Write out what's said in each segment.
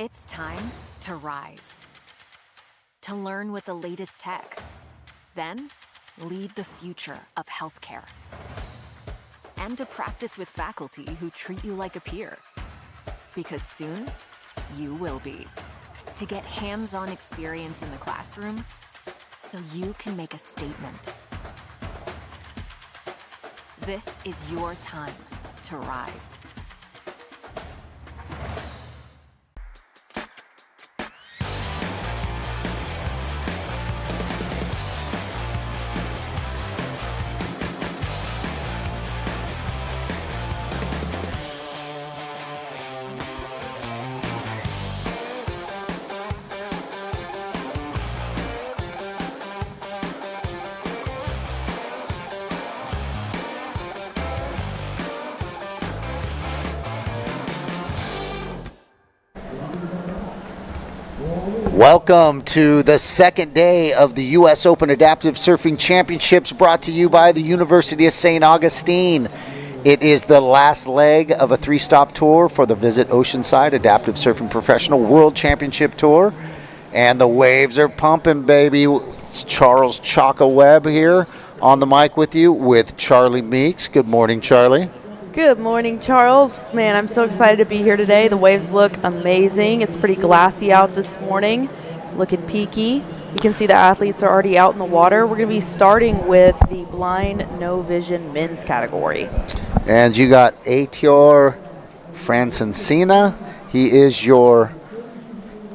It's time to rise, to learn with the latest tech, then lead the future of healthcare, and to practice with faculty who treat you like a peer. Because soon, you will be. To get hands-on experience in the classroom, so you can make a statement. This is your time to rise. Welcome to the second day of the U.S. Open Adaptive Surfing Championships, brought to you by the University of St. Augustine. It is the last leg of a three-stop tour for the Visit Oceanside Adaptive Surfing Professional World Championship Tour. And the waves are pumping, baby. It's Charles Chaka Webb here on the mic with you with Charlie Meeks. Good morning, Charlie. Good morning, Charles. Man, I'm so excited to be here today. The waves look amazing. It's pretty glassy out this morning, looking peaky. You can see the athletes are already out in the water. We're going to be starting with the blind, no vision men's category. And you got Aitor Francescina. He is your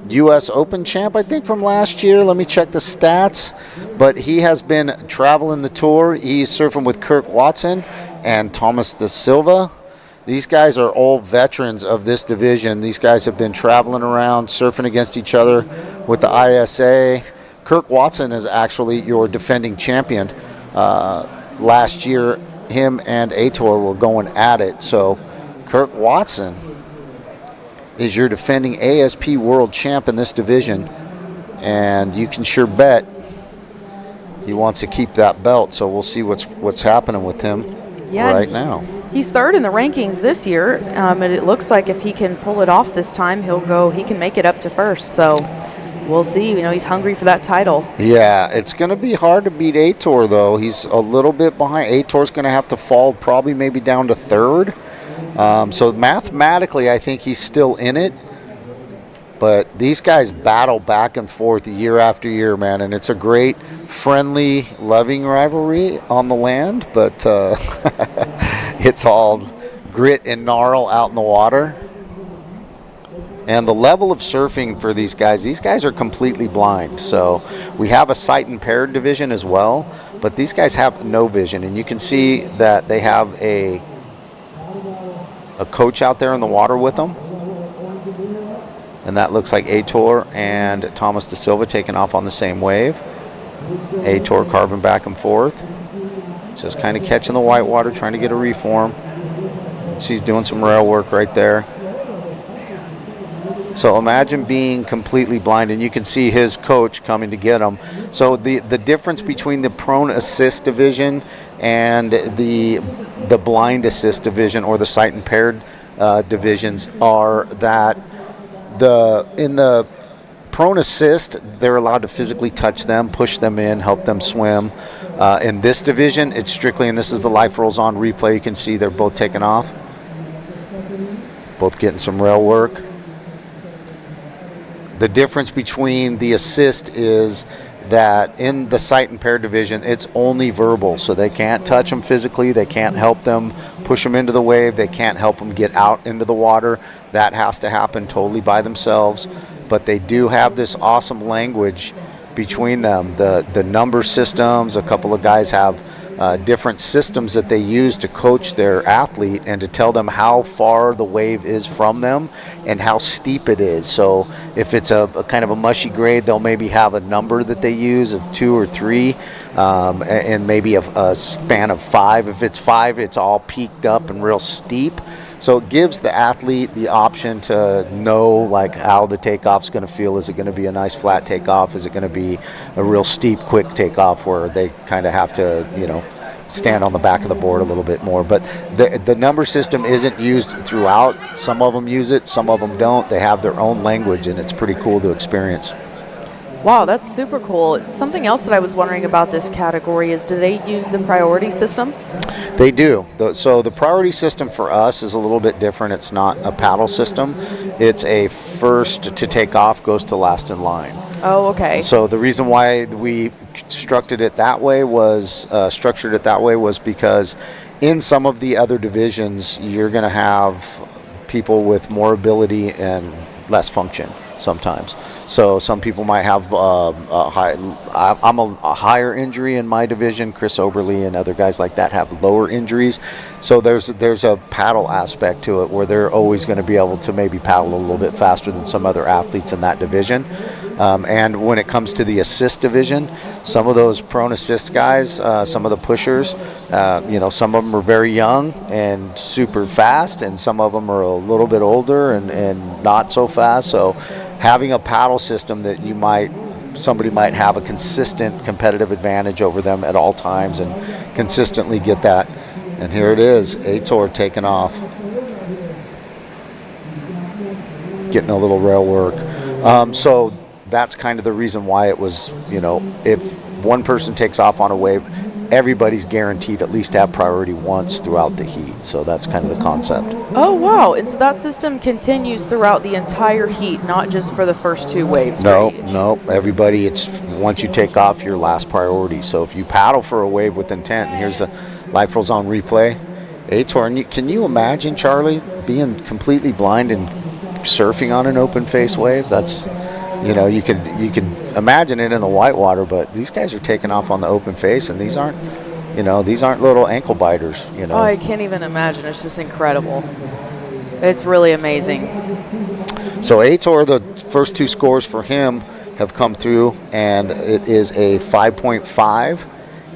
U.S. Open champ, I think, from last year. Let me check the stats. But he has been traveling the tour. He's surfing with Kirk Watson and Thomas Da Silva. These guys are all veterans of this division. These guys have been traveling around, surfing against each other with the ISA. Kirk Watson is actually your defending champion. Last year, him and Aitor were going at it. So Kirk Watson is your defending ASP world champ in this division. And you can sure bet he wants to keep that belt. So we'll see what's happening with him right now. He's third in the rankings this year, and it looks like if he can pull it off this time, he can make it up to first. So we'll see. You know, he's hungry for that title. Yeah, it's going to be hard to beat Aitor, though. He's a little bit behind. Aitor's going to have to fall probably maybe down to third. So mathematically, I think he's still in it. But these guys battle back and forth year after year, man, and it's a great, friendly, loving rivalry on the land, but it's all grit and gnarl out in the water. And the level of surfing for these guys are completely blind. So we have a sight impaired division as well, but these guys have no vision, and you can see that they have a coach out there in the water with them. And that looks like Aitor and Thomas Da Silva taking off on the same wave. Aitor carving back and forth. Just kind of catching the white water, trying to get a reform. He's doing some rail work right there. So imagine being completely blind, and you can see his coach coming to get him. So the difference between the prone assist division and the blind assist division, or the sight impaired divisions, are that in the prone assist, they're allowed to physically touch them, push them in, help them swim. In this division, it's strictly, and this is the life rolls on replay, you can see they're both taking off, both getting some rail work. The difference between the assist is that in the sight impaired division, it's only verbal, so they can't touch them physically, they can't help them push them into the wave, they can't help them get out into the water. That has to happen totally by themselves. But they do have this awesome language between them. The number systems, a couple of guys have different systems that they use to coach their athlete and to tell them how far the wave is from them and how steep it is. So if it's a kind of a mushy grade, they'll maybe have a number that they use of 2 or 3, and maybe a span of 5. If it's 5, it's all peaked up and real steep. So it gives the athlete the option to know like how the takeoff's going to feel. Is it going to be a nice flat takeoff? Is it going to be a real steep, quick takeoff where they kind of have to, stand on the back of the board a little bit more? But the number system isn't used throughout. Some of them use it, some of them don't. They have their own language, and it's pretty cool to experience. Wow, that's super cool. Something else that I was wondering about this category is, do they use the priority system? They do. So the priority system for us is a little bit different. It's not a paddle system. It's a first to take off goes to last in line. Oh, okay. So the reason why we structured it that way was because in some of the other divisions, you're going to have people with more ability and less function sometimes. So some people might have I'm a higher injury in my division. Chris Oberly and other guys like that have lower injuries. So there's a paddle aspect to it where they're always going to be able to maybe paddle a little bit faster than some other athletes in that division. And when it comes to the assist division, some of those prone assist guys, some of the pushers, some of them are very young and super fast, and some of them are a little bit older and not so fast. So having a paddle system that somebody might have a consistent competitive advantage over them at all times and consistently get that. And here it is, Aitor taking off. Getting a little rail work. So that's kind of the reason why it was, if one person takes off on a wave, everybody's guaranteed at least to have priority once throughout the heat. So that's kind of the concept. Oh, wow. And so that system continues throughout the entire heat, not just for the first 2 waves? No. Everybody, it's once you take off, your last priority. So if you paddle for a wave with intent, and here's the life rolls on replay, Aitor, can you imagine, Charlie, being completely blind and surfing on an open face wave? That's, you can imagine it in the whitewater, but these guys are taking off on the open face, and these aren't little ankle biters. Oh, I can't even imagine. It's just incredible. It's really amazing. So Aitor, the first 2 scores for him have come through, and it is a 5.5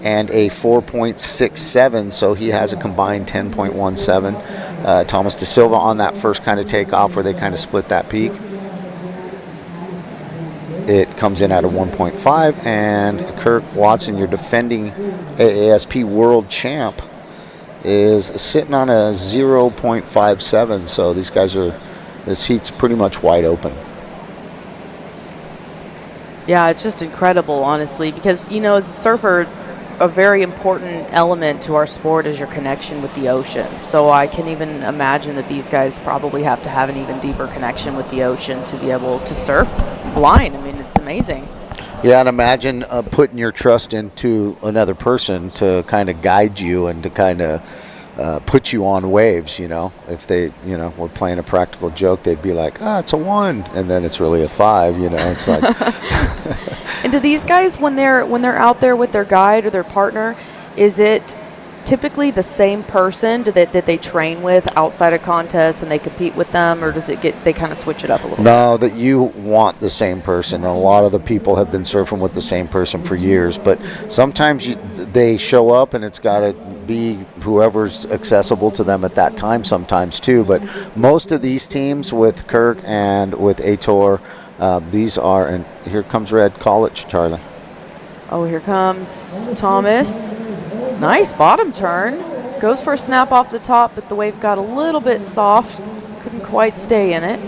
and a 4.67. So he has a combined 10.17. Thomas De Silva on that first kind of takeoff where they kind of split that peak. It comes in at a 1.5, and Kirk Watson, your defending AASP world champ, is sitting on a 0.57. So these guys this heat's pretty much wide open. Yeah, it's just incredible, honestly, because, as a surfer, a very important element to our sport is your connection with the ocean. So I can even imagine that these guys probably have to have an even deeper connection with the ocean to be able to surf blind. I mean, it's amazing. Yeah, and imagine putting your trust into another person to kind of guide you and to kind of put you on waves. If they were playing a practical joke, they'd be like, it's a 1, and then it's really a 5. It's like. And do these guys, when they're out there with their guide or their partner, is it typically the same person that they train with outside of contests and they compete with them, or does they kind of switch it up a little bit? No, that you want the same person. And a lot of the people have been surfing with the same person for years, but sometimes they show up and it's got to be whoever's accessible to them at that time sometimes too. But most of these teams with Kirk and with Aitor, these are, and here comes red. Call it, Charlie. Oh, here comes Thomas. Nice bottom turn. Goes for a snap off the top, but the wave got a little bit soft. Couldn't quite stay in it.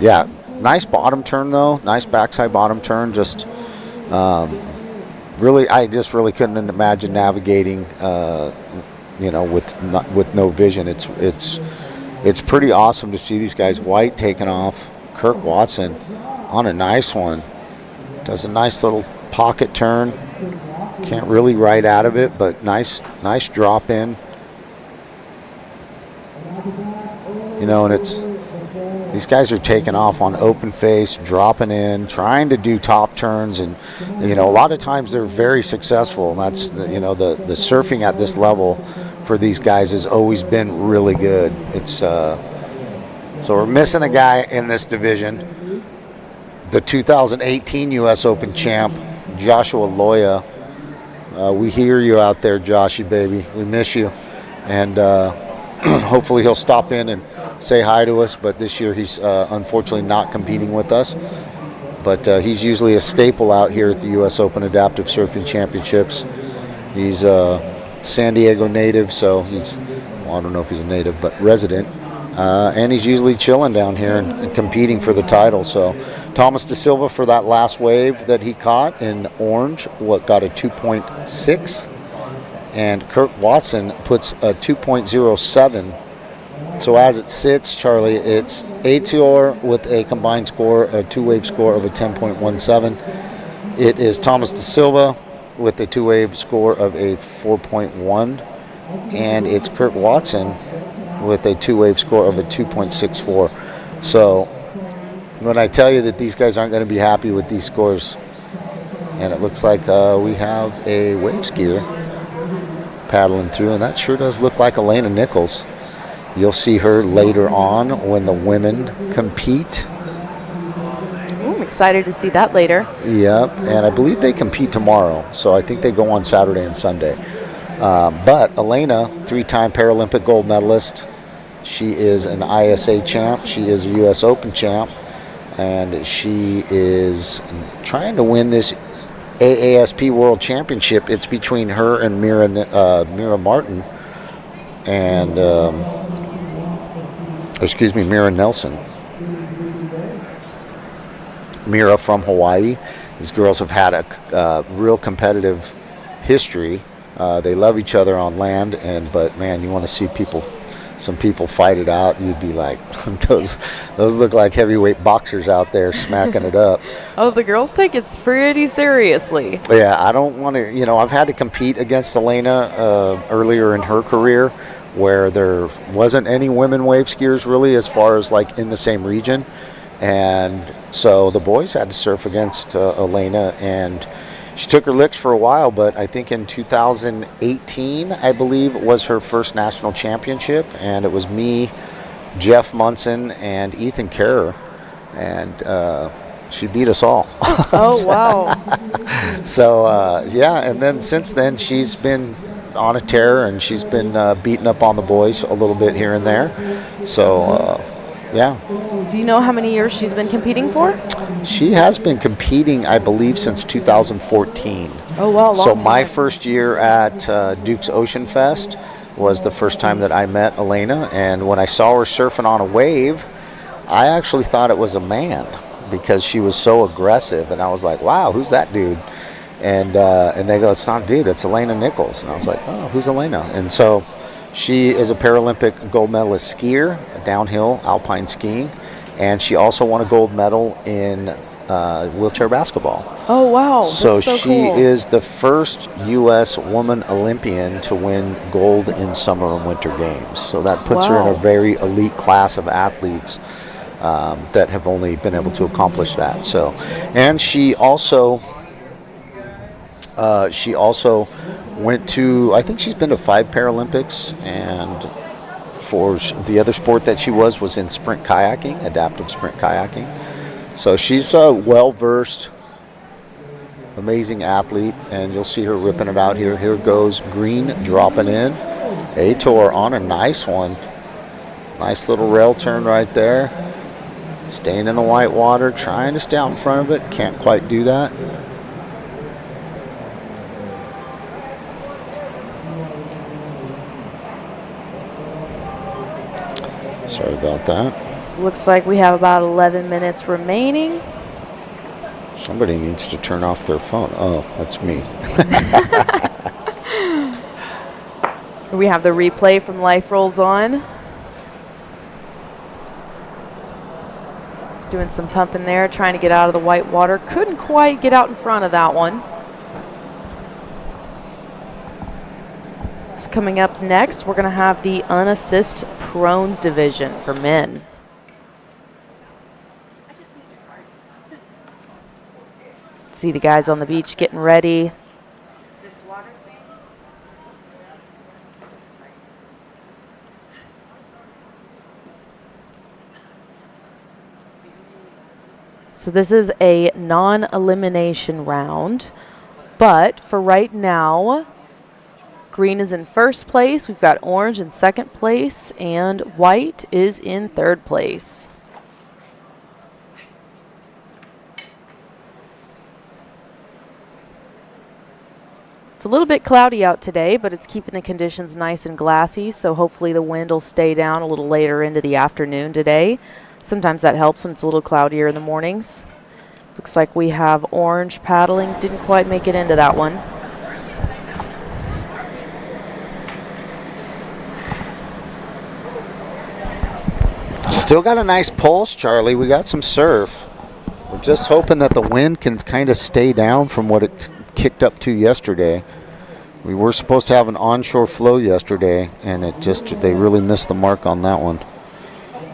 Yeah, nice bottom turn though. Nice backside bottom turn. Just really, I just really couldn't imagine navigating, with no vision. It's pretty awesome to see these guys. White taking off. Kirk Watson on a nice one. Does a nice little pocket turn. Can't really ride out of it, but nice drop in. And These guys are taking off on open face, dropping in, trying to do top turns, and a lot of times they're very successful. And that's the surfing at this level for these guys has always been really good. It's so we're missing a guy in this division, the 2018 U.S. Open champ, Joshua Loya. We hear you out there, Joshy baby. We miss you, and hopefully he'll stop in and say hi to us. But this year he's unfortunately not competing with us. But he's usually a staple out here at the U.S. Open Adaptive Surfing Championships. He's San Diego native, so I don't know if he's a native, but resident. And he's usually chilling down here and competing for the title. So Thomas De Silva for that last wave that he caught in orange, got a 2.6, and Kurt Watson puts a 2.07. So as it sits, Charlie, it's Atior with a combined score, a two-wave score of a 10.17. It is Thomas De Silva with a two-wave score of a 4.1, and it's Kurt Watson with a two-wave score of a 2.64. So when I tell you that these guys aren't going to be happy with these scores, and it looks like we have a wave skier paddling through, and that sure does look like Elena Nichols. You'll see her later on when the women compete. Ooh, I'm excited to see that later. Yep, and I believe they compete tomorrow, so I think they go on Saturday and Sunday. But Elena, three-time Paralympic gold medalist. She is an ISA champ. She is a U.S. Open champ. And she is trying to win this AASP World Championship. It's between her and Mira Martin and, Mira Nelson. Mira from Hawaii. These girls have had a real competitive history. They love each other on land, but man, you want to see some people fight it out. You'd be like, those look like heavyweight boxers out there smacking it up. Oh, the girls take it pretty seriously. Yeah, I don't want to. I've had to compete against Elena earlier in her career, where there wasn't any women wave skiers really, as far as like in the same region, and so the boys had to surf against Elena, and she took her licks for a while, but I think in 2018, I believe, was her first national championship, and it was me, Jeff Munson, and Ethan Kerr, and she beat us all. Oh, wow. So, yeah, and then since then, she's been on a tear, and she's been beating up on the boys a little bit here and there. So, yeah. Do you know how many years she's been competing for? She has been competing, I believe, since 2014. Oh, wow, long So time. my first year at Duke's Ocean Fest was the first time that I met Elena, and when I saw her surfing on a wave, I actually thought it was a man because she was so aggressive, and I was like, wow, who's that dude? And they go, it's not a dude, it's Elena Nichols. And I was like, oh, who's Elena? And so she is a Paralympic gold medalist skier, downhill alpine skiing, and she also won a gold medal in wheelchair basketball. Oh, wow. So That's she cool. is the first U.S. woman Olympian to win gold in summer and winter games. So that puts her in a very elite class of athletes that have only been able to accomplish that. So, and she also went to, I think she's been to 5 Paralympics, and for the other sport that she was in sprint kayaking, adaptive sprint kayaking. So she's a well-versed, amazing athlete, and you'll see her ripping it out here. Here goes Green dropping in. Ator on a nice one. Nice little rail turn right there. Staying in the white water, trying to stay out in front of it. Can't quite do that. Sorry about that. Looks like we have about 11 minutes remaining. Somebody needs to turn off their phone. Oh, that's me. We have the replay from Life Rolls On. Just doing some pumping there, trying to get out of the white water. Couldn't quite get out in front of that one. So coming up next, we're going to have the unassist prones division for men. See the guys on the beach getting ready. So this is a non-elimination round, but for right now, green is in first place. We've got orange in second place, and white is in third place. It's a little bit cloudy out today, but it's keeping the conditions nice and glassy, so hopefully the wind will stay down a little later into the afternoon today. Sometimes that helps when it's a little cloudier in the mornings. Looks like we have orange paddling. Didn't quite make it into that one. Still got a nice pulse, Charlie. We got some surf. We're just hoping that the wind can kind of stay down from what it kicked up to yesterday. We were supposed to have an onshore flow yesterday, and they really missed the mark on that one.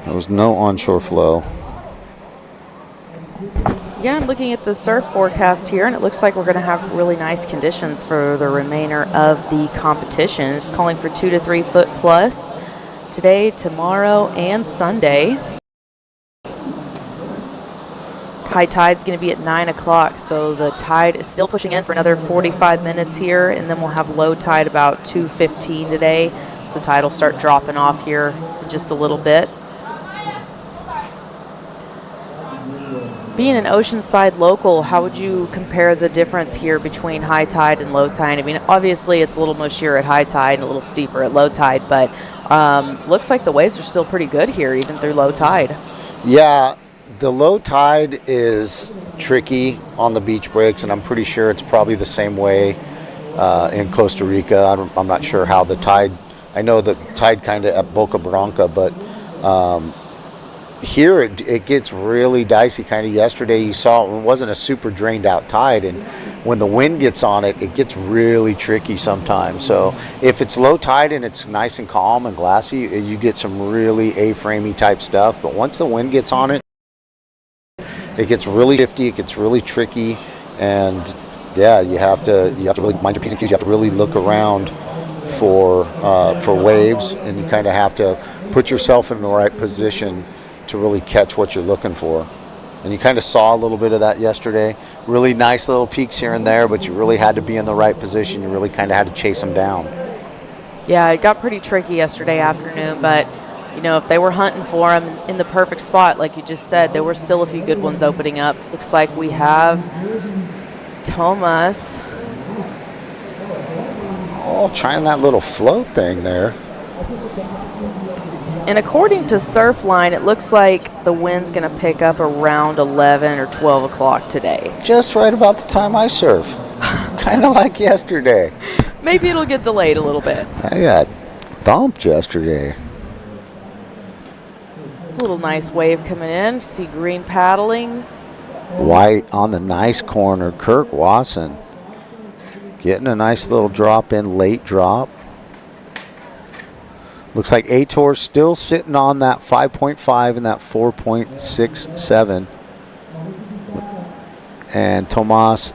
There was no onshore flow. Yeah, I'm looking at the surf forecast here, and it looks like we're going to have really nice conditions for the remainder of the competition. It's calling for 2 to 3 foot plus today, tomorrow, and Sunday. High tide's going to be at 9 o'clock, so the tide is still pushing in for another 45 minutes here, and then we'll have low tide about 2:15 today, so tide will start dropping off here in just a little bit. Being an Oceanside local, how would you compare the difference here between high tide and low tide? I mean, obviously it's a little mushier at high tide and a little steeper at low tide, but looks like the waves are still pretty good here, even through low tide. Yeah, the low tide is tricky on the beach breaks, and I'm pretty sure it's probably the same way in Costa Rica. I'm not sure how the tide, I know the tide kind of at Boca Blanca, but here it gets really dicey. Kind of yesterday you saw it wasn't a super drained out tide, and when the wind gets on it, it gets really tricky sometimes. So if it's low tide and it's nice and calm and glassy, you get some really A-framey type stuff. But once the wind gets on it, it gets really shifty, it gets really tricky, and yeah, you have to really mind your P's and Q's. You have to really look around for waves, and you kind of have to put yourself in the right position to really catch what you're looking for. And you kind of saw a little bit of that yesterday. Really nice little peaks here and there, but you really had to be in the right position. You really kind of had to chase them down. Yeah, it got pretty tricky yesterday afternoon, but you know, if they were hunting for them in the perfect spot, like you just said, there were still a few good ones opening up. Looks like we have Thomas. Oh, trying that little float thing there. And according to Surfline, it looks like the wind's going to pick up around 11 or 12 o'clock today. Just right about the time I surf. Kind of like yesterday. Maybe it'll get delayed a little bit. I got thumped yesterday. It's a little nice wave coming in. See green paddling. White on the nice corner. Kirk Wasson getting a nice little drop in, late drop. Looks like Ator still sitting on that 5.5 and that 4.67. And Tomas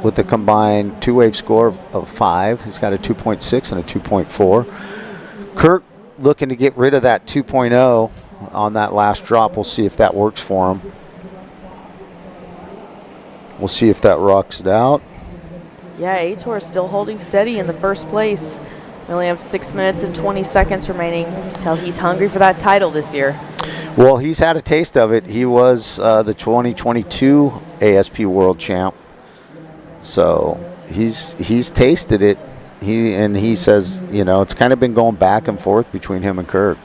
with the combined two-wave score of 5. He's got a 2.6 and a 2.4. Kirk looking to get rid of that 2.0 on that last drop. We'll see if that works for him. We'll see if that rocks it out. Yeah, Ator is still holding steady in the first place. We only have 6 minutes and 20 seconds remaining. You can tell he's hungry for that title this year. Well, he's had a taste of it. He was the 2022 ASP World Champ. So he's tasted it. He says, you know, it's kind of been going back and forth between him and Kirk,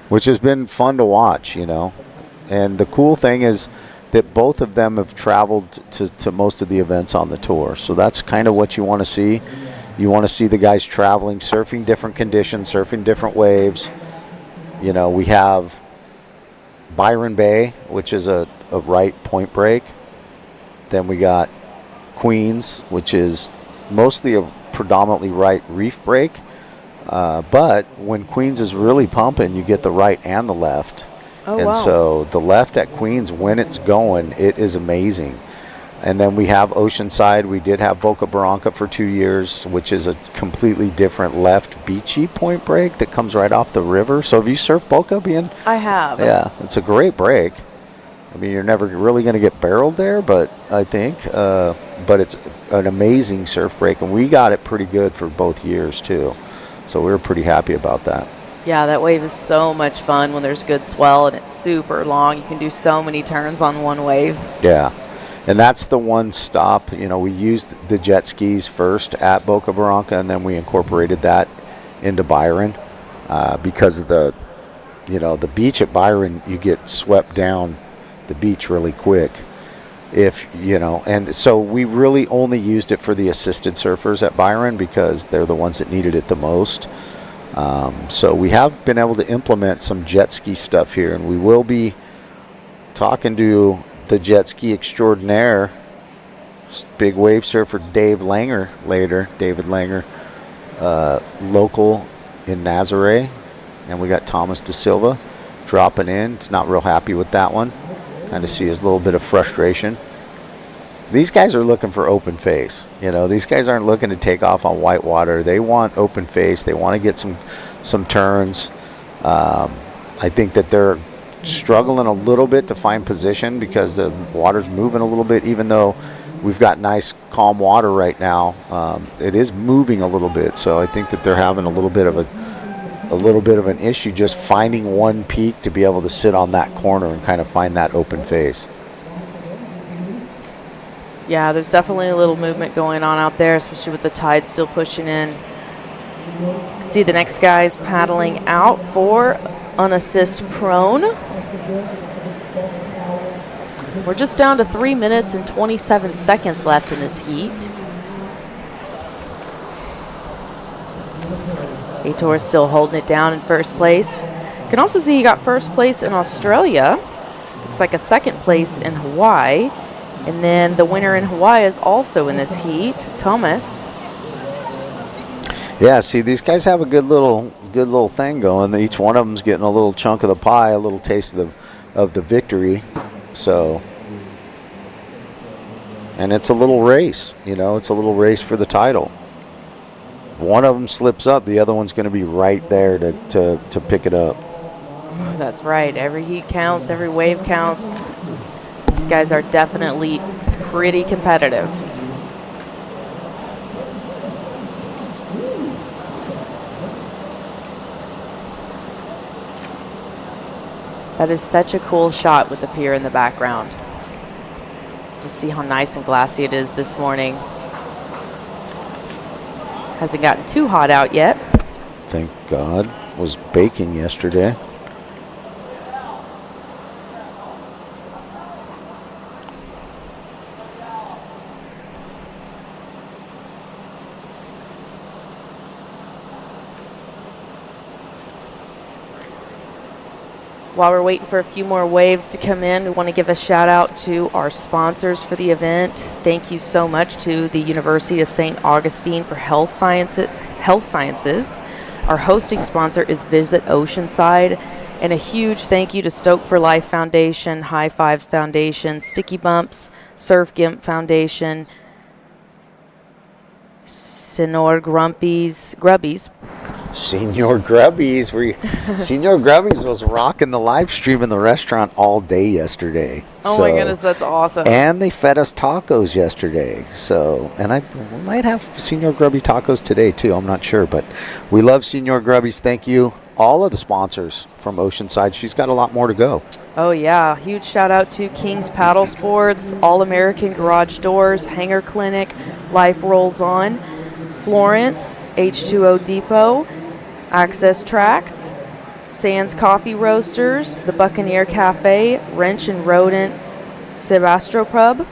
which has been fun to watch, you know. And the cool thing is that both of them have traveled to most of the events on the tour. So that's kind of what you want to see. You want to see the guys traveling, surfing different conditions, surfing different waves. You know, we have Byron Bay, which is a right point break. Then we got Queens, which is mostly a predominantly right reef break. But when Queens is really pumping, you get the right and the left. Oh, and wow. so the left at Queens, when it's going, it is amazing. And then we have Oceanside. We did have Boca Barranca for 2 years, which is a completely different left beachy point break that comes right off the river. So have you surfed Boca, Bien? I have. Yeah, it's a great break. I mean, you're never really going to get barreled there, but I think, but it's an amazing surf break, and we got it pretty good for both years too. So we were pretty happy about that. Yeah, that wave is so much fun when there's good swell and it's super long. You can do so many turns on one wave. Yeah. And that's the one stop. You know, we used the jet skis first at Boca Barranca, and then we incorporated that into Byron because of the beach at Byron, you get swept down the beach really quick. And so we really only used it for the assisted surfers at Byron because they're the ones that needed it the most. So we have been able to implement some jet ski stuff here, and we will be talking to the jet ski extraordinaire, big wave surfer David Langer, local in Nazaré, and we got Thomas Da Silva dropping in. It's not real happy with that one. Kind of see his little bit of frustration. These guys are looking for open face. These guys aren't looking to take off on white water. They want open face. They want to get some turns. I think that they're struggling a little bit to find position because the water's moving a little bit, even though we've got nice calm water right now. It is moving a little bit, so I think that they're having a little bit of an issue just finding one peak to be able to sit on that corner and kind of find that open face. Yeah, there's definitely a little movement going on out there, especially with the tide still pushing in. You can see the next guys paddling out for unassist prone. We're just down to 3 minutes and 27 seconds left in this heat. Heitor is still holding it down in first place. You can also see he got first place in Australia. Looks like a second place in Hawaii. And then the winner in Hawaii is also in this heat, Thomas. Yeah, see, these guys have a good little thing going. Each one of them's getting a little chunk of the pie, a little taste of the victory. So, and it's a little race. It's a little race for the title. If one of them slips up, the other one's going to be right there to pick it up. That's right. Every heat counts. Every wave counts. These guys are definitely pretty competitive. That is such a cool shot with the pier in the background. Just see how nice and glassy it is this morning. Hasn't gotten too hot out yet. Thank God. It was baking yesterday. While we're waiting for a few more waves to come in, we want to give a shout out to our sponsors for the event. Thank you so much to the University of St. Augustine for Health Sciences. Our hosting sponsor is Visit Oceanside. And a huge thank you to Stoke for Life Foundation, High Fives Foundation, Sticky Bumps, Surf Gimp Foundation, Senor Grubbies. Senor Grubbies was rocking the live stream in the restaurant all day yesterday. Oh my goodness, that's awesome. And they fed us tacos yesterday. So, and I might have Senor Grubby tacos today too. I'm not sure, but we love Senor Grubbies. Thank you. All of the sponsors from Oceanside. She's got a lot more to go. Oh yeah, huge shout out to King's Paddle Sports, All American Garage Doors, Hanger Clinic, Life Rolls On, Florence, H2O Depot, Access Tracks, Sands Coffee Roasters, the Buccaneer Cafe, Wrench and Rodent, Sebastopub,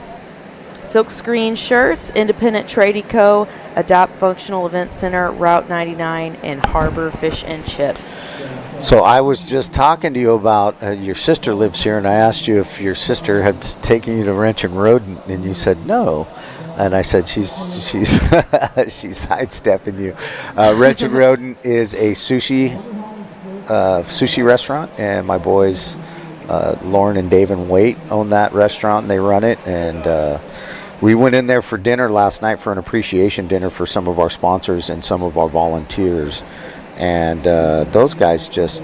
Silkscreen Shirts, Independent Trading Co., Adapt Functional Event Center, Route 99, and Harbor Fish and Chips. So I was just talking to you about your sister lives here, and I asked you if your sister had taken you to Wrench and Rodent, and you said no. And I said she's sidestepping you. Wrench and Rodent is a sushi restaurant, and my boys Lauren and Dave and Waite own that restaurant, and they run it. And We went in there for dinner last night for an appreciation dinner for some of our sponsors and some of our volunteers. And those guys just,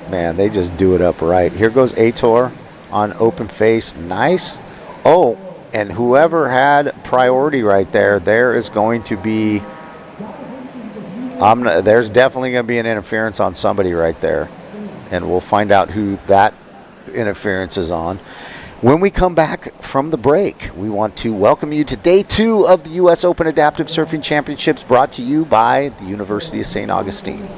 man, they just do it up right. Here goes Ator on open face. Nice. Oh, and whoever had priority right there, there is going to be, there's definitely going to be an interference on somebody right there. And we'll find out who that interference is on. When we come back from the break, we want to welcome you to day 2 of the U.S. Open Adaptive Surfing Championships, brought to you by the University of St. Augustine.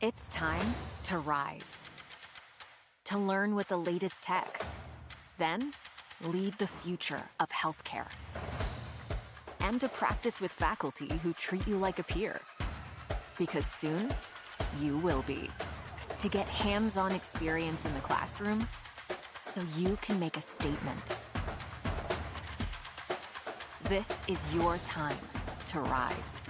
It's time to rise, to learn with the latest tech, then lead the future of healthcare, and to practice with faculty who treat you like a peer. Because soon, you will be. To get hands-on experience in the classroom, so you can make a statement. This is your time to rise.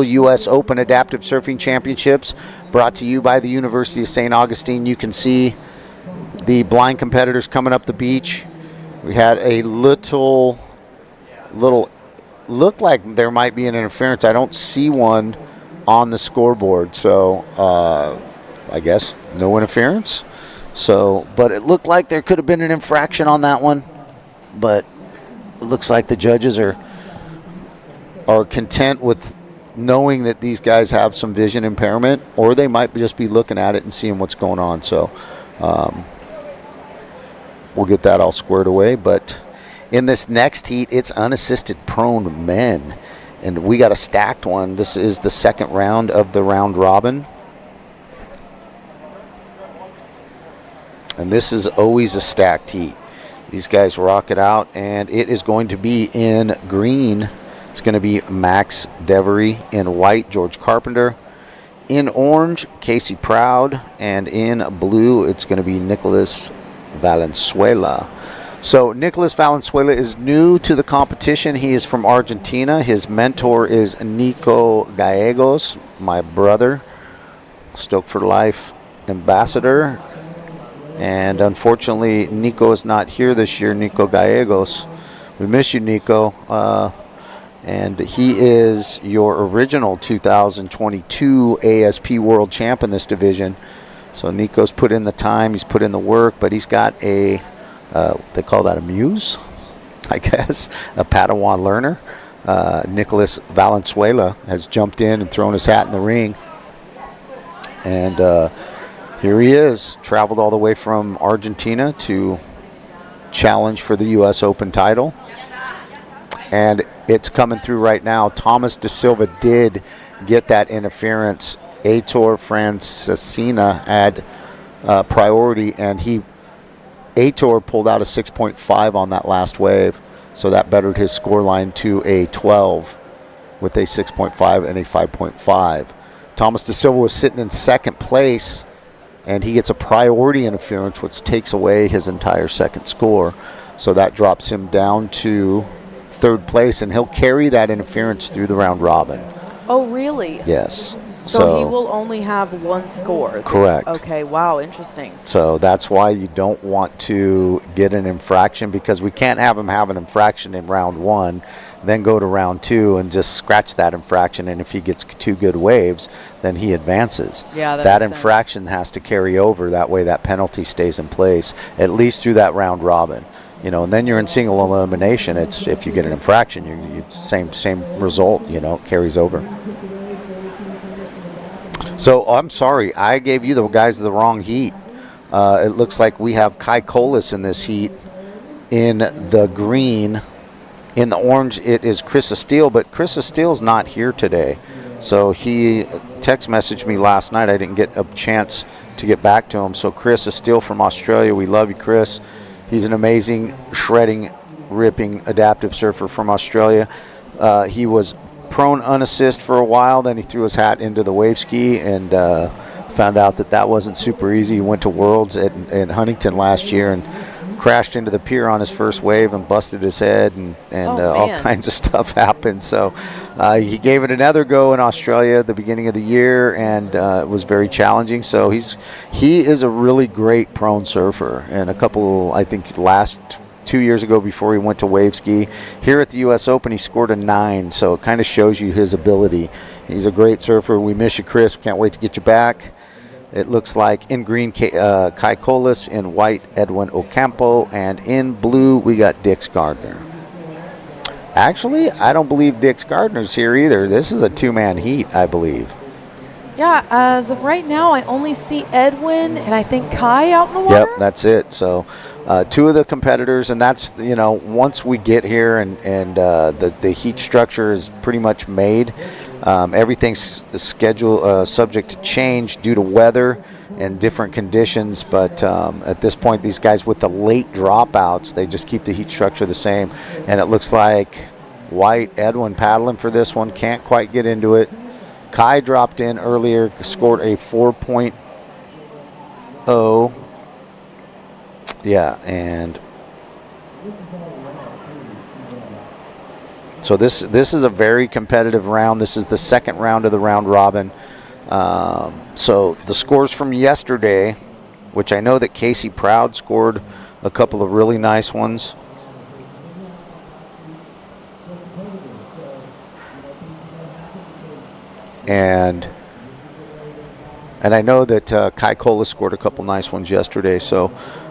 U.S. Open Adaptive Surfing Championships, brought to you by the University of St. Augustine. You can see the blind competitors coming up the beach. We had a little look like there might be an interference. I don't see one on the scoreboard, so I guess no interference. So, but it looked like there could have been an infraction on that one, but it looks like the judges are content with knowing that these guys have some vision impairment, or they might just be looking at it and seeing what's going on. So we'll get that all squared away. But in this next heat, it's unassisted prone men, and we got a stacked one. This is the second round of the round robin, and this is always a stacked heat. These guys rock it out, and it is going to be in green. It's going to be Max Devery. In white, George Carpenter. In orange, Casey Proud. And in blue, it's going to be Nicholas Valenzuela. So Nicholas Valenzuela is new to the competition. He is from Argentina. His mentor is Nico Gallegos, my brother, Stoke for Life ambassador. And unfortunately, Nico is not here this year, Nico Gallegos. We miss you, Nico. And he is your original 2022 ASP World Champ in this division. So Nico's put in the time, he's put in the work, but he's got a, they call that a muse, I guess, a Padawan learner. Nicholas Valenzuela has jumped in and thrown his hat in the ring. And here he is, traveled all the way from Argentina to challenge for the U.S. Open title. And it's coming through right now. Thomas De Silva did get that interference. Aitor Francesina had priority, and Aitor pulled out a 6.5 on that last wave, so that bettered his score line to a 12 with a 6.5 and a 5.5. Thomas De Silva was sitting in second place, and he gets a priority interference, which takes away his entire second score. So that drops him down to third place, and he'll carry that interference through the round robin. Oh, really? Yes. So he will only have one score. Correct. Okay, wow, interesting. So that's why you don't want to get an infraction, because we can't have him have an infraction in round one then go to round 2 and just scratch that infraction. And if he gets 2 good waves, then he advances. Yeah, that makes infraction has to carry over. That way that penalty stays in place, at least through that round robin. And then you're in single elimination. It's if you get an infraction, you same result, it carries over. So I'm sorry, I gave you the guys the wrong heat. It looks like we have Kai Colas in this heat. In the green, in the orange, it is Chris Steele, but Chris Steele's not here today. So he text messaged me last night. I didn't get a chance to get back to him. So Chris Steele from Australia, we love you, Chris. He's an amazing, shredding, ripping, adaptive surfer from Australia. He was prone unassist for a while, then he threw his hat into the wave ski and found out that wasn't super easy. He went to Worlds in Huntington last year and crashed into the pier on his first wave and busted his head, and all kinds of stuff happened. So he gave it another go in Australia at the beginning of the year, and it was very challenging. So he is a really great prone surfer. And a couple, I think, last 2 years ago before he went to wave ski, here at the U.S. Open, he scored a 9. So it kind of shows you his ability. He's a great surfer. We miss you, Chris. Can't wait to get you back. It looks like in green, Kai Colas, in white, Edwin Ocampo, and in blue, we got Dix Gardner. Actually, I don't believe Dix Gardner's here either. This is a 2-man heat, I believe. Yeah, as of right now, I only see Edwin and I think Kai out in the water. Yep, that's it. So 2 of the competitors, and that's, once we get here and the heat structure is pretty much made, everything's subject to change due to weather and different conditions. But at this point, these guys with the late dropouts, they just keep the heat structure the same. And it looks like White, Edwin paddling for this one, can't quite get into it. Kai dropped in earlier, scored a 4.0. Yeah, and so this is a very competitive round. This is the second round of the round robin. So the scores from yesterday, which I know that Casey Proud scored a couple of really nice ones. And I know that Kai Colas scored a couple nice ones yesterday, so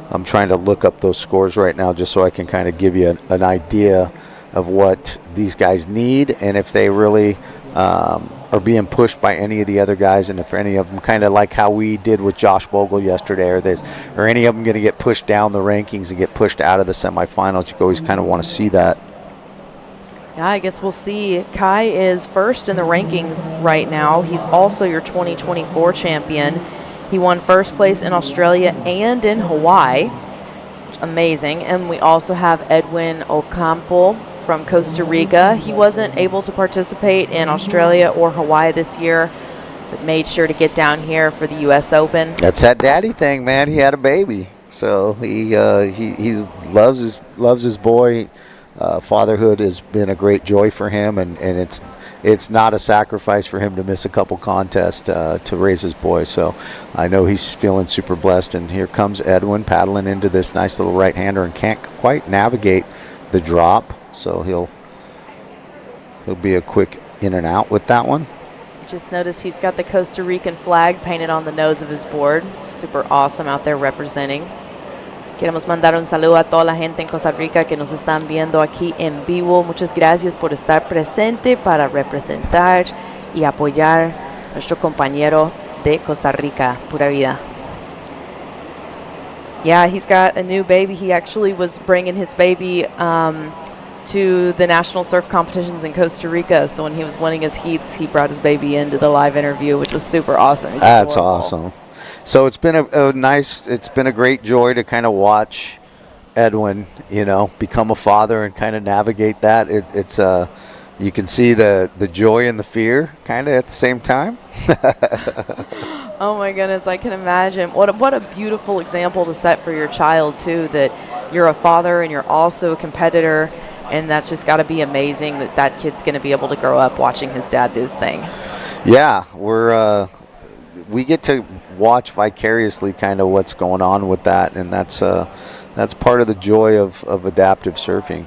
I'm trying to look up those scores right now just so I can kind of give you an idea of what these guys need and if they really are being pushed by any of the other guys, and if any of them, kind of like how we did with Josh Bogle yesterday, or any of them going to get pushed down the rankings and get pushed out of the semifinals. You always kind of want to see that. Yeah, I guess we'll see. Kai is first in the rankings right now. He's also your 2024 champion. He won first place in Australia and in Hawaii. Amazing. And we also have Edwin Ocampo from Costa Rica. He wasn't able to participate in Australia or Hawaii this year, but made sure to get down here for the U.S. Open. That's that daddy thing, man. He had a baby, so he loves his boy. Fatherhood has been a great joy for him, and it's not a sacrifice for him to miss a couple contests to raise his boy. So I know he's feeling super blessed. And here comes Edwin paddling into this nice little right-hander and can't quite navigate the drop. So he'll be a quick in and out with that one. Just noticed he's got the Costa Rican flag painted on the nose of his board. Super awesome out there representing. Queremos mandar un saludo a toda la gente en Costa Rica que nos están viendo aquí en vivo. Muchas gracias por estar presente para representar y apoyar a nuestro compañero de Costa Rica. Pura vida. Yeah, he's got a new baby. He actually was bringing his baby to the national surf competitions in Costa Rica. So when he was winning his heats, he brought his baby into the live interview, which was super awesome. That's awesome. So it's been it's been a great joy to kind of watch Edwin, become a father and kind of navigate that. It's you can see the joy and the fear kind of at the same time. Oh my goodness, I can imagine. What a beautiful example to set for your child too, that you're a father and you're also a competitor, and that's just got to be amazing that kid's going to be able to grow up watching his dad do his thing. Yeah, we get to watch vicariously kind of what's going on with that, and that's part of the joy of adaptive surfing.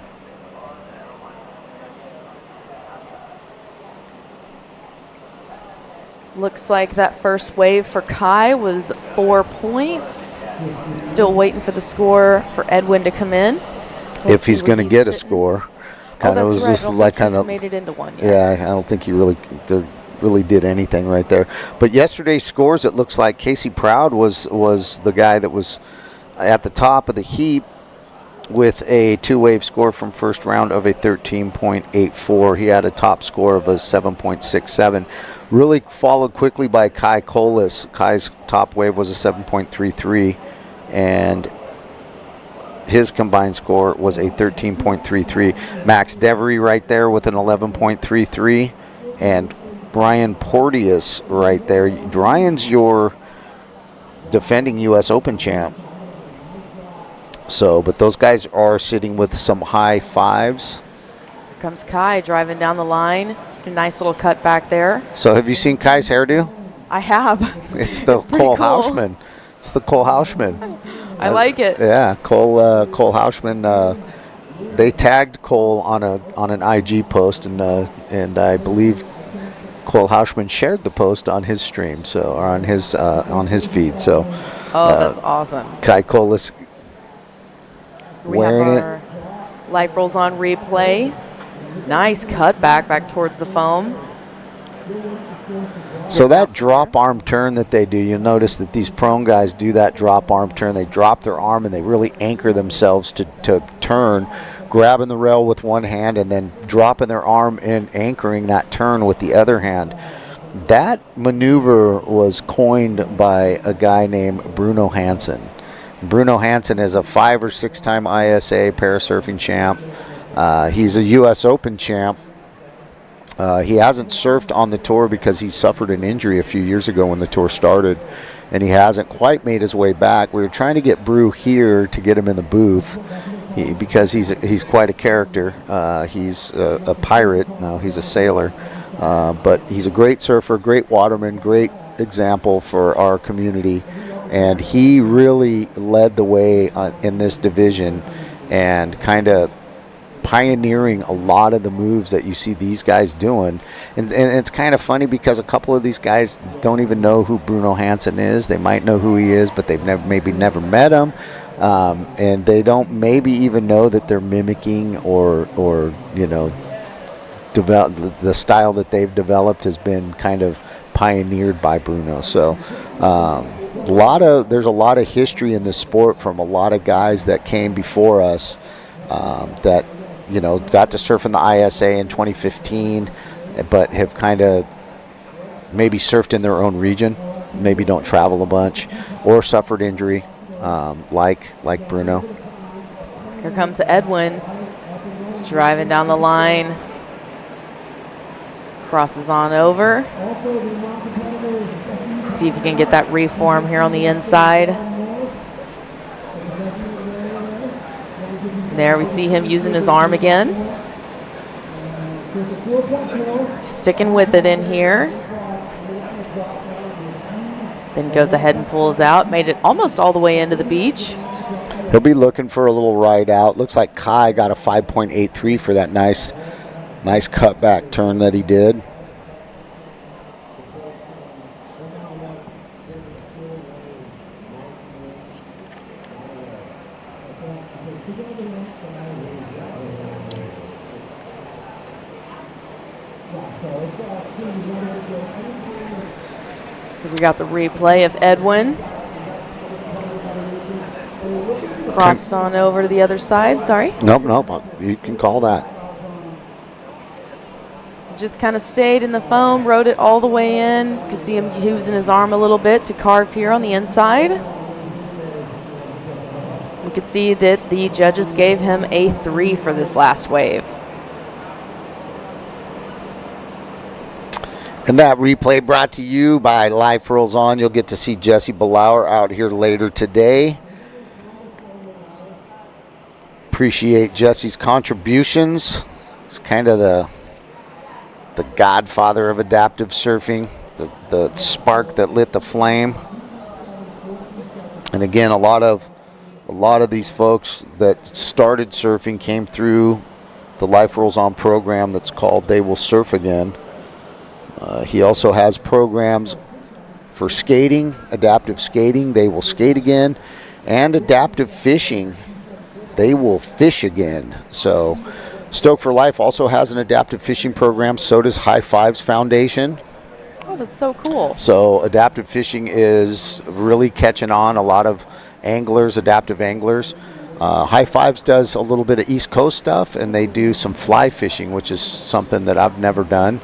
Looks like that first wave for Kai was 4 points. Still waiting for the score for Edwin to come in. We'll if he's see where going to get a sitting. score. Oh, that's was right. just I don't like think he's kind of made it into one yet. Yeah, I don't think he really did anything right there. But yesterday's scores, it looks like Casey Proud was the guy that was at the top of the heap with a 2-wave score from first round of a 13.84. He had a top score of a 7.67. Really followed quickly by Kai Colas. Kai's top wave was a 7.33, and his combined score was a 13.33. Max Devery right there with an 11.33, and Brian Porteous right there. Brian's your defending U.S. Open champ. So, but those guys are sitting with some high fives. Here comes Kai driving down the line. A nice little cut back there. So, have you seen Kai's hairdo? I have. It's the It's pretty Cole cool. Hauschman. It's the Cole Hauschman. I like it. Yeah, Cole Hauschman. They tagged Cole on an IG post, and I believe Cole Hauschman shared the post on his stream, so or on his feed. So, That's awesome. Kai Colas We have wearing our life rolls on replay. Nice cut back towards the foam. So that drop arm turn that they do, you'll notice that these prone guys do that drop arm turn. They drop their arm and they really anchor themselves to turn, grabbing the rail with one hand and then dropping their arm and anchoring that turn with the other hand. That maneuver was coined by a guy named Bruno Hansen. Bruno Hansen is a 5 or 6 time ISA parasurfing champ. He's a U.S. Open champ. He hasn't surfed on the tour because he suffered an injury a few years ago when the tour started, and he hasn't quite made his way back. We were trying to get Brew here to get him in the booth because he's quite a character. He's a pirate. No, he's a sailor. But he's a great surfer, great waterman, great example for our community. And he really led the way in this division and kind of pioneering a lot of the moves that you see these guys doing. And it's kind of funny because a couple of these guys don't even know who Bruno Hansen is. They might know who he is, but they've maybe never met him. And they don't maybe even know that they're mimicking or develop the style that they've developed has been kind of pioneered by Bruno. So there's a lot of history in this sport from a lot of guys that came before us that got to surf in the ISA in 2015, but have kind of maybe surfed in their own region, maybe don't travel a bunch, or suffered injury, like Bruno. Here comes Edwin. He's driving down the line. Crosses on over. See if he can get that reform here on the inside. There we see him using his arm again. Sticking with it in here. Then goes ahead and pulls out. Made it almost all the way into the beach. He'll be looking for a little ride out. Looks like Kai got a 5.83 for that nice cutback turn that he did. We got the replay of Edwin. Crossed on over to the other side, sorry. Nope, you can call that. Just kind of stayed in the foam, rode it all the way in. You could see him using his arm a little bit to carve here on the inside. We could see that the judges gave him a 3 for this last wave. And that replay brought to you by Life Rolls On. You'll get to see Jesse Belauer out here later today. Appreciate Jesse's contributions. It's kind of the godfather of adaptive surfing, the spark that lit the flame. And again, a lot of these folks that started surfing came through the Life Rolls On program that's called They Will Surf Again. He also has programs for skating, adaptive skating. They will skate again, and adaptive fishing. They will fish again. So Stoke for Life also has an adaptive fishing program. So does HighFivesFoundation. Oh, that's so cool. So adaptive fishing is really catching on. A lot of anglers, adaptive anglers. High Fives does a little bit of East Coast stuff, and they do some fly fishing, which is something that I've never done.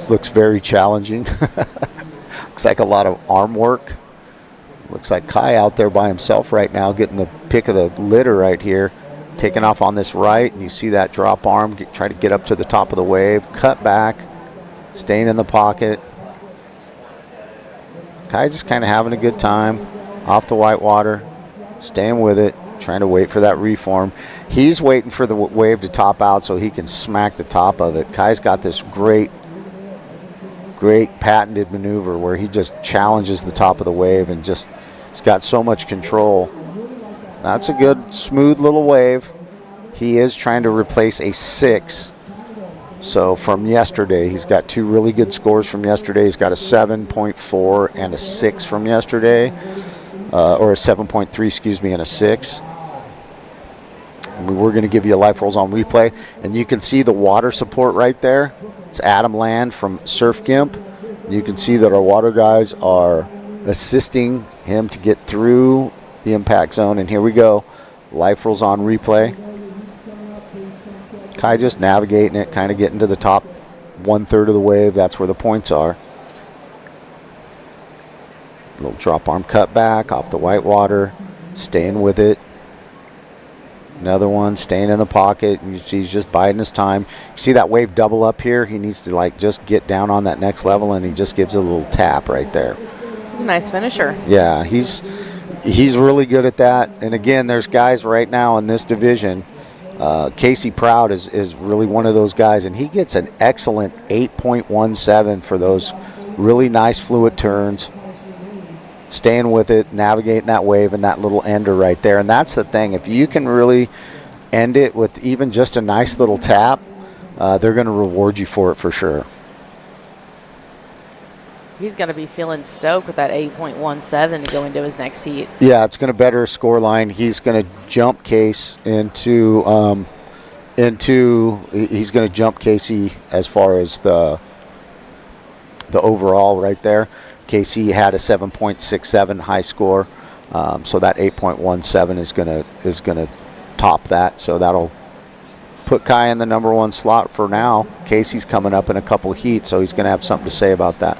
Looks very challenging. Looks like a lot of arm work. Looks like Kai out there by himself right now, getting the pick of the litter right here, taking off on this right, and you see that drop arm, try to get up to the top of the wave, cut back, staying in the pocket. Kai just kind of having a good time off the white water, staying with it, trying to wait for that reform. He's waiting for the wave to top out so he can smack the top of it. Kai's got this great patented maneuver where he just challenges the top of the wave and just, he's got so much control. That's a good, smooth little wave. He is trying to replace a 6. So from yesterday, he's got 2 really good scores from yesterday. He's got a 7.4 and a 6 from yesterday, or a 7.3, excuse me, and a 6. And we're going to give you a Life Rolls on replay, and you can see the water support right there. It's Adam Land from Surf Gimp. You can see that our water guys are assisting him to get through the impact zone, and here we go. Life Rolls on replay. Kai just navigating it, kind of getting to the top 1/3 of the wave. That's where the points are. Little drop arm cut back off the white water, staying with it. Another one, staying in the pocket. You see he's just biding his time. You see that wave double up here? He needs to like just get down on that next level, and he just gives a little tap right there. He's a nice finisher. Yeah, he's really good at that. And again, there's guys right now in this division. Casey Proud is really one of those guys, and he gets an excellent 8.17 for those really nice fluid turns. Staying with it, navigating that wave, and that little ender right there. And that's the thing. If you can really end it with even just a nice little tap, they're going to reward you for it for sure. He's going to be feeling stoked with that 8.17 to go into his next heat. Yeah, it's going to better his score line. He's going to jump Case into he's going to jump Casey as far as the overall right there. Casey had a 7.67 high score, so that 8.17 is gonna top that. So that'll put Kai in the number 1 slot for now. Casey's coming up in a couple of heats, so he's gonna have something to say about that.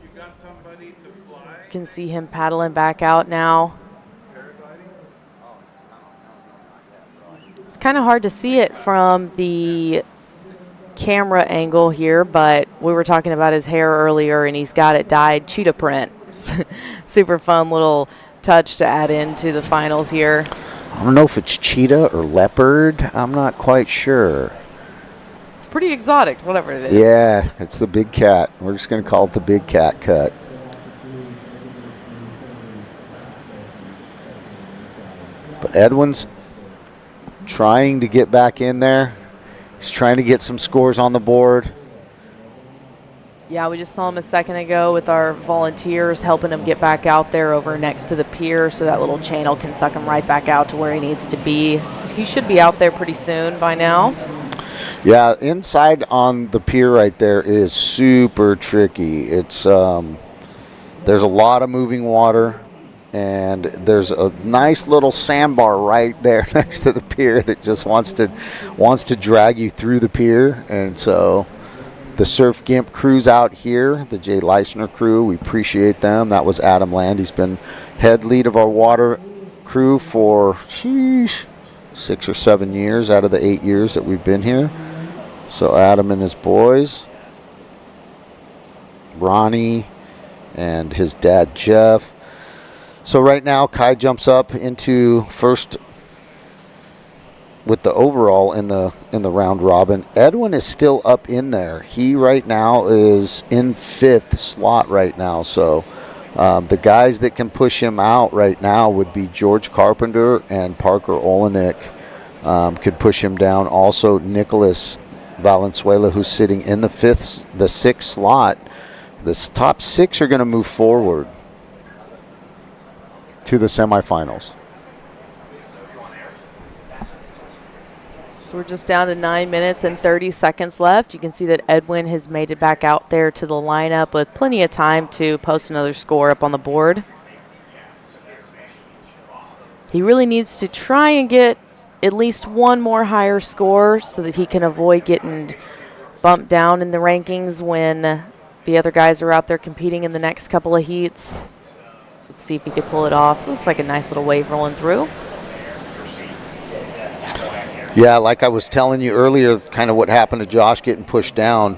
You got somebody to fly? You can see him paddling back out now. It's kind of hard to see it from the camera angle here, but we were talking about his hair earlier, and he's got it dyed cheetah print. Super fun little touch to add into the finals here. I don't know if it's cheetah or leopard. I'm not quite sure. It's pretty exotic, whatever it is. Yeah, it's the big cat. We're just going to call it the big cat cut. But Edwin's trying to get back in there. He's trying to get some scores on the board. Yeah, we just saw him a second ago with our volunteers helping him get back out there over next to the pier so that little channel can suck him right back out to where he needs to be. He should be out there pretty soon by now. Yeah, inside on the pier right there is super tricky. It's there's a lot of moving water, and there's a nice little sandbar right there next to the pier that just wants to drag you through the pier. And so the Surf Gimp crew's out here, the Jay Leisner crew, we appreciate them. That was Adam Land. He's been head lead of our water crew for 6 or 7 years out of the 8 years that we've been here. So Adam and his boys, Ronnie and his dad Jeff. So right now, Kai jumps up into first with the overall in the round robin. Edwin is still up in there. He right now is in 5th slot right now. So the guys that can push him out right now would be George Carpenter and Parker Olenek. Could push him down. Also Nicholas Valenzuela, who's sitting in the sixth slot. The top 6 are going to move forward to the semifinals. So we're just down to 9 minutes and 30 seconds left. You can see that Edwin has made it back out there to the lineup with plenty of time to post another score up on the board. He really needs to try and get at least one more higher score so that he can avoid getting bumped down in the rankings when the other guys are out there competing in the next couple of heats. So let's see if he could pull it off. Looks like a nice little wave rolling through. Yeah, like I was telling you earlier, kind of what happened to Josh getting pushed down.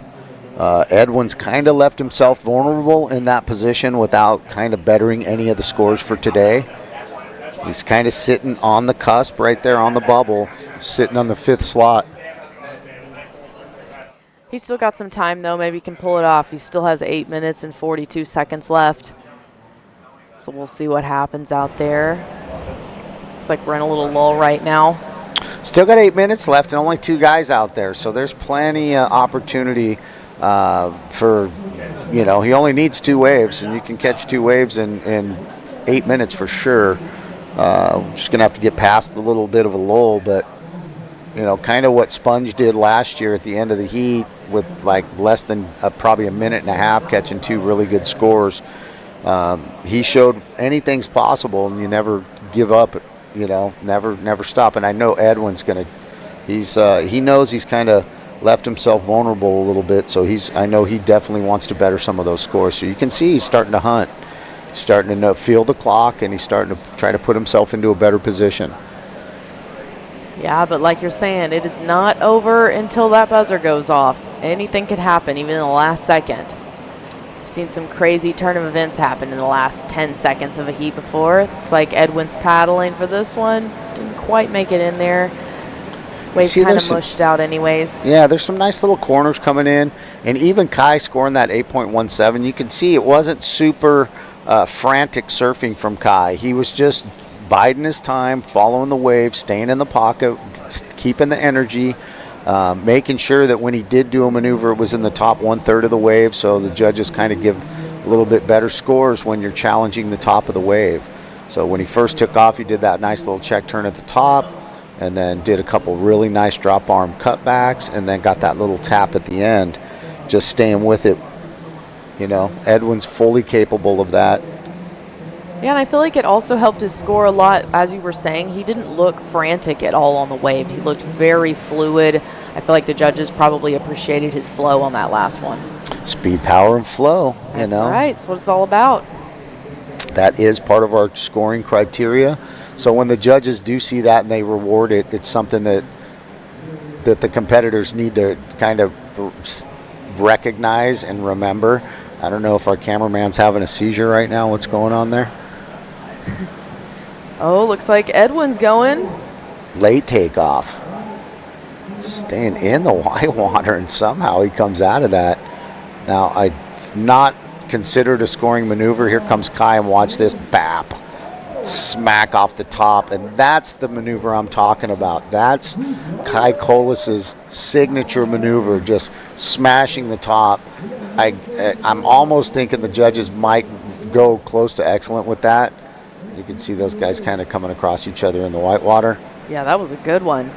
Edwin's kind of left himself vulnerable in that position without kind of bettering any of the scores for today. He's kind of sitting on the cusp right there on the bubble, sitting on the 5th slot. He's still got some time, though. Maybe he can pull it off. He still has 8 minutes and 42 seconds left. So we'll see what happens out there. Looks like we're in a little lull right now. Still got 8 minutes left and only 2 guys out there, so there's plenty of opportunity for, he only needs 2 waves, and you can catch 2 waves in 8 minutes for sure. Just going to have to get past the little bit of a lull, but, kind of what Sponge did last year at the end of the heat with like less than probably a minute and a half catching 2 really good scores. He showed anything's possible, and you never give up, never stop. And I know Edwin's going to, he knows he's kind of left himself vulnerable a little bit, so I know he definitely wants to better some of those scores. So you can see he's starting to hunt. He's starting to feel the clock, and he's starting to try to put himself into a better position. Yeah, but like you're saying, it is not over until that buzzer goes off. Anything could happen, even in the last second. I've seen some crazy turn of events happen in the last 10 seconds of a heat before. It looks like Edwin's paddling for this one. Didn't quite make it in there. Wave kind of mushed out anyways. Yeah, there's some nice little corners coming in. And even Kai scoring that 8.17, you can see it wasn't super frantic surfing from Kai. He was just biding his time, following the wave, staying in the pocket, keeping the energy, making sure that when he did do a maneuver, it was in the top 1/3 of the wave, so the judges kind of give a little bit better scores when you're challenging the top of the wave. So when he first took off, he did that nice little check turn at the top, and then did a couple really nice drop arm cutbacks, and then got that little tap at the end, just staying with it. Edwin's fully capable of that. Yeah, and I feel like it also helped his score a lot. As you were saying, he didn't look frantic at all on the wave. He looked very fluid. I feel like the judges probably appreciated his flow on that last one. Speed, power, and flow, That's right. That's what it's all about. That is part of our scoring criteria. So when the judges do see that and they reward it, it's something that the competitors need to kind of recognize and remember. I don't know if our cameraman's having a seizure right now. What's going on there? Oh, looks like Edwin's going. Late takeoff. Staying in the white water, and somehow he comes out of that. Now, it's not considered a scoring maneuver. Here comes Kai, and watch this. Bap. Smack off the top, and that's the maneuver I'm talking about. That's Kai Colas's signature maneuver, just smashing the top. I'm almost thinking the judges might go close to excellent with that. You can see those guys kind of coming across each other in the whitewater. Yeah, that was a good one.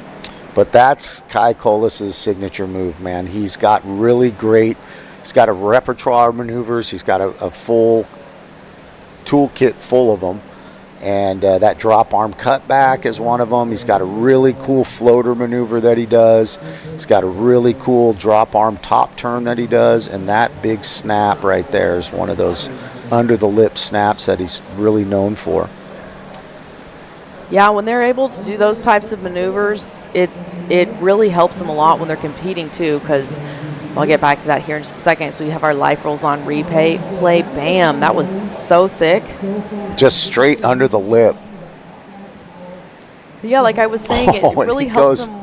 But that's Kai Colas's signature move, man. He's got really great, he's got a repertoire of maneuvers. He's got a full toolkit full of them. And that drop arm cutback is one of them. He's got a really cool floater maneuver that he does. He's got a really cool drop arm top turn that he does. And that big snap right there is one of those under the lip snaps that he's really known for. Yeah, when they're able to do those types of maneuvers, it really helps them a lot when they're competing too, because I'll get back to that here in just a second. So we have our life rolls on replay. Bam, that was so sick. Just straight under the lip. Yeah, like I was saying, it really helps them.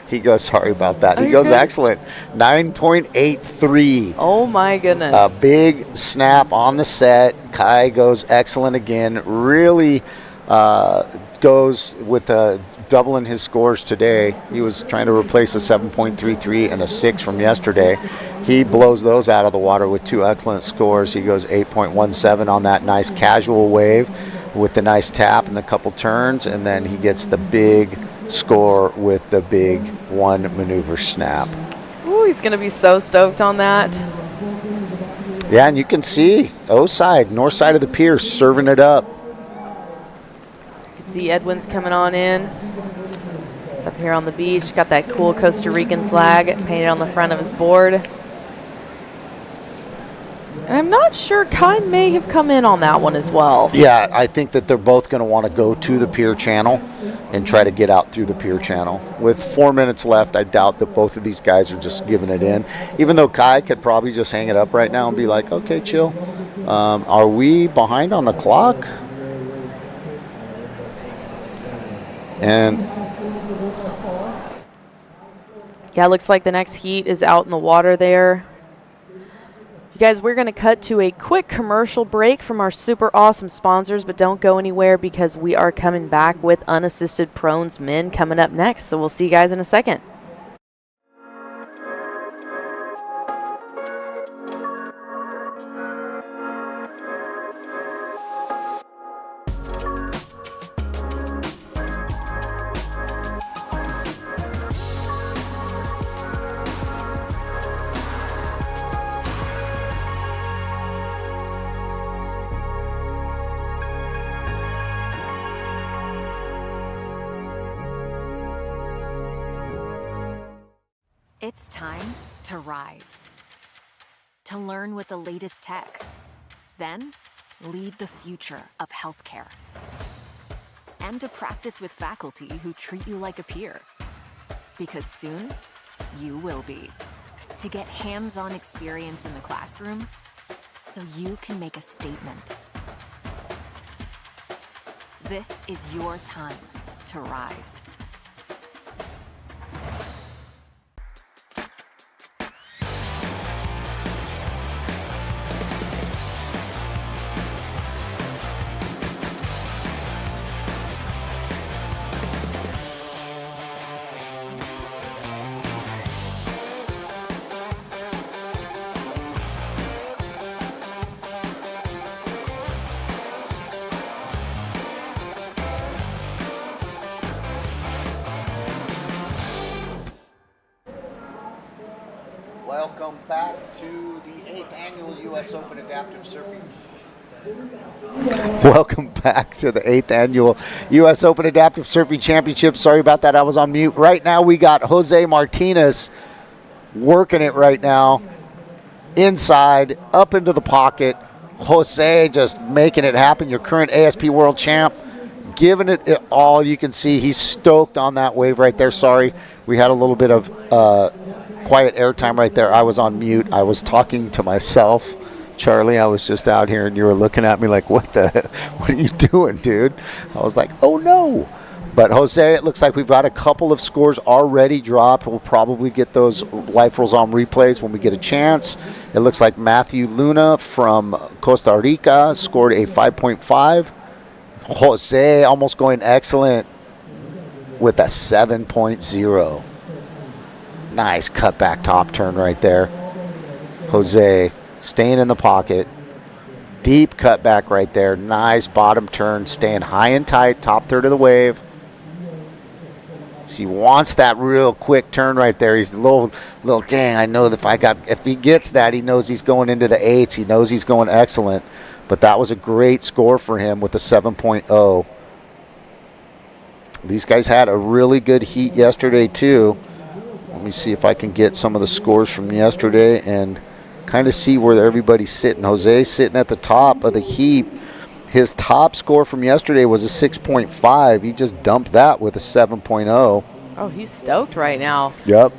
He goes, sorry about that. Oh, He goes good. excellent. 9.83. Oh my goodness. A big snap on the set. Kai goes excellent again. Really goes with a doubling his scores today. He was trying to replace a 7.33 and a 6 from yesterday. He blows those out of the water with 2 excellent scores. He goes 8.17 on that nice casual wave with the nice tap and the couple turns, and then he gets the big score with the big 1 maneuver snap. Ooh, he's going to be so stoked on that. Yeah, and you can see Oceanside, north side of the pier, serving it up. You can see Edwin's coming on in. Up here on the beach, got that cool Costa Rican flag painted on the front of his board. And I'm not sure, Kai may have come in on that one as well. Yeah, I think that they're both going to want to go to the pier channel and try to get out through the pier channel. With 4 minutes left, I doubt that both of these guys are just giving it in. Even though Kai could probably just hang it up right now and be like, okay, chill. Are we behind on the clock? And yeah, it looks like the next heat is out in the water there. You guys, we're going to cut to a quick commercial break from our super awesome sponsors, but don't go anywhere because we are coming back with unassisted prones men coming up next. So we'll see you guys in a second. It's time to rise. To learn with the latest tech. Then, lead the future of healthcare. And to practice with faculty who treat you like a peer. Because soon, you will be. To get hands-on experience in the classroom, so you can make a statement. This is your time to rise. welcome back to the 8th Annual U.S. Open Adaptive Surfing. Welcome back to the 8th Annual U.S. Open Adaptive Surfing Championship. Sorry about that, I was on mute. Right now we got Jose Martinez working it right now. Inside, up into the pocket. Jose just making it happen. Your current ASP World Champ. Giving it all. You can see he's stoked on that wave right there. Sorry, we had a little bit of quiet airtime right there. I was on mute. I was talking to myself. Charlie, I was just out here and you were looking at me like, what are you doing, dude? I was like, oh no. But Jose, it looks like we've got a couple of scores already dropped. We'll probably get those Life Rolls On replays when we get a chance. It looks like Matthew Luna from Costa Rica scored a 5.5. Jose almost going excellent with a 7.0. Nice cutback top turn right there. Jose staying in the pocket. Deep cutback right there. Nice bottom turn, staying high and tight, top third of the wave. So he wants that real quick turn right there. He's a little dang. I know that if he gets that, he knows he's going into the 8s. He knows he's going excellent. But that was a great score for him with a 7.0. These guys had a really good heat yesterday too. Let me see if I can get some of the scores from yesterday and kind of see where everybody's sitting. Jose's sitting at the top of the heap. His top score from yesterday was a 6.5. He just dumped that with a 7.0. Oh, he's stoked right now. Yep.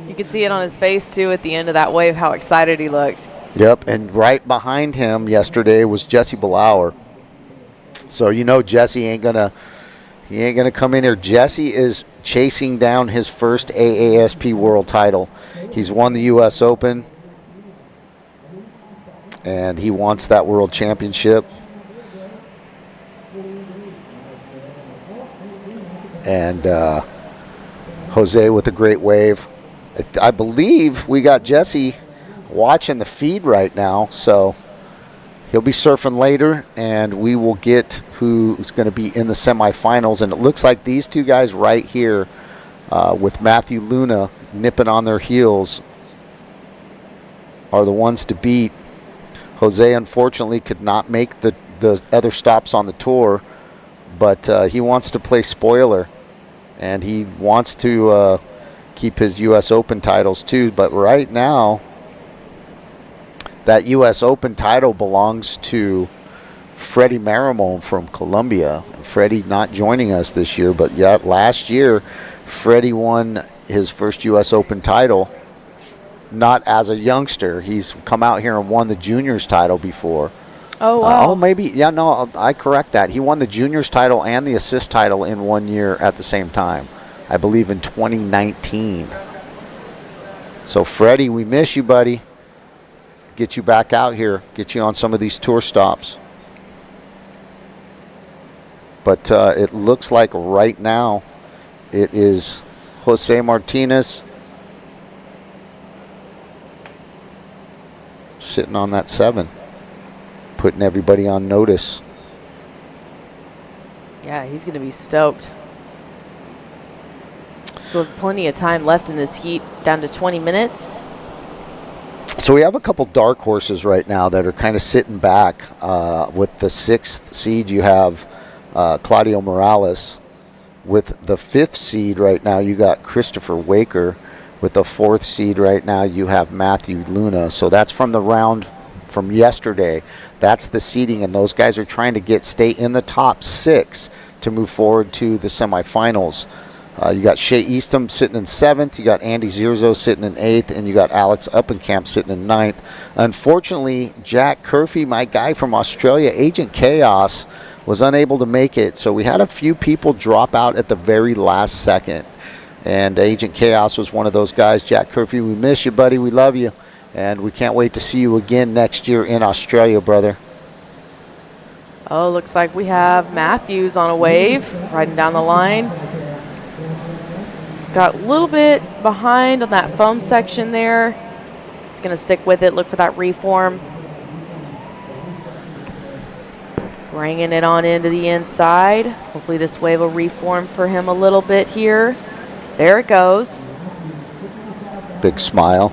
You could see it on his face too at the end of that wave, how excited he looked. Yep, and right behind him yesterday was Jesse Belauer. So you know Jesse ain't gonna come in here. Jesse is chasing down his first AASP world title. He's won the US Open and he wants that world championship. And Jose with a great wave. I believe we got Jesse watching the feed right now, so he'll be surfing later, and we will get who's going to be in the semifinals. And it looks like these two guys right here with Matthew Luna nipping on their heels are the ones to beat. Jose, unfortunately, could not make the other stops on the tour, but he wants to play spoiler, and he wants to keep his U.S. Open titles too. But right now, that U.S. Open title belongs to Freddie Marimon from Colombia. Freddie not joining us this year, but yet last year, Freddie won his first U.S. Open title, not as a youngster. He's come out here and won the juniors title before. Oh, wow. I correct that. He won the juniors title and the assist title in 1 year at the same time, I believe in 2019. So, Freddie, we miss you, buddy. Get you back out here, get you on some of these tour stops. But it looks like right now it is Jose Martinez sitting on that 7, putting everybody on notice. Yeah, he's going to be stoked. Still plenty of time left in this heat, down to 20 minutes. So we have a couple dark horses right now that are kind of sitting back. With the 6th seed, you have Claudio Morales. With the 5th seed right now, you got Christopher Waker. With the 4th seed right now, you have Matthew Luna. So that's from the round from yesterday. That's the seeding, and those guys are trying to stay in the top 6 to move forward to the semifinals. You got Shea Eastham sitting in 7th. You got Andy Zierzo sitting in 8th. And you got Alex Uppenkamp sitting in 9th. Unfortunately, Jack Curfey, my guy from Australia, Agent Chaos, was unable to make it. So we had a few people drop out at the very last second. And Agent Chaos was one of those guys. Jack Curfey, we miss you, buddy. We love you. And we can't wait to see you again next year in Australia, brother. Oh, looks like we have Matthews on a wave, riding down the line. Got a little bit behind on that foam section there. He's going to stick with it, look for that reform. Bringing it on into the inside. Hopefully this wave will reform for him a little bit here. There it goes. Big smile.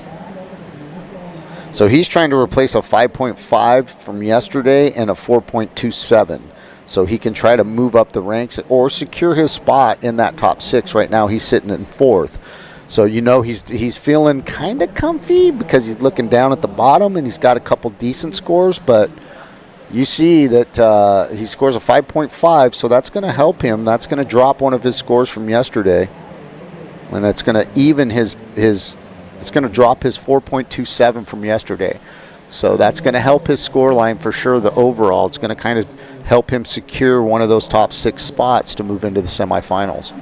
So he's trying to replace a 5.5 from yesterday and a 4.27. So he can try to move up the ranks or secure his spot in that top 6. Right now he's sitting in 4th. So you know he's feeling kind of comfy because he's looking down at the bottom and he's got a couple decent scores. But you see that he scores a 5.5, so that's going to help him. That's going to drop one of his scores from yesterday. And it's going to even his it's going to drop his 4.27 from yesterday. So that's going to help his score line for sure, the overall. It's going to kind of help him secure one of those top 6 spots to move into the semifinals.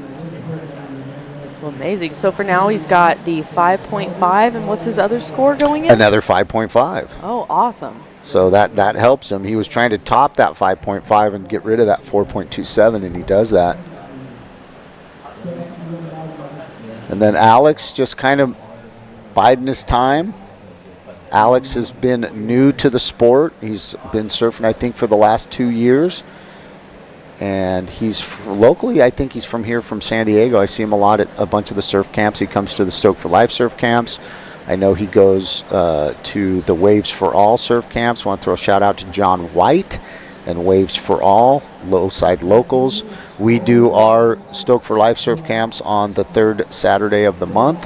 Well, amazing. So for now, he's got the 5.5, and what's his other score going in? Another 5.5. Oh, awesome. So that helps him. He was trying to top that 5.5 and get rid of that 4.27, and he does that. And then Alex just kind of biding his time. Alex has been new to the sport. He's been surfing, I think, for the last 2 years. And he's locally, I think he's from here, from San Diego. I see him a lot at a bunch of the surf camps. He comes to the Stoke for Life surf camps. I know he goes to the Waves for All surf camps. I want to throw a shout out to John White and Waves for All, Low Side Locals. We do our Stoke for Life surf camps on the 3rd Saturday of the month.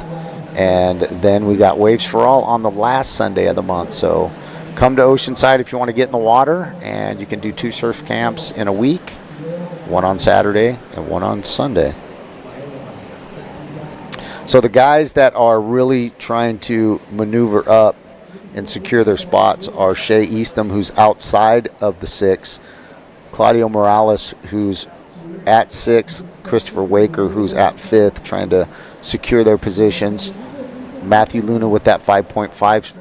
And then we got Waves for All on the last Sunday of the month. So come to Oceanside if you want to get in the water, and you can do 2 surf camps in a week, one on Saturday and one on Sunday. So the guys that are really trying to maneuver up and secure their spots are Shea Eastham, who's outside of the 6, Claudio Morales, who's at 6, Christopher Waker, who's at 5th, trying to secure their positions. Matthew Luna with that 5.5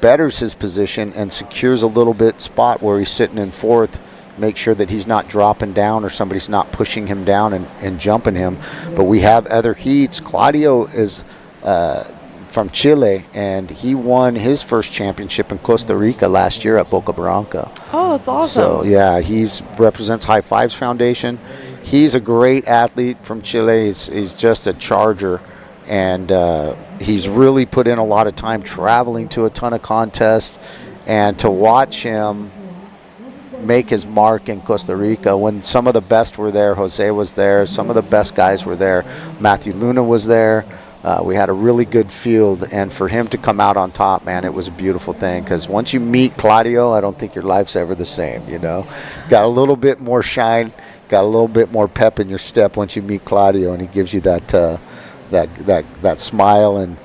betters his position and secures a little bit spot where he's sitting in 4th. make sure that he's not dropping down or somebody's not pushing him down and jumping him. But we have other heats. Claudio is from Chile, and he won his first championship in Costa Rica last year at Boca Blanca. Oh, that's awesome. So, yeah, represents HighFivesFoundation. He's a great athlete from Chile. He's just a charger, and he's really put in a lot of time traveling to a ton of contests. And to watch him make his mark in Costa Rica when some of the best were there, Jose was there, some of the best guys were there, Matthew Luna was there. We had a really good field, and for him to come out on top, man, it was a beautiful thing, because once you meet Claudio, I don't think your life's ever the same, you know. Got a little bit more shine, got a little bit more pep in your step once you meet Claudio, and he gives you that smile and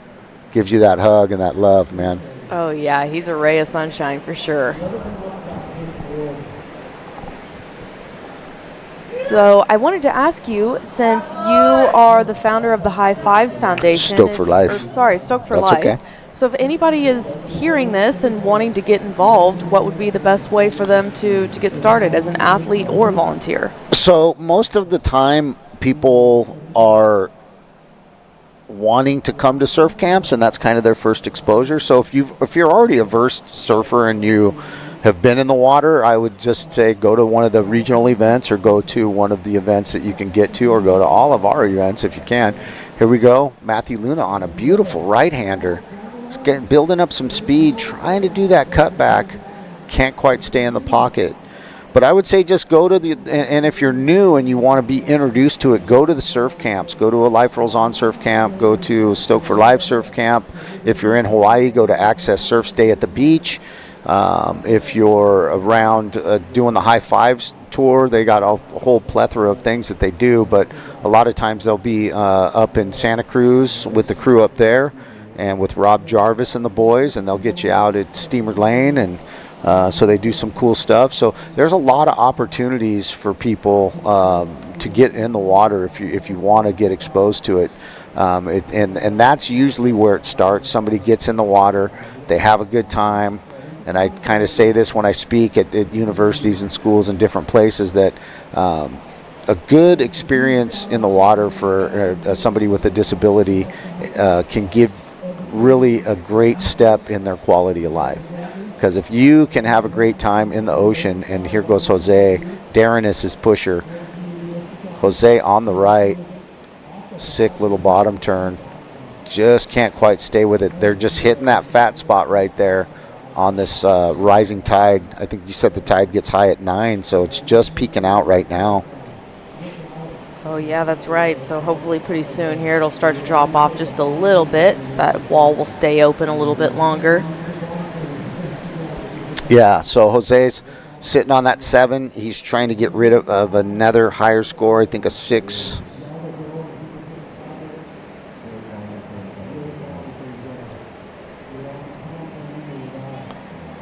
gives you that hug and that love, man. Oh, yeah, he's a ray of sunshine for sure. So I wanted to ask you, since you are the founder of the HighFivesFoundation. Stoke for Life. Stoke for That's Life. okay. So if anybody is hearing this and wanting to get involved, what would be the best way for them to get started as an athlete or a volunteer? So most of the time, people are wanting to come to surf camps, and that's kind of their first exposure. So if you're already a versed surfer and you have been in the water, I would just say go to one of the regional events, or go to one of the events that you can get to, or go to all of our events if you can. Here we go, Matthew Luna on a beautiful right-hander. He's building up some speed, trying to do that cutback. Can't quite stay in the pocket. But I would say just go to and if you're new and you want to be introduced to it, go to the surf camps. Go to a Life Rolls On surf camp. Go to Stoke for Life surf camp. If you're in Hawaii, go to Access Surf Stay at the beach. If you're around doing the High Fives tour, they got a whole plethora of things that they do. But a lot of times they'll be up in Santa Cruz with the crew up there, and with Rob Jarvis and the boys, and they'll get you out at Steamer Lane, and so they do some cool stuff. So there's a lot of opportunities for people to get in the water if you want to get exposed to it. And that's usually where it starts. Somebody gets in the water, they have a good time. And I kind of say this when I speak at universities and schools and different places, that a good experience in the water for somebody with a disability can give really a great step in their quality of life. Because if you can have a great time in the ocean, and here goes Jose, Darren is his pusher. Jose on the right, sick little bottom turn, just can't quite stay with it. They're just hitting that fat spot right there on this rising tide. I think you said the tide gets high at 9, so it's just peaking out right now. Oh, yeah, that's right. So hopefully pretty soon here it'll start to drop off just a little bit. So that wall will stay open a little bit longer. Yeah, so Jose's sitting on that 7. He's trying to get rid of another higher score, I think a 6.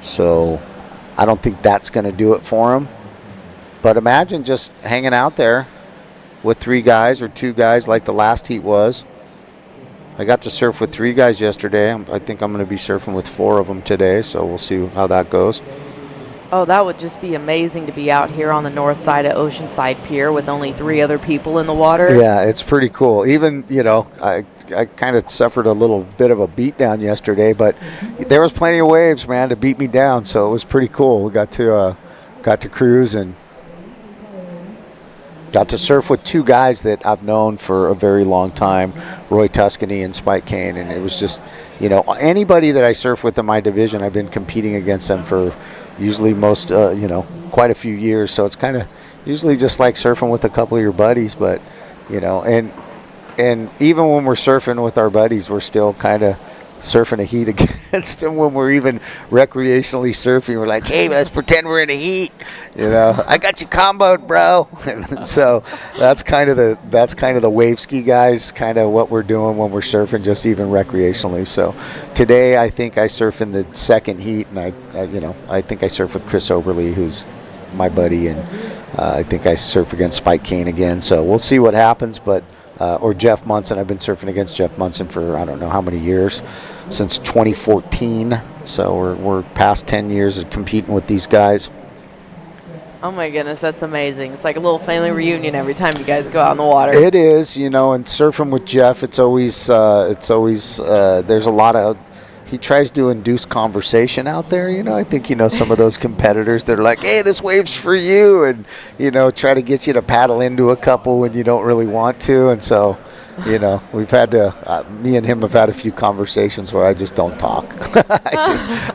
So I don't think that's going to do it for him. But imagine just hanging out there with 3 guys or 2 guys like the last heat was. I got to surf with 3 guys yesterday. I think I'm going to be surfing with 4 of them today, so we'll see how that goes. Oh, that would just be amazing to be out here on the north side of Oceanside Pier with only 3 other people in the water. Yeah, it's pretty cool. Even, I kind of suffered a little bit of a beat down yesterday, but there was plenty of waves, man, to beat me down, so it was pretty cool. We got to cruise and got to surf with 2 guys that I've known for a very long time, Roy Tuscany and Spike Kane, and it was just, anybody that I surf with in my division, I've been competing against them for usually quite a few years, so it's kind of usually just like surfing with a couple of your buddies, but, and even when we're surfing with our buddies, we're still kind of surfing a heat against them. When we're even recreationally surfing, we're like, hey, let's pretend we're in a heat. I got you comboed, bro. And so that's kind of the wave ski guys, kind of what we're doing when we're surfing, just even recreationally. So today I think I surf in the second heat, and I think I surf with Chris Oberly, who's my buddy, and I think I surf against Spike Kane again. So we'll see what happens, but or Jeff Munson. I've been surfing against Jeff Munson for I don't know how many years, since 2014. So we're past 10 years of competing with these guys. Oh my goodness, that's amazing. It's like a little family reunion every time you guys go out in the water. It is, and surfing with Jeff, it's always there's a lot of, he tries to induce conversation out there. I think, some of those competitors that are like, hey, this wave's for you, and, try to get you to paddle into a couple when you don't really want to. And so, we've had to, me and him have had a few conversations where I just don't talk.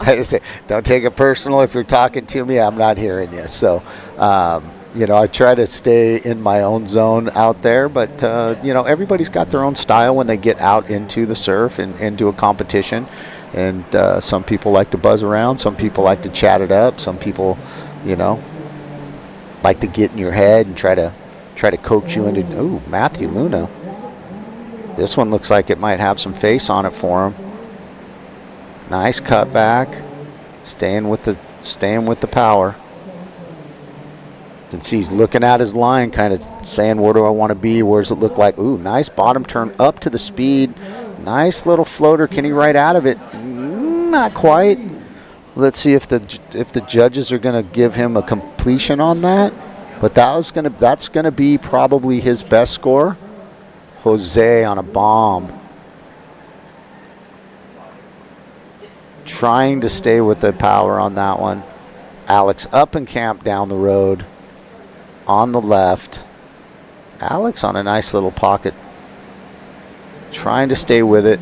I just say, don't take it personal. If you're talking to me, I'm not hearing you. So, I try to stay in my own zone out there, but, everybody's got their own style when they get out into the surf and into a competition. And some people like to buzz around. Some people like to chat it up. Some people, like to get in your head and try to coax you into, ooh, Matthew Luna. This one looks like it might have some face on it for him. Nice cut back. Staying with the power. You can see he's looking at his line, kind of saying, where do I want to be? Where does it look like? Ooh, nice bottom turn up to the speed. Nice little floater. Can he ride out of it? Not quite. Let's see if the judges are going to give him a completion on that. But that's going to be probably his best score. Jose on a bomb. Trying to stay with the power on that one. Alex up and camp down the road on the left. Alex on a nice little pocket. Trying to stay with it.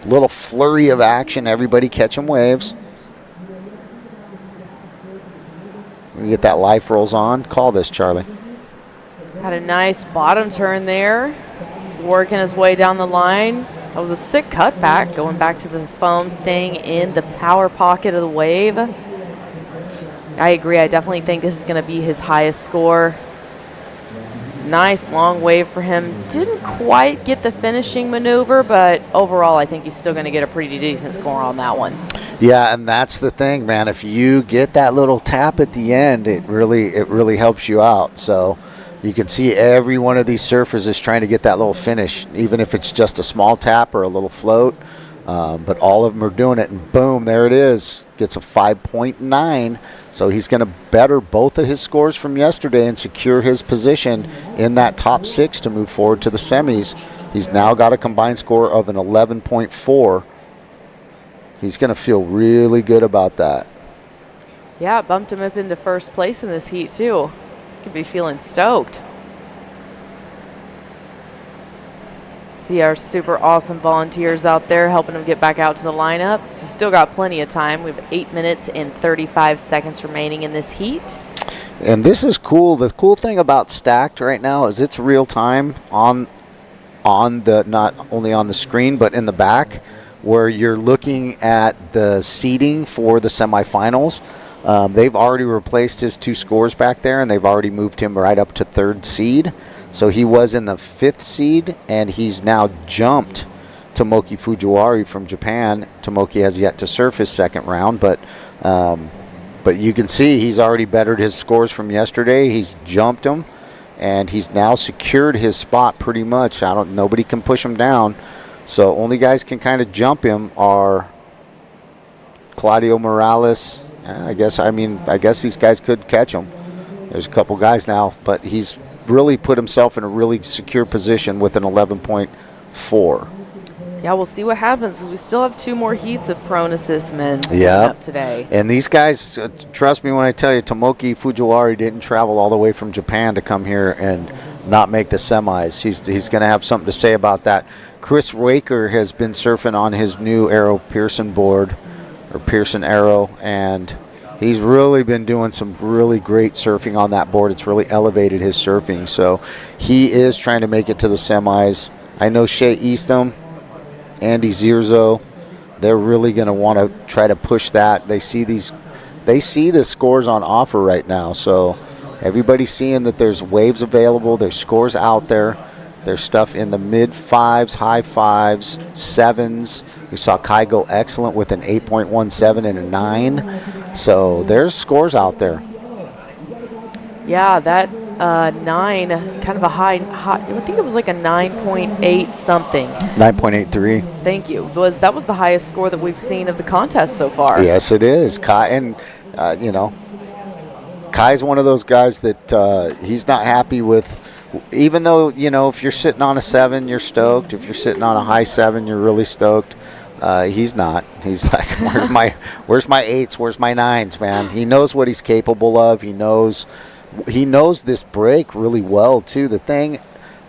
Little flurry of action. Everybody catching waves. We get that life rolls on. Call this, Charlie. Had a nice bottom turn there. He's working his way down the line. That was a sick cutback, going back to the foam, staying in the power pocket of the wave. I agree. I definitely think this is going to be his highest score. Nice long wave for him. Didn't quite get the finishing maneuver, but overall I think he's still going to get a pretty decent score on that one. Yeah, and that's the thing, man. If you get that little tap at the end, it really helps you out. So you can see every one of these surfers is trying to get that little finish, even if it's just a small tap or a little float. But all of them are doing it, and boom, there it is. Gets a 5.9. So he's going to better both of his scores from yesterday and secure his position in that top 6 to move forward to the semis. He's now got a combined score of an 11.4. He's going to feel really good about that. Yeah, it bumped him up into first place in this heat, too. He's going to be feeling stoked. See our super awesome volunteers out there helping him get back out to the lineup. So he's still got plenty of time. We have 8 minutes and 35 seconds remaining in this heat. And this is cool. The cool thing about Stacked right now is it's real time on the, not only on the screen but in the back, where you're looking at the seeding for the semifinals. They've already replaced his 2 scores back there, and they've already moved him right up to 3rd seed. So he was in the 5th seed, and he's now jumped Tomoki Fujiwara from Japan. Tomoki has yet to surf his 2nd round, but you can see he's already bettered his scores from yesterday. He's jumped him, and he's now secured his spot pretty much. Nobody can push him down. So only guys can kind of jump him are Claudio Morales. I guess these guys could catch him. There's a couple guys now, but he's really put himself in a really secure position with an 11.4. Yeah, we'll see what happens because we still have 2 more heats of prone assist men's coming up today. And these guys, trust me when I tell you, Tomoki Fujiwara didn't travel all the way from Japan to come here and not make the semis. He's going to have something to say about that. Chris Waker has been surfing on his new Arrow Pearson board, or Pearson Arrow, and he's really been doing some really great surfing on that board. It's really elevated his surfing. So he is trying to make it to the semis. I know Shea Eastham, Andy Zierzo, they're really going to want to try to push that. They see the scores on offer right now. So everybody's seeing that there's waves available. There's scores out there. There's stuff in the mid-5s, high 5s, 7s. We saw Kai go excellent with an 8.17 and a 9. So there's scores out there. Yeah, that 9, kind of a high, I think it was like a 9.8 something. 9.83. Thank you. That was the highest score that we've seen of the contest so far. Yes, it is. Kai Kai's one of those guys that he's not happy with. Even though, if you're sitting on a 7, you're stoked. If you're sitting on a high 7, you're really stoked. He's not. He's like, where's my 8s? Where's my 9s, man? He knows what he's capable of. He knows this break really well, too. The thing,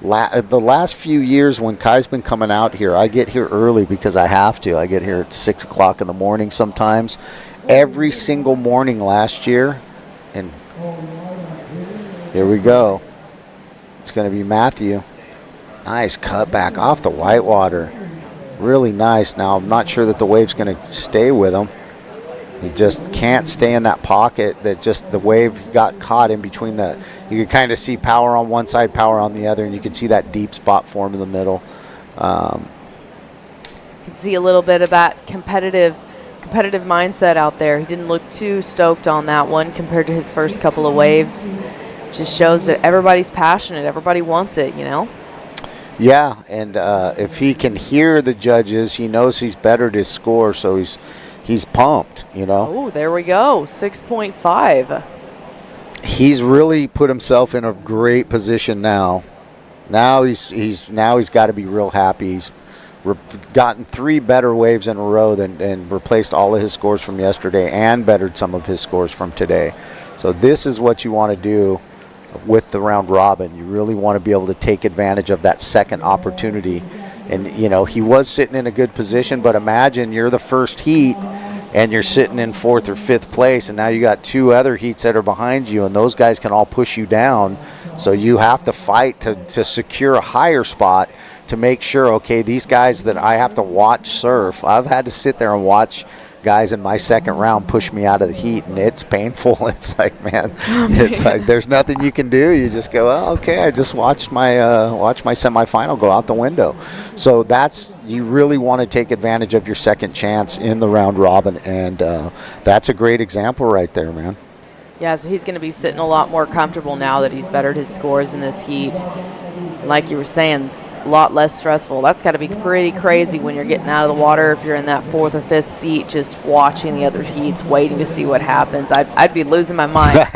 the last few years when Kai's been coming out here, I get here early because I have to. I get here at 6 o'clock in the morning sometimes. Every single morning last year, and here we go. It's going to be Matthew. Nice cut back off the whitewater. Really nice. Now, I'm not sure that the wave's going to stay with him. He just can't stay in that pocket. That just the wave got caught in between the. You could kind of see power on one side, power on the other, and you could see that deep spot form in the middle. You can see a little bit of that competitive mindset out there. He didn't look too stoked on that one compared to his first couple of waves. Just shows that everybody's passionate. Everybody wants it, Yeah, and if he can hear the judges, he knows he's bettered his score, so he's pumped, Oh, there we go, 6.5. He's really put himself in a great position now. Now he's got to be real happy. He's gotten 3 better waves in a row and replaced all of his scores from yesterday and bettered some of his scores from today. So this is what you want to do with the round robin. You really want to be able to take advantage of that second opportunity. And, he was sitting in a good position, but imagine you're the first heat and you're sitting in 4th or 5th place, and now you got 2 other heats that are behind you, and those guys can all push you down. So you have to fight to secure a higher spot to make sure, okay, these guys that I have to watch surf, I've had to sit there and watch guys in my second round push me out of the heat, and it's painful. It's like, man, it's like there's nothing you can do. You just go, oh, okay, I just watched my semifinal go out the window. So you really want to take advantage of your second chance in the round robin, and that's a great example right there, man. Yeah, so he's going to be sitting a lot more comfortable now that he's bettered his scores in this heat. Like you were saying, it's a lot less stressful. That's got to be pretty crazy when you're getting out of the water, if you're in that 4th or 5th seat, just watching the other heats, waiting to see what happens. I'd be losing my mind.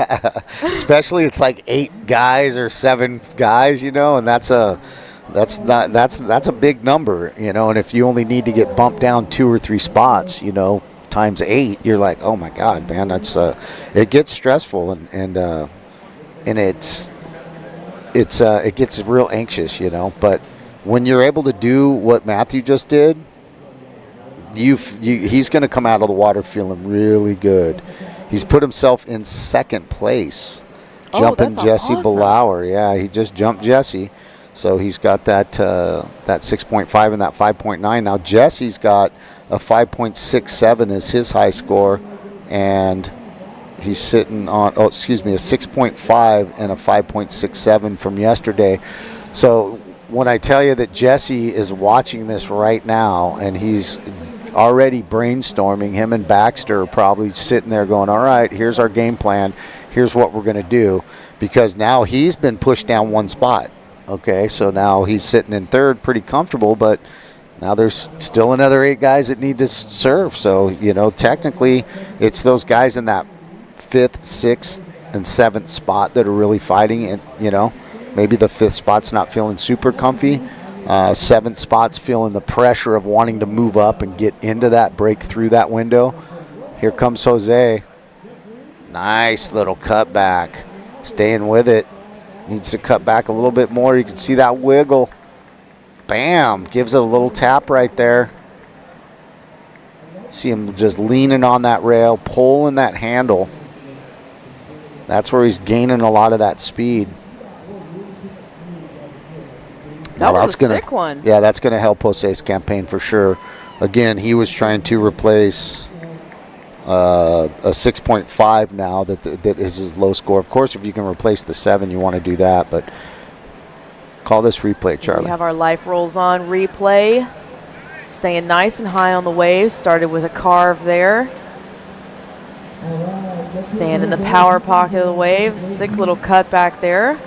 Especially it's like 8 guys or 7 guys, and that's a big number, and if you only need to get bumped down 2 or 3 spots, times 8, you're like, oh my God, man, that's it gets stressful, and it gets real anxious, but when you're able to do what Matthew just did, he's going to come out of the water feeling really good. He's put himself in 2nd place, jumping Jesse awesome. Belauer. Yeah, he just jumped Jesse, so he's got that 6.5 and that 5.9. Now Jesse's got a 5.67 as his high score, and he's sitting on, a 6.5 and a 5.67 from yesterday. So when I tell you that Jesse is watching this right now and he's already brainstorming, him and Baxter are probably sitting there going, all right, here's our game plan. Here's what we're going to do, because now he's been pushed down 1 spot. Okay, so now he's sitting in 3rd, pretty comfortable, but now there's still another 8 guys that need to serve. So, technically it's those guys in that 5th, 6th, and 7th spot that are really fighting. And, maybe the 5th spot's not feeling super comfy. 7th spot's feeling the pressure of wanting to move up and get into that, break through that window. Here comes Jose. Nice little cut back. Staying with it. Needs to cut back a little bit more. You can see that wiggle. Bam, gives it a little tap right there. See him just leaning on that rail, pulling that handle. That's where he's gaining a lot of that speed. That was a sick one. Yeah, that's going to help Jose's campaign for sure. Again, he was trying to replace a 6.5 now that is his low score. Of course, if you can replace the 7, you want to do that, but call this replay, Charlie. We have our life rolls on replay. Staying nice and high on the wave. Started with a carve there. Staying in the power pocket of the wave. Sick little cut back there.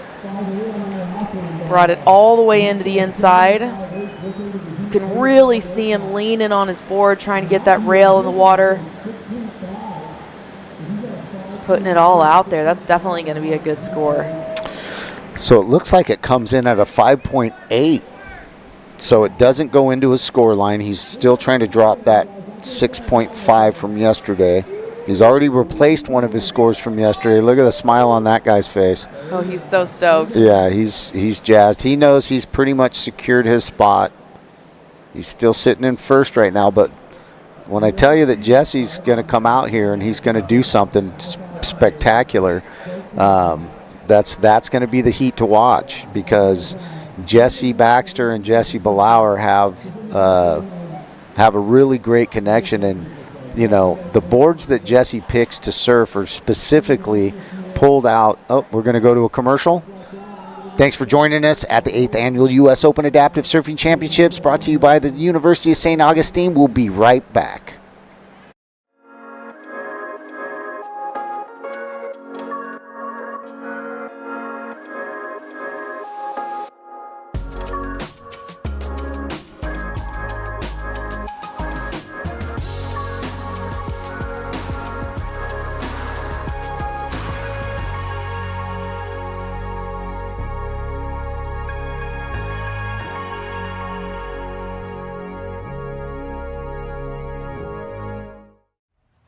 Brought it all the way into the inside. You can really see him leaning on his board, trying to get that rail in the water. Just putting it all out there. That's definitely going to be a good score. So it looks like it comes in at a 5.8. So it doesn't go into his score line. He's still trying to drop that 6.5 from yesterday. He's already replaced one of his scores from yesterday. Look at the smile on that guy's face. Oh, he's so stoked. Yeah, he's jazzed. He knows he's pretty much secured his spot. He's still sitting in first right now, but when I tell you that Jesse's going to come out here and he's going to do something spectacular, that's going to be the heat to watch, because Jesse Baxter and Jesse Ballauer have a really great connection. And you know, the boards that Jesse picks to surf are specifically pulled out. Oh, we're going to go to a commercial. Thanks for joining us at the 8th Annual U.S. Open Adaptive Surfing Championships, brought to you by the University of St. Augustine. We'll be right back.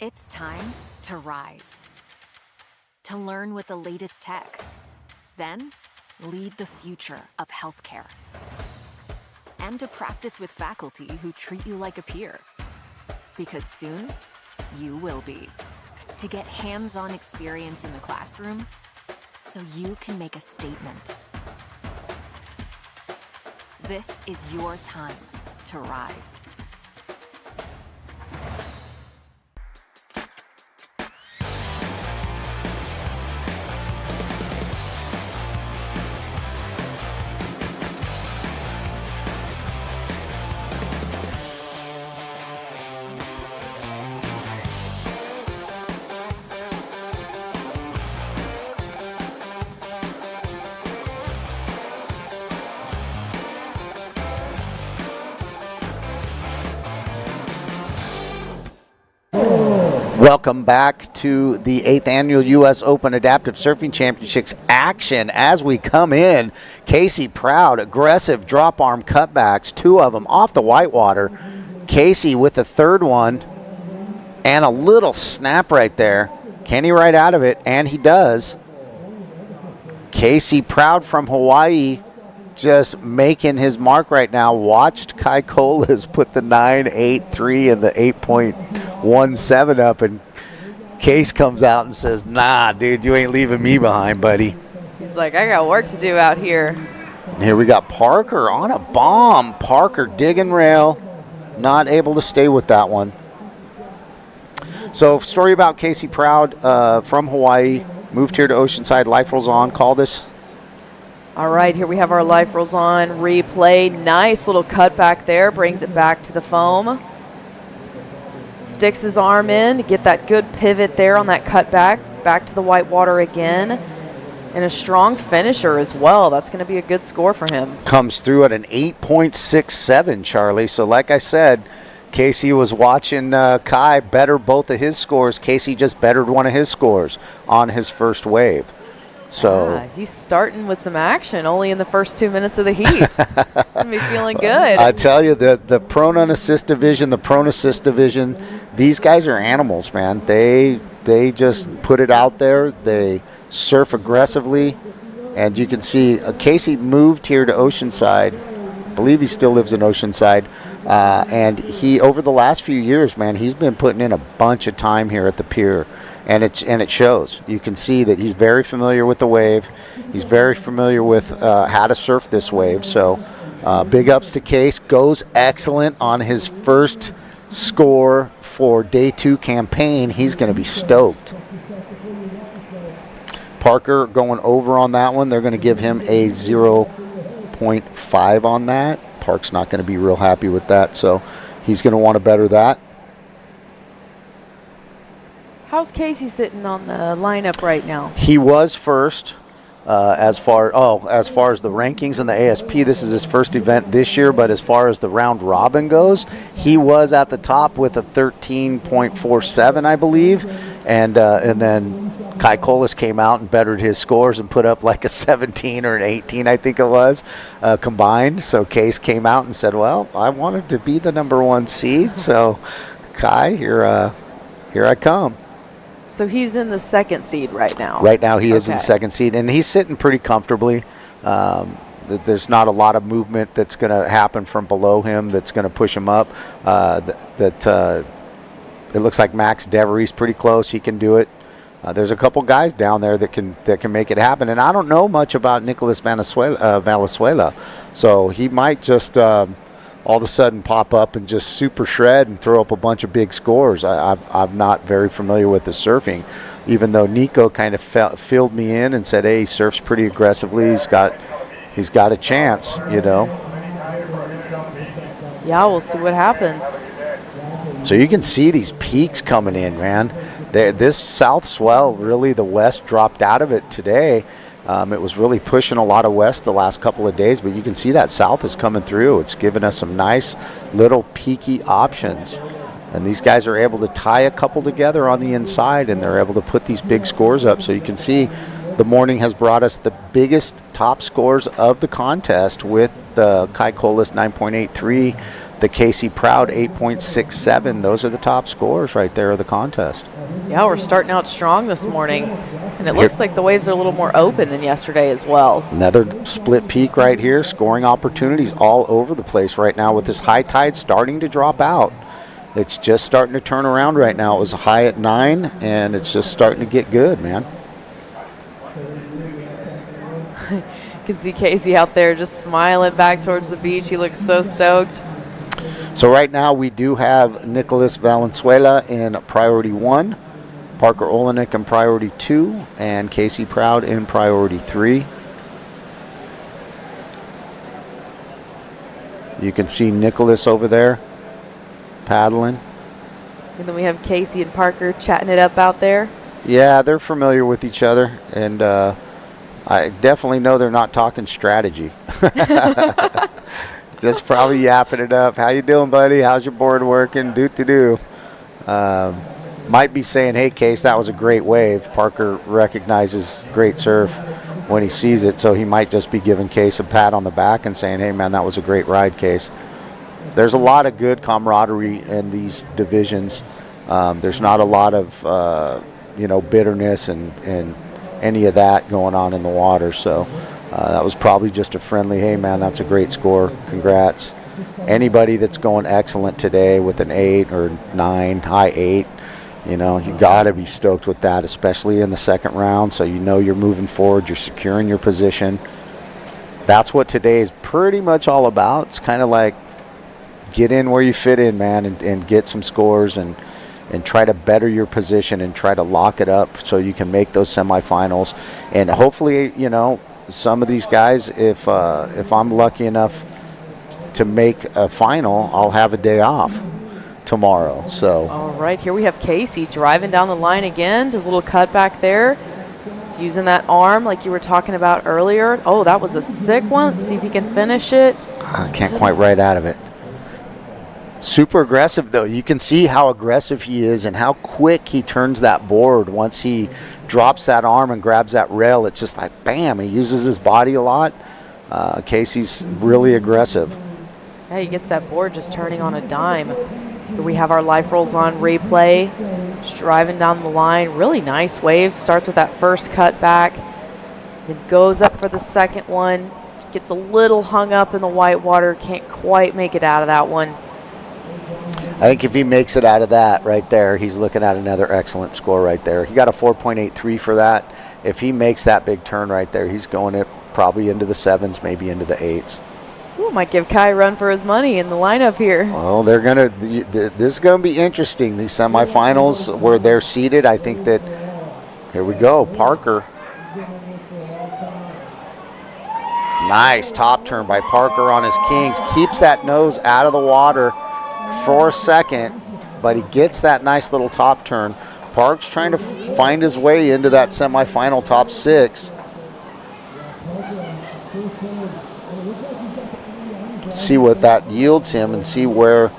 It's time to rise. To learn with the latest tech. Then, lead the future of healthcare. And to practice with faculty who treat you like a peer. Because soon, you will be. To get hands-on experience in the classroom, so you can make a statement. This is your time to rise. Welcome back to the 8th Annual U.S. Open Adaptive Surfing Championships action. As we come in, Casey Proud, aggressive drop arm cutbacks, 2 of them off the whitewater. Casey with the third one, and a little snap right there. Can he ride out of it? And he does. Casey Proud from Hawaii just making his mark right now. Watched Kai Colas put the 9.83 and the 8.17 up, and Case comes out and says, nah, dude, you ain't leaving me behind, buddy. He's like, I got work to do out here. Here we got Parker on a bomb. Parker digging rail, not able to stay with that one. So, story about Casey Proud from Hawaii, moved here to Oceanside. Life rolls on. Call this. All right, here we have our Life Rolls On replay. Nice little cutback there, brings it back to the foam. Sticks his arm in to get that good pivot there on that cutback, back to the white water again. And a strong finisher as well. That's going to be a good score for him. Comes through at an 8.67, Charlie. So like I said, Casey was watching Kai better both of his scores. Casey just bettered one of his scores on his first wave. So he's starting with some action only in the first 2 minutes of the heat. Gonna be feeling good. I tell you, the prone unassist division, the prone assist division, these guys are animals, man. They just put it out there. They surf aggressively, and you can see Casey moved here to Oceanside. I believe he still lives in Oceanside, and he, over the last few years, man, he's been putting in a bunch of time here at the pier. And it shows. You can see that he's very familiar with the wave. He's very familiar with how to surf this wave. So big ups to Case. Goes excellent on his first score for day 2 campaign. He's going to be stoked. Parker going over on that one. They're going to give him a 0.5 on that. Park's not going to be real happy with that, so he's going to want to better that. How's Casey sitting on the lineup right now? He was first as far as the rankings in the ASP. This is his first event this year, but as far as the round robin goes, he was at the top with a 13.47, I believe. And then Kai Colas came out and bettered his scores and put up like a 17 or an 18, I think it was, combined. So Case came out and said, well, I wanted to be the number 1 seed. So Kai, here I come. So he's in the 2nd seed right now. Right now he is in 2nd seed, and he's sitting pretty comfortably. There's not a lot of movement that's going to happen from below him that's going to push him up. It looks like Max Devery's pretty close. He can do it. There's a couple guys down there that can make it happen. And I don't know much about Nicholas Valenzuela, so he might just all of a sudden pop up and just super shred and throw up a bunch of big scores. I'm not very familiar with the surfing, even though Nico kind of filled me in and said, hey, he surfs pretty aggressively. He's got a chance, you know. Yeah, we'll see what happens. So you can see these peaks coming in, man. This south swell, really the west dropped out of it today. It was really pushing a lot of west the last couple of days, but you can see that south is coming through. It's giving us some nice little peaky options. And these guys are able to tie a couple together on the inside, and they're able to put these big scores up. So you can see the morning has brought us the biggest top scores of the contest with the Kai Colas 9.83, the Casey Proud 8.67. Those are the top scores right there of the contest. Yeah, we're starting out strong this morning, and it looks like the waves are a little more open than yesterday as well. Another split peak right here. Scoring opportunities all over the place right now with this high tide starting to drop out. It's just starting to turn around right now. It was a high at 9, and it's just starting to get good, man. You can see Casey out there just smiling back towards the beach. He looks so stoked. So right now we do have Nicholas Valenzuela in priority 1, Parker Olenek in priority 2, and Casey Proud in priority 3. You can see Nicholas over there paddling. And then we have Casey and Parker chatting it up out there. Yeah, they're familiar with each other, and I definitely know they're not talking strategy. Just probably yapping it up. How you doing, buddy? How's your board working? Do. Might be saying, hey, Case, that was a great wave. Parker recognizes great surf when he sees it, so he might just be giving Case a pat on the back and saying, hey, man, that was a great ride, Case. There's a lot of good camaraderie in these divisions. There's not a lot of, bitterness and any of that going on in the water, so that was probably just a friendly, hey, man, that's a great score. Congrats. Anybody that's going excellent today with an 8 or 9, high 8, you got to be stoked with that, especially in the second round, so you're moving forward, you're securing your position. That's what today is pretty much all about. It's kind of like get in where you fit in, man, and get some scores and try to better your position and try to lock it up so you can make those semifinals. And hopefully, some of these guys, if I'm lucky enough to make a final, I'll have a day off tomorrow. So all right, here we have Casey driving down the line again. Does a little cut back there. He's using that arm like you were talking about earlier. Oh, that was a sick one. Let's see if he can finish it. I can't quite right out of it. Super aggressive, though. You can see how aggressive he is and how quick he turns that board once he drops that arm and grabs that rail. It's just like, bam, he uses his body a lot. Casey's really aggressive. Yeah, he gets that board just turning on a dime. Here we have our life rolls on replay. Just driving down the line. Really nice waves. Starts with that first cut back. Then goes up for the second one. Gets a little hung up in the white water. Can't quite make it out of that one. I think if he makes it out of that right there, he's looking at another excellent score right there. He got a 4.83 for that. If he makes that big turn right there, he's going it probably into the 7s, maybe into the 8s. Ooh, might give Kai a run for his money in the lineup here. Well, this is going to be interesting. These semifinals where they're seated, I think that, here we go, Parker. Nice top turn by Parker on his Kings. Keeps that nose out of the water for a second, but he gets that nice little top turn. Park's trying to find his way into that semifinal top 6. See what that yields him and see where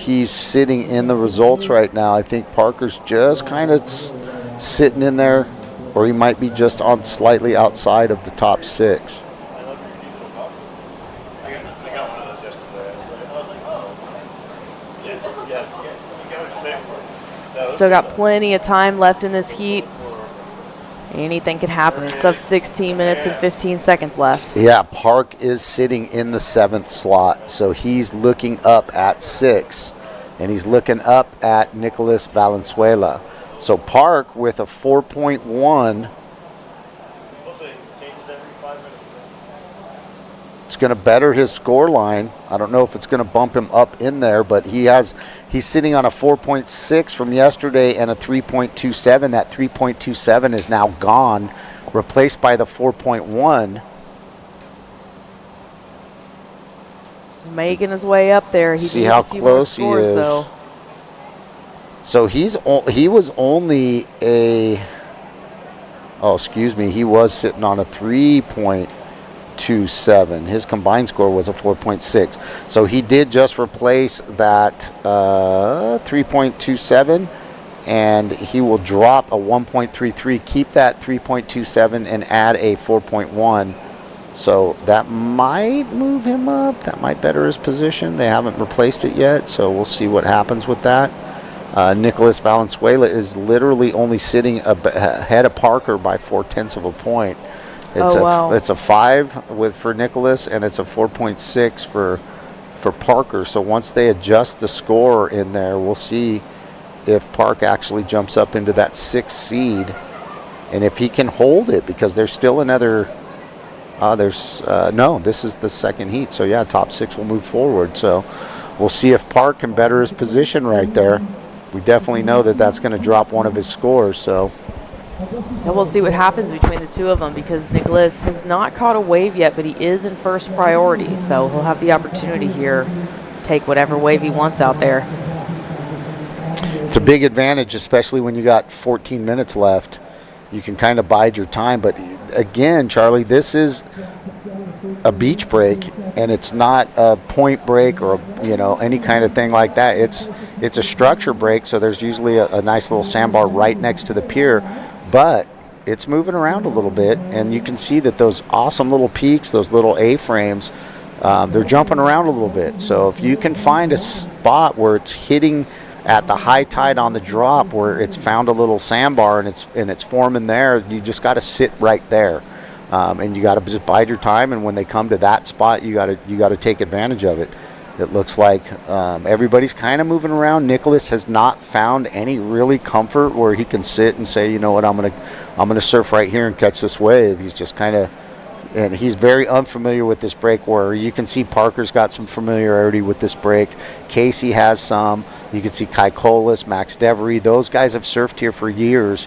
he's sitting in the results right now. I think Parker's just kind of sitting in there, or he might be just on slightly outside of the top 6. Still got plenty of time left in this heat. Anything can happen. We still have 16 minutes and 15 seconds left. Yeah, Park is sitting in the 7th slot, so he's looking up at 6, and he's looking up at Nicholas Valenzuela. So Park with a 4.1. It's going to better his score line. I don't know if it's going to bump him up in there, but he's sitting on a 4.6 from yesterday and a 3.27. That 3.27 is now gone, replaced by the 4.1. He's making his way up there. He See how close he is. Though. So he was only he was sitting on a 3.27. His combined score was a 4.6. So he did just replace that 3.27, and he will drop a 1.33, keep that 3.27, and add a 4.1. So that might move him up. That might better his position. They haven't replaced it yet, so we'll see what happens with that. Nicholas Valenzuela is literally only sitting ahead of Parker by 0.4 of a point. It's a 5 for Nicholas, and it's a 4.6 for Parker. So once they adjust the score in there, we'll see if Park actually jumps up into that 6th seed, and if he can hold it, because there's still another. This is the second heat. So yeah, top 6 will move forward. So we'll see if Park can better his position right there. We definitely know that that's going to drop one of his scores. So. And we'll see what happens between the two of them, because Nicholas has not caught a wave yet, but he is in first priority. So he'll have the opportunity here to take whatever wave he wants out there. It's a big advantage, especially when you got 14 minutes left. You can kind of bide your time. But again, Charlie, this is a beach break, and it's not a point break or any kind of thing like that. It's a structure break, so there's usually a nice little sandbar right next to the pier. But it's moving around a little bit, and you can see that those awesome little peaks, those little A-frames, they're jumping around a little bit. So if you can find a spot where it's hitting at the high tide on the drop, where it's found a little sandbar and it's forming there, you just got to sit right there, and you got to just bide your time. And when they come to that spot, you got to take advantage of it. It looks like everybody's kind of moving around. Nicholas has not found any really comfort where he can sit and say, you know what, I'm gonna surf right here and catch this wave. He's just kind of, and he's very unfamiliar with this break. Where you can see Parker's got some familiarity with this break. Casey has some. You can see Kai Colas, Max Devery. Those guys have surfed here for years,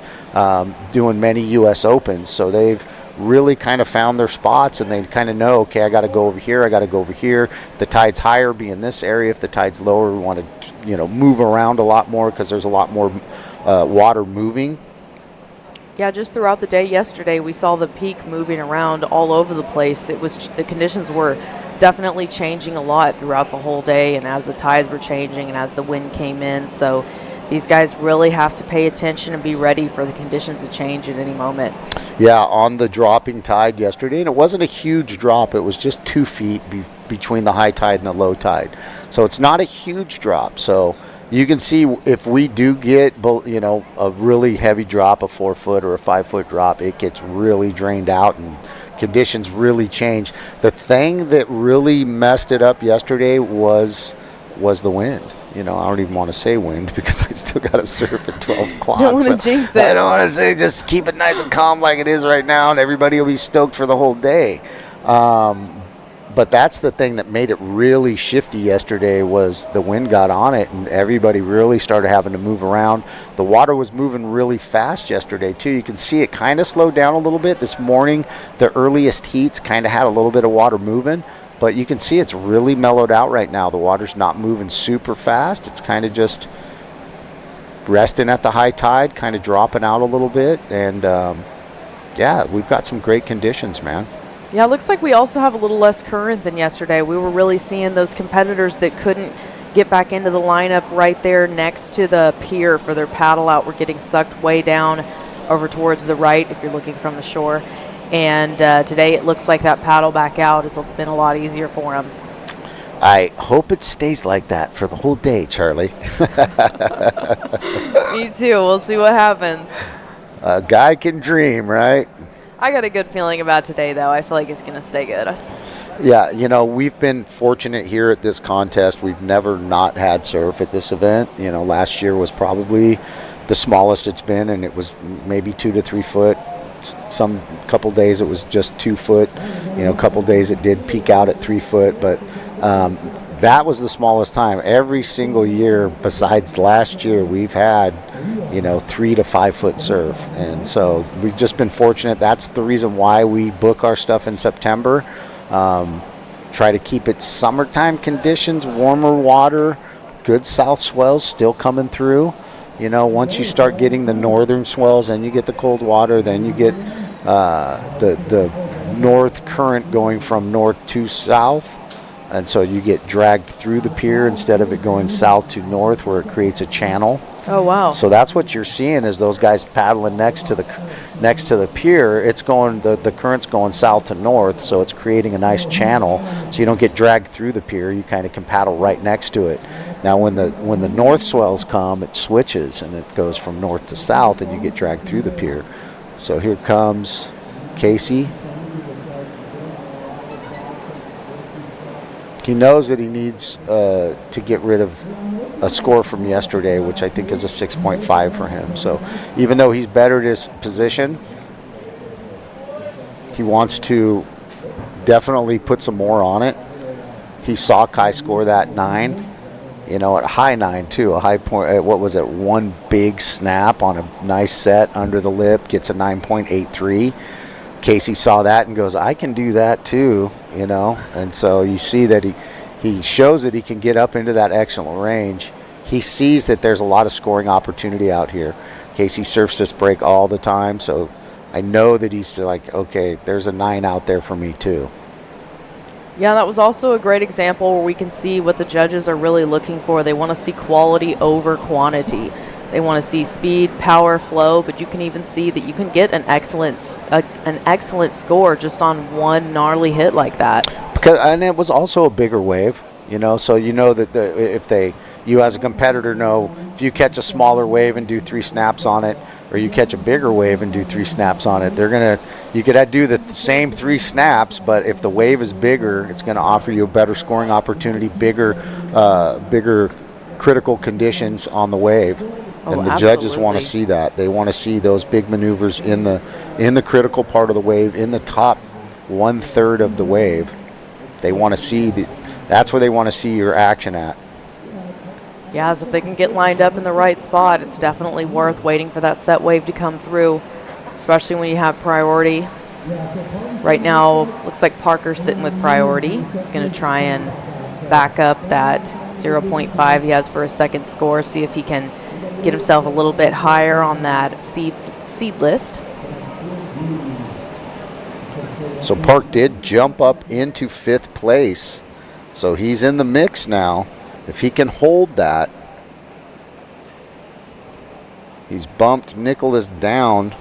doing many U.S. Opens. So they've really kind of found their spots, and they kind of know, okay, I got to go over here, I got to go over here. The tide's higher, be in this area. If the tide's lower, we want to move around a lot more, because there's a lot more water moving. Yeah, just throughout the day yesterday, we saw the peak moving around all over the place. The conditions were definitely changing a lot throughout the whole day, and as the tides were changing and as the wind came in. So these guys really have to pay attention and be ready for the conditions to change at any moment. Yeah, on the dropping tide yesterday, and it wasn't a huge drop. It was just 2 feet between the high tide and the low tide. So it's not a huge drop. So you can see if we do get, a really heavy drop, a 4-foot or a 5-foot drop, it gets really drained out and conditions really change. The thing that really messed it up yesterday was the wind. I don't even want to say wind, because I still got to surf at 12 o'clock. Don't want to jinx it. I don't want to say just keep it nice and calm like it is right now, and everybody will be stoked for the whole day. But that's the thing that made it really shifty yesterday, was the wind got on it, and everybody really started having to move around. The water was moving really fast yesterday, too. You can see it kind of slowed down a little bit. This morning, the earliest heats kind of had a little bit of water moving. But you can see it's really mellowed out right now. The water's not moving super fast. It's kind of just resting at the high tide, kind of dropping out a little bit. And, we've got some great conditions, man. Yeah, it looks like we also have a little less current than yesterday. We were really seeing those competitors that couldn't get back into the lineup right there next to the pier for their paddle out. We're getting sucked way down over towards the right if you're looking from the shore. And today it looks like that paddle back out has been a lot easier for them. I hope it stays like that for the whole day, Charlie. Me too. We'll see what happens. A guy can dream, right? I got a good feeling about today, though. I feel like it's going to stay good. Yeah, you know, we've been fortunate here at this contest. We've never not had surf at this event. You know, last year was probably the smallest it's been, and it was maybe 2 to 3 foot. Some couple days it was just 2 foot. You know, a couple days it did peak out at 3 foot, but that was the smallest time. Every single year besides last year, we've had, you know, 3 to 5 foot surf. And so we've just been fortunate. That's the reason why we book our stuff in September. Try to keep it summertime conditions, warmer water, good south swells still coming through. You know, once you start getting the northern swells and you get the cold water, then you get the north current going from north to south. And so you get dragged through the pier instead of it going south to north where it creates a channel. Oh, wow. So that's what you're seeing is those guys paddling next to the pier. It's going the current's going south to north, so it's creating a nice channel. So you don't get dragged through the pier. You kind of can paddle right next to it. Now when the north swells come, it switches and it goes from north to south, and you get dragged through the pier. So here comes Casey. He knows that he needs to get rid of a score from yesterday, which I think is a 6.5 for him. So even though he's bettered his position, he wants to definitely put some more on it. He saw Kai score that 9, you know, at high 9 too, a high point. What was it? One big snap on a nice set under the lip, gets a 9.83. Casey saw that and goes, I can do that too, you know. And so you see that he shows that he can get up into that excellent range. He sees that there's a lot of scoring opportunity out here. Casey surfs this break all the time, so I know that he's like, okay, there's a 9 out there for me too. Yeah, that was also a great example where we can see what the judges are really looking for. They want to see quality over quantity. They want to see speed, power, flow, but you can even see that you can get an excellent score just on one gnarly hit like that. And it was also a bigger wave, you know, so you know that you as a competitor know if you catch a smaller wave and do 3 snaps on it, or you catch a bigger wave and do 3 snaps on it, you could do the same 3 snaps, but if the wave is bigger, it's going to offer you a better scoring opportunity, bigger critical conditions on the wave. And the judges want to see that. They want to see those big maneuvers in the critical part of the wave, in the top 1/3 of the wave. They want to see that's where they want to see your action at. Yeah, so if they can get lined up in the right spot, it's definitely worth waiting for that set wave to come through, especially when you have priority. Right now, looks like Parker's sitting with priority. He's going to try and back up that 0.5 he has for a second score, see if he can get himself a little bit higher on that seed list. So Park did jump up into 5th place. So he's in the mix now. If he can hold that, he's bumped Nicholas down.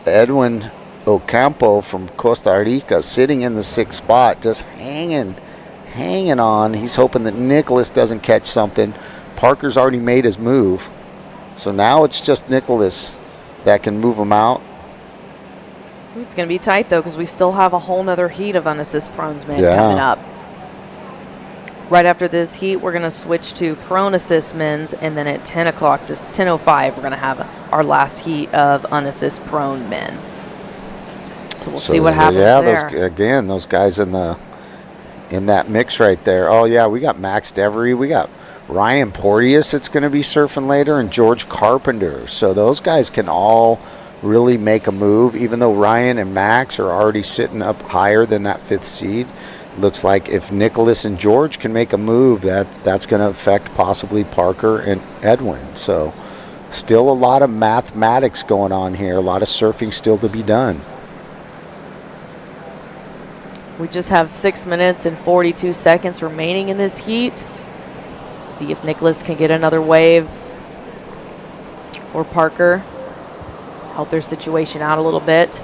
Edwin Ocampo from Costa Rica sitting in the 6th spot, just hanging on. He's hoping that Nicholas doesn't catch something. Parker's already made his move. So now it's just Nicholas that can move him out. It's going to be tight, though, because we still have a whole nother heat of unassist prones men coming up. Right after this heat, we're going to switch to prone assist men's, and then at 10 o'clock, just 10:05, we're going to have our last heat of unassist prone men. So we'll see what happens there. Those guys in that mix right there. Oh, yeah, we got Max Devery. We got Ryan Porteous that's going to be surfing later, and George Carpenter. So those guys can all really make a move, even though Ryan and Max are already sitting up higher than that 5th seed. Looks like if Nicholas and George can make a move, that's going to affect possibly Parker and Edwin. So still a lot of mathematics going on here, a lot of surfing still to be done. We just have 6 minutes and 42 seconds remaining in this heat. See if Nicholas can get another wave, or Parker. Help their situation out a little bit.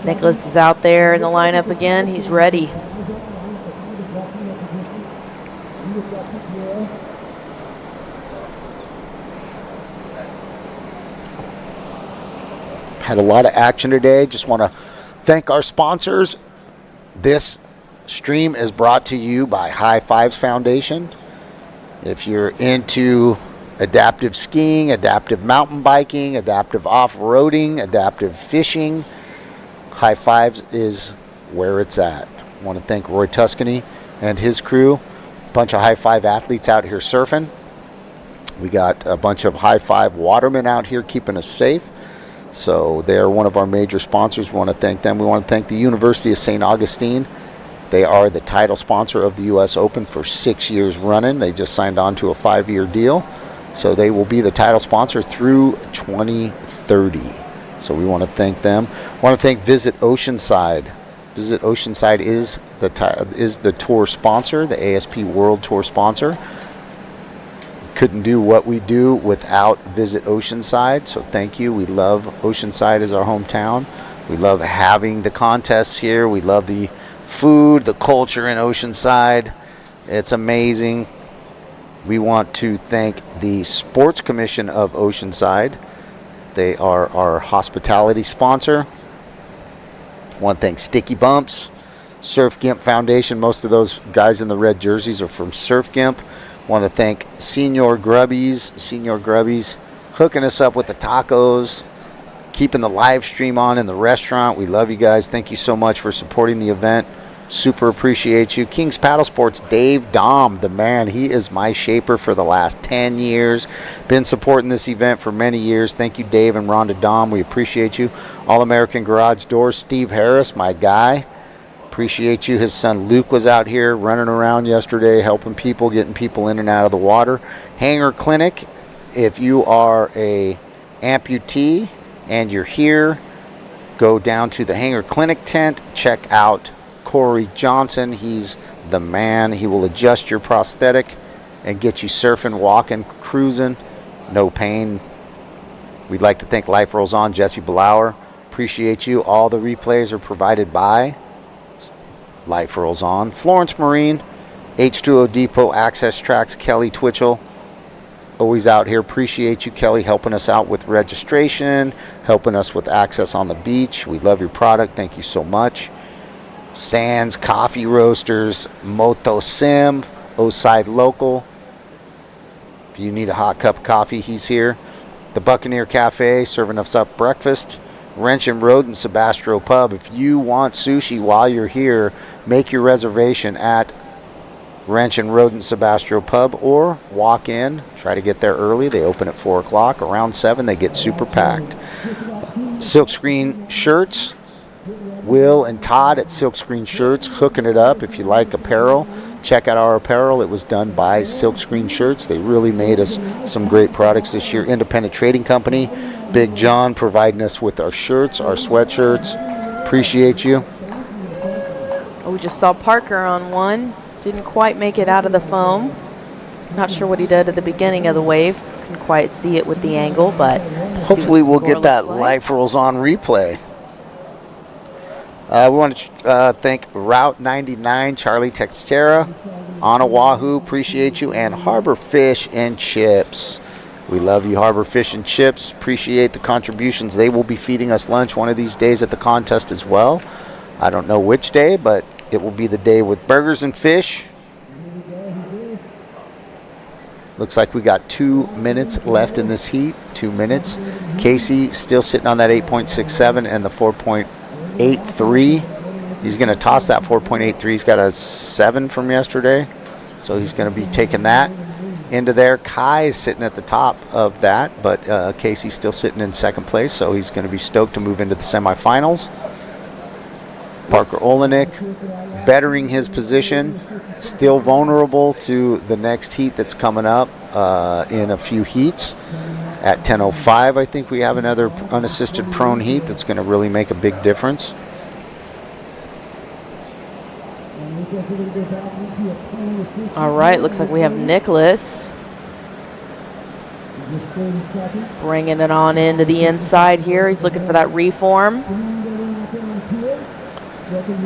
Nicholas is out there in the lineup again. He's ready. Had a lot of action today. Just want to thank our sponsors. This stream is brought to you by HighFivesFoundation. If you're into adaptive skiing, adaptive mountain biking, adaptive off-roading, adaptive fishing, High Fives is where it's at. I want to thank Roy Tuscany and his crew. A bunch of High Five athletes out here surfing. We got a bunch of High Five watermen out here keeping us safe. So they're one of our major sponsors. We want to thank them. We want to thank the University of St. Augustine. They are the title sponsor of the U.S. Open for 6 years running. They just signed on to a 5-year deal. So they will be the title sponsor through 2030. So we want to thank them. I want to thank Visit Oceanside. Visit Oceanside is the tour sponsor, the AASP World Tour sponsor. Couldn't do what we do without Visit Oceanside, so thank you. We love Oceanside as our hometown. We love having the contests here. We love the food, the culture in Oceanside. It's amazing. We want to thank the Sports Commission of Oceanside. They are our hospitality sponsor. I want to thank Sticky Bumps, Surf Gimp Foundation. Most of those guys in the red jerseys are from Surf Gimp. Want to thank Senior Grubbies hooking us up with the tacos, keeping the live stream on in the restaurant. We love you guys. Thank you so much for supporting the event. Super appreciate you. King's Paddle Sports, Dave Dom, the man. He is my shaper for the last 10 years. Been supporting this event for many years. Thank you, Dave and Rhonda Dom. We appreciate you. All American Garage Doors, Steve Harris, my guy. Appreciate you. His son Luke was out here running around yesterday, helping people, getting people in and out of the water. Hanger Clinic, if you are a amputee and you're here, go down to the Hanger Clinic tent. Check out Corey Johnson. He's the man. He will adjust your prosthetic and get you surfing, walking, cruising. No pain. We'd like to thank Life Rolls On, Jesse Blauer. Appreciate you. All the replays are provided by Life Rolls On. Florence Marine, H2O Depot, Access Tracks, Kelly Twitchell. Always out here. Appreciate you, Kelly, helping us out with registration, helping us with access on the beach. We love your product. Thank you so much. Sands Coffee Roasters, Moto Sim, Oceanside Local. If you need a hot cup of coffee, he's here. The Buccaneer Cafe, serving us up breakfast. Wrench and Road and Sebastro Pub. If you want sushi while you're here, make your reservation at Wrench and Road and Sebastro Pub or walk in. Try to get there early. They open at 4 o'clock. Around 7, they get super packed. Silkscreen Shirts. Will and Todd at Silkscreen Shirts hooking it up. If you like apparel, check out our apparel. It was done by Silkscreen Shirts. They really made us some great products this year. Independent trading company. Big John providing us with our shirts, our sweatshirts. Appreciate you. Oh, we just saw Parker on one. Didn't quite make it out of the foam. Not sure what he did at the beginning of the wave. Couldn't quite see it with the angle, but hopefully we'll get that Life Rolls On replay. We want to thank Route 99, Charlie Textera, on Oahu. Appreciate you. And Harbor Fish and Chips. We love you, Harbor Fish and Chips. Appreciate the contributions. They will be feeding us lunch one of these days at the contest as well. I don't know which day, but it will be the day with burgers and fish. Looks like we got 2 minutes left in this heat. 2 minutes. Casey still sitting on that 8.67 and the 4.83. He's going to toss that 4.83. He's got a 7 from yesterday, so he's going to be taking that into there. Kai is sitting at the top of that, but Casey's still sitting in second place, so he's going to be stoked to move into the semifinals. Parker Olenek bettering his position, still vulnerable to the next heat that's coming up in a few heats. At 10:05, I think we have another unassisted prone heat that's going to really make a big difference. All right, looks like we have Nicholas bringing it on into the inside here. He's looking for that reform.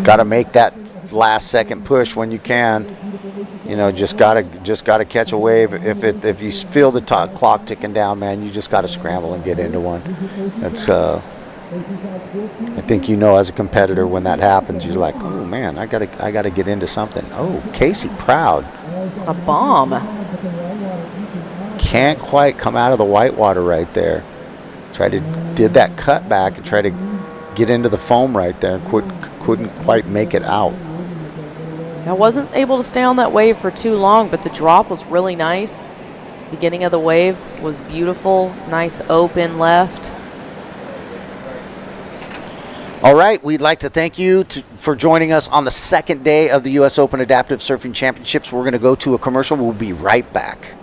Got to make that last second push when you can. You know, just gotta catch a wave. If you feel the clock ticking down, man, you just got to scramble and get into one. That's I think, you know, as a competitor, when that happens, you're like, oh man, I gotta get into something. Oh, Casey Proud. A bomb. Can't quite come out of the whitewater right there. Did that cut back and try to get into the foam right there and couldn't quite make it out. I wasn't able to stay on that wave for too long, but the drop was really nice. Beginning of the wave was beautiful. Nice open left. All right, we'd like to thank you for joining us on the second day of the U.S. Open Adaptive Surfing Championships. We're going to go to a commercial. We'll be right back.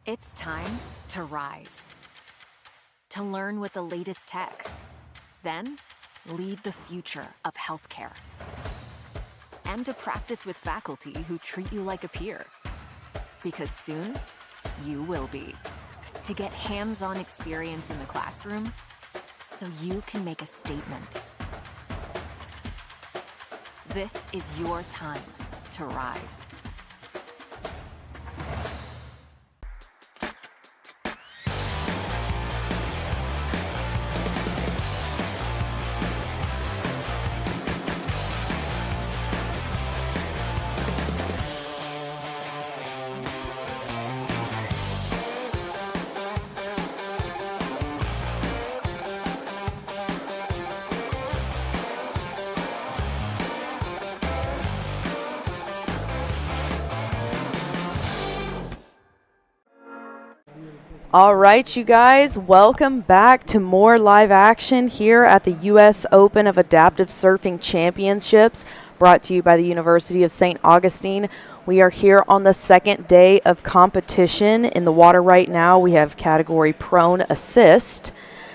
It's time to rise, to learn with the latest tech, then lead the future of healthcare, and to practice with faculty who treat you like a peer. Because soon, you will be. To get hands-on experience in the classroom, so you can make a statement. This is your time to rise. All right, you guys, welcome back to more live action here at the U.S. Open of Adaptive Surfing Championships, brought to you by the University of St. Augustine. We are here on the second day of competition. In the water right now, we have category prone assist.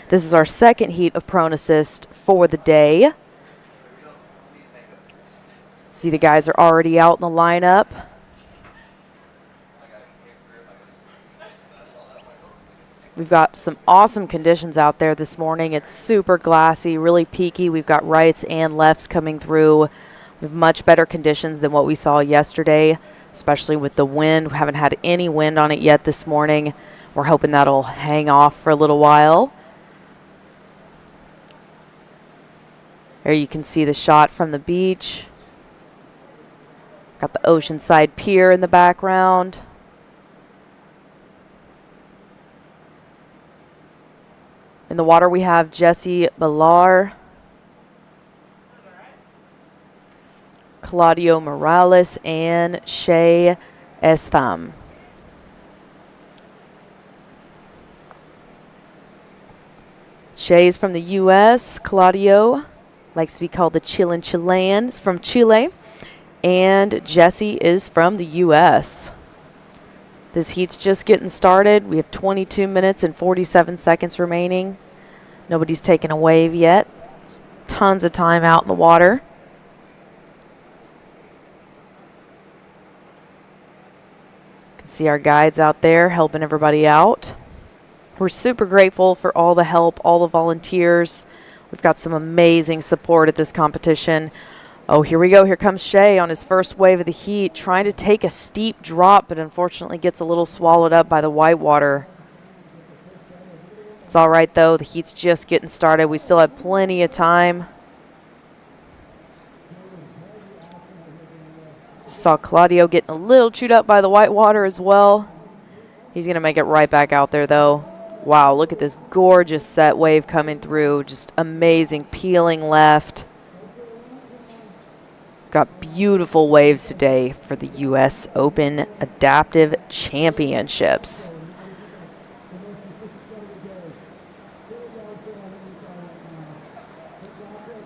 This is our second heat of prone assist for the day. See, the guys are already out in the lineup. We've got some awesome conditions out there this morning. It's super glassy, really peaky. We've got rights and lefts coming through. We have much better conditions than what we saw yesterday, especially with the wind. We haven't had any wind on it yet this morning. We're hoping that'll hang off for a little while. There you can see the shot from the beach. Got the Oceanside Pier in the background. In the water, we have Jesse Ballar, Claudio Morales, and Shea Estham. Shea's from the U.S. Claudio likes to be called the Chilean Chilean. Is from Chile. And Jesse is from the U.S. This heat's just getting started. We have 22 minutes and 47 seconds remaining. Nobody's taken a wave yet. There's tons of time out in the water. You can see our guides out there helping everybody out. We're super grateful for all the help, all the volunteers. We've got some amazing support at this competition. Oh, here we go. Here comes Shea on his first wave of the heat, trying to take a steep drop, but unfortunately gets a little swallowed up by the whitewater. It's all right, though. The heat's just getting started. We still have plenty of time. Saw Claudio getting a little chewed up by the whitewater as well. He's going to make it right back out there, though. Wow, look at this gorgeous set wave coming through. Just amazing, peeling left. Got beautiful waves today for the U.S. Open Adaptive Championships.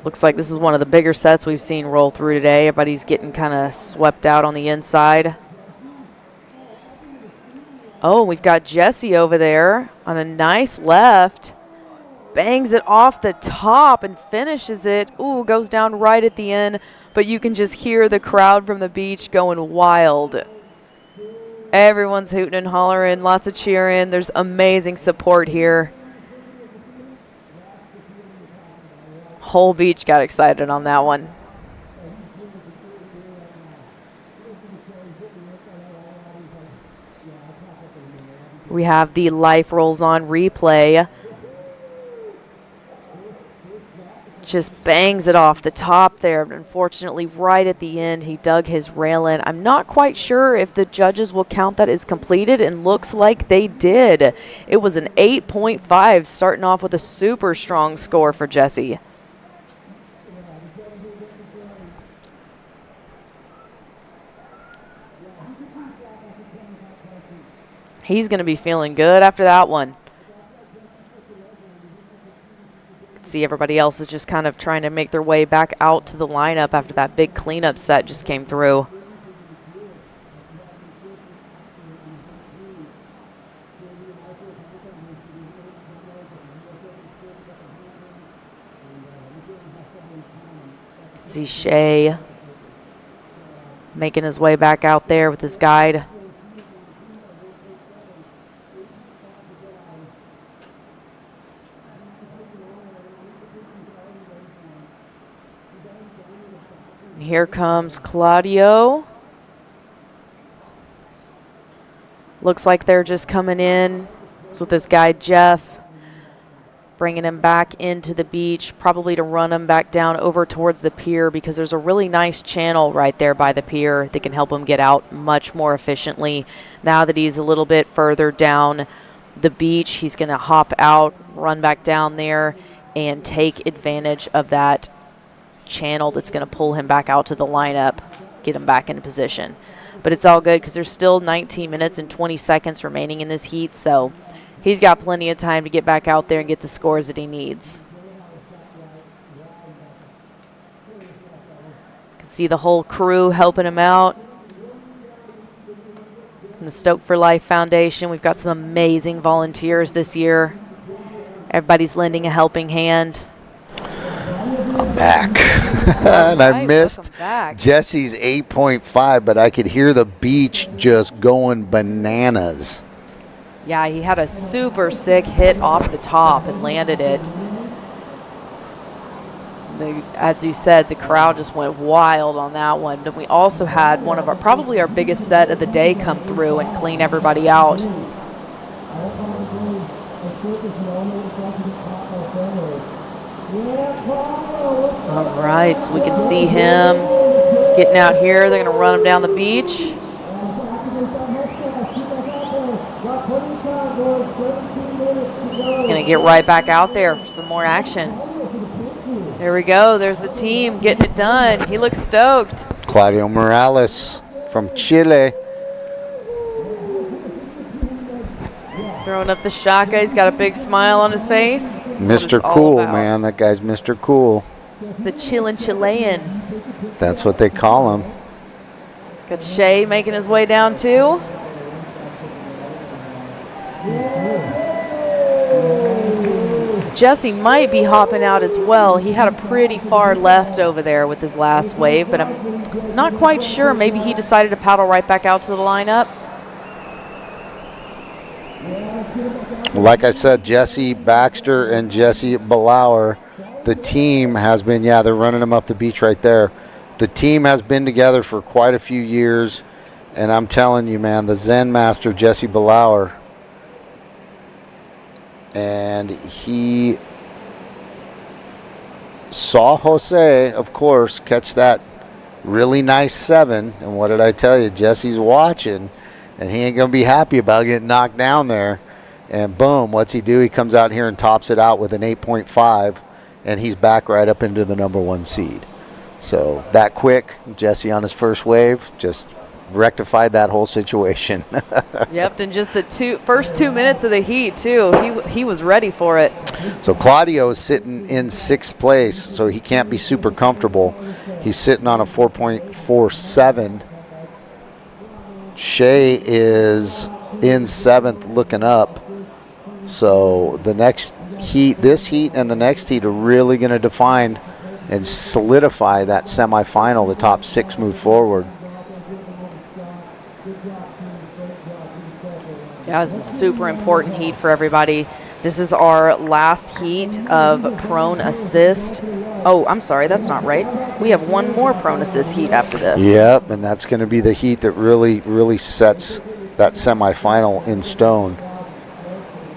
Looks like this is one of the bigger sets we've seen roll through today. Everybody's getting kind of swept out on the inside. Oh, we've got Jesse over there on a nice left. Bangs it off the top and finishes it. Ooh, goes down right at the end, but you can just hear the crowd from the beach going wild. Everyone's hooting and hollering, lots of cheering. There's amazing support here. Whole beach got excited on that one. We have the Life Rolls On replay. Just bangs it off the top there. But unfortunately, right at the end, he dug his rail in. I'm not quite sure if the judges will count that as completed, and looks like they did. It was an 8.5, starting off with a super strong score for Jesse. He's going to be feeling good after that one. See, everybody else is just kind of trying to make their way back out to the lineup after that big cleanup set just came through. See Shea making his way back out there with his guide. Here comes Claudio. Looks like they're just coming in. It's with this guy, Jeff, bringing him back into the beach, probably to run him back down over towards the pier, because there's a really nice channel right there by the pier that can help him get out much more efficiently. Now that he's a little bit further down the beach, he's going to hop out, run back down there, and take advantage of that channel that's going to pull him back out to the lineup, get him back into position. But it's all good because there's still 19 minutes and 20 seconds remaining in this heat, so he's got plenty of time to get back out there and get the scores that he needs. You can see the whole crew helping him out. And the Stoke for Life Foundation, we've got some amazing volunteers this year. Everybody's lending a helping hand. I'm back. And I missed Jesse's 8.5, but I could hear the beach just going bananas. Yeah, he had a super sick hit off the top and landed it. As you said, the crowd just went wild on that one. But we also had one of our, probably our biggest set of the day come through and clean everybody out. All right, so we can see him getting out here. They're going to run him down the beach. He's going to get right back out there for some more action. There we go. There's the team getting it done. He looks stoked. Claudio Morales from Chile. Throwing up the shaka. He's got a big smile on his face. Mr. Cool, man. That guy's Mr. Cool. The Chilean. That's what they call him. Got Shea making his way down too. Jesse might be hopping out as well. He had a pretty far left over there with his last wave, but I'm not quite sure. Maybe he decided to paddle right back out to the lineup. Like I said, Jesse Baxter and Jesse Ballauer, the team has been, yeah, they're running them up the beach right there. The team has been together for quite a few years, and I'm telling you, man, the Zen master, Jesse Ballauer, and he saw Jose, of course, catch that really nice 7, and what did I tell you? Jesse's watching, and he ain't going to be happy about getting knocked down there. And boom, what's he do? He comes out here and tops it out with an 8.5, and he's back right up into the #1 seed. So that quick, Jesse on his first wave just rectified that whole situation. Yep, and just the first 2 minutes of the heat, too. He was ready for it. So Claudio is sitting in 6th place, so he can't be super comfortable. He's sitting on a 4.47. Shea is in 7th looking up. So the next heat, this heat and the next heat are really going to define and solidify that semifinal. The top 6 move forward. Yeah, this is a super important heat for everybody. This is our last heat of prone assist. Oh, I'm sorry, that's not right. We have one more prone assist heat after this. Yep, and that's going to be the heat that really sets that semifinal in stone.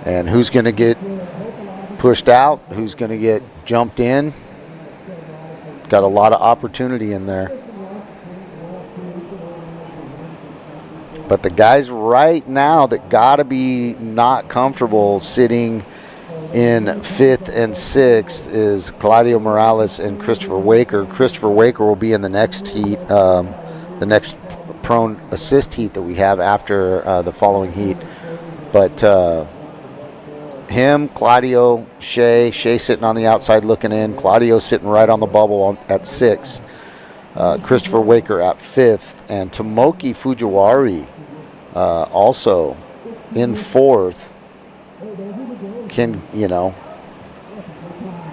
And who's going to get pushed out? Who's going to get jumped in? Got a lot of opportunity in there. But the guys right now that got to be not comfortable sitting in 5th and 6th is Claudio Morales and Christopher Waker. Christopher Waker will be in the next heat, the next prone assist heat that we have after the following heat. But him, Claudio, Shea sitting on the outside looking in. Claudio sitting right on the bubble at 6. Christopher Waker at 5th. And Tomoki Fujiwari also in 4th. Can,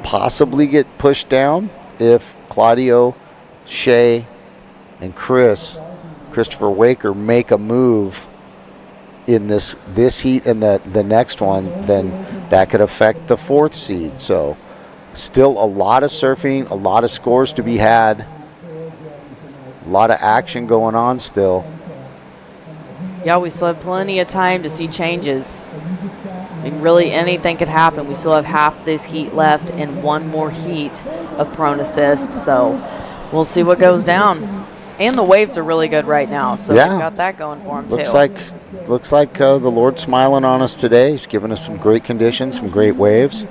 possibly get pushed down if Claudio, Shea, and Christopher Waker make a move in this heat and the next one, then that could affect the 4th seed. So still a lot of surfing, a lot of scores to be had, a lot of action going on still. Yeah, we still have plenty of time to see changes. I mean, really anything could happen. We still have half this heat left and one more heat of prone assist. So we'll see what goes down. And the waves are really good right now, so yeah, we've got that going for them too. Looks like the Lord's smiling on us today. He's given us some great conditions, some great waves.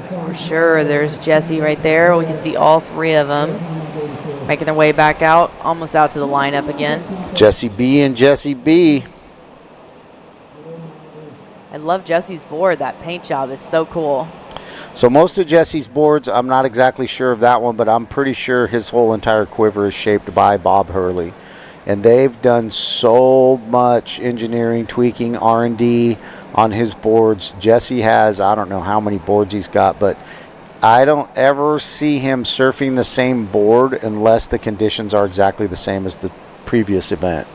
For sure, there's Jesse right there. We can see all 3 of them making their way back out, almost out to the lineup again. Jesse B and Jesse B. I love Jesse's board. That paint job is so cool. So most of Jesse's boards, I'm not exactly sure of that one, but I'm pretty sure his whole entire quiver is shaped by Bob Hurley. And they've done so much engineering, tweaking, R&D on his boards. Jesse has, I don't know how many boards he's got, but I don't ever see him surfing the same board unless the conditions are exactly the same as the previous event.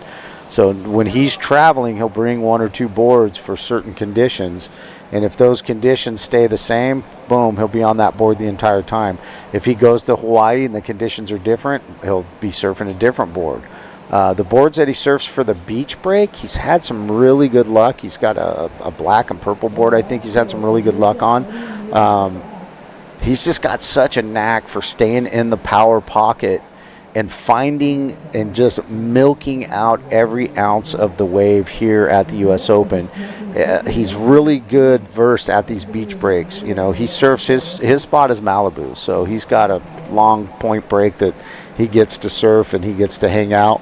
So when he's traveling, he'll bring 1 or 2 boards for certain conditions. And if those conditions stay the same, boom, he'll be on that board the entire time. If he goes to Hawaii and the conditions are different, he'll be surfing a different board. The boards that he surfs for the beach break, he's had some really good luck. He's got a black and purple board I think he's had some really good luck on. He's just got such a knack for staying in the power pocket and finding and just milking out every ounce of the wave here at the U.S. Open. He's really good versed at these beach breaks. He surfs, his spot is Malibu, so he's got a long point break that he gets to surf and he gets to hang out.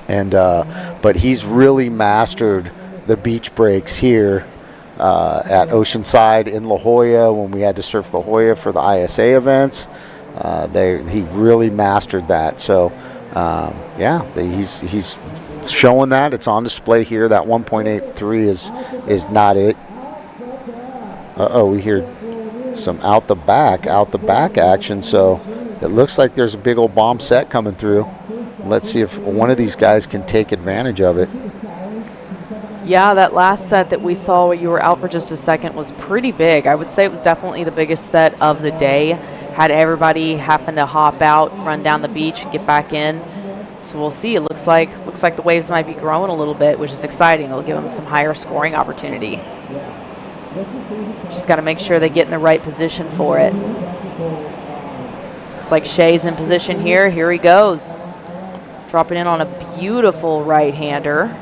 And but he's really mastered the beach breaks here at Oceanside in La Jolla when we had to surf La Jolla for the ISA events. He really mastered that. So, he's showing that. It's on display here. That 1.83 is not it. We hear some out the back action. So it looks like there's a big old bomb set coming through. Let's see if one of these guys can take advantage of it. Yeah, that last set that we saw where you were out for just a second was pretty big. I would say it was definitely the biggest set of the day. Had everybody happen to hop out, run down the beach, and get back in. So we'll see. It looks like the waves might be growing a little bit, which is exciting. It'll give them some higher scoring opportunity. Just got to make sure they get in the right position for it. Looks like Shea's in position here. Here he goes. Dropping in on a beautiful right-hander.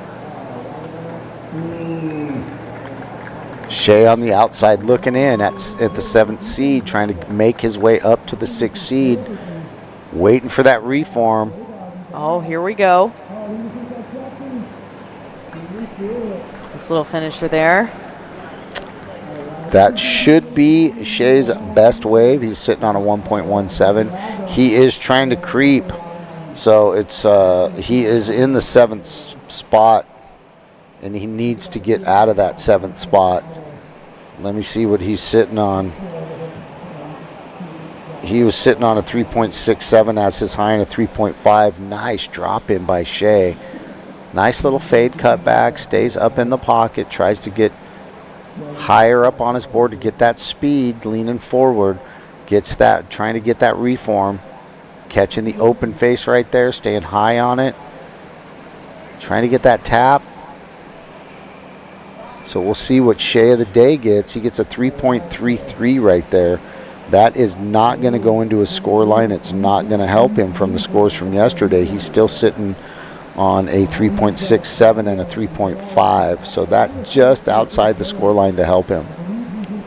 Shea on the outside looking in at the 7th seed, trying to make his way up to the 6th seed, waiting for that reform. Oh, here we go. This little finisher there. That should be Shea's best wave. He's sitting on a 1.17. He is trying to creep. So it's he is in the 7th spot, and he needs to get out of that 7th spot. Let me see what he's sitting on. He was sitting on a 3.67 as his high and a 3.5. Nice drop in by Shea. Nice little fade cut back, stays up in the pocket, tries to get higher up on his board to get that speed, leaning forward, gets that, trying to get that reform, catching the open face right there, staying high on it, trying to get that tap. So we'll see what Shea of the day gets. He gets a 3.33 right there. That is not going to go into his score line. It's not going to help him from the scores from yesterday. He's still sitting on a 3.67 and a 3.5. So that just outside the score line to help him.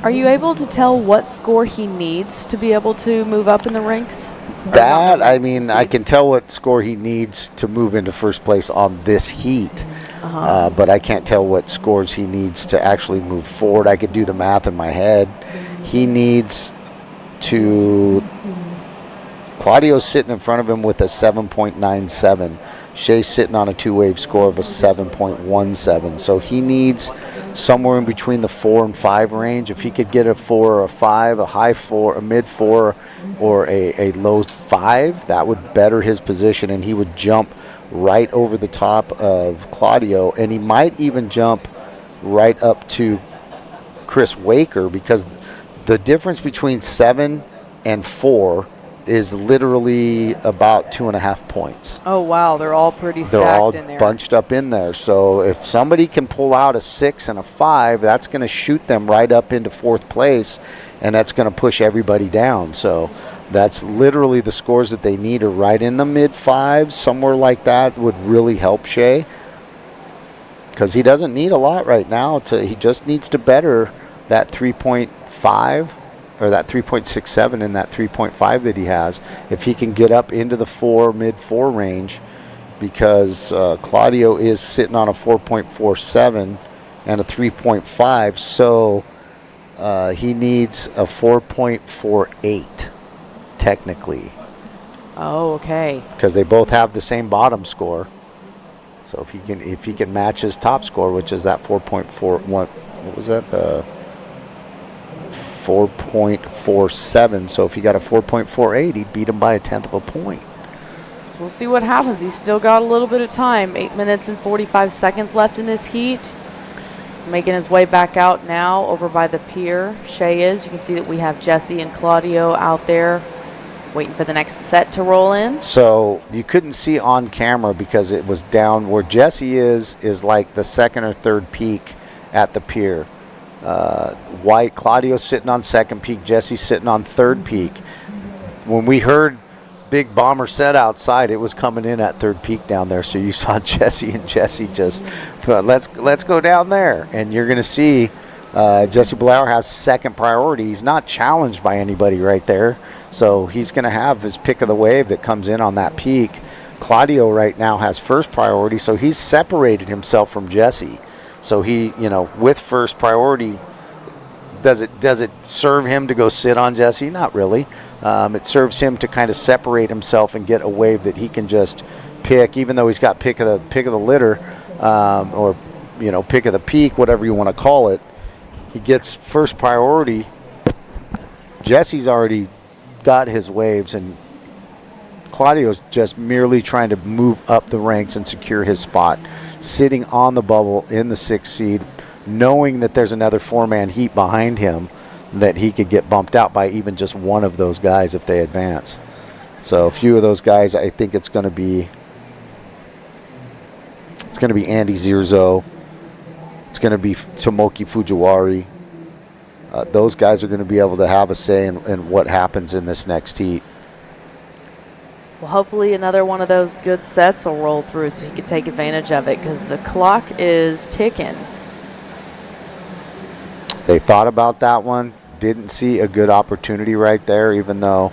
Are you able to tell what score he needs to be able to move up in the ranks? That, I mean, I can tell what score he needs to move into first place on this heat. But I can't tell what scores he needs to actually move forward. I could do the math in my head. He needs to... Claudio's sitting in front of him with a 7.97. Shea's sitting on a 2-wave score of a 7.17. So he needs somewhere in between the 4 and 5 range. If he could get a 4 or a 5, a high 4, a mid 4, or a low 5, that would better his position, and he would jump right over the top of Claudio, and he might even jump right up to Chris Waker, because the difference between 7 and 4 is literally about 2.5 points. Oh, wow. They're all pretty stacked They're all in there. bunched up in there. So if somebody can pull out a 6 and a 5, that's going to shoot them right up into 4th place, and that's going to push everybody down. So that's literally the scores that they need are right in the mid 5s. Somewhere like that would really help Shea, because he doesn't need a lot right now. He just needs to better that 3.5 or that 3.67 and that 3.5 that he has. If he can get up into the 4, mid 4 range, because Claudio is sitting on a 4.47 and a 3.5, so he needs a 4.48 technically. Oh, okay. Because they both have the same bottom score. So if he can match his top score, which is that 4.41, what was that? The 4.47. So if he got a 4.48, he'd beat him by a 1/10 of a point. So we'll see what happens. He's still got a little bit of time. 8 minutes and 45 seconds left in this heat. He's making his way back out now over by the pier. Shea is. You can see that we have Jesse and Claudio out there waiting for the next set to roll in. So you couldn't see on camera because it was down where Jesse is like the 2nd or 3rd peak at the pier. Claudio's sitting on 2nd peak, Jesse's sitting on 3rd peak. When we heard Big Bomber set outside, it was coming in at 3rd peak down there. So you saw Jesse just, let's go down there. And you're going to see Jesse Blauer has 2nd priority. He's not challenged by anybody right there. So he's going to have his pick of the wave that comes in on that peak. Claudio right now has 1st priority, so he's separated himself from Jesse. So he, with 1st priority, does it serve him to go sit on Jesse? Not really. It serves him to kind of separate himself and get a wave that he can just pick, even though he's got pick of the litter, or pick of the peak, whatever you want to call it. He gets 1st priority. Jesse's already got his waves, and Claudio's just merely trying to move up the ranks and secure his spot, sitting on the bubble in the 6th seed, knowing that there's another 4-man heat behind him that he could get bumped out by even just one of those guys if they advance. So a few of those guys, I think it's going to be Andy Zierzo. It's going to be Tomoki Fujiwari. Those guys are going to be able to have a say in what happens in this next heat. Well, hopefully another one of those good sets will roll through so he can take advantage of it, because the clock is ticking. They thought about that one. Didn't see a good opportunity right there, even though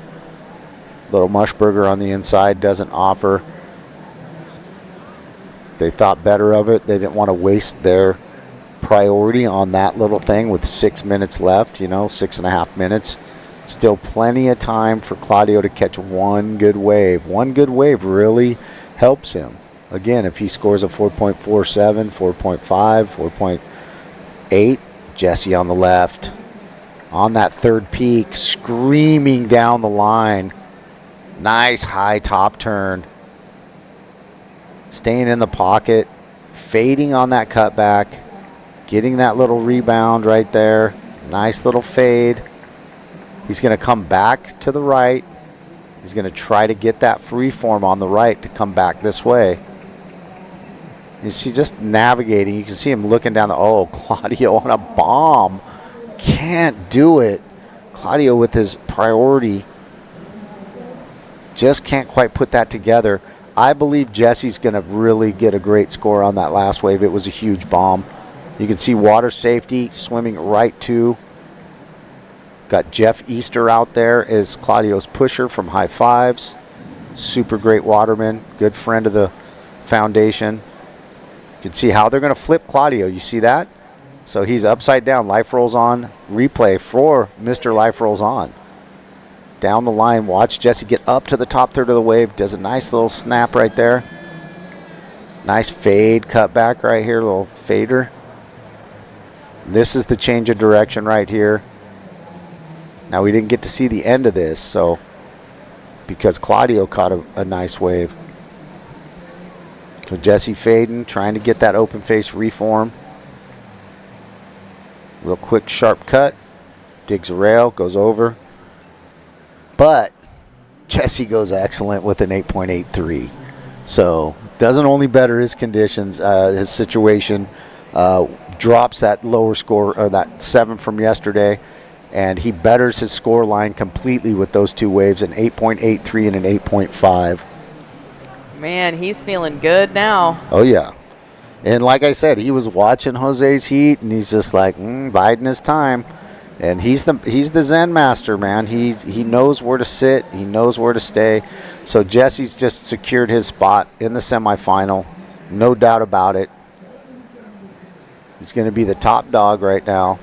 little Mushburger on the inside doesn't offer. They thought better of it. They didn't want to waste their priority on that little thing with 6 minutes left, 6.5 minutes. Still plenty of time for Claudio to catch one good wave. One good wave really helps him. Again, if he scores a 4.47, 4.5, 4.8, Jesse on the left. On that third peak, screaming down the line. Nice high top turn. Staying in the pocket, fading on that cutback, getting that little rebound right there. Nice little fade. He's going to come back to the right. He's going to try to get that free form on the right to come back this way. You see, just navigating. You can see him looking down Claudio on a bomb. Can't do it. Claudio with his priority just can't quite put that together. I believe Jesse's going to really get a great score on that last wave. It was a huge bomb. You can see water safety swimming right to. Got Jeff Easter out there as Claudio's pusher from High Fives. Super great waterman. Good friend of the foundation. You can see how they're going to flip Claudio. You see that? So he's upside down. Life rolls on. Replay for Mr. Life rolls on. Down the line, watch Jesse get up to the top third of the wave. Does a nice little snap right there. Nice fade cut back right here, little fader. This is the change of direction right here. Now we didn't get to see the end of this, so because Claudio caught a nice wave. So Jesse fading, trying to get that open face reform. Real quick, sharp cut. Digs a rail, goes over. But Jesse goes excellent with an 8.83. So doesn't only better his conditions, his situation, drops that lower score, or that 7 from yesterday, and he betters his score line completely with those two waves, an 8.83 and an 8.5. Man, he's feeling good now. Oh, yeah. And like I said, he was watching Jose's heat, and he's just like, biding his time. And he's the Zen master, man. He knows where to sit. He knows where to stay. So Jesse's just secured his spot in the semifinal. No doubt about it. He's going to be the top dog right now.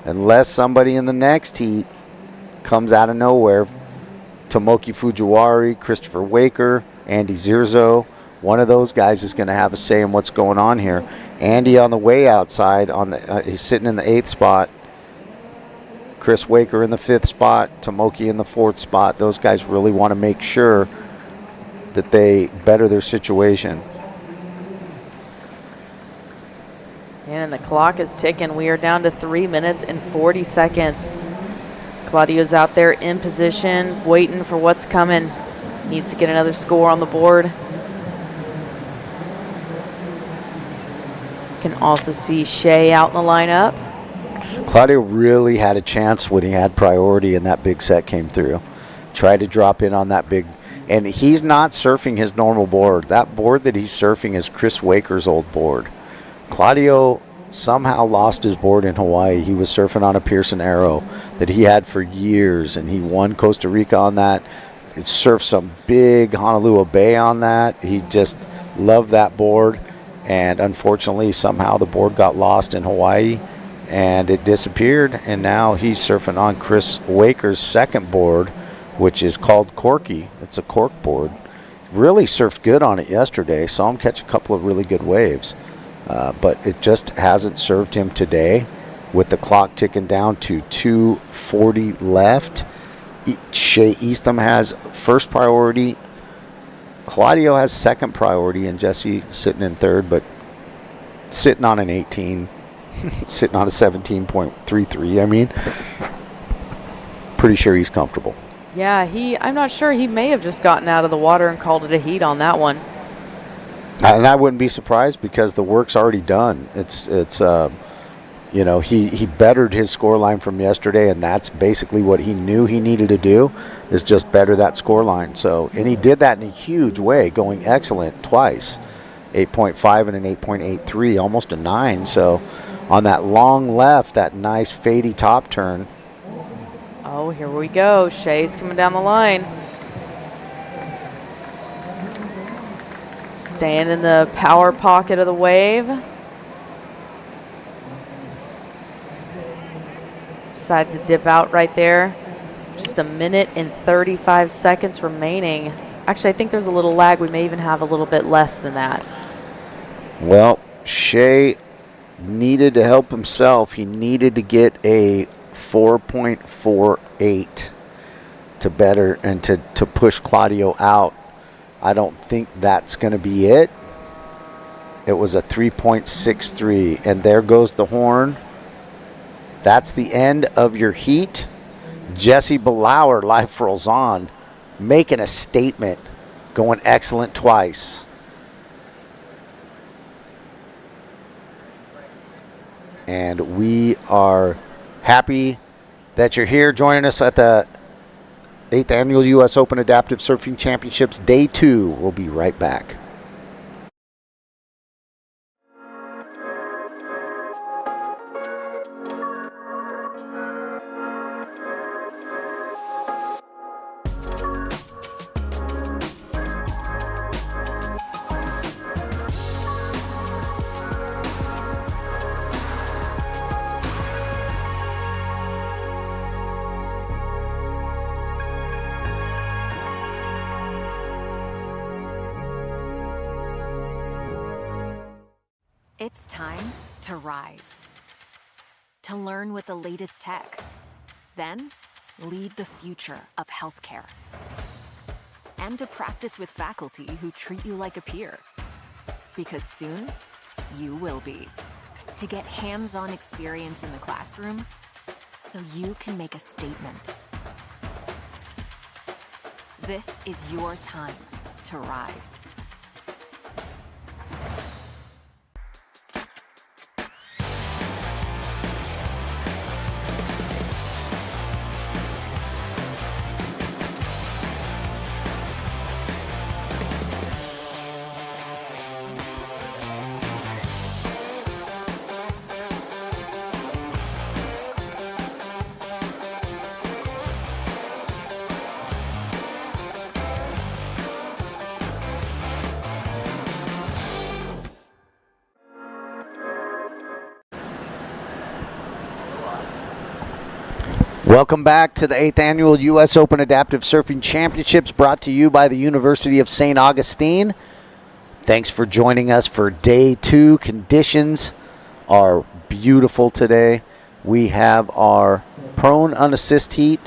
Unless somebody in the next heat comes out of nowhere. Tomoki Fujiwari, Christopher Waker, Andy Zirzo. One of those guys is going to have a say in what's going on here. Andy on the way outside. He's sitting in the 8th spot. Chris Waker in the 5th spot, Tomoki in the 4th spot. Those guys really want to make sure that they better their situation. And the clock is ticking. We are down to 3 minutes and 40 seconds. Claudio's out there in position, waiting for what's coming. Needs to get another score on the board. You can also see Shea out in the lineup. Claudio really had a chance when he had priority and that big set came through. Tried to drop in on that big, and he's not surfing his normal board. That board that he's surfing is Chris Waker's old board. Claudio somehow lost his board in Hawaii. He was surfing on a Pearson Arrow that he had for years, and he won Costa Rica on that. He surfed some big Honolulu Bay on that. He just loved that board, and unfortunately somehow the board got lost in Hawaii. And it disappeared, and now he's surfing on Chris Waker's second board, which is called Corky. It's a cork board. Really surfed good on it yesterday. Saw him catch a couple of really good waves. But it just hasn't served him today with the clock ticking down to 2:40 left. Shea Eastham has first priority. Claudio has second priority, and Jesse sitting in third, but sitting on an 18. Sitting on a 17.33. I mean, pretty sure he's comfortable. Yeah, I'm not sure. He may have just gotten out of the water and called it a heat on that one. And I wouldn't be surprised because the work's already done. It's he bettered his score line from yesterday, and that's basically what he knew he needed to do, is just better that score line. So, and he did that in a huge way, going excellent twice. 8.5 and an 8.83, almost a 9. So on that long left, that nice fadey top turn. Oh, here we go. Shay's coming down the line. Staying in the power pocket of the wave. Decides to dip out right there. Just a minute and 35 seconds remaining. Actually, I think there's a little lag. We may even have a little bit less than that. Well, Shay needed to help himself. He needed to get a 4.48 to better and to push Claudio out. I don't think that's going to be it. It was a 3.63, and there goes the horn. That's the end of your heat. Jesse Belauer, life rolls on, making a statement, going excellent twice. And we are happy that you're here joining us at the 8th Annual U.S. Open Adaptive Surfing Championships, Day 2. We'll be right back. It's time to rise. To learn with the latest tech. Then, lead the future of healthcare. And to practice with faculty who treat you like a peer. Because soon, you will be. To get hands-on experience in the classroom, so you can make a statement. This is your time to rise. Welcome back to the 8th Annual U.S. Open Adaptive Surfing Championships, brought to you by the University of St. Augustine. Thanks for joining us for Day 2. Conditions are beautiful today. We have our prone unassist heat.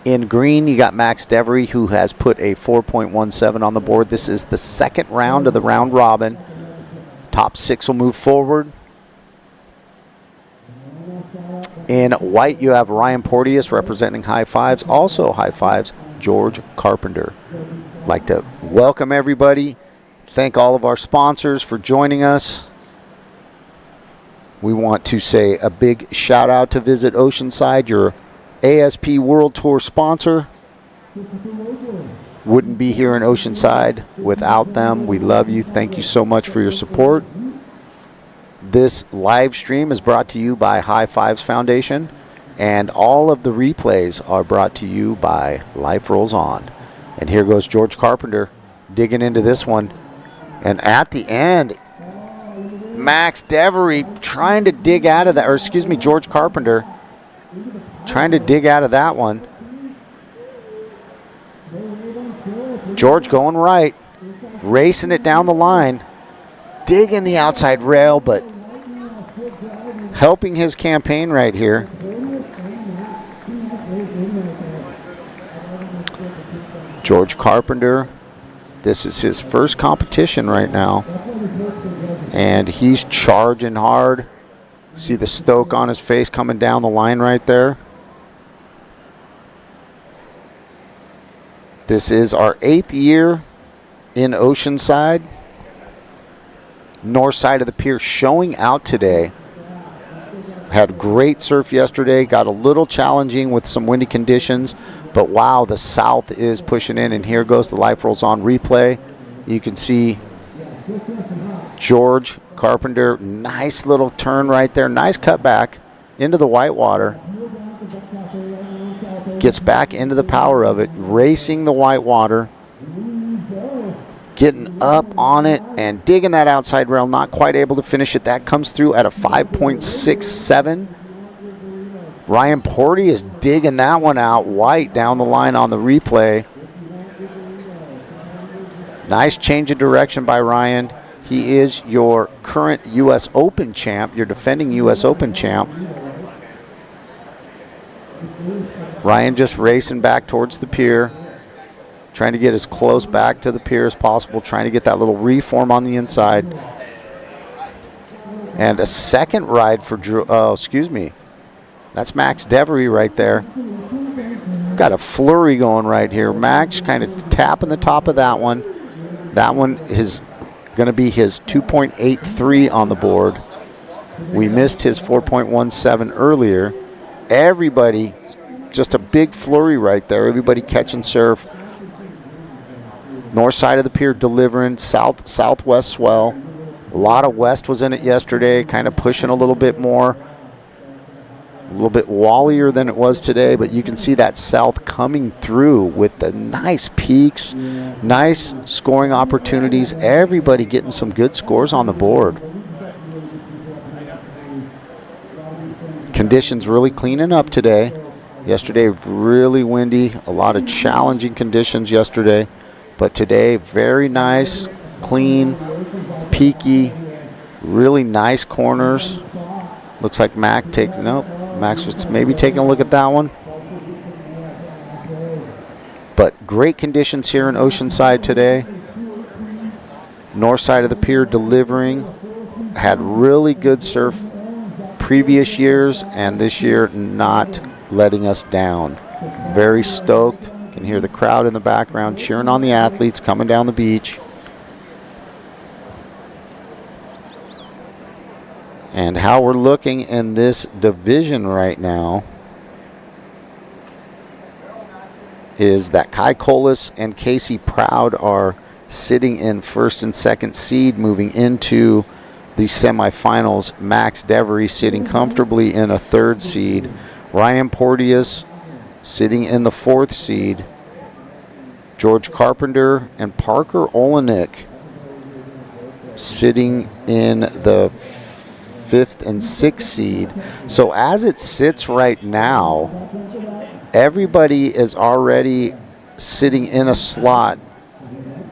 In green, you got Max Devery, who has put a 4.17 on the board. This is the second round of the round robin. Top 6 will move forward. In white, you have Ryan Porteous representing High Fives. Also High Fives, George Carpenter. I'd like to welcome everybody. Thank all of our sponsors for joining us. We want to say a big shout out to Visit Oceanside, your AASP World Tour sponsor. Wouldn't be here in Oceanside without them. We love you. Thank you so much for your support. This live stream is brought to you by HighFivesFoundation, and all of the replays are brought to you by Life Rolls On. And here goes George Carpenter digging into this one. And at the end, Max Devery trying to dig out of that, or excuse me, George Carpenter trying to dig out of that one. George going right, racing it down the line, digging the outside rail, but helping his campaign right here. George Carpenter, this is his first competition right now, and he's charging hard. See the stoke on his face coming down the line right there. This is our 8th year in Oceanside. North side of the pier showing out today. Had great surf yesterday. Got a little challenging with some windy conditions. But wow, the south is pushing in. And here goes the Life Rolls On replay. You can see George Carpenter, nice little turn right there. Nice cut back into the whitewater. Gets back into the power of it, racing the whitewater. Getting up on it and digging that outside rail, not quite able to finish it. That comes through at a 5.67. Ryan Porty is digging that one out white down the line on the replay. Nice change of direction by Ryan. He is your current U.S. Open champ, your defending U.S. Open champ. Ryan just racing back towards the pier. Trying to get as close back to the pier as possible, trying to get that little reform on the inside. And a second ride for Drew, that's Max Devery right there. Got a flurry going right here. Max kind of tapping the top of that one. That one is going to be his 2.83 on the board. We missed his 4.17 earlier. Everybody, just a big flurry right there. Everybody catch and serve. North side of the pier delivering, southwest swell. A lot of west was in it yesterday, kind of pushing a little bit more. A little bit wallier than it was today, but you can see that south coming through with the nice peaks, nice scoring opportunities. Everybody getting some good scores on the board. Conditions really cleaning up today. Yesterday, really windy, a lot of challenging conditions yesterday. But today, very nice, clean, peaky, really nice corners. Looks like Max was maybe taking a look at that one. But great conditions here in Oceanside today. North side of the pier delivering. Had really good surf previous years, and this year not letting us down. Very stoked. Can hear the crowd in the background cheering on the athletes coming down the beach. And how we're looking in this division right now is that Kai Colas and Casey Proud are sitting in first and second seed, moving into the semifinals. Max Devery sitting comfortably in a third seed. Ryan Porteous sitting in the fourth seed. George Carpenter and Parker Olenek sitting in the fifth and sixth seed. So as it sits right now, everybody is already sitting in a slot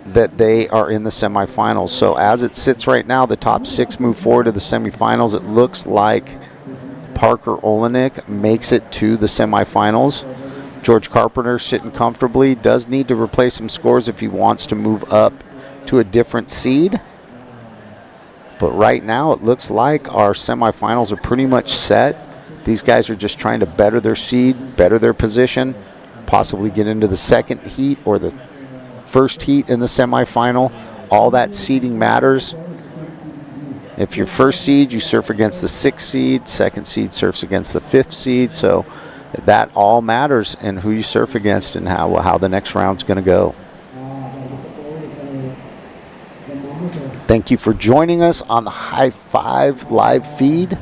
that they are in the semifinals. So as it sits right now, the top six move forward to the semifinals. It looks like Parker Olenek makes it to the semifinals. George Carpenter sitting comfortably, does need to replace some scores if he wants to move up to a different seed. But right now it looks like our semifinals are pretty much set. These guys are just trying to better their seed, better their position, possibly get into the second heat or the first heat in the semifinal. All that seeding matters. If you're first seed, you surf against the sixth seed. Second seed surfs against the fifth seed. So that all matters in who you surf against and how the next round's going to go. Thank you for joining us on the High Five live feed.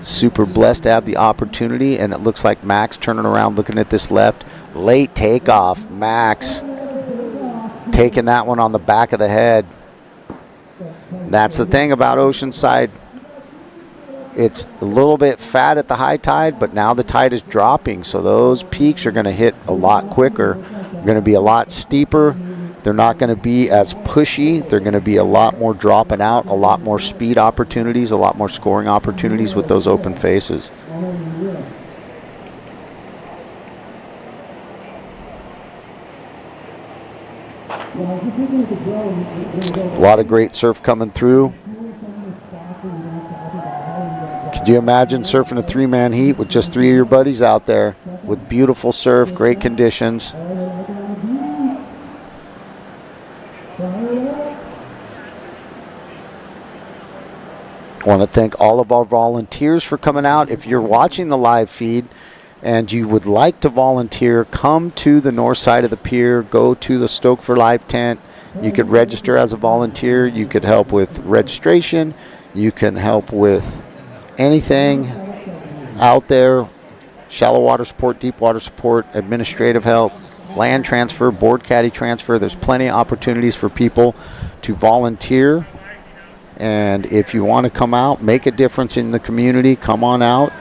Super blessed to have the opportunity, and it looks like Max turning around looking at this left. Late takeoff. Max taking that one on the back of the head. That's the thing about Oceanside. It's a little bit fat at the high tide, but now the tide is dropping, so those peaks are going to hit a lot quicker. They're going to be a lot steeper. They're not going to be as pushy. They're going to be a lot more dropping out, a lot more speed opportunities, a lot more scoring opportunities with those open faces. A lot of great surf coming through. Could you imagine surfing a three-man heat with just three of your buddies out there with beautiful surf, great conditions? I want to thank all of our volunteers for coming out. If you're watching the live feed and you would like to volunteer, come to the north side of the pier, go to the Stoke for Life tent, You could register as a volunteer. You could help with registration. You can help with anything out there. Shallow water support, deep water support, administrative help, land transfer, board caddy transfer. There's plenty of opportunities for people to volunteer. And if you want to come out, make a difference in the community, come on out.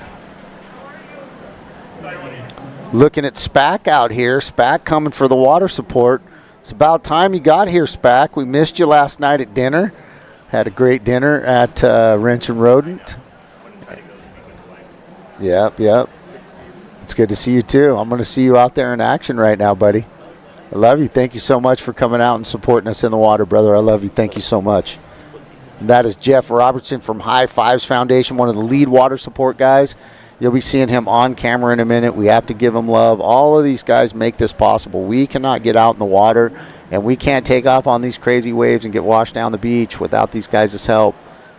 Looking at SPAC out here. SPAC coming for the water support. It's about time you got here, SPAC. We missed you last night at dinner. Had a great dinner at Wrench and Rodent. Yep. It's good to see you too. I'm going to see you out there in action right now, buddy. I love you. Thank you so much for coming out and supporting us in the water, brother. I love you. Thank you so much. And that is Jeff Robertson from HighFivesFoundation, one of the lead water support guys. You'll be seeing him on camera in a minute. We have to give him love. All of these guys make this possible. We cannot get out in the water, and we can't take off on these crazy waves and get washed down the beach without these guys' help.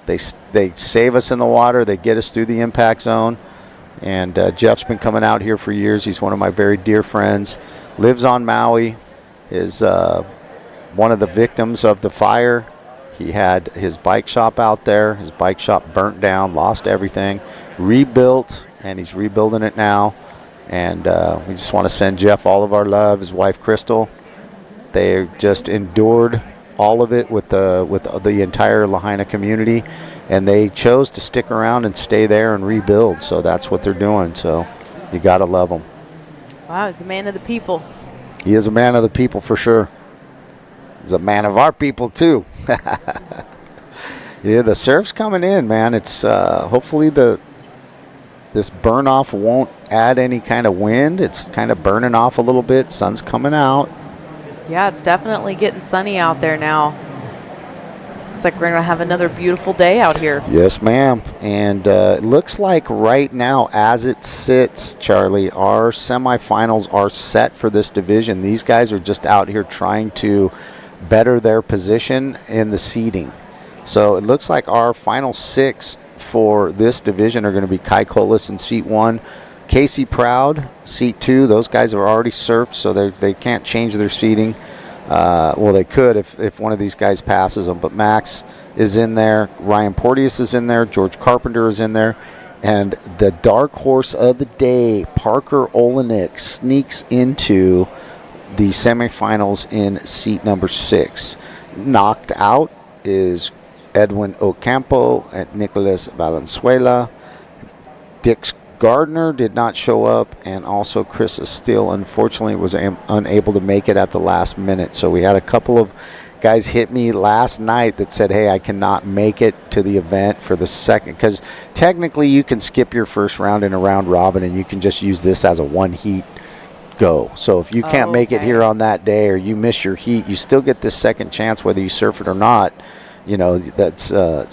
They save us in the water. They get us through the impact zone. And Jeff's been coming out here for years. He's one of my very dear friends. Lives on Maui. Is one of the victims of the fire. He had his bike shop out there. His bike shop burnt down, lost everything, rebuilt, and he's rebuilding it now. And we just want to send Jeff all of our love. His wife, Crystal. They just endured all of it with the entire Lahaina community. And they chose to stick around and stay there and rebuild. So that's what they're doing. So you got to love them. Wow, he's a man of the people. He is a man of the people for sure. He's a man of our people too. Yeah, the surf's coming in, man. It's hopefully this burn off won't add any kind of wind. It's kind of burning off a little bit. Sun's coming out. Yeah, it's definitely getting sunny out there now. Looks like we're going to have another beautiful day out here. Yes, ma'am. And it looks like right now, as it sits, Charlie, our semifinals are set for this division. These guys are just out here trying to better their position in the seeding. So it looks like our final 6 for this division are going to be Kai Colas in seat 1, Casey Proud, seat 2. Those guys have already surfed, so they can't change their seeding. Well, they could if one of these guys passes them, but Max is in there, Ryan Porteous is in there, George Carpenter is in there, and the dark horse of the day, Parker Olenek, sneaks into the semifinals in seat number 6. Knocked out is Edwin Ocampo and Nicolas Valenzuela. Dix Gardner did not show up, and also Chris Steele unfortunately was unable to make it at the last minute. So we had a couple of guys hit me last night that said, hey, I cannot make it to the event for the second, because technically you can skip your first round in a round robin and you can just use this as a one heat go. So if you can't make it here on that day or you miss your heat, you still get this second chance whether you surf it or not. You know, that's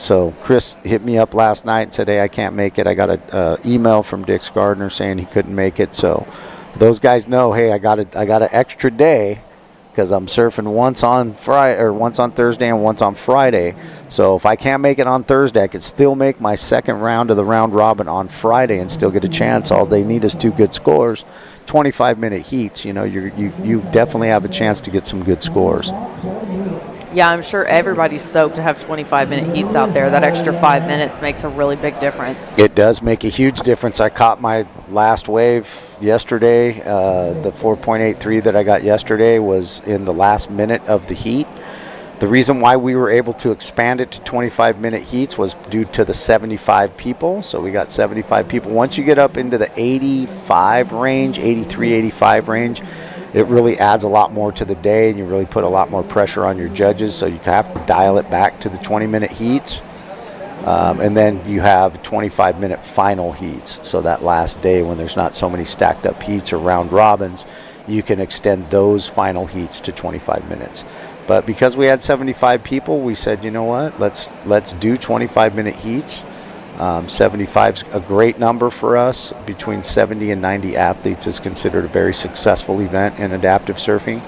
so Chris hit me up last night and said, hey, I can't make it. I got an email from Dix Gardner saying he couldn't make it. So those guys know, hey, I got an extra day because I'm surfing once on Friday or once on Thursday and once on Friday. So if I can't make it on Thursday, I could still make my second round of the round robin on Friday and still get a chance. All they need is 2 good scores, 25-minute heats. You know, you definitely have a chance to get some good scores. Yeah, I'm sure everybody's stoked to have 25-minute heats out there. That extra 5 minutes makes a really big difference. It does make a huge difference. I caught my last wave yesterday. The 4.83 that I got yesterday was in the last minute of the heat. The reason why we were able to expand it to 25-minute heats was due to the 75 people. So we got 75 people. Once you get up into the 85 range, 83, 85 range, it really adds a lot more to the day, and you really put a lot more pressure on your judges, so you have to dial it back to the 20-minute heats. And then you have 25-minute final heats. So that last day when there's not so many stacked up heats or round robins, you can extend those final heats to 25 minutes. But because we had 75 people, we said, you know what, let's do 25-minute heats. 75 is a great number for us. Between 70 and 90 athletes is considered a very successful event in adaptive surfing.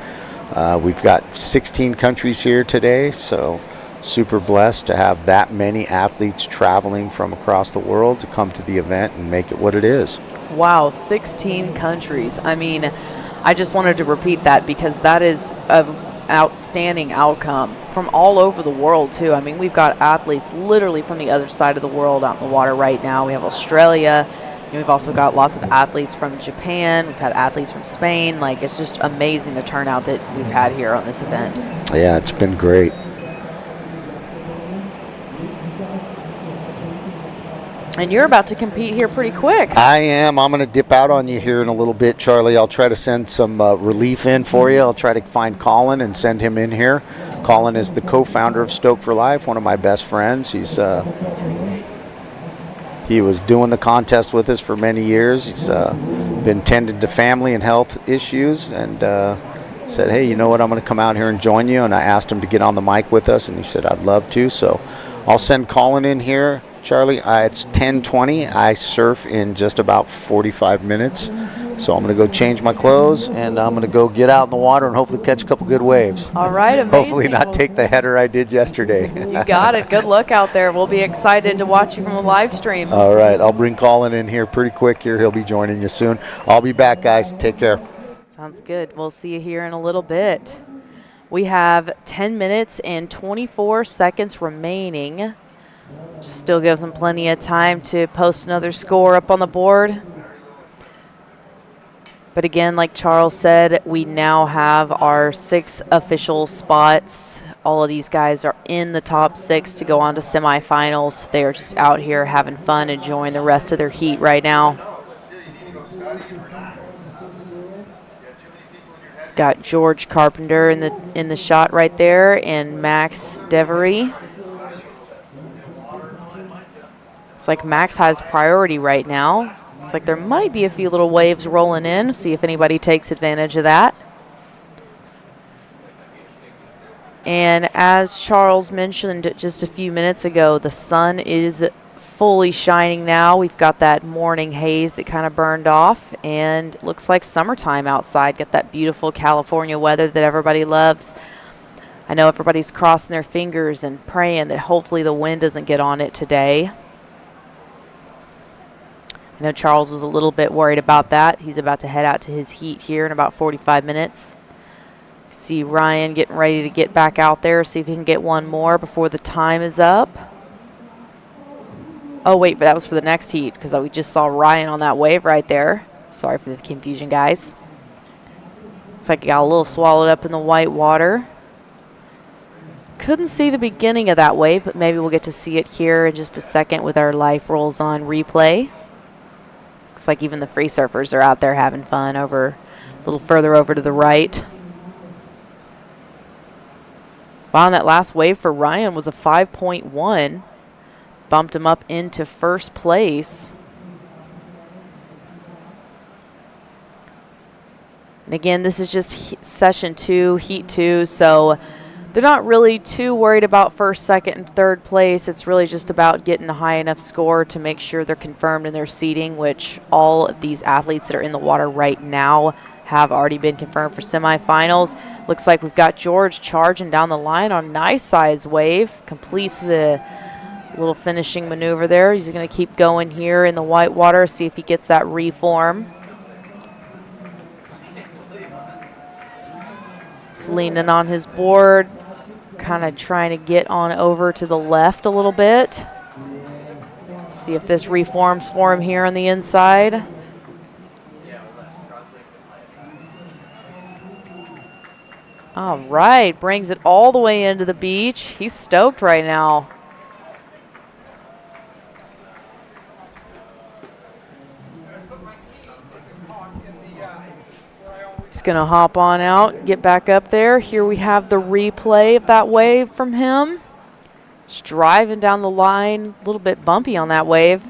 We've got 16 countries here today, so super blessed to have that many athletes traveling from across the world to come to the event and make it what it is. Wow, 16 countries. I mean, I just wanted to repeat that because that is a outstanding outcome from all over the world too. I mean, we've got athletes literally from the other side of the world out in the water right now. We have Australia, and we've also got lots of athletes from Japan. We've had athletes from Spain. Like, it's just amazing the turnout that we've had here on this event. Yeah, it's been great. And you're about to compete here pretty quick. I am. I'm going to dip out on you here in a little bit, Charlie. I'll try to send some relief in for you. I'll try to find Colin and send him in here. Colin is the co-founder of Stoke for Life, one of my best friends. He was doing the contest with us for many years. He's been tended to family and health issues, and said, hey, you know what, I'm going to come out here and join you. And I asked him to get on the mic with us, and he said, I'd love to. So I'll send Colin in here. Charlie, it's 10:20. I surf in just about 45 minutes. So I'm going to go change my clothes, and I'm going to go get out in the water and hopefully catch a couple good waves. All right, amazing. Hopefully not take the header I did yesterday. You got it. Good luck out there. We'll be excited to watch you from the live stream. All right, I'll bring Colin in here pretty quick here. He'll be joining you soon. I'll be back, guys. Take care. Sounds good. We'll see you here in a little bit. We have 10 minutes and 24 seconds remaining. Still gives them plenty of time to post another score up on the board. But again, like Charles said, we now have our 6 official spots. All of these guys are in the top 6 to go on to semifinals. They are just out here having fun, enjoying the rest of their heat right now. Got George Carpenter in the shot right there, and Max Devery. It's like Max has priority right now. It's like there might be a few little waves rolling in. See if anybody takes advantage of that. And as Charles mentioned just a few minutes ago, the sun is fully shining now. We've got that morning haze that kind of burned off, and it looks like summertime outside. Got that beautiful California weather that everybody loves. I know everybody's crossing their fingers and praying that hopefully the wind doesn't get on it today. I know Charles was a little bit worried about that. He's about to head out to his heat here in about 45 minutes. See Ryan getting ready to get back out there, see if he can get one more before the time is up. Oh, wait, that was for the next heat because we just saw Ryan on that wave right there. Sorry for the confusion, guys. Looks like he got a little swallowed up in the white water. Couldn't see the beginning of that wave, but maybe we'll get to see it here in just a second with our Life Rolls On replay. Looks like even the free surfers are out there having fun over a little further over to the right. Wow, and that last wave for Ryan was a 5.1. Bumped him up into first place. And again, this is just session 2, heat 2, so they're not really too worried about first, second, and third place. It's really just about getting a high enough score to make sure they're confirmed in their seeding, which all of these athletes that are in the water right now have already been confirmed for semifinals. Looks like we've got George charging down the line on a nice size wave. Completes the little finishing maneuver there. He's going to keep going here in the white water, see if he gets that reform. He's leaning on his board, kind of trying to get on over to the left a little bit. See if this reforms for him here on the inside. All right, brings it all the way into the beach. He's stoked right now. He's going to hop on out, get back up there. Here we have the replay of that wave from him. Just driving down the line, a little bit bumpy on that wave.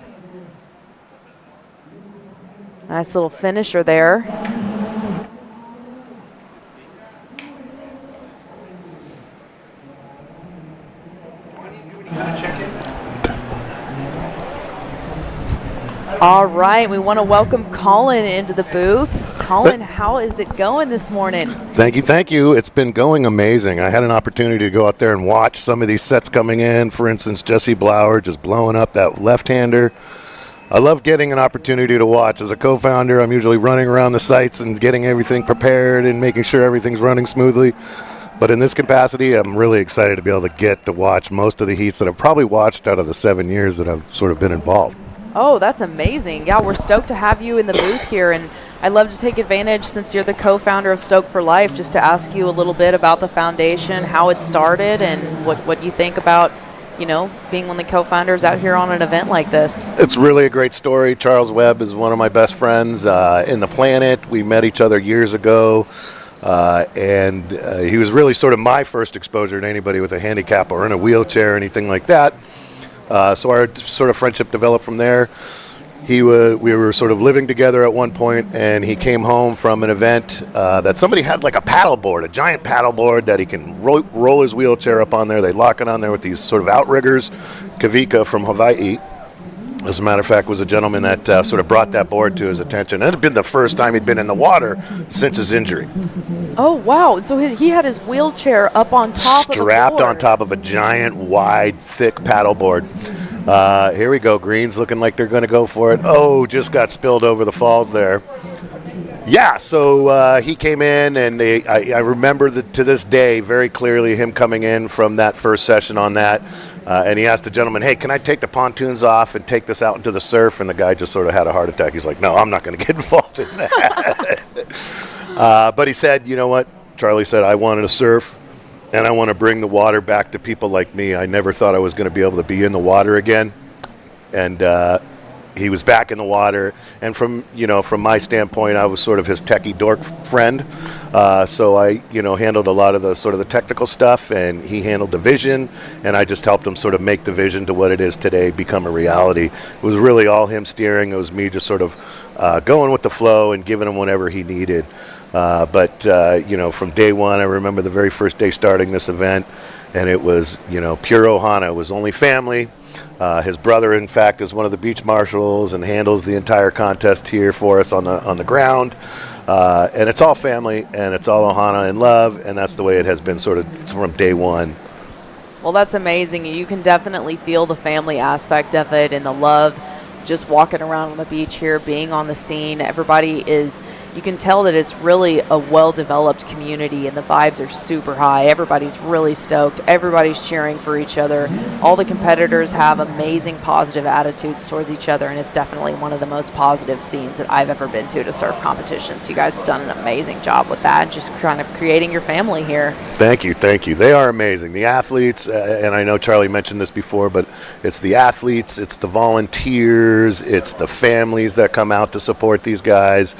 Nice little finisher there. All right, we want to welcome Colin into the booth. Colin, how is it going this morning? Thank you. It's been going amazing. I had an opportunity to go out there and watch some of these sets coming in. For instance, Jesse Blauer just blowing up that left-hander. I love getting an opportunity to watch. As a co-founder, I'm usually running around the sites and getting everything prepared and making sure everything's running smoothly. But in this capacity, I'm really excited to be able to get to watch most of the heats that I've probably watched out of the 7 years that I've sort of been involved. Oh, that's amazing. Yeah, we're stoked to have you in the booth here, and I'd love to take advantage, since you're the co-founder of Stoke for Life, just to ask you a little bit about the foundation, how it started, and what you think about, you know, being one of the co-founders out here on an event like this. It's really a great story. Charles Webb is one of my best friends in the planet. We met each other years ago. And he was really sort of my first exposure to anybody with a handicap or in a wheelchair or anything like that. So our sort of friendship developed from there. We were sort of living together at one point, and he came home from an event that somebody had like a paddleboard, a giant paddleboard that he can roll his wheelchair up on there. They lock it on there with these sort of outriggers. Kavika from Hawaii, as a matter of fact, was a gentleman that sort of brought that board to his attention. It had been the first time he'd been in the water since his injury. Oh, wow. So he had his wheelchair up on top of the board. Strapped on top of a giant, wide, thick paddleboard. Here we go. Green's looking like they're going to go for it. Oh, just got spilled over the falls there. Yeah, so he came in, and I remember to this day very clearly him coming in from that first session on that. And he asked the gentleman, hey, can I take the pontoons off and take this out into the surf? And the guy just sort of had a heart attack. He's like, no, I'm not going to get involved in that. But he said, you know what? Charlie said, I wanted to surf, and I want to bring the water back to people like me. I never thought I was going to be able to be in the water again. And he was back in the water. And from my standpoint, I was sort of his techie dork friend. So I, handled a lot of the sort of the technical stuff, and he handled the vision, and I just helped him sort of make the vision to what it is today become a reality. It was really all him steering. It was me just sort of going with the flow and giving him whatever he needed. But from day one, I remember the very first day starting this event, and it was, pure Ohana. It was only family. His brother, in fact, is one of the beach marshals and handles the entire contest here for us on the ground. And it's all family, and it's all Ohana and love, and that's the way it has been sort of from day one. Well, that's amazing. You can definitely feel the family aspect of it and the love just walking around on the beach here, being on the scene. Everybody is, you can tell that it's really a well-developed community, and the vibes are super high. Everybody's really stoked. Everybody's cheering for each other. All the competitors have amazing positive attitudes towards each other, and it's definitely one of the most positive scenes that I've ever been to surf competition. So you guys have done an amazing job with that, just kind of creating your family here. Thank you. They are amazing. The athletes, and I know Charlie mentioned this before, but it's the athletes, it's the volunteers, it's the families that come out to support these guys.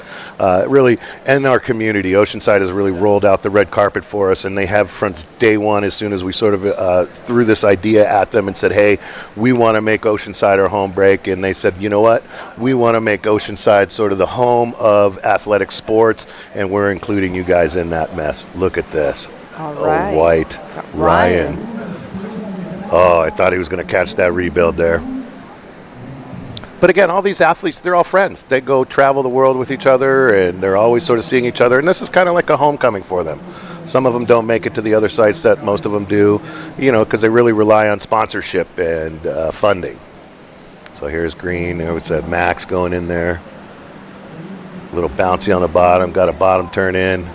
Really, and our community. Oceanside has really rolled out the red carpet for us, and they have from day one, as soon as we sort of threw this idea at them and said, hey, we want to make Oceanside our home break, and they said, you know what, we want to make Oceanside sort of the home of athletic sports, and we're including you guys in that mess. Look at this. All right. Oh, White. Ryan. Oh, I thought he was going to catch that rebuild there. But again, all these athletes, they're all friends. They go travel the world with each other, and they're always sort of seeing each other. And this is kind of like a homecoming for them. Some of them don't make it to the other sites that most of them do, because they really rely on sponsorship and funding. So here's Green. There was that Max going in there. A little bouncy on the bottom. Got a bottom turn in.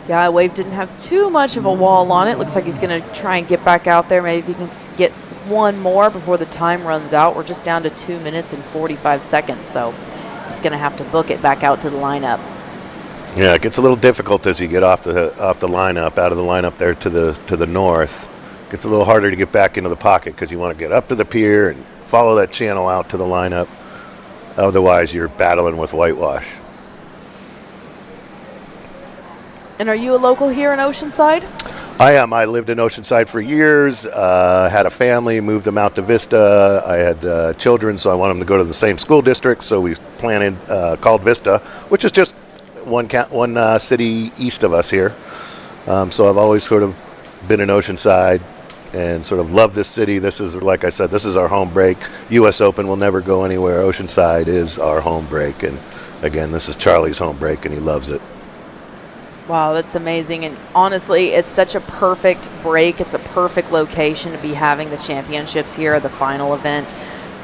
Yeah, Wave didn't have too much of a wall on it. Looks like he's going to try and get back out there. Maybe he can get one more before the time runs out. We're just down to 2 minutes and 45 seconds, so he's going to have to book it back out to the lineup. Yeah, it gets a little difficult as you get off the lineup, out of the lineup there to the north. It gets a little harder to get back into the pocket because you want to get up to the pier and follow that channel out to the lineup. Otherwise, you're battling with whitewash. And are you a local here in Oceanside? I am. I lived in Oceanside for years, had a family, moved them out to Vista. I had children, so I wanted them to go to the same school district, so we planted, called Vista, which is just one city east of us here. So I've always sort of been in Oceanside and sort of love this city. This is, like I said, this is our home break. U.S. Open will never go anywhere. Oceanside is our home break. And again, this is Charlie's home break, and he loves it. Wow, that's amazing. And honestly, it's such a perfect break. It's a perfect location to be having the championships here, the final event.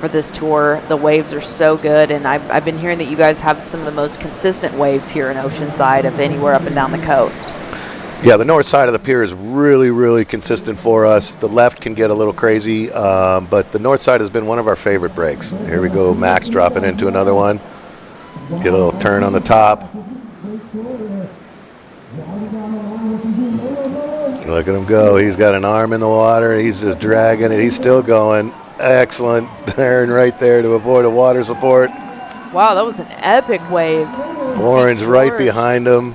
for this tour. The waves are so good, and I've been hearing that you guys have some of the most consistent waves here in Oceanside of anywhere up and down the coast. Yeah, the north side of the pier is really, really consistent for us. The left can get a little crazy, but the north side has been one of our favorite breaks. Here we go, Max dropping into another one. Get a little turn on the top. Look at him go. He's got an arm in the water. He's just dragging it. He's still going. Excellent turn right there to avoid a water support. Wow, that was an epic wave. Orange right behind him.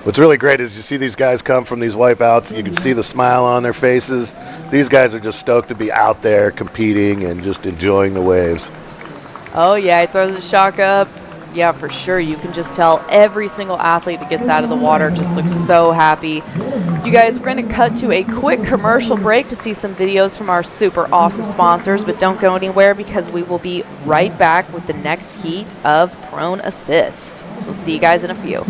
What's really great is you see these guys come from these wipeouts. You can see the smile on their faces. These guys are just stoked to be out there competing and just enjoying the waves. Oh, yeah, he throws his shock up. Yeah, for sure. You can just tell every single athlete that gets out of the water just looks so happy. You guys, we're going to cut to a quick commercial break to see some videos from our super awesome sponsors, but don't go anywhere because we will be right back with the next heat of Prone Assist. So we'll see you guys in a few.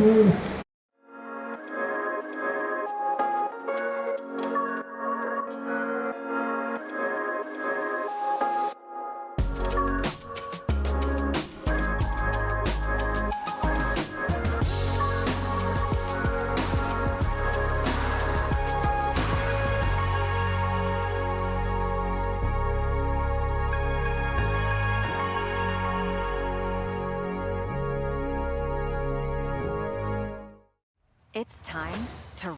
It's time to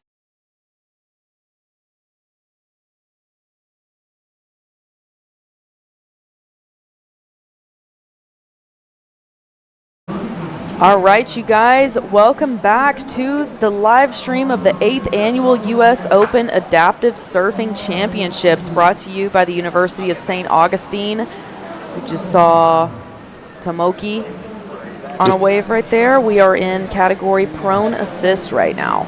All right, you guys, welcome back to the live stream of the 8th Annual U.S. Open Adaptive Surfing Championships, brought to you by the University of St. Augustine. We just saw Tomoki on a wave right there. We are in category Prone Assist right now.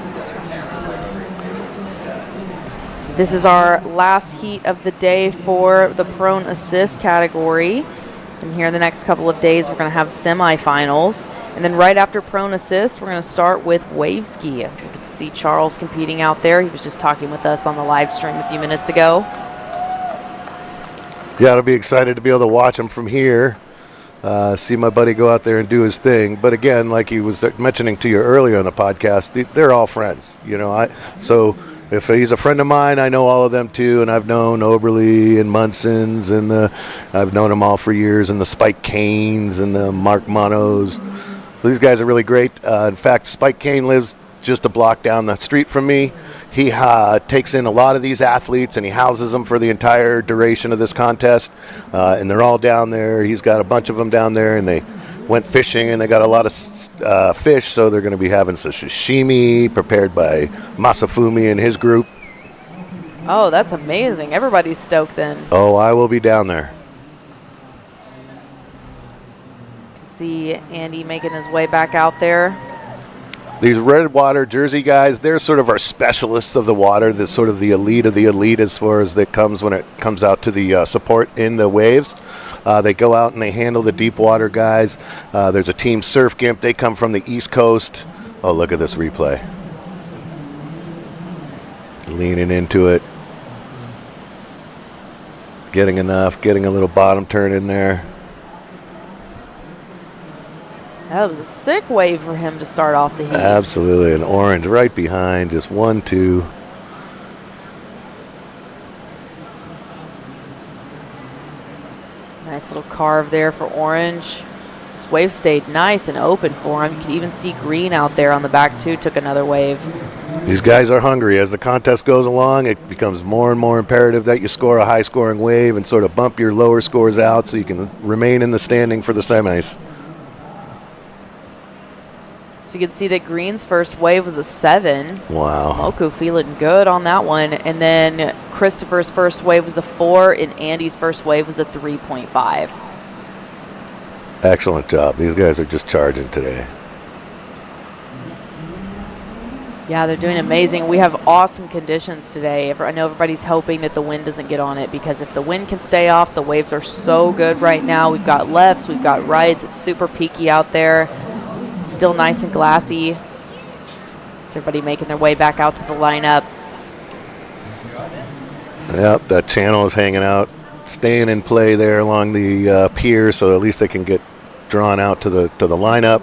This is our last heat of the day for the Prone Assist category. And here in the next couple of days, we're going to have semifinals. And then right after Prone Assist, we're going to start with wave ski. You get to see Charles competing out there. He was just talking with us on the live stream a few minutes ago. Yeah, I'll be excited to be able to watch him from here. See my buddy go out there and do his thing. But again, like he was mentioning to you earlier on the podcast, they're all friends. You know, so if he's a friend of mine, I know all of them too, and I've known Oberly and Munson's, and I've known them all for years, and the Spike Canes and the Mark Monos. So these guys are really great. In fact, Spike Kane lives just a block down the street from me. He takes in a lot of these athletes, and he houses them for the entire duration of this contest, and they're all down there. He's got a bunch of them down there, and they went fishing, and they got a lot of fish, so they're going to be having some sashimi prepared by Masafumi and his group. Oh, that's amazing. Everybody's stoked then. Oh, I will be down there. You can see Andy making his way back out there. These Redwater Jersey guys, they're sort of our specialists of the water. They're sort of the elite of the elite as far as that comes when it comes out to the support in the waves. They go out and they handle the deep water guys. There's a team Surf Gimp. They come from the East Coast. Oh, look at this replay. Leaning into it. Getting enough, getting a little bottom turn in there. That was a sick wave for him to start off the heat. Absolutely. An orange right behind. Just 1, 2. Nice little carve there for orange. This wave stayed nice and open for him. You can even see green out there on the back too, took another wave. These guys are hungry. As the contest goes along, it becomes more and more imperative that you score a high-scoring wave and sort of bump your lower scores out so you can remain in the standing for the semis. So you can see that Green's first wave was a 7. Wow. Moku feeling good on that one. And then Christopher's first wave was a 4, and Andy's first wave was a 3.5. Excellent job. These guys are just charging today. Yeah, they're doing amazing. We have awesome conditions today. I know everybody's hoping that the wind doesn't get on it, because if the wind can stay off, the waves are so good right now. We've got lefts, we've got rights. It's super peaky out there. Still nice and glassy. Is everybody making their way back out to the lineup? Yep, that channel is hanging out, staying in play there along the pier, so at least they can get drawn out to the lineup.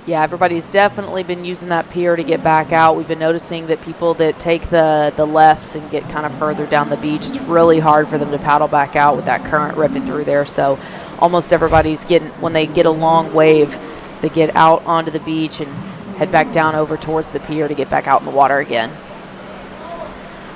Yeah, everybody's definitely been using that pier to get back out. We've been noticing that people that take the lefts and get kind of further down the beach, it's really hard for them to paddle back out with that current ripping through there. So almost everybody's getting, when they get a long wave, they get out onto the beach and head back down over towards the pier to get back out in the water again.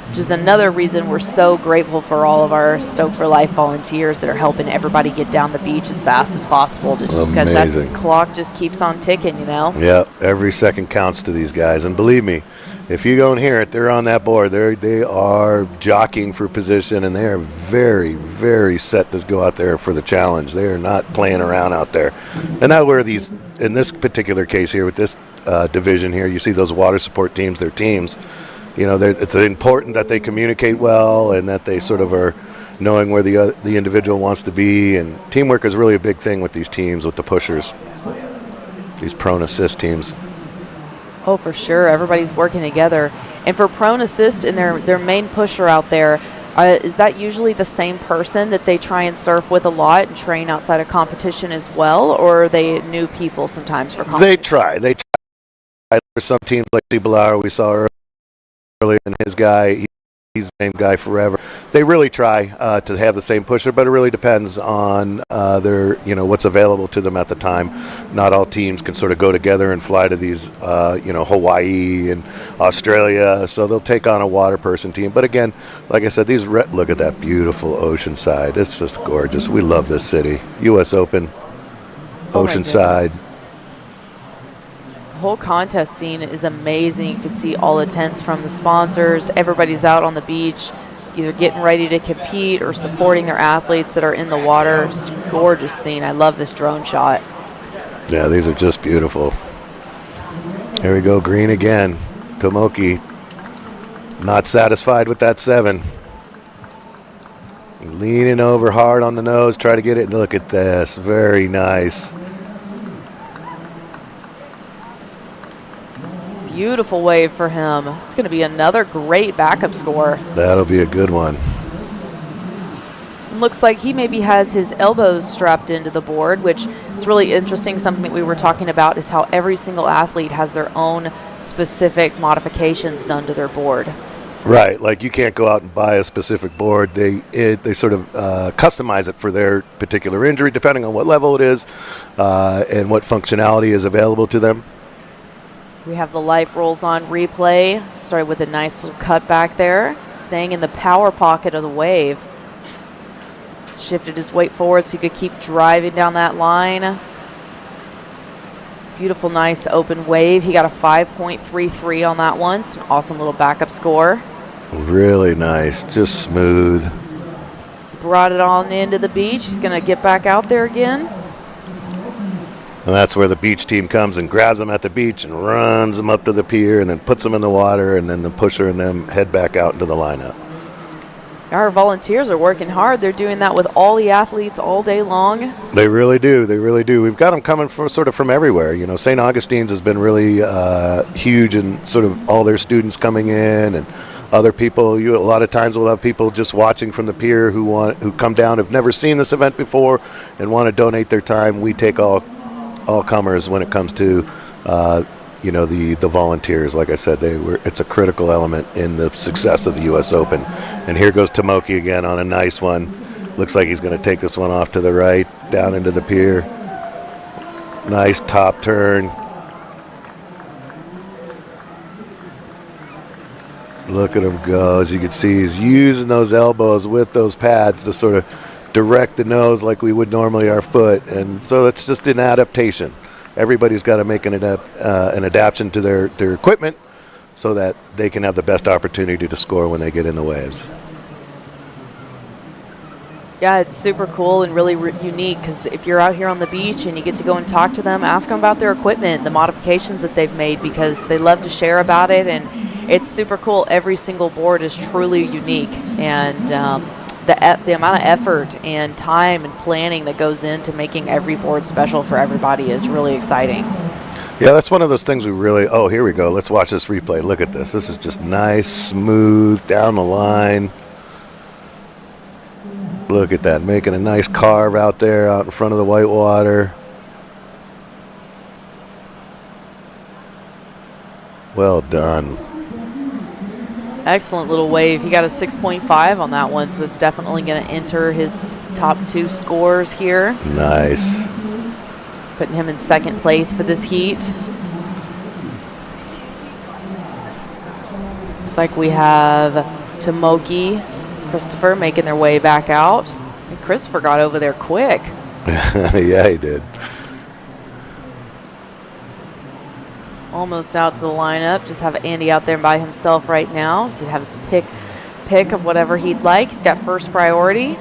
Which is another reason we're so grateful for all of our Stoke for Life volunteers that are helping everybody get down the beach as fast as possible, just because that clock just keeps on ticking, you know? Yep, every second counts to these guys. And believe me, if you don't hear it, they're on that board. They are jockeying for position, and they are very, very set to go out there for the challenge. They are not playing around out there. And that's where these, in this particular case here with this division here, you see those water support teams, their teams. You know, it's important that they communicate well and that they sort of are knowing where the individual wants to be. And teamwork is really a big thing with these teams, with the pushers, these prone assist teams. Oh, for sure. Everybody's working together. And for prone assist and their main pusher out there, is that usually the same person that they try and surf with a lot and train outside of competition as well? Or are they new people sometimes for competition? They try. There's some teams like Blauer we saw earlier, and his guy, he's the same guy forever. They really try to have the same pusher, but it really depends on their, what's available to them at the time. Not all teams can sort of go together and fly to these, Hawaii and Australia, so they'll take on a water person team. But again, like I said, look at that beautiful Oceanside. It's just gorgeous. We love this city. U.S. Open, Oceanside. The whole contest scene is amazing. You can see all the tents from the sponsors. Everybody's out on the beach, either getting ready to compete or supporting their athletes that are in the water. Just a gorgeous scene. I love this drone shot. Yeah, these are just beautiful. Here we go, green again. Tomoki not satisfied with that 7. Leaning over hard on the nose, try to get it. Look at this, very nice. Beautiful wave for him. It's going to be another great backup score. That'll be a good one. Looks like he maybe has his elbows strapped into the board, which is really interesting. Something that we were talking about is how every single athlete has their own specific modifications done to their board. Right, like you can't go out and buy a specific board. They sort of customize it for their particular injury, depending on what level it is and what functionality is available to them. We have the life rolls on replay. Started with a nice little cut back there, staying in the power pocket of the wave. Shifted his weight forward so he could keep driving down that line. Beautiful, nice open wave. He got a 5.33 on that one. It's an awesome little backup score. Really nice, just smooth. Brought it on into the beach. He's going to get back out there again. And that's where the beach team comes and grabs them at the beach and runs them up to the pier and then puts them in the water, and then the pusher and them head back out into the lineup. Our volunteers are working hard. They're doing that with all the athletes all day long. They really do. They really do. We've got them coming from sort of from everywhere. You know, St. Augustine's has been really huge, and sort of all their students coming in, and other people. A lot of times we'll have people just watching from the pier who come down, have never seen this event before, and want to donate their time. We take all comers when it comes to the volunteers. Like I said, it's a critical element in the success of the U.S. Open. And here goes Tomoki again on a nice one. Looks like he's going to take this one off to the right, down into the pier. Nice top turn. Look at him go. As you can see, he's using those elbows with those pads to sort of direct the nose like we would normally our foot, and so it's just an adaptation. Everybody's got to make an adaptation to their equipment so that they can have the best opportunity to score when they get in the waves. Yeah, it's super cool and really unique, because if you're out here on the beach and you get to go and talk to them, ask them about their equipment, the modifications that they've made, because they love to share about it, and it's super cool. Every single board is truly unique, and the amount of effort and time and planning that goes into making every board special for everybody is really exciting. Yeah, that's one of those things we really, oh, here we go. Let's watch this replay. Look at this. This is just nice, smooth, down the line. Look at that, making a nice carve out there, out in front of the whitewater. Well done. Excellent little wave. He got a 6.5 on that one, so that's definitely going to enter his top 2 scores here. Nice. Putting him in second place for this heat. Looks like we have Tomoki, Christopher making their way back out. And Christopher got over there quick. Yeah, he did. Almost out to the lineup. Just have Andy out there by himself right now. He can have his pick of whatever he'd like. He's got first priority.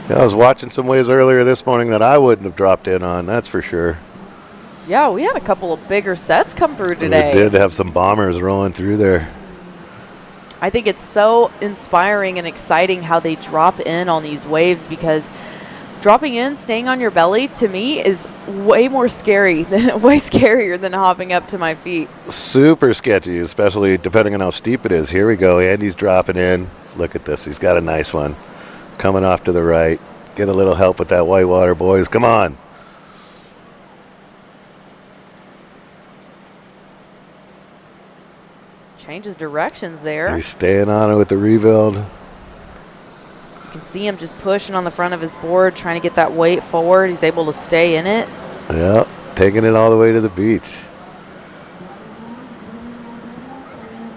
Yeah, I was watching some waves earlier this morning that I wouldn't have dropped in on, that's for sure. Yeah, we had a couple of bigger sets come through today. We did have some bombers rolling through there. I think it's so inspiring and exciting how they drop in on these waves, because dropping in, staying on your belly, to me is way scarier than hopping up to my feet. Super sketchy, especially depending on how steep it is. Here we go. Andy's dropping in. Look at this. He's got a nice one. Coming off to the right. Get a little help with that whitewater, boys. Come on. Changes directions there. He's staying on it with the rebuild. You can see him just pushing on the front of his board, trying to get that weight forward. He's able to stay in it. Yep, taking it all the way to the beach.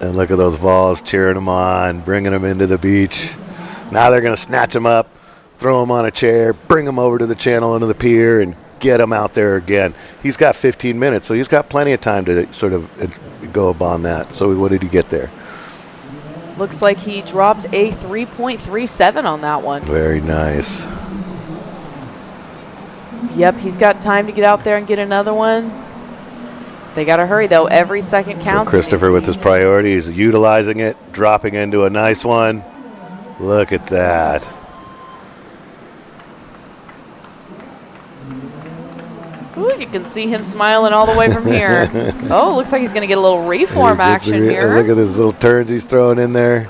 And look at those balls cheering him on, bringing him into the beach. Now they're going to snatch him up, throw him on a chair, bring him over to the channel into the pier, and get him out there again. He's got 15 minutes, so he's got plenty of time to sort of go upon that. So what did he get there? Looks like he dropped a 3.37 on that one. Very nice. Yep, he's got time to get out there and get another one. They got to hurry, though. Every second counts. So Christopher with his priorities, utilizing it, dropping into a nice one. Look at that. Ooh, you can see him smiling all the way from here. Oh, looks like he's going to get a little reform action here. Look at those little turns he's throwing in there.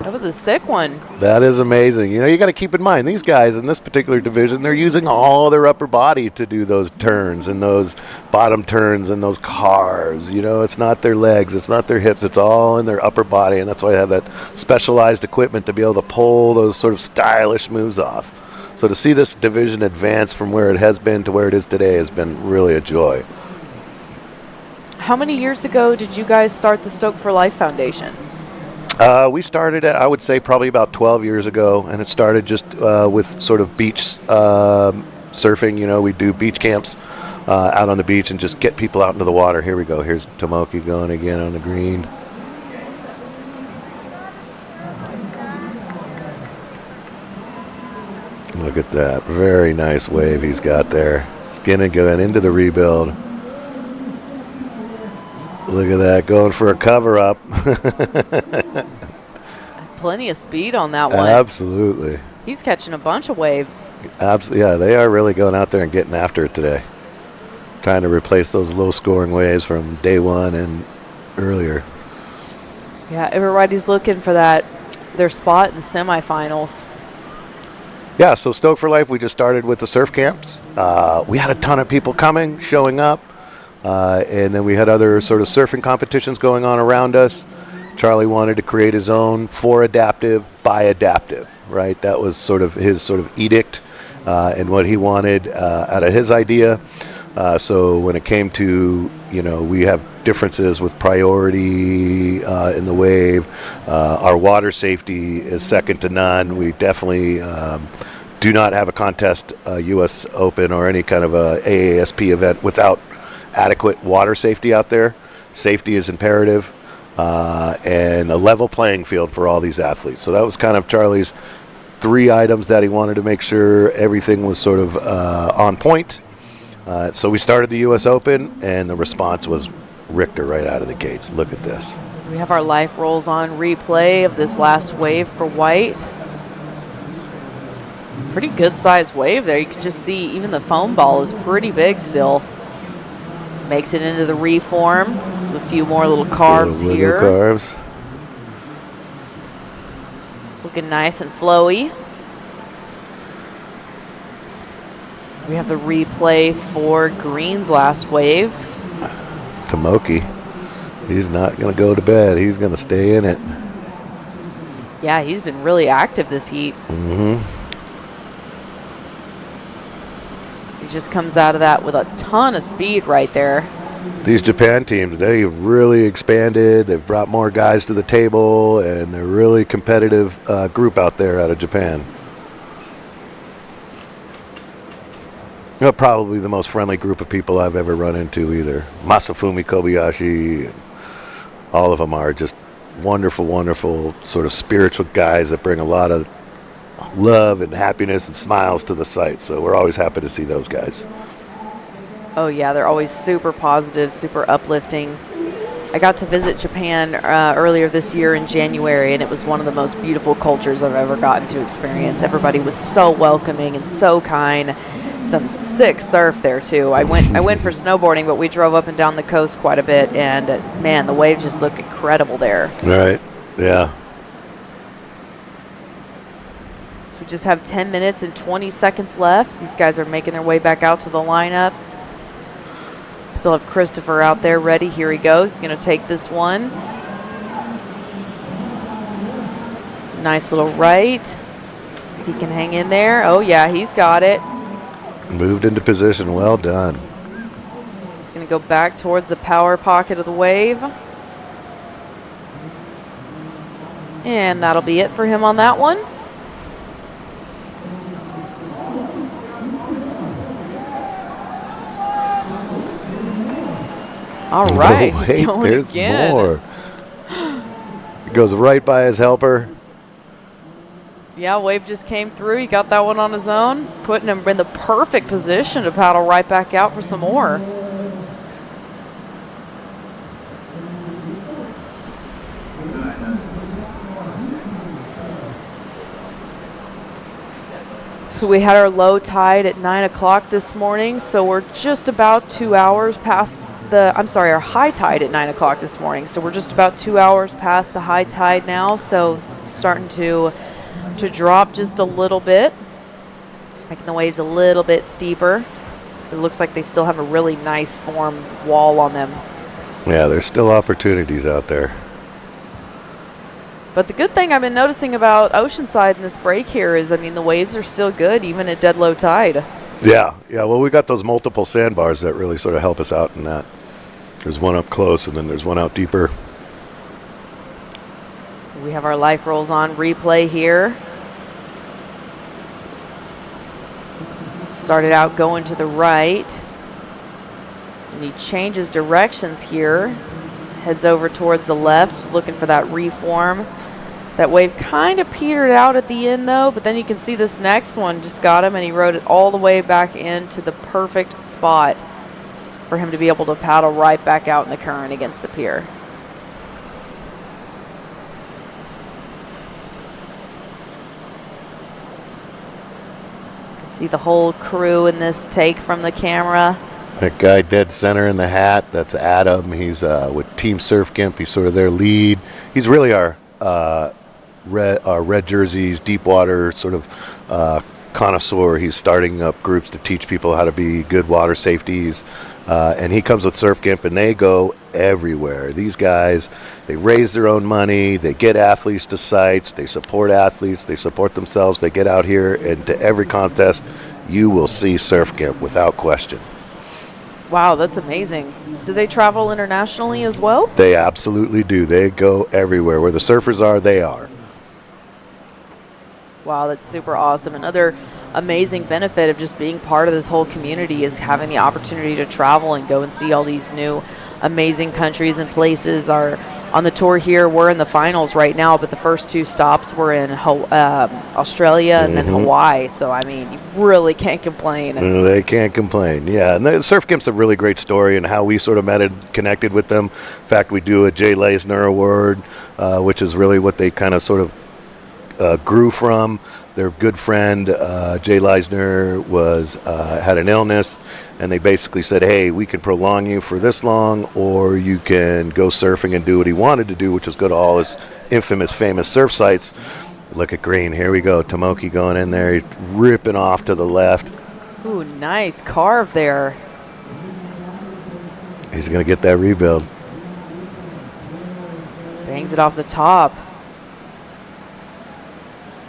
That was a sick one. That is amazing. You know, you got to keep in mind, these guys in this particular division, they're using all their upper body to do those turns and those bottom turns and those carves. You know, it's not their legs, it's not their hips, it's all in their upper body, and that's why I have that specialized equipment to be able to pull those sort of stylish moves off. So to see this division advance from where it has been to where it is today has been really a joy. How many years ago did you guys start the Stoke for Life Foundation? We started it, I would say, probably about 12 years ago, and it started just with sort of beach surfing. You know, we do beach camps out on the beach and just get people out into the water. Here we go. Here's Tomoki going again on the green. Look at that. Very nice wave he's got there. Skinning going into the rebuild. Look at that, going for a cover-up. Plenty of speed on that one. Absolutely. He's catching a bunch of waves. Absolutely, yeah, they are really going out there and getting after it today. Trying to replace those low-scoring waves from day one and earlier. Yeah, everybody's looking for their spot in the semifinals. Yeah, so Stoke for Life, we just started with the surf camps. We had a ton of people coming, showing up. And then we had other sort of surfing competitions going on around us. Charlie wanted to create his own for adaptive, by adaptive, right? That was sort of his sort of edict and what he wanted out of his idea. So when it came to, you know, we have differences with priority in the wave. Our water safety is second to none. We definitely do not have a contest, U.S. Open or any kind of a AASP event without adequate water safety out there. Safety is imperative, and a level playing field for all these athletes. So that was kind of Charlie's 3 items that he wanted to make sure everything was sort of on point. So we started the U.S. Open, and the response was Richter right out of the gates. Look at this. We have our life rolls on replay of this last wave for White. Pretty good sized wave there. You can just see even the foam ball is pretty big still. Makes it into the reform. A few more little carbs Little here. Carbs. Looking nice and flowy. We have the replay for Green's last wave. Tomoki. He's not going to go to bed. He's going to stay in it. Yeah, he's been really active this heat. Mm-hmm. He just comes out of that with a ton of speed right there. These Japan teams, they've really expanded. They've brought more guys to the table, and they're really competitive group out there out of Japan. Probably the most friendly group of people I've ever run into either. Masafumi Kobayashi, all of them are just wonderful, wonderful sort of spiritual guys that bring a lot of love and happiness and smiles to the site. So we're always happy to see those guys. Oh yeah, they're always super positive, super uplifting. I got to visit Japan earlier this year in January, and it was one of the most beautiful cultures I've ever gotten to experience. Everybody was so welcoming and so kind. Some sick surf there too. I went for snowboarding, but we drove up and down the coast quite a bit, and man, the waves just look incredible there. Right. Yeah. So we just have 10 minutes and 20 seconds left. These guys are making their way back out to the lineup. Still have Christopher out there ready. Here he goes. He's going to take this one. Nice little right. He can hang in there. Oh yeah, he's got it. Moved into position. Well done. He's going to go back towards the power pocket of the wave. And that'll be it for him on that one. All right, Oh, he's wait, going there's again. more. It goes right by his helper. Yeah, wave just came through. He got that one on his own, putting him in the perfect position to paddle right back out for some more. So we had our low tide at 9 o'clock this morning, so we're just about 2 hours past our high tide at 9 o'clock this morning. So we're just about 2 hours past the high tide now, so it's starting to drop just a little bit, making the waves a little bit steeper. It looks like they still have a really nice formed wall on them. Yeah, there's still opportunities out there. But the good thing I've been noticing about Oceanside in this break here is, I mean, the waves are still good, even at dead low tide. Yeah. Well, we got those multiple sandbars that really sort of help us out in that. There's one up close, and then there's one out deeper. We have our life rolls on replay here. Started out going to the right. And he changes directions here. Heads over towards the left. He's looking for that reform. That wave kind of petered out at the end though, but then you can see this next one just got him, and he rode it all the way back into the perfect spot for him to be able to paddle right back out in the current against the pier. You can see the whole crew in this take from the camera. That guy dead center in the hat, that's Adam. He's with Team Surf Gimp. He's sort of their lead. He's really our red jerseys, deep water sort of connoisseur. He's starting up groups to teach people how to be good water safeties. And he comes with Surf Gimp, and they go everywhere. These guys, they raise their own money. They get athletes to sites. They support athletes. They support themselves. They get out here, and to every contest, you will see Surf Gimp without question. Wow, that's amazing. Do they travel internationally as well? They absolutely do. They go everywhere. Where the surfers are, they are. Wow, that's super awesome. Another amazing benefit of just being part of this whole community is having the opportunity to travel and go and see all these new amazing countries and places. Our on the tour here. We're in the finals right now, but the first 2 stops were in Australia and then Hawaii. So, I mean, you really can't complain. They can't complain. Yeah, and the Surf Camp's a really great story and how we sort of met and connected with them. In fact, we do a Jay Leisner Award, which is really what they kind of sort of grew from. Their good friend, Jay Leisner, had an illness, and they basically said, hey, we can prolong you for this long, or you can go surfing and do what he wanted to do, which was go to all his infamous, famous surf sites. Look at green. Here we go. Tomoki going in there, ripping off to the left. Ooh, nice carve there. He's going to get that rebuild. Bangs it off the top.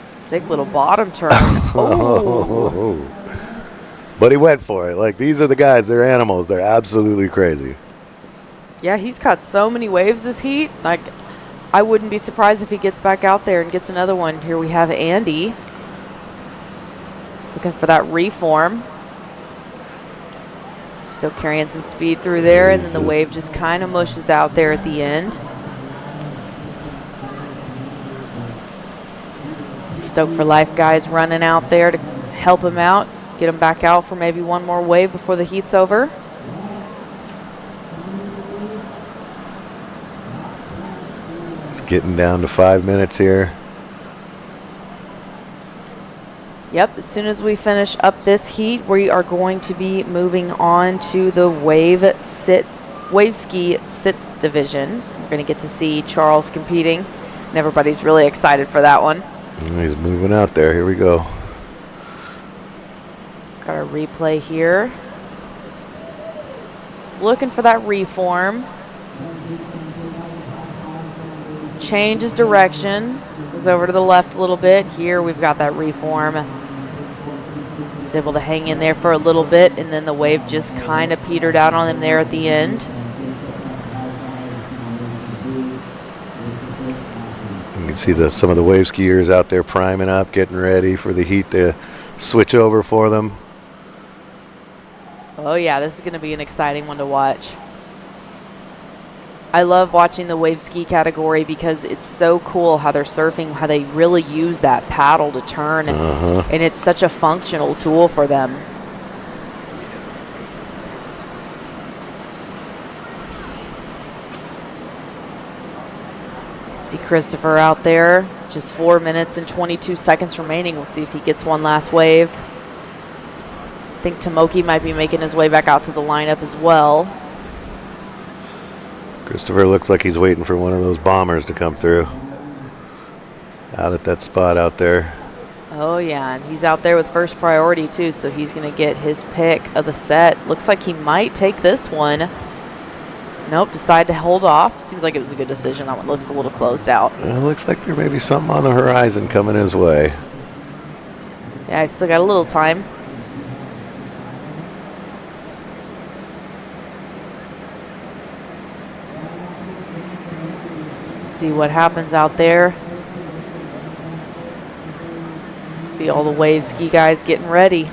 Sick little bottom turn. Oh. But he went for it. Like, these are the guys. They're animals. They're absolutely crazy. Yeah, he's caught so many waves this heat. Like, I wouldn't be surprised if he gets back out there and gets another one. Here we have Andy looking for that reform. Still carrying some speed through there, and then the wave just kind of mushes out there at the end. Stoke for Life guys running out there to help him out, get him back out for maybe one more wave before the heat's over. It's getting down to 5 minutes here. Yep, as soon as we finish up this heat, we are going to be moving on to the wave ski sits division. We're going to get to see Charles competing, and everybody's really excited for that one. He's moving out there. Here we go. Got a replay here. Just looking for that reform. Changes direction. Goes over to the left a little bit. Here we've got that reform. He's able to hang in there for a little bit, and then the wave just kind of petered out on him there at the end. You can see some of the wave skiers out there priming up, getting ready for the heat to switch over for them. Oh yeah, this is going to be an exciting one to watch. I love watching the wave ski category because it's so cool how they're surfing, how they really use that paddle to turn, and it's such a functional tool for them. See Christopher out there, just 4 minutes and 22 seconds remaining. We'll see if he gets one last wave. I think Tomoki might be making his way back out to the lineup as well. Christopher looks like he's waiting for one of those bombers to come through. Out at that spot out there. Oh yeah, and he's out there with first priority too, so he's gonna get his pick of the set. Looks like he might take this one. Nope, decided to hold off. Seems like it was a good decision. That one looks a little closed out. It looks like there may be something on the horizon coming his way. Yeah, I still got a little time. Let's see what happens out there. See all the wave ski guys getting ready.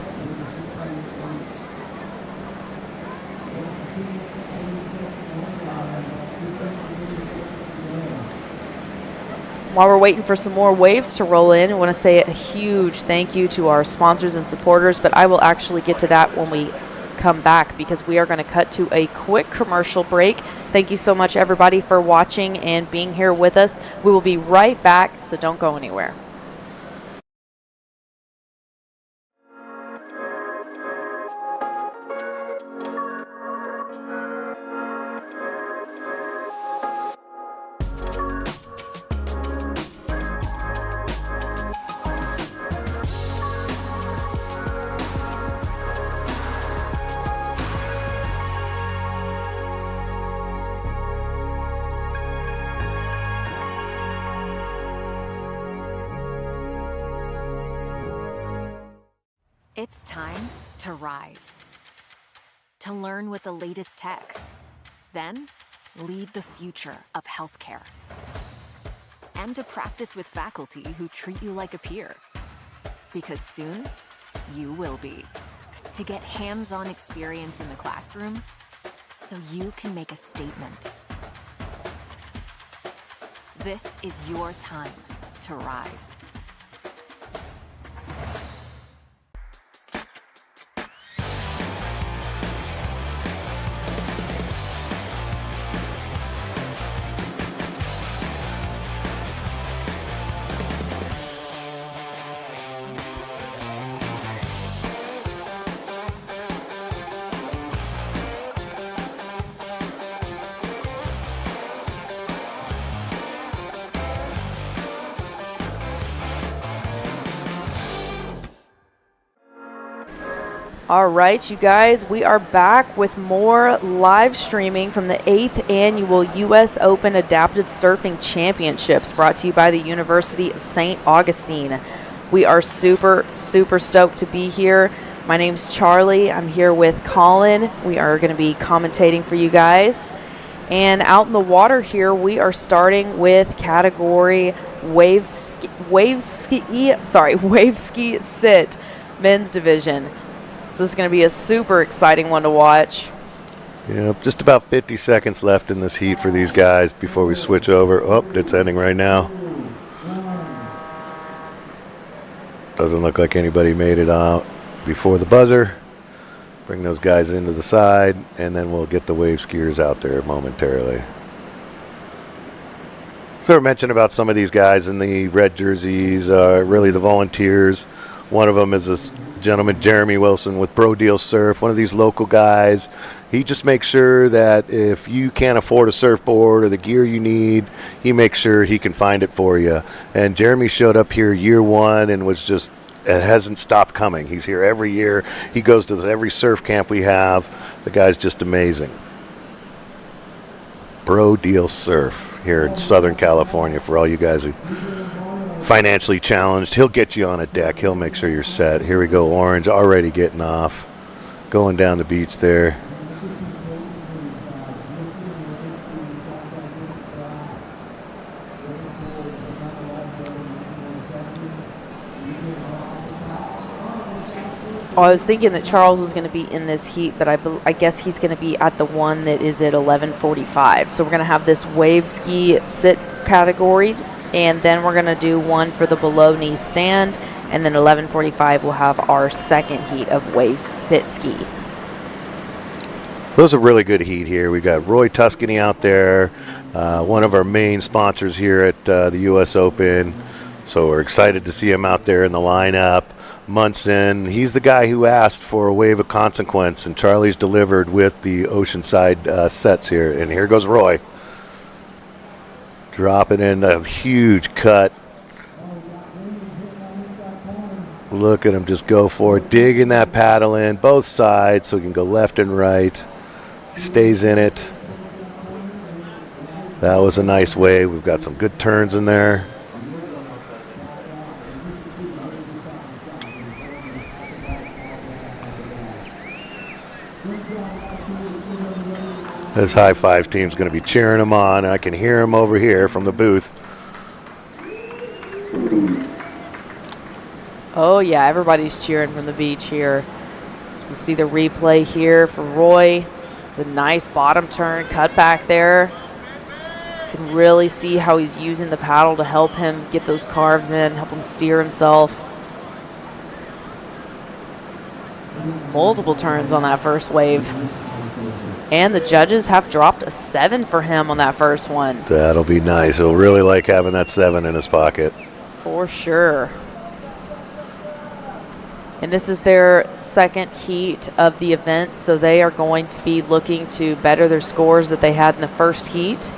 While we're waiting for some more waves to roll in, I want to say a huge thank you to our sponsors and supporters, but I will actually get to that when we come back because we are going to cut to a quick commercial break. Thank you so much, everybody, for watching and being here with us. We will be right back, so don't go anywhere. It's time to rise, to learn with the latest tech, then lead the future of healthcare, and to practice with faculty who treat you like a peer. Because soon, you will be. To get hands-on experience in the classroom, so you can make a statement. This is your time to rise. All right, you guys, we are back with more live streaming from the 8th Annual U.S. Open Adaptive Surfing Championships, brought to you by the University of St. Augustine. We are super, super stoked to be here. My name's Charlie. I'm here with Colin. We are going to be commentating for you guys. And out in the water here, we are starting with category wave ski sit men's division. So this is going to be a super exciting one to watch. Yeah, just about 50 seconds left in this heat for these guys before we switch over. Oh, it's ending right now. Doesn't look like anybody made it out before the buzzer. Bring those guys into the side, and then we'll get the wave skiers out there momentarily. So I mentioned about some of these guys in the red jerseys, really the volunteers. One of them is this gentleman, Jeremy Wilson, with Bro Deal Surf, one of these local guys. He just makes sure that if you can't afford a surfboard or the gear you need, he makes sure he can find it for you. And Jeremy showed up here year one and was just, it hasn't stopped coming. He's here every year. He goes to every surf camp we have. The guy's just amazing. Bro Deal Surf here in Southern California for all you guys who financially challenged. He'll get you on a deck. He'll make sure you're set. Here we go. Orange already getting off, going down the beach there. Oh, I was thinking that Charles was going to be in this heat, but I guess he's going to be at the one that is at 11:45. So we're going to have this wave ski sit category, and then we're going to do one for the below knee stand, and then 11:45 we'll have our second heat of wave sit ski. Those are really good heat here. We got Roy Tuscany out there, one of our main sponsors here at the U.S. Open. So we're excited to see him out there in the lineup. Munson, he's the guy who asked for a wave of consequence, and Charlie's delivered with the Oceanside sets here. And here goes Roy. Dropping in a huge cut. Look at him just go for it. Digging that paddle in both sides so he can go left and right. Stays in it. That was a nice wave. We've got some good turns in there. This high five team's going to be cheering him on. I can hear him over here from the booth. Oh, yeah, everybody's cheering from the beach here. So we'll see the replay here for Roy. The nice bottom turn cut back there. You can really see how he's using the paddle to help him get those carves in, help him steer himself. Multiple turns on that first wave. And the judges have dropped a 7 for him on that first one. That'll be nice. He'll really like having that 7 in his pocket. For sure. And this is their second heat of the event, so they are going to be looking to better their scores that they had in the first heat.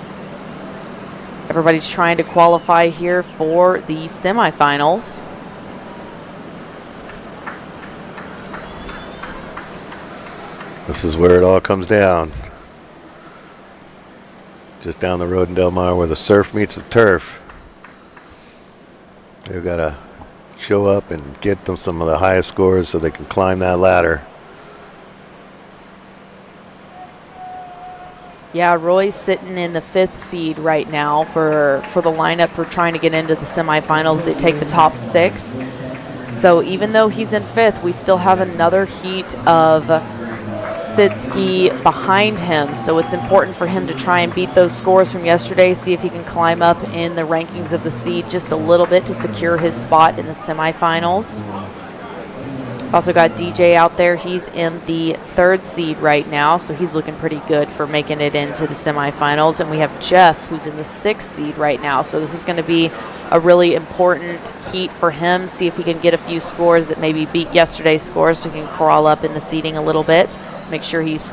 Everybody's trying to qualify here for the semifinals. This is where it all comes down. Just down the road in Del Mar where the surf meets the turf. They've got to show up and get them some of the highest scores so they can climb that ladder. Yeah, Roy's sitting in the 5th seed right now for the lineup for trying to get into the semifinals. They take the top 6. So even though he's in 5th, we still have another heat of sit-ski behind him, so it's important for him to try and beat those scores from yesterday, see if he can climb up in the rankings of the seed just a little bit to secure his spot in the semifinals. I've also got DJ out there. He's in the 3rd seed right now, so he's looking pretty good for making it into the semifinals. And we have Jeff, who's in the 6th seed right now, so this is going to be a really important heat for him, see if he can get a few scores that maybe beat yesterday's scores so he can crawl up in the seeding a little bit, make sure he's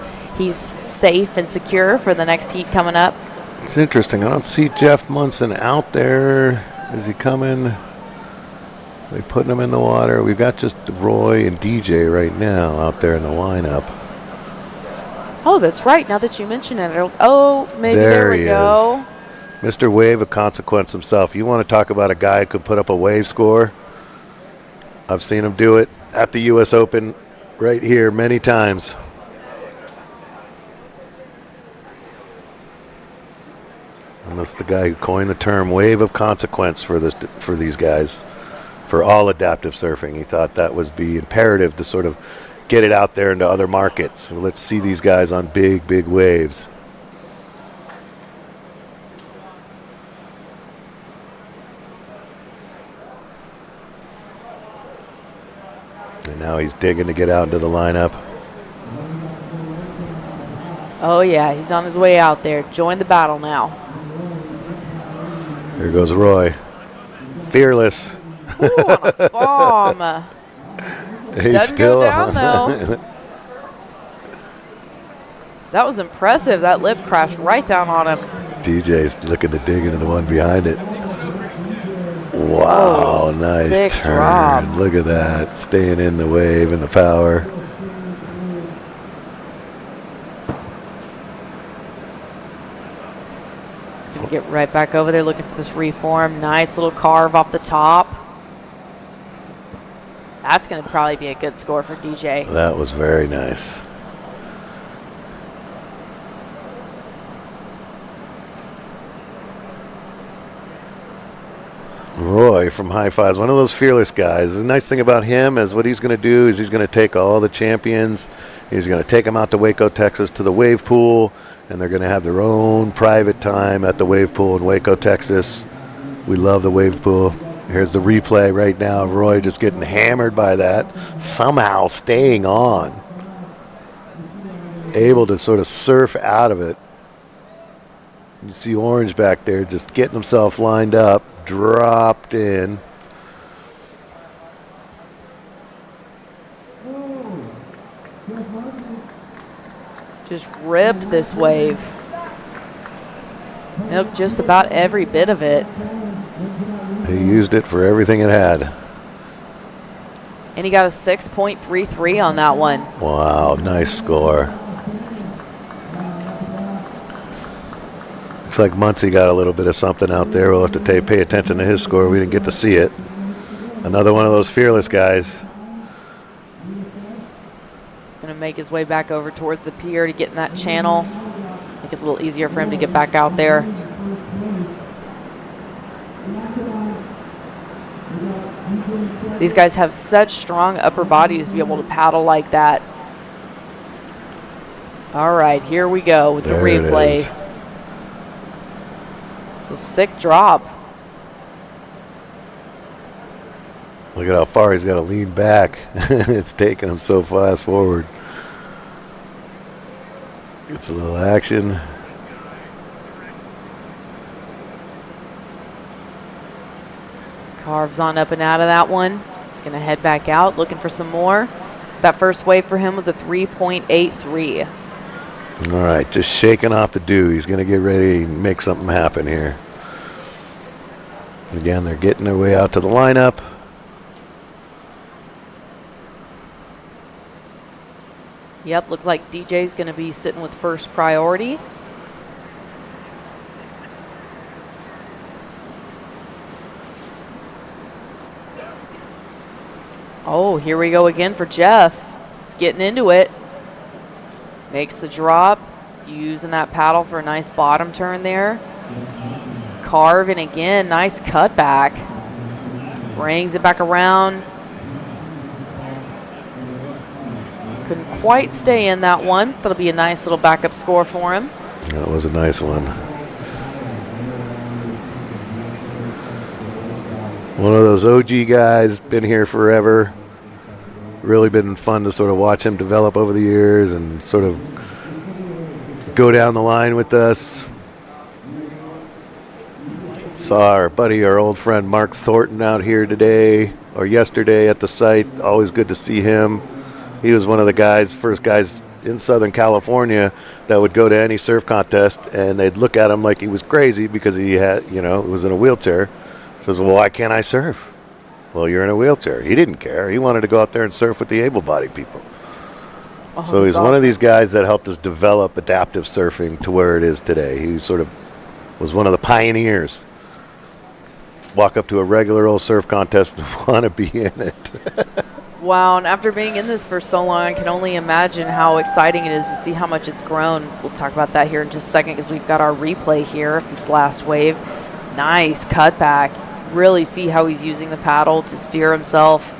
safe and secure for the next heat coming up. It's interesting. I don't see Jeff Munson out there. Is he coming? They putting him in the water. We've got just Roy and DJ right now out there in the lineup. Oh, that's right. Now that you mention it, maybe there we go. Mr. Wave of Consequence himself. You want to talk about a guy who could put up a wave score? I've seen him do it at the U.S. Open right here many times. And that's the guy who coined the term wave of consequence for these guys, for all adaptive surfing. He thought that was be imperative to sort of get it out there into other markets. So let's see these guys on big, big waves. And now he's digging to get out into the lineup. Oh, yeah, he's on his way out there. Join the battle now. Here goes Roy. Fearless. Ooh, on a bomb. He's Doesn't still go down, though. That was impressive. That lip crashed right down on him. DJ's looking to dig into the one behind it. Wow, Oh, nice sick turn. drop. Look at that. Staying in the wave and the power. He's going to get right back over there looking for this reform. Nice little carve off the top. That's going to probably be a good score for DJ. That was very nice. Roy from High Fives, one of those fearless guys. The nice thing about him is what he's going to do is he's going to take all the champions. He's going to take them out to Waco, Texas to the wave pool, and they're going to have their own private time at the wave pool in Waco, Texas. We love the wave pool. Here's the replay right now. Roy just getting hammered by that, somehow staying on. Able to sort of surf out of it. You see Orange back there just getting himself lined up. Dropped in. Just ripped this wave. Milked just about every bit of it. He used it for everything it had. And he got a 6.33 on that one. Wow, nice score. Looks like Muncie got a little bit of something out there. We'll have to pay attention to his score. We didn't get to see it. Another one of those fearless guys. He's going to make his way back over towards the pier to get in that channel. Make it a little easier for him to get back out there. These guys have such strong upper bodies to be able to paddle like that. All right, here we go with the replay. It's a sick drop. Look at how far he's got to lean back. It's taking him so fast forward. Gets a little action. Carves on up and out of that one. He's going to head back out looking for some more. That first wave for him was a 3.83. All right, just shaking off the dew. He's going to get ready and make something happen here. Again, they're getting their way out to the lineup. Yep, looks like DJ's going to be sitting with first priority. Oh, here we go again for Jeff. He's getting into it. Makes the drop. Using that paddle for a nice bottom turn there. Carving again. Nice cutback. Brings it back around. Couldn't quite stay in that one. That'll be a nice little backup score for him. That was a nice one. One of those OG guys, been here forever. Really been fun to sort of watch him develop over the years and sort of go down the line with us. Saw our buddy, our old friend Mark Thornton out here today or yesterday at the site. Always good to see him. He was one of the first guys in Southern California that would go to any surf contest and they'd look at him like he was crazy because he had, was in a wheelchair. Says, well, why can't I surf? Well, you're in a wheelchair. He didn't care. He wanted to go out there and surf with the able-bodied people. Oh, So he's that's one of awesome. these guys that helped us develop adaptive surfing to where it is today. He sort of was one of the pioneers. Walk up to a regular old surf contest and want to be in it. Wow, and after being in this for so long, I can only imagine how exciting it is to see how much it's grown. We'll talk about that here in just a second because we've got our replay here of this last wave. Nice cutback. Really see how he's using the paddle to steer himself.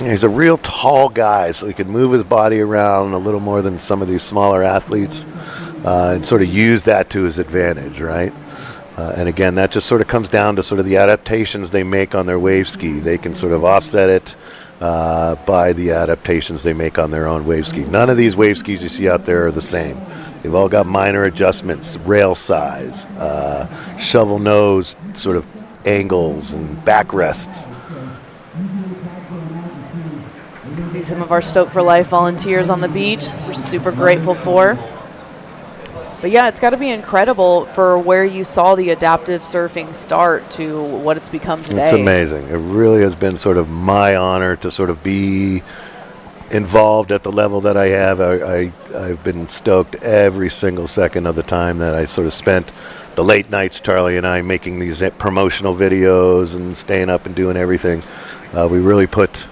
Yeah, he's a real tall guy, so he can move his body around a little more than some of these smaller athletes and sort of use that to his advantage, right? And again, that just sort of comes down to sort of the adaptations they make on their wave ski. They can sort of offset it by the adaptations they make on their own wave ski. None of these wave skis you see out there are the same. They've all got minor adjustments, rail size, shovel nose sort of angles and backrests. You can see some of our Stoke for Life volunteers on the beach. We're super grateful for. But yeah, it's got to be incredible for where you saw the adaptive surfing start to what it's become today. It's amazing. It really has been sort of my honor to sort of be involved at the level that I have. I've been stoked every single second of the time that I sort of spent the late nights, Charlie and I, making these promotional videos and staying up and doing everything. We really put,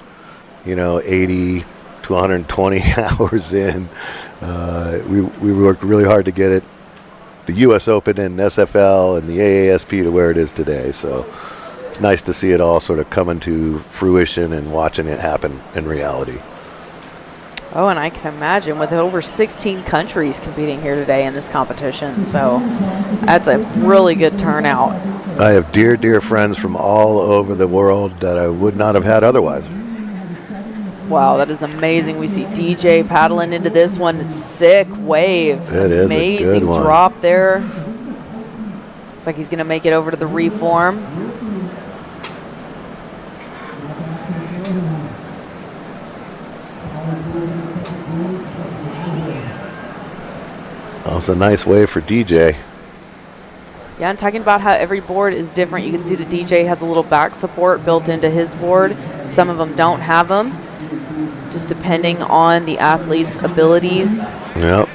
80 to 120 hours in. We worked really hard to get it, the U.S. Open and SFL and the AASP to where it is today. So it's nice to see it all sort of coming to fruition and watching it happen in reality. Oh, and I can imagine with over 16 countries competing here today in this competition. So that's a really good turnout. I have dear, dear friends from all over the world that I would not have had otherwise. Wow, that is amazing. We see DJ paddling into this one. Sick wave. It is amazing a good one. drop there. Looks like he's going to make it over to the reform. Oh, it's a nice wave for DJ. Yeah, and talking about how every board is different. You can see the DJ has a little back support built into his board. Some of them don't have them, just depending on the athlete's abilities. Yep.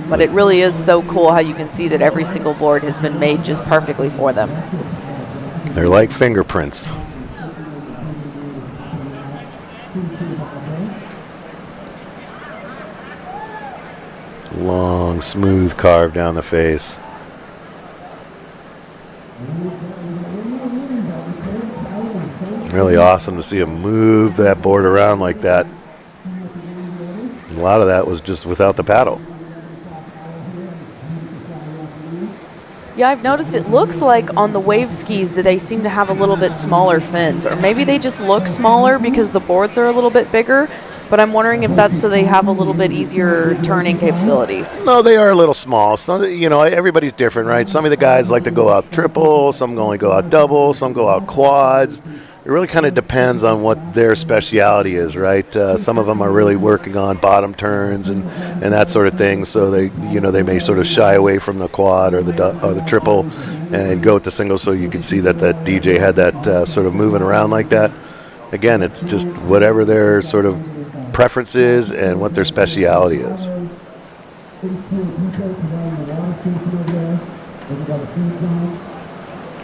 But it really is so cool how you can see that every single board has been made just perfectly for them. They're like fingerprints. Long, smooth carve down the face. Really awesome to see him move that board around like that. A lot of that was just without the paddle. Yeah, I've noticed it looks like on the wave skis that they seem to have a little bit smaller fins, or maybe they just look smaller because the boards are a little bit bigger, but I'm wondering if that's so they have a little bit easier turning capabilities. No, they are a little small. Some, everybody's different, right? Some of the guys like to go out triple, some only go out double, some go out quads. It really kind of depends on what their speciality is, right? Some of them are really working on bottom turns and that sort of thing. So they may sort of shy away from the quad or the triple and go with the single. So you can see that DJ had that sort of moving around like that. Again, it's just whatever their sort of preference is and what their speciality is.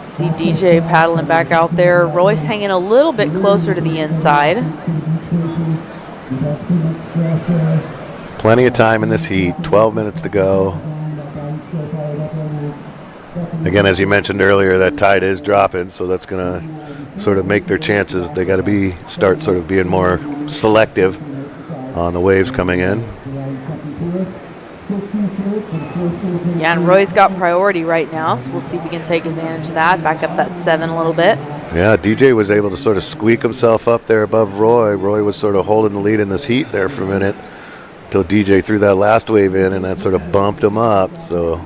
See DJ paddling back out there. Royce hanging a little bit closer to the inside. Plenty of time in this heat, 12 minutes to go. Again, as you mentioned earlier, that tide is dropping, so that's going to sort of make their chances. They got to start sort of being more selective on the waves coming in. Yeah, and Roy's got priority right now, so we'll see if we can take advantage of that. Back up that 7 a little bit. Yeah, DJ was able to sort of squeak himself up there above Roy. Roy was sort of holding the lead in this heat there for a minute until DJ threw that last wave in, and that sort of bumped him up. So,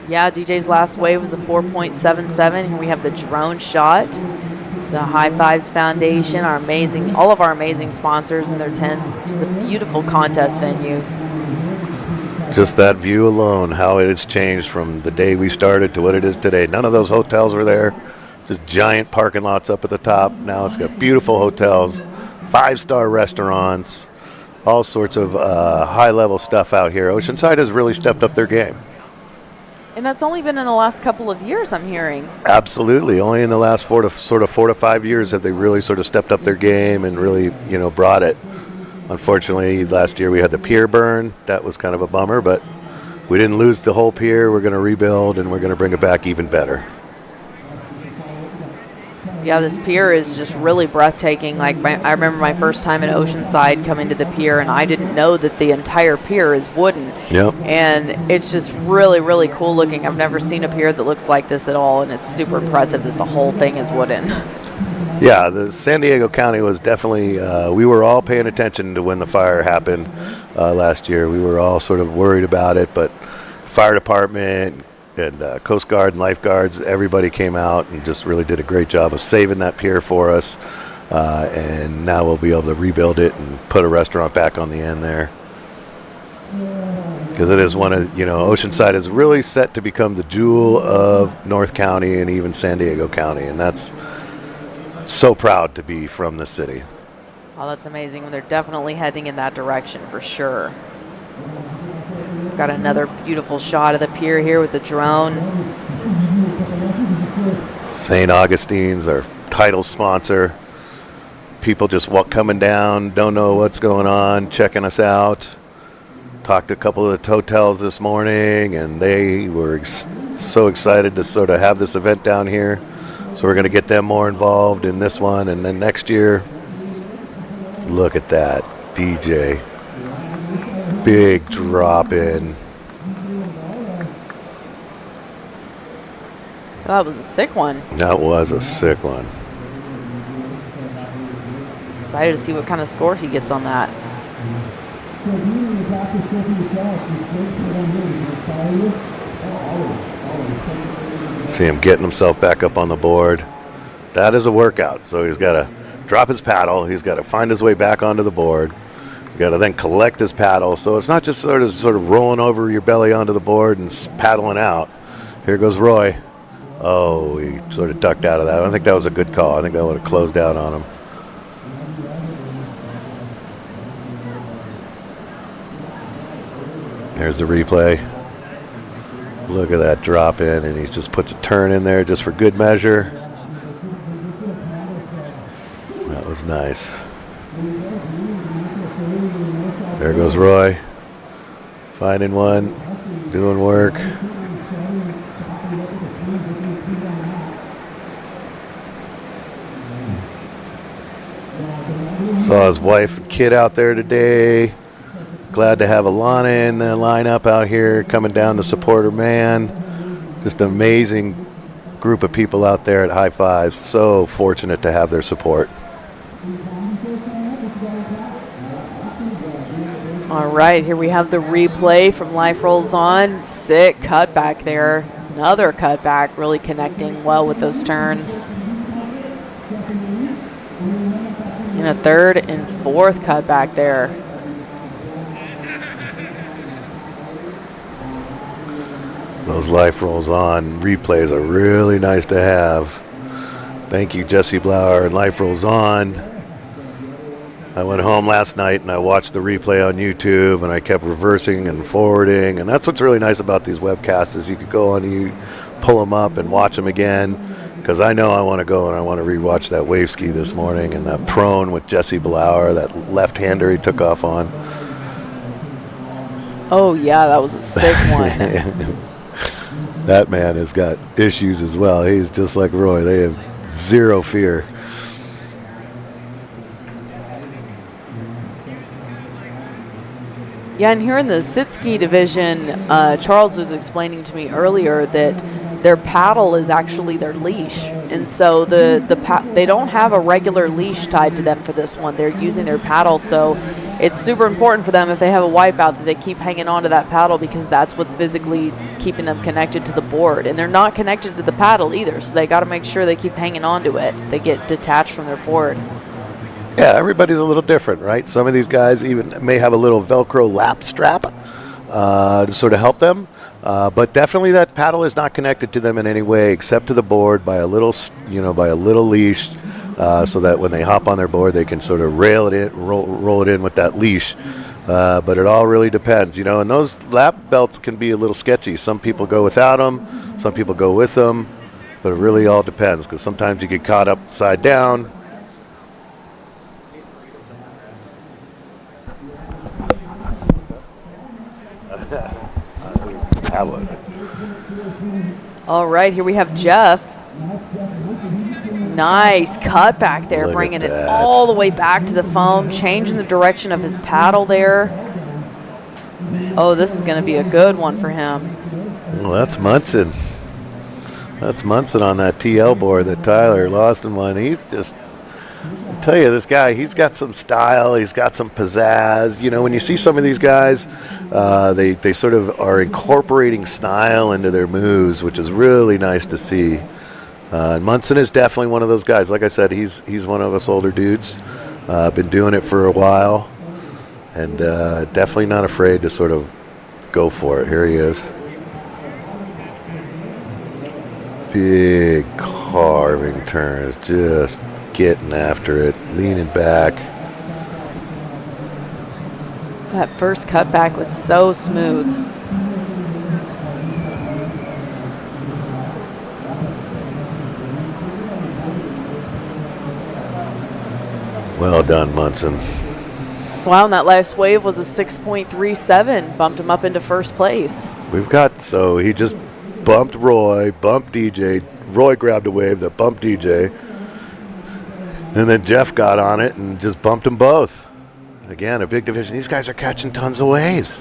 yeah, DJ's last wave was a 4.77. Here we have the drone shot. The HighFivesFoundation, all of our amazing sponsors and their tents. Just a beautiful contest venue. just that view alone, how it has changed from the day we started to what it is today. None of those hotels were there, just giant parking lots up at the top. Now it's got beautiful hotels, 5-star restaurants, all sorts of high-level stuff out here. Oceanside has really stepped up their game. And that's only been in the last couple of years, I'm hearing. Absolutely. Only in the last 4 to 5 years have they really sort of stepped up their game and really, brought it. Unfortunately, last year we had the pier burn. That was kind of a bummer, but we didn't lose the whole pier. We're going to rebuild, and we're going to bring it back even better. Yeah, this pier is just really breathtaking. I remember my first time at Oceanside coming to the pier, and I didn't know that the entire pier is wooden. Yep. And it's just really, really cool looking. I've never seen a pier that looks like this at all, and it's super impressive that the whole thing is wooden. Yeah, the San Diego County was definitely, we were all paying attention to when the fire happened last year. We were all sort of worried about it, but fire department and Coast Guard and lifeguards, everybody came out and just really did a great job of saving that pier for us. And now we'll be able to rebuild it and put a restaurant back on the end there. Because it is one of, Oceanside is really set to become the jewel of North County and even San Diego County. And that's so proud to be from the city. Oh, that's amazing. They're definitely heading in that direction for sure. We've got another beautiful shot of the pier here with the drone. St. Augustine's our title sponsor. People just coming down, don't know what's going on, checking us out. Talked to a couple of the hotels this morning, and they were so excited to sort of have this event down here. So we're going to get them more involved in this one. And then next year, look at that, DJ. Big drop in. That was a sick one. That was a sick one. Excited to see what kind of score he gets on that. See him getting himself back up on the board. That is a workout. So he's got to drop his paddle. He's got to find his way back onto the board. You got to then collect his paddle. So it's not just sort of rolling over your belly onto the board and paddling out. Here goes Roy. Oh, he sort of ducked out of that. I don't think that was a good call. I think that would have closed out on him. There's the replay. Look at that drop in, and he just puts a turn in there just for good measure. That was nice. There goes Roy. Finding one, doing work. Saw his wife and kid out there today. Glad to have Alana in the lineup out here coming down to support her man. Just an amazing group of people out there at High Fives. So fortunate to have their support. All right, here we have the replay from Life Rolls On. Sick cutback there. Another cutback, really connecting well with those turns. And a third and fourth cutback there. Those Life Rolls On replays are really nice to have. Thank you, Jesse Blauer and Life Rolls On. I went home last night and I watched the replay on YouTube, and I kept reversing and forwarding. And that's what's really nice about these webcasts is you could go on, you pull them up and watch them again. Because I know I want to go and I want to rewatch that wave ski this morning and that prone with Jesse Blauer, that left-hander he took off on. Oh, yeah, that was a sick one. That man has got issues as well. He's just like Roy. They have zero fear. Yeah, and here in the sit ski division, Charles was explaining to me earlier that their paddle is actually their leash, and so they don't have a regular leash tied to them for this one. They're using their paddle, so it's super important for them if they have a wipeout that they keep hanging on to that paddle, because that's what's physically keeping them connected to the board, and they're not connected to the paddle either, so they got to make sure they keep hanging on to it. They get detached from their board. Yeah, everybody's a little different, right? Some of these guys even may have a little Velcro lap strap to sort of help them. But definitely that paddle is not connected to them in any way except to the board by a little, by a little leash, so that when they hop on their board, they can sort of roll it in with that leash. But it all really depends, and those lap belts can be a little sketchy. Some people go without them, some people go with them, but it really all depends, because sometimes you get caught upside down. All right, here we have Jeff. Nice cut back there, Look bringing at it that. all the way back to the foam, changing the direction of his paddle there. Oh, this is going to be a good one for him. Well, that's Munson. That's Munson on that TL board that Tyler lost in one. He's just, I tell you, this guy, he's got some style. He's got some pizzazz. When you see some of these guys, they sort of are incorporating style into their moves, which is really nice to see. And Munson is definitely one of those guys. Like I said, he's one of us older dudes. Been doing it for a while, and definitely not afraid to sort of go for it. Here he is. Big carving turns, just getting after it, leaning back. That first cutback was so smooth. Well done, Munson. Wow, and that last wave was a 6.37, bumped him up into first place. So he just bumped Roy, bumped DJ. Roy grabbed a wave that bumped DJ. And then Jeff got on it and just bumped them both. Again, a big division. These guys are catching tons of waves.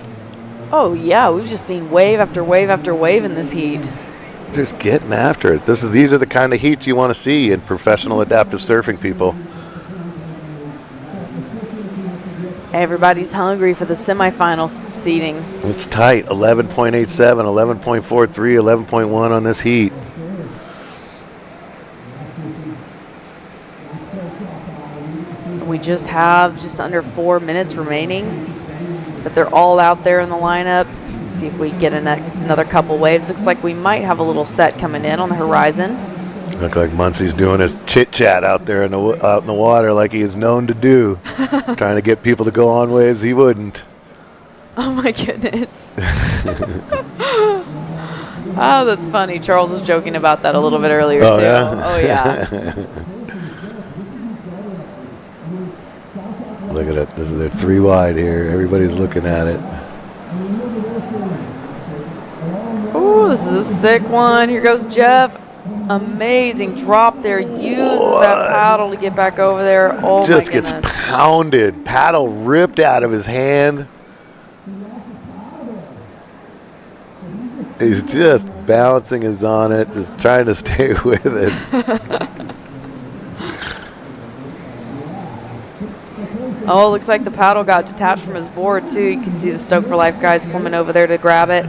Oh, yeah, we've just seen wave after wave after wave in this heat. Just getting after it. These are the kind of heats you want to see in professional adaptive surfing, people. Everybody's hungry for the semifinal seating. It's tight. 11.87, 11.43, 11.1 on this heat. We just have just under 4 minutes remaining, but they're all out there in the lineup. Let's see if we get another couple waves. Looks like we might have a little set coming in on the horizon. Look like Muncie's doing his chit-chat out there out in the water like he is known to do. Trying to get people to go on waves he wouldn't. Oh, my goodness. Oh, that's funny. Charles was joking about that a little bit earlier, too. Yeah? Oh, yeah. Look at it. They're 3 wide here. Everybody's looking at it. Oh, this is a sick one. Here goes Jeff. Amazing drop there. Uses that paddle to get back over there. Oh, Just my gets goodness. pounded. Paddle ripped out of his hand. He's just balancing his on it, just trying to stay with it. Oh, looks like the paddle got detached from his board, too. You can see the Stoke for Life guys swimming over there to grab it.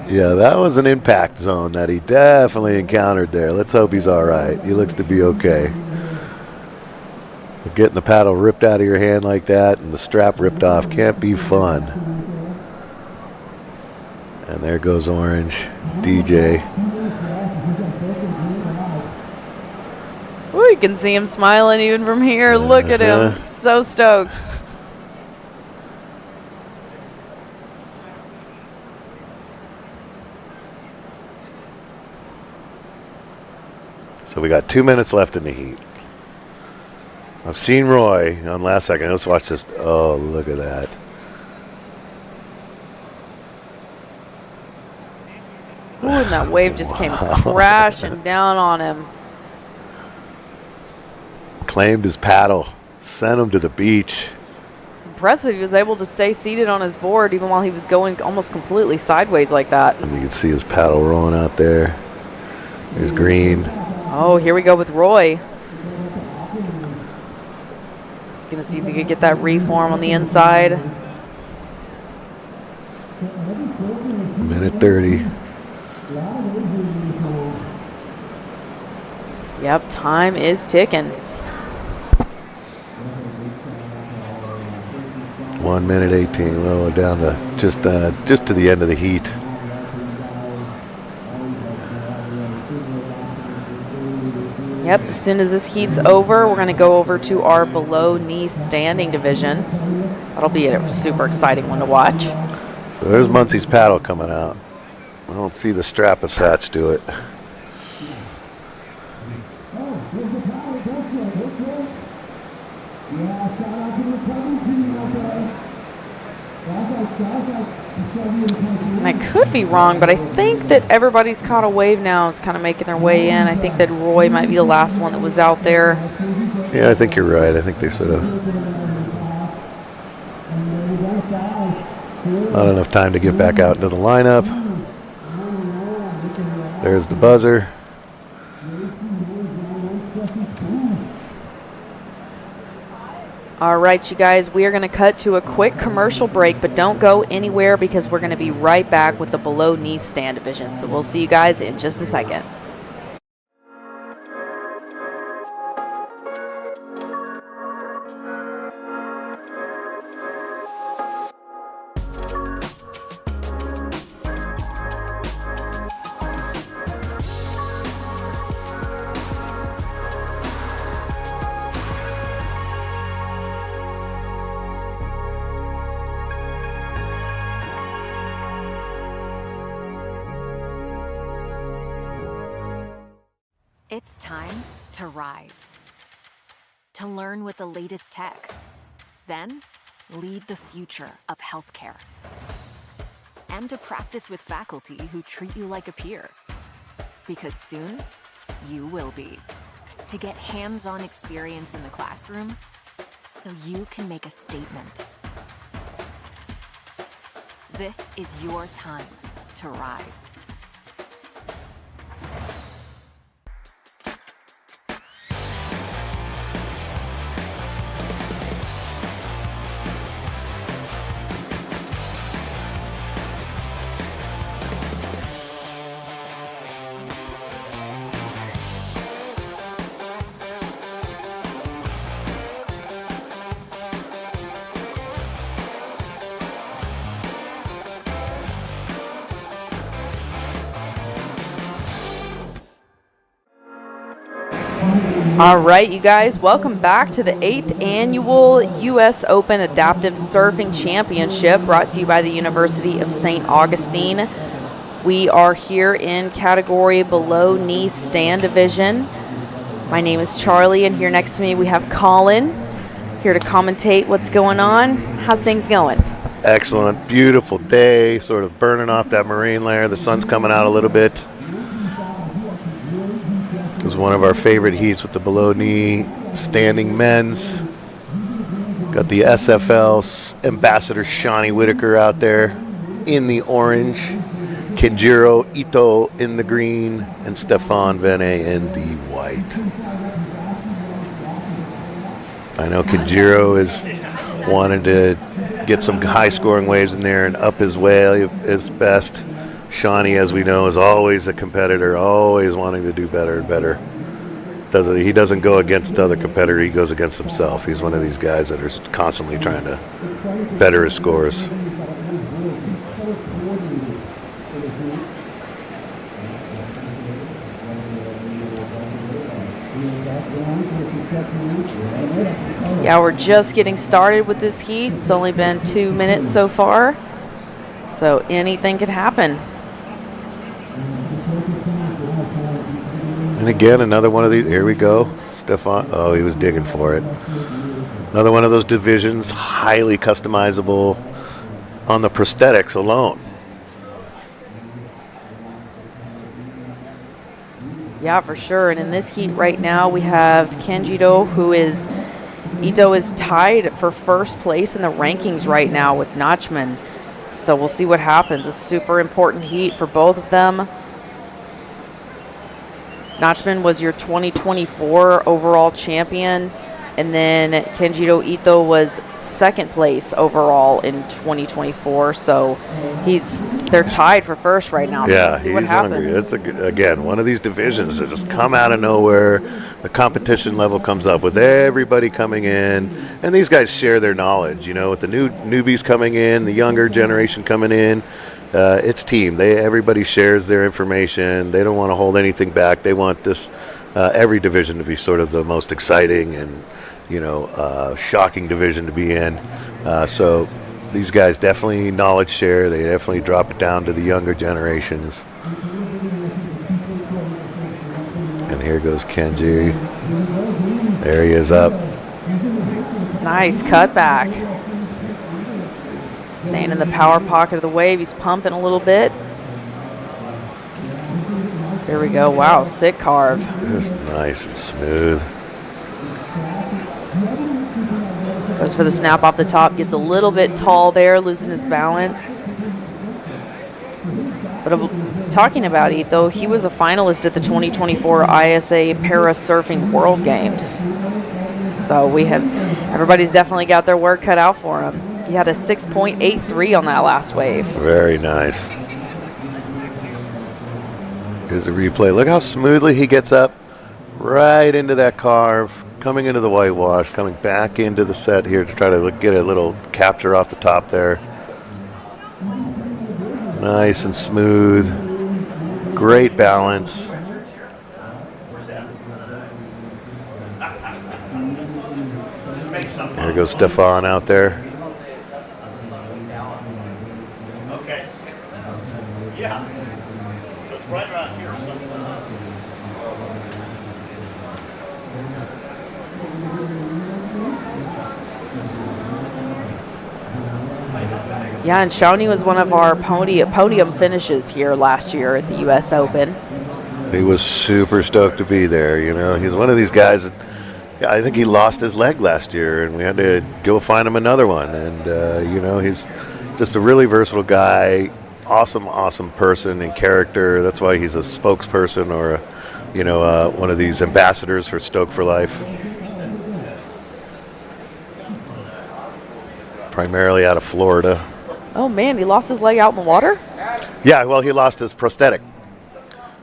Yeah, that was an impact zone that he definitely encountered there. Let's hope he's all right. He looks to be okay. But getting the paddle ripped out of your hand like that and the strap ripped off can't be fun. And there goes Orange, DJ. Oh, you can see him smiling even from here. Look at him. So stoked. So we got 2 minutes left in the heat. I've seen Roy on last second. Let's watch this. Oh, look at that. Ooh, and that wave just came crashing down on him. Claimed his paddle, sent him to the beach. It's impressive. He was able to stay seated on his board even while he was going almost completely sideways like that. And you can see his paddle rolling out there. There's Green. Oh, here we go with Roy. Just going to see if he could get that reform on the inside. Minute 30. Yep, time is ticking. 1 minute 18. Well, we're down to just to the end of the heat. Yep, as soon as this heat's over, we're going to go over to our below knee standing division. That'll be a super exciting one to watch. So there's Muncie's paddle coming out. I don't see the strap attached to it. And I could be wrong, but I think that everybody's caught a wave now. It's kind of making their way in. I think that Roy might be the last one that was out there. Yeah, I think you're right. I think they sort of not enough time to get back out into the lineup. There's the buzzer. All right, you guys, we are going to cut to a quick commercial break, but don't go anywhere because we're going to be right back with the below knee stand division. So we'll see you guys in just a second. It's time to rise. To learn with the latest tech. Then, lead the future of healthcare. And to practice with faculty who treat you like a peer. Because soon, you will be. To get hands-on experience in the classroom, so you can make a statement. This is your time to rise. All right, you guys, welcome back to the 8th annual U.S. Open Adaptive Surfing Championship brought to you by the University of St. Augustine. We are here in category below knee stand division. My name is Charlie, and here next to me we have Colin here to commentate what's going on. How's things going? Excellent, beautiful day, sort of burning off that marine layer. The sun's coming out a little bit. It was one of our favorite heats with the below knee standing men's. Got the SFL ambassador Shawnee Whitaker out there in the orange, Kejiro Ito in the green, and Stefan Vene in the white. I know Kejiro is wanted to get some high scoring waves in there and up his way his best. Shawnee, as we know, is always a competitor, always wanting to do better and better. He doesn't go against the other competitor, he goes against himself. He's one of these guys that are constantly trying to better his scores. Yeah, we're just getting started with this heat. It's only been 2 minutes so far, so anything could happen. And again, another one of these. Here we go. Stefan. Oh, he was digging for it. Another one of those divisions, highly customizable on the prosthetics alone. Yeah, for sure. And in this heat right now, we have Kenjiro, Ito is tied for first place in the rankings right now with Notchman. So we'll see what happens. A super important heat for both of them. Notchman was your 2024 overall champion, and then Kenjiro Ito was second place overall in 2024. So they're tied for first right now. So Yeah, we'll see he's what happens. hungry. It's again one of these divisions that just come out of nowhere. The competition level comes up with everybody coming in, and these guys share their knowledge. With the newbies coming in, the younger generation coming in, it's team. Everybody shares their information. They don't want to hold anything back. They want this every division to be sort of the most exciting and shocking division to be in. So these guys definitely knowledge share. They definitely drop it down to the younger generations. And here goes Kenji. There he is up. Nice cutback. Staying in the power pocket of the wave. He's pumping a little bit. There we go. Wow, sick carve. Just nice and smooth. Goes for the snap off the top. Gets a little bit tall there, losing his balance. But talking about Ito, he was a finalist at the 2024 ISA Para Surfing World Games. So everybody's definitely got their work cut out for him. He had a 6.83 on that last wave. Very nice. Here's a replay. Look how smoothly he gets up right into that carve, coming into the whitewash, coming back into the set here to try to get a little capture off the top there. Nice and smooth. Great balance. There goes Stefan out there. Okay. Yeah. So it's right around here somewhere. Yeah, and Shawnee was one of our podium finishes here last year at the U.S. Open. He was super stoked to be there. He's one of these guys that, I think he lost his leg last year, and we had to go find him another one. And, he's just a really versatile guy, awesome person and character. That's why he's a spokesperson or, one of these ambassadors for Stoke for Life. Primarily out of Florida. Oh, man, he lost his leg out in the water? Yeah, well, he lost his prosthetic.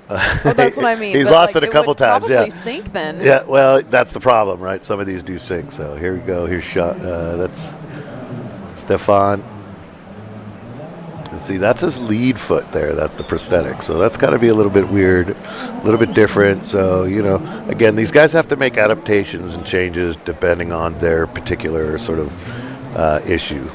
Oh, that's what I mean. He's but lost it a couple times, yeah. Probably sink then. Yeah, well, that's the problem, right? Some of these do sink. So here we go. Here's that's Stefan. And see, that's his lead foot there. That's the prosthetic. So that's got to be a little bit weird, a little bit different. So, again, these guys have to make adaptations and changes depending on their particular sort of issue.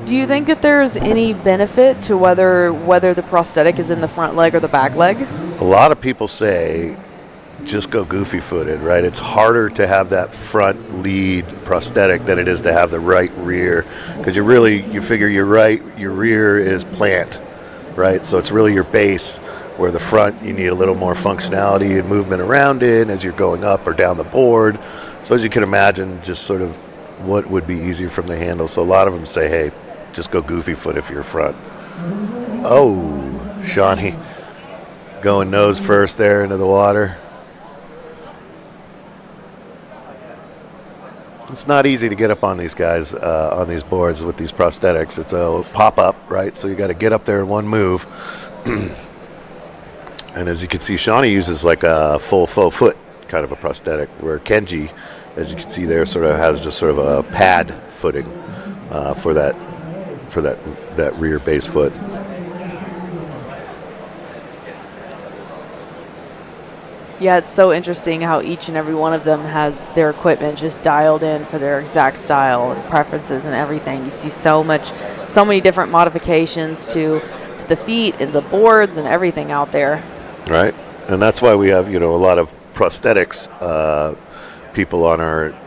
Do you think that there's any benefit to whether the prosthetic is in the front leg or the back leg? A lot of people say just go goofy footed, right? It's harder to have that front lead prosthetic than it is to have the right rear, because you figure your rear is plant, right? So it's really your base, where the front you need a little more functionality and movement around it as you're going up or down the board. So as you can imagine, just sort of what would be easier from the handle. So a lot of them say, hey, just go goofy foot if you're front. Oh, Shawnee going nose first there into the water. It's not easy to get up on these guys, on these boards with these prosthetics. It's a pop-up, right? So you got to get up there in one move. And as you can see, Shawnee uses like a full faux foot kind of a prosthetic, where Kenji, as you can see there, sort of has just sort of a pad footing for that rear base foot. Yeah, it's so interesting how each and every one of them has their equipment just dialed in for their exact style and preferences and everything. You see so many different modifications to the feet and the boards and everything out there. Right, and that's why we have a lot of prosthetics people on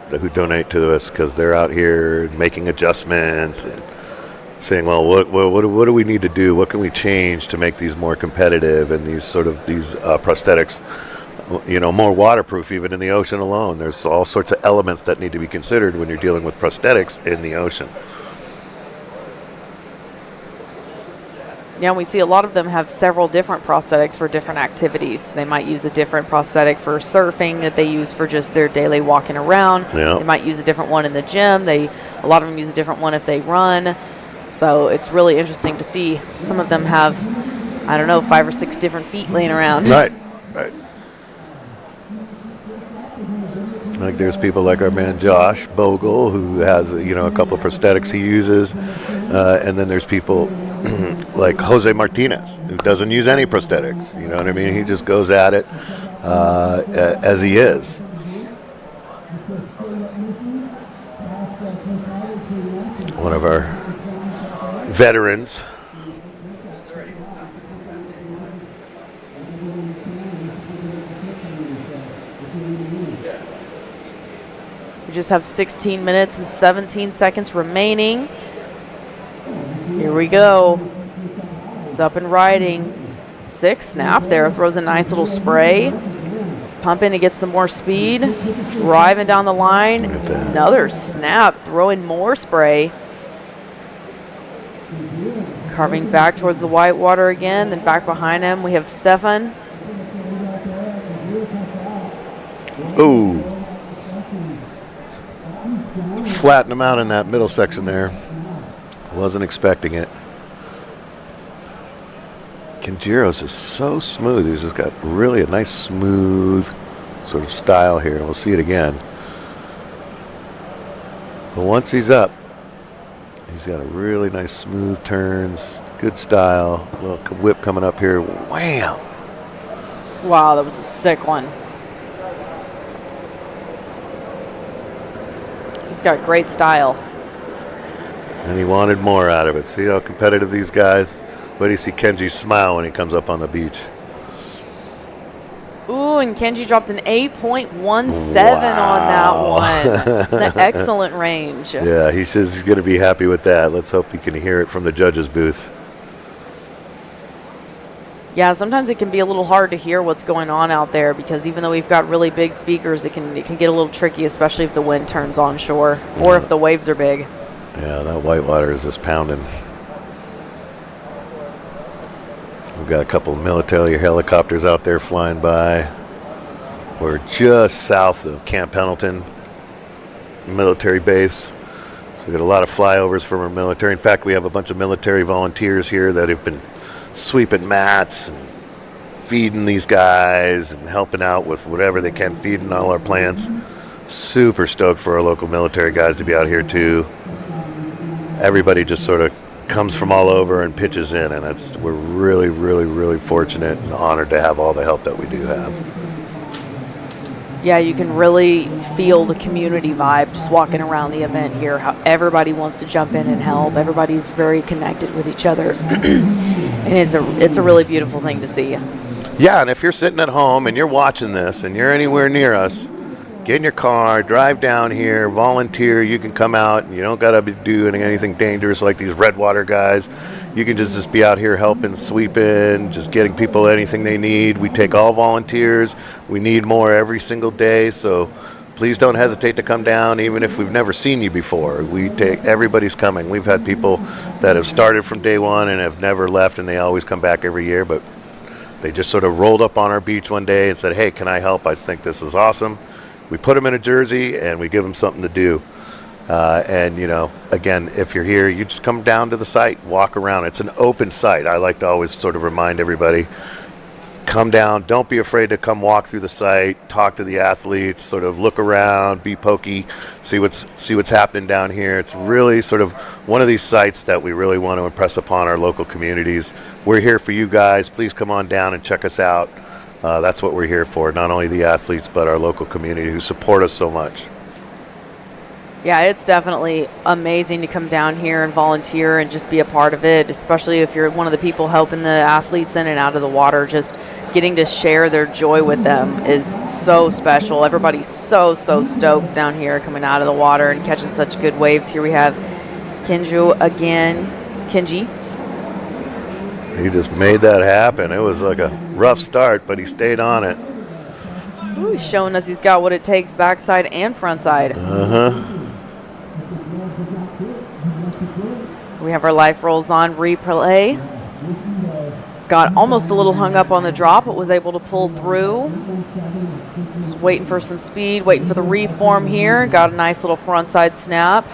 who donate to us, because they're out here making adjustments and saying, well, what do we need to do? What can we change to make these more competitive? And these prosthetics more waterproof even in the ocean alone. There's all sorts of elements that need to be considered when you're dealing with prosthetics in the ocean. Yeah, we see a lot of them have several different prosthetics for different activities. They might use a different prosthetic for surfing that they use for just their daily walking around. Yeah. They might use a different one in the gym. A lot of them use a different one if they run. So it's really interesting to see. Some of them have, 5 or 6 different feet laying around. Right. Like there's people like our man Josh Bogle, who has a couple of prosthetics he uses, and then there's people like Jose Martinez, who doesn't use any prosthetics. You know what I mean? He just goes at it as he is. One of our veterans. We just have 16 minutes and 17 seconds remaining. Here we go. He's up and riding. 6 snap there. Throws a nice little spray. He's pumping to get some more speed. Driving down the line. Another snap. Throwing more spray. Carving back towards the white water again. Then back behind him we have Stefan. Ooh. Flatten him out in that middle section there. Wasn't expecting it. Kenjiro's is so smooth. He's just got really a nice smooth sort of style here. We'll see it again. But once he's up, he's got a really nice smooth turns, good style. Little whip coming up here. Wham! Wow, that was a sick one. He's got great style. And he wanted more out of it. See how competitive these guys? But you see Kenji smile when he comes up on the beach. Ooh, and Kenji dropped an 8.17 on that one. An excellent range. Yeah, he says he's going to be happy with that. Let's hope he can hear it from the judges' booth. Yeah, sometimes it can be a little hard to hear what's going on out there because even though we've got really big speakers, it can get a little tricky, especially if the wind turns onshore or if the waves are big. Yeah, that whitewater is just pounding. We've got a couple of military helicopters out there flying by. We're just south of Camp Pendleton military base. So we've got a lot of flyovers from our military. In fact, we have a bunch of military volunteers here that have been sweeping mats and feeding these guys and helping out with whatever they can, feeding all our plants. Super stoked for our local military guys to be out here too. Everybody just sort of comes from all over and pitches in, and we're really, really, really fortunate and honored to have all the help that we do have. Yeah, you can really feel the community vibe just walking around the event here, how everybody wants to jump in and help. Everybody's very connected with each other. And it's a really beautiful thing to see. Yeah, and if you're sitting at home and you're watching this and you're anywhere near us, get in your car, drive down here, volunteer. You can come out, and you don't got to be doing anything dangerous like these Redwater guys. You can just be out here helping, sweeping, just getting people anything they need. We take all volunteers. We need more every single day, so please don't hesitate to come down, even if we've never seen you before. Everybody's coming. We've had people that have started from day one and have never left, and they always come back every year, but they just sort of rolled up on our beach one day and said, hey, can I help? I think this is awesome. We put them in a jersey and we give them something to do. And, again, if you're here, you just come down to the site, walk around. It's an open site. I like to always sort of remind everybody, come down. Don't be afraid to come walk through the site, talk to the athletes, sort of look around, be pokey, see what's happening down here. It's really sort of one of these sites that we really want to impress upon our local communities. We're here for you guys. Please come on down and check us out. That's what we're here for, not only the athletes, but our local community who support us so much. Yeah, it's definitely amazing to come down here and volunteer and just be a part of it, especially if you're one of the people helping the athletes in and out of the water. Just getting to share their joy with them is so special. Everybody's so stoked down here coming out of the water and catching such good waves. Here we have Kenji again. Kenji. He just made that happen. It was like a rough start, but he stayed on it. Ooh, he's showing us he's got what it takes backside and frontside. We have our life rolls on replay. Got almost a little hung up on the drop, but was able to pull through. Just waiting for some speed, waiting for the reform here. Got a nice little frontside snap.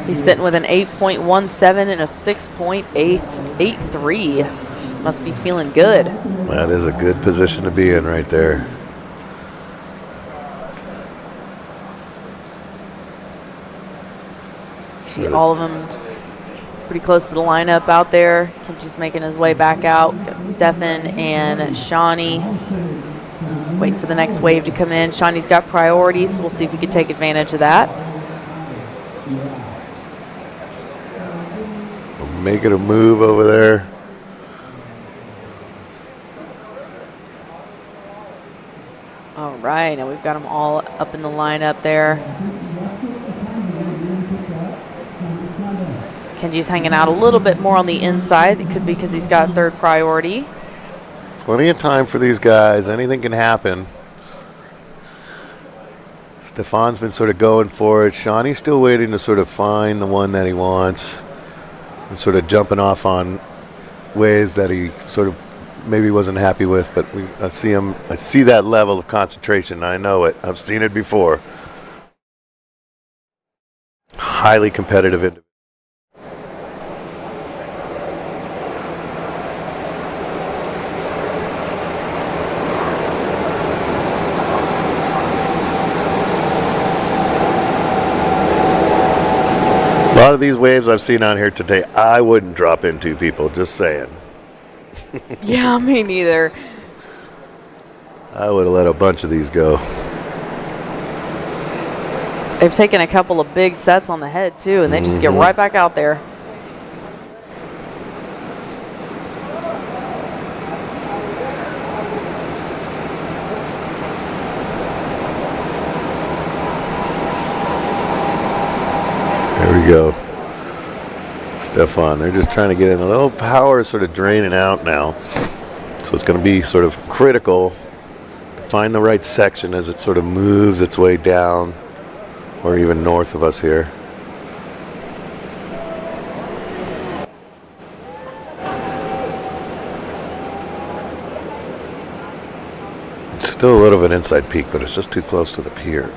He's sitting with an 8.17 and a 6.883. Must be feeling good. That is a good position to be in right there. See all of them pretty close to the lineup out there. Kenji's making his way back out. Got Stefan and Shawnee waiting for the next wave to come in. Shawnee's got priority, so we'll see if we can take advantage of that. Making a move over there. All right, now we've got them all up in the lineup there. Kenji's hanging out a little bit more on the inside. It could be because he's got third priority. Plenty of time for these guys. Anything can happen. Stefan's been sort of going for it. Shawnee's still waiting to sort of find the one that he wants. And sort of jumping off on ways that he sort of maybe wasn't happy with. But I see that level of concentration. I know it. I've seen it before. Highly competitive individual. A lot of these waves I've seen on here today, I wouldn't drop into, people, just saying. Yeah, me neither. I would have let a bunch of these go. They've taken a couple of big sets on the head, too, and they just get right back out there. There we go. Stefan, they're just trying to get in. A little power is sort of draining out now. So it's going to be sort of critical to find the right section as it sort of moves its way down or even north of us here. It's still a little bit inside peak, but it's just too close to the pier.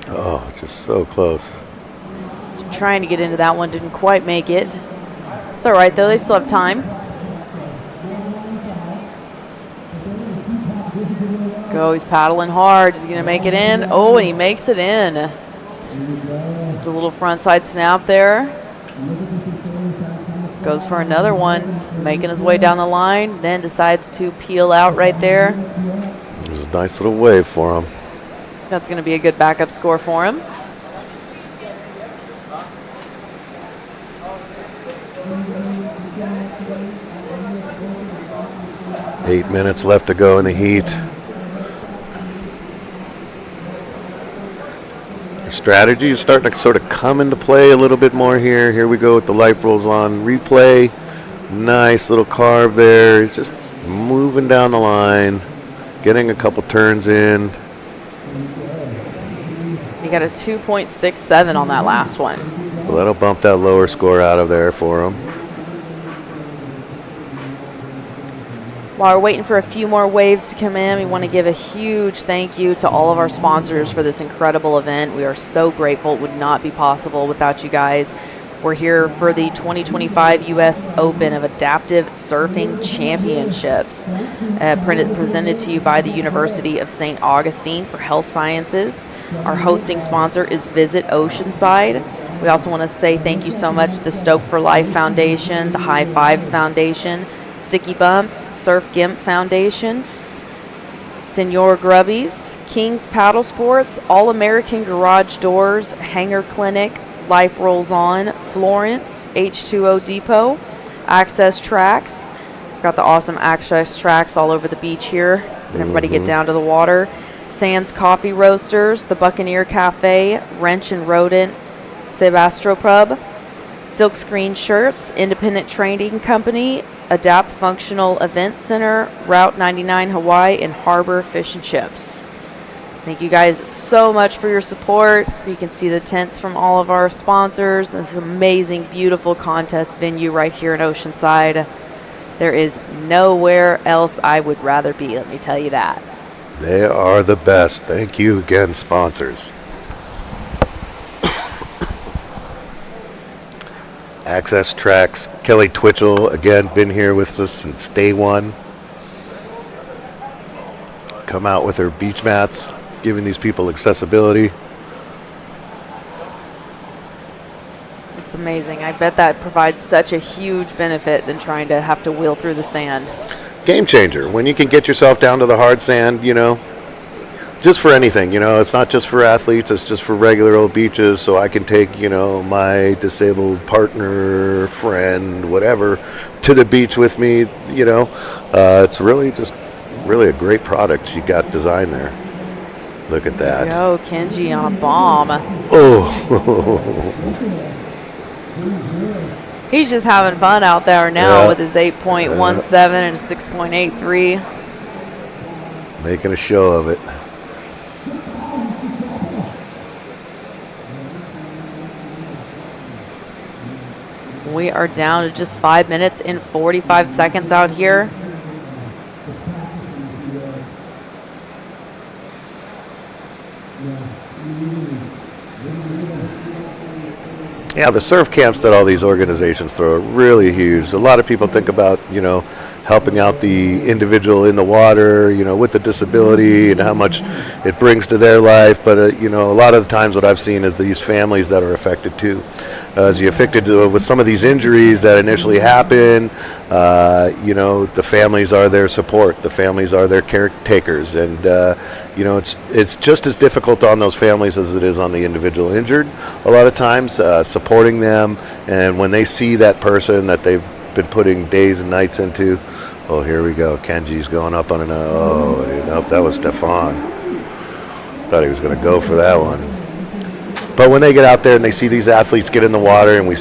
Oh, just so close. Trying to get into that one, didn't quite make it. It's all right, though. They still have time. Go, he's paddling hard. Is he going to make it in? Oh, and he makes it in. Just a little front side snap there. Goes for another one, making his way down the line, then decides to peel out right there. There's a nice little wave for him. That's going to be a good backup score for him. Eight minutes left to go in the heat. Our strategy is starting to sort of come into play a little bit more here. Here we go with the life rolls on replay. Nice little carve there. He's just moving down the line, getting a couple turns in. He got a 2.67 on that last one. So that'll bump that lower score out of there for him. While we're waiting for a few more waves to come in, we want to give a huge thank you to all of our sponsors for this incredible event. We are so grateful. It would not be possible without you guys. We're here for the 2025 U.S. Open of Adaptive Surfing Championships, presented to you by the University of St. Augustine for Health Sciences. Our hosting sponsor is Visit Oceanside. We also want to say thank you so much to the Stoke for Life Foundation, the High Fives Foundation, Sticky Bumps, Surf Gimp Foundation, Senor Grubbies, King's Paddle Sports, All American Garage Doors, Hanger Clinic, Life Rolls On, Florence, H2O Depot, Access Tracks. We've got the awesome Access Tracks all over the beach here. Everybody get down to the water. Sands Coffee Roasters, the Buccaneer Cafe, Wrench and Rodent, Sebastopub, Silkscreen Shirts, Independent Trading Company, Adapt Functional Event Center, Route 99 Hawaii, and Harbor Fish and Chips. Thank you guys so much for your support. You can see the tents from all of our sponsors. This amazing, beautiful contest venue right here in Oceanside. There is nowhere else I would rather be, let me tell you that. They are the best. Thank you again, sponsors. Access Tracks, Kelly Twitchell, again, been here with us since day one. Come out with her beach mats, giving these people accessibility. It's amazing. I bet that provides such a huge benefit than trying to have to wheel through the sand. Game changer. When you can get yourself down to the hard sand, you know, just for anything, you know, it's not just for athletes, it's just for regular old beaches. So I can take, you know, my disabled partner, friend, whatever, to the beach with me, you know. It's really a great product she got designed there. Look at that. Yo, Kenji on a bomb. Oh. He's just having fun out there now Yeah. with his 8.17 and 6.83. Making a show of it. We are down to just 5 minutes and 45 seconds out here. Yeah, the surf camps that all these organizations throw are really huge. A lot of people think about, you know, helping out the individual in the water, you know, with the disability and how much it brings to their life. But, you know, a lot of the times what I've seen is these families that are affected too. As you're affected with some of these injuries that initially happen, you know, the families are their support. The families are their caretakers. And, you know, it's just as difficult on those families as it is on the individual injured. A lot of times supporting them, and when they see that person that they've been putting days and nights into. Oh, here we go. Kenji's going up on another. Oh, nope, that was Stefan. Thought he was going to go for that one. But when they get out there and they see these athletes get in the water, and they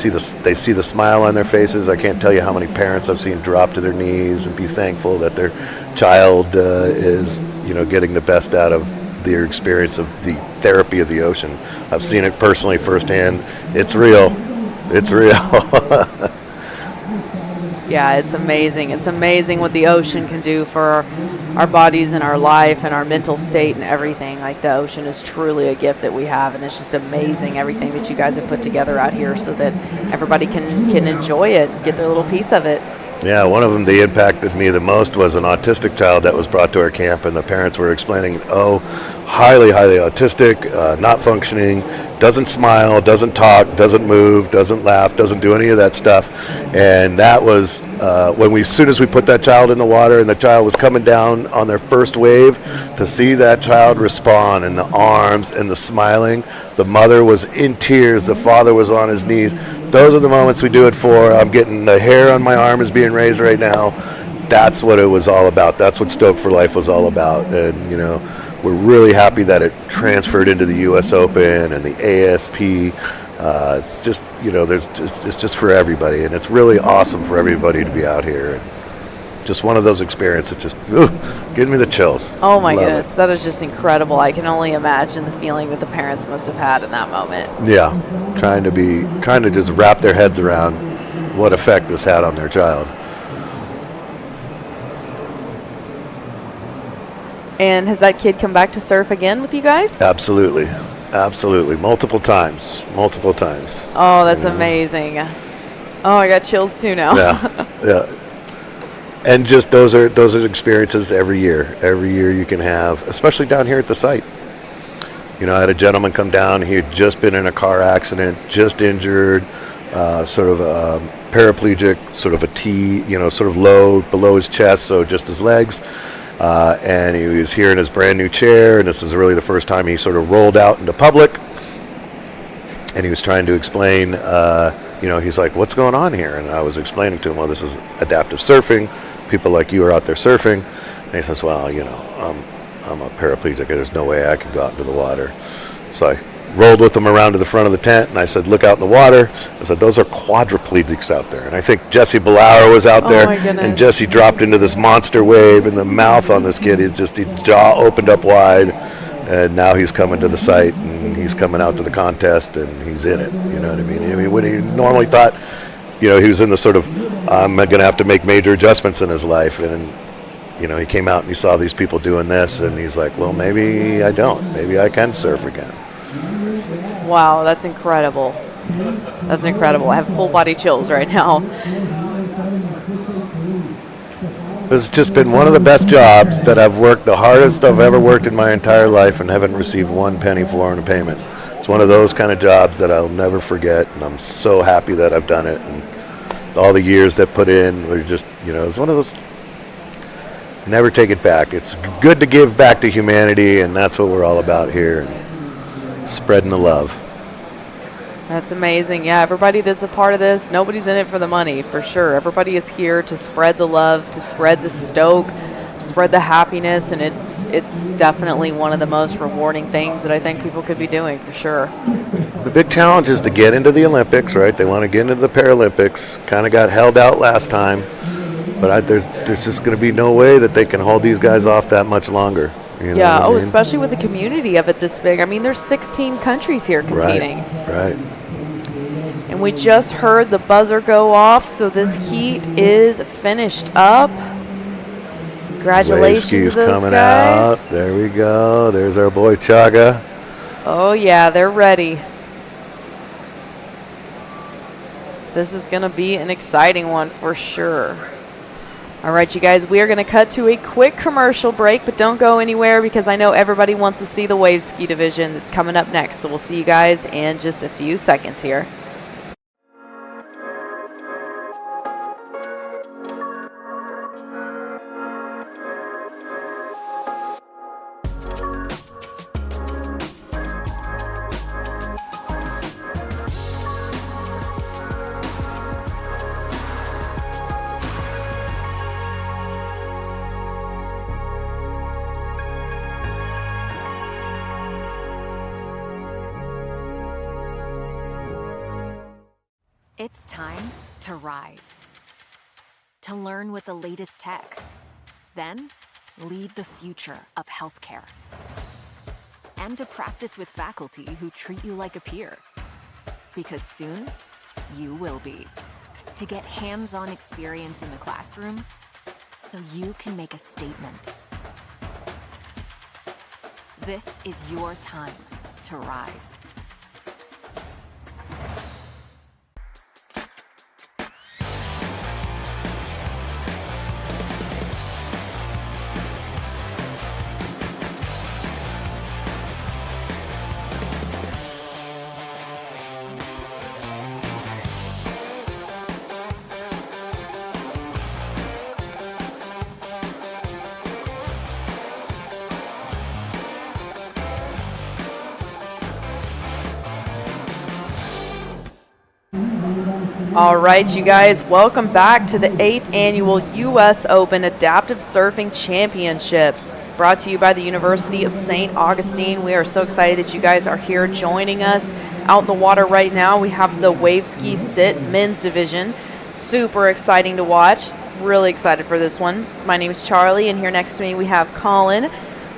see the smile on their faces, I can't tell you how many parents I've seen drop to their knees and be thankful that their child is, you know, getting the best out of their experience of the therapy of the ocean. I've seen it personally firsthand. It's real. It's real. Yeah, it's amazing. It's amazing what the ocean can do for our bodies and our life and our mental state and everything. Like, the ocean is truly a gift that we have, and it's just amazing everything that you guys have put together out here so that everybody can enjoy it, get their little piece of it. Yeah, one of them that impacted me the most was an autistic child that was brought to our camp, and the parents were explaining, highly autistic, not functioning, doesn't smile, doesn't talk, doesn't move, doesn't laugh, doesn't do any of that stuff. And that was as soon as we put that child in the water and the child was coming down on their first wave, to see that child respond, and the arms and the smiling, the mother was in tears, the father was on his knees. Those are the moments we do it for. I'm getting the hair on my arm is being raised right now. That's what it was all about. That's what Stoke for Life was all about. And, you know, we're really happy that it transferred into the U.S. Open and the AASP. It's just, you know, it's just for everybody, and it's really awesome for everybody to be out here. And just one of those experiences, just giving me the chills. Oh my Love goodness, that is just incredible. I can only imagine the feeling that the parents must have had in that moment. Yeah, trying to just wrap their heads around what effect this had on their child. And has that kid come back to surf again with you guys? Absolutely. Multiple times. Oh, that's amazing. Oh, I got chills too now. Yeah. And just those are experiences every year. Every year you can have, especially down here at the site. You know, I had a gentleman come down. He had just been in a car accident, just injured, sort of paraplegic, sort of a T, you know, sort of low below his chest, so just his legs. And he was here in his brand new chair, and this is really the first time he sort of rolled out into public. And he was trying to explain, you know, he's like, what's going on here? And I was explaining to him, well, this is adaptive surfing. People like you are out there surfing. And he says, well, you know, I'm a paraplegic. There's no way I could go out into the water. So I rolled with them around to the front of the tent, and I said, look out in the water. I said, those are quadriplegics out there. And I think Jesse Blower was out there, my goodness. and Jesse dropped into this monster wave, and the mouth on this kid, his jaw opened up wide, and now he's coming to the site, and he's coming out to the contest, and he's in it. You know what I mean? I mean, when he normally thought, he was in the sort of, I'm going to have to make major adjustments in his life, and he came out and he saw these people doing this, and he's like, well, maybe I don't. Maybe I can surf again. Wow, that's incredible. That's incredible. I have full body chills right now. It's just been one of the best jobs that I've worked, the hardest I've ever worked in my entire life, and haven't received one penny for in a payment. It's one of those kind of jobs that I'll never forget, and I'm so happy that I've done it. And all the years that put in were just, it's one of those, never take it back. It's good to give back to humanity, and that's what we're all about here, and spreading the love. That's amazing. Yeah, everybody that's a part of this, nobody's in it for the money, for sure. Everybody is here to spread the love, to spread the stoke, to spread the happiness, and it's definitely one of the most rewarding things that I think people could be doing, for sure. The big challenge is to get into the Olympics, right? They want to get into the Paralympics. Kind of got held out last time, but there's just going to be no way that they can hold these guys off that much longer. You know Yeah, what I mean? especially with the community of it this big. I mean, there's 16 countries here competing. Right. And we just heard the buzzer go off, so this heat is finished up. Congratulations, Wave ski's those coming guys. out. There we go. There's our boy Chaga. Oh, yeah, they're ready. This is going to be an exciting one for sure. All right, you guys, we are going to cut to a quick commercial break, but don't go anywhere because I know everybody wants to see the wave ski division that's coming up next. So we'll see you guys in just a few seconds here. It's time to rise, to learn with the latest tech, then lead the future of healthcare, and to practice with faculty who treat you like a peer. Because soon, you will be. To get hands-on experience in the classroom, so you can make a statement. This is your time to rise. All right, you guys, welcome back to the 8th Annual U.S. Open Adaptive Surfing Championships, brought to you by the University of St. Augustine. We are so excited that you guys are here joining us. Out in the water right now, we have the Wave Ski Sit Men's Division. Super exciting to watch. Really excited for this one. My name is Charlie, and here next to me we have Colin.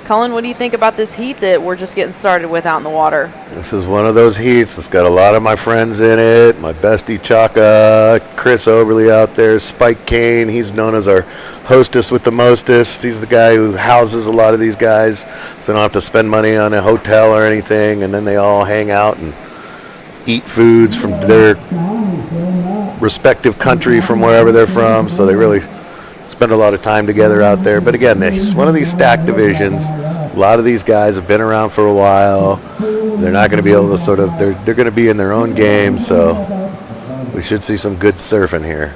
Colin, what do you think about this heat that we're just getting started with out in the water? This is one of those heats. It's got a lot of my friends in it. My bestie Chaka, Chris Oberly out there, Spike Kane. He's known as our hostess with the mostest. He's the guy who houses a lot of these guys, so they don't have to spend money on a hotel or anything. And then they all hang out and eat foods from their respective country from wherever they're from. So they really spend a lot of time together out there. But again, it's one of these stacked divisions. A lot of these guys have been around for a while. They're not going to be able to they're going to be in their own game, so we should see some good surfing here.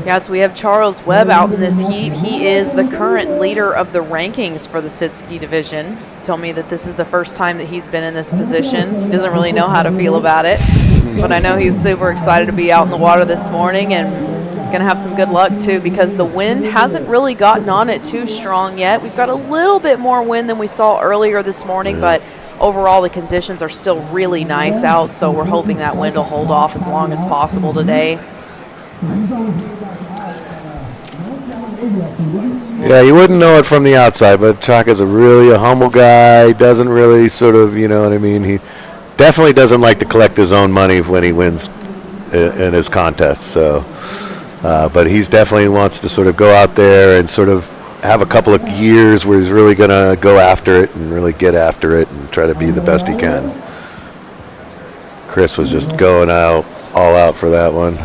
Yes, we have Charles Webb out in this heat. He is the current leader of the rankings for the sit ski division. Told me that this is the first time that he's been in this position. He doesn't really know how to feel about it, but I know he's super excited to be out in the water this morning and going to have some good luck, too, because the wind hasn't really gotten on it too strong yet. We've got a little bit more wind than we saw earlier this morning, but overall the conditions are still really nice out, so we're hoping that wind will hold off as long as possible today. Yeah, you wouldn't know it from the outside, but Chaka's really a humble guy. Doesn't really sort of, you know what I mean? He definitely doesn't like to collect his own money when he wins in his contests. So, but he's definitely wants to sort of go out there and sort of have a couple of years where he's really going to go after it and really get after it and try to be the best he can. Chris was just going out, all out for that one.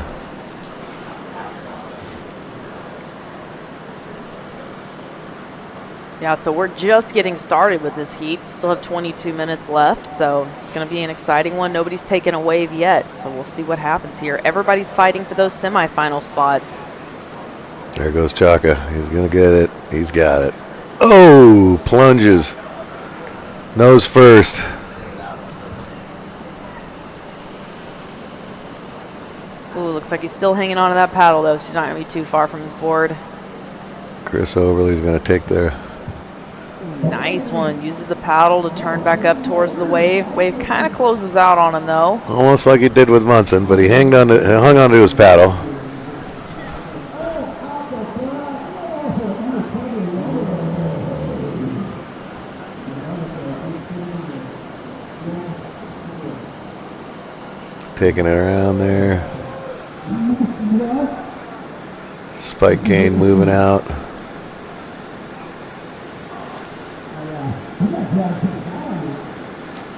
Yeah, so we're just getting started with this heat. We still have 22 minutes left, so it's going to be an exciting one. Nobody's taken a wave yet, so we'll see what happens here. Everybody's fighting for those semifinal spots. There goes Chaka. He's going to get it. He's got it. Oh, plunges. Nose first. Ooh, looks like he's still hanging on to that paddle, though. She's not going to be too far from his board. Chris Overly's going to take there. Nice one. Uses the paddle to turn back up towards the wave. Wave kind of closes out on him, though. Almost like he did with Munson, but he hung on to his paddle. Taking it around there. Spike cane moving out.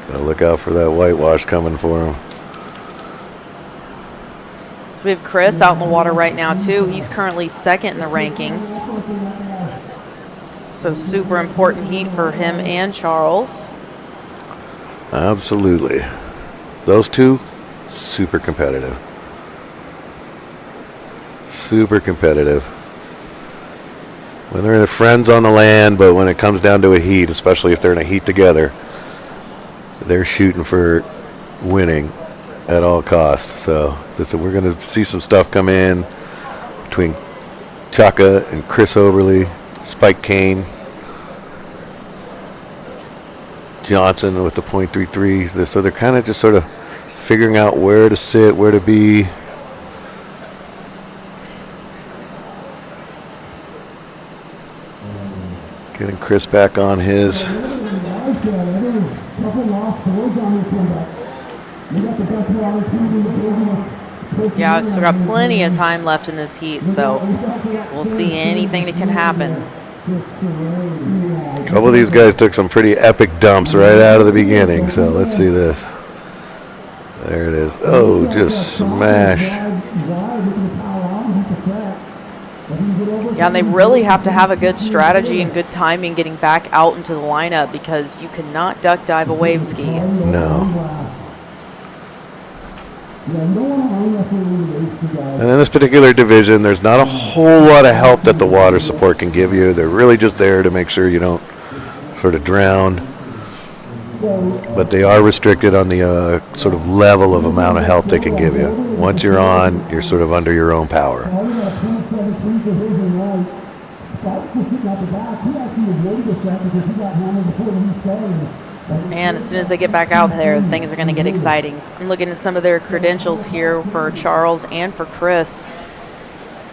Gotta look out for that whitewash coming for him. So we have Chris out in the water right now, too. He's currently second in the rankings. So super important heat for him and Charles. Absolutely. Those two, super competitive. Super competitive. When they're friends on the land, but when it comes down to a heat, especially if they're in a heat together, they're shooting for winning at all costs. So we're going to see some stuff come in between Chaka and Chris Overly, Spike Kane, Johnson with the .33. So they're kind of just sort of figuring out where to sit, where to be. Getting Chris back on his. Yeah, we've still got plenty of time left in this heat, so we'll see anything that can happen. A couple of these guys took some pretty epic dumps right out of the beginning, so let's see this. There it is. Oh, just smash. Yeah, and they really have to have a good strategy and good timing getting back out into the lineup because you cannot duck dive a wave ski. No. And in this particular division, there's not a whole lot of help that the water support can give you. They're really just there to make sure you don't sort of drown. But they are restricted on the sort of level of amount of help they can give you. Once you're on, you're sort of under your own power. Man, as soon as they get back out there, things are going to get exciting. I'm looking at some of their credentials here for Charles and for Chris.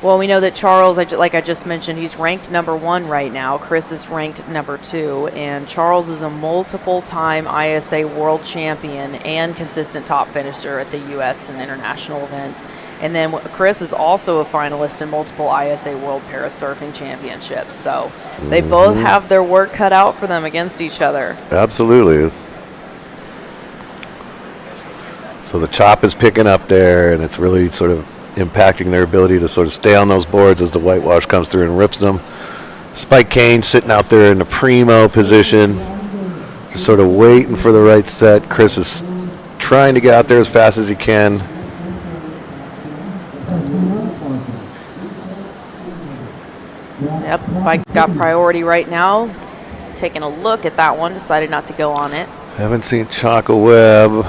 Well, we know that Charles, like I just mentioned, he's ranked #1 right now. Chris is ranked #2, and Charles is a multiple-time ISA world champion and consistent top finisher at the U.S. and international events. And then Chris is also a finalist in multiple ISA World Parasurfing Championships. So they both have their work cut out for them against each other. Absolutely. So the chop is picking up there, and it's really sort of impacting their ability to sort of stay on those boards as the whitewash comes through and rips them. Spike Kane sitting out there in the primo position, just sort of waiting for the right set. Chris is trying to get out there as fast as he can. Yep, Spike's got priority right now. He's taking a look at that one, decided not to go on it. Haven't seen Chaka Webb.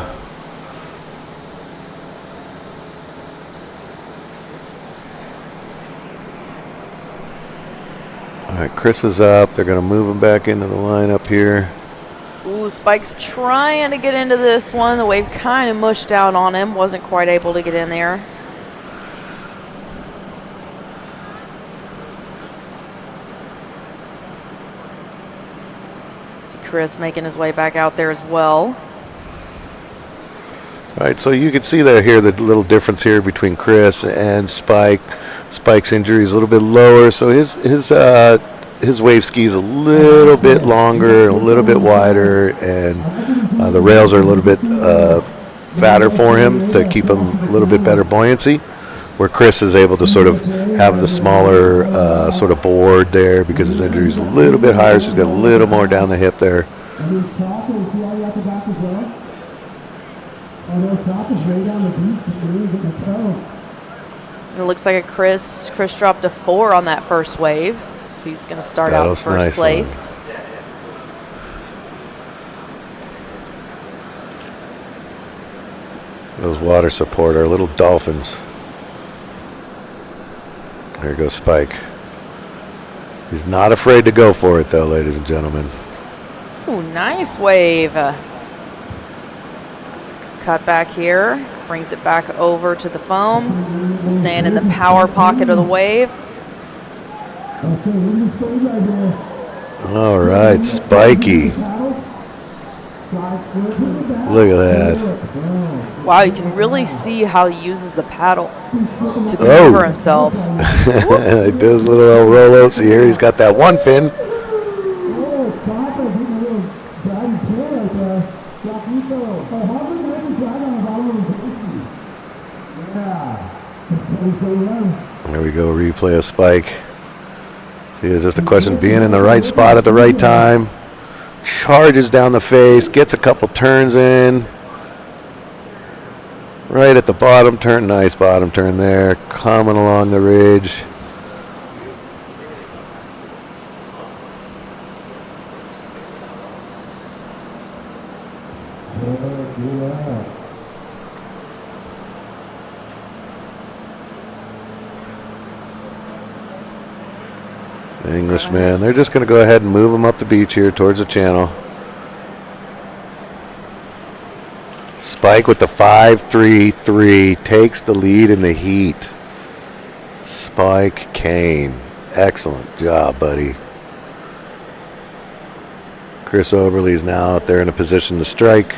All right, Chris is up. They're going to move him back into the lineup here. Ooh, Spike's trying to get into this one. The wave kind of mushed out on him. Wasn't quite able to get in there. See Chris making his way back out there as well. All right, so you can see there here the little difference here between Chris and Spike. Spike's injury is a little bit lower, so his wave ski is a little bit longer, a little bit wider, and the rails are a little bit fatter for him to keep him a little bit better buoyancy. Where Chris is able to sort of have the smaller sort of board there because his injury is a little bit higher, so he's got a little more down the hip there. It looks like Chris dropped a 4 on that first wave, so he's going to start out in first place. Those water support are little dolphins. There goes Spike. He's not afraid to go for it, though, ladies and gentlemen. Ooh, nice wave. Cut back here. Brings it back over to the foam. Staying in the power pocket of the wave. All right, Spiky. Look at that. Wow, you can really see how he uses the paddle to cover himself. He does a little roll-outs here. He's got that one fin. There we go, replay of Spike. See, it's just a question of being in the right spot at the right time. Charges down the face, gets a couple turns in. Right at the bottom turn, nice bottom turn there. Coming along the ridge. Englishman, they're just going to go ahead and move him up the beach here towards the channel. Spike with the 5.33 takes the lead in the heat. Spike Kane, excellent job, buddy. Chris Oberle's now out there in a position to strike.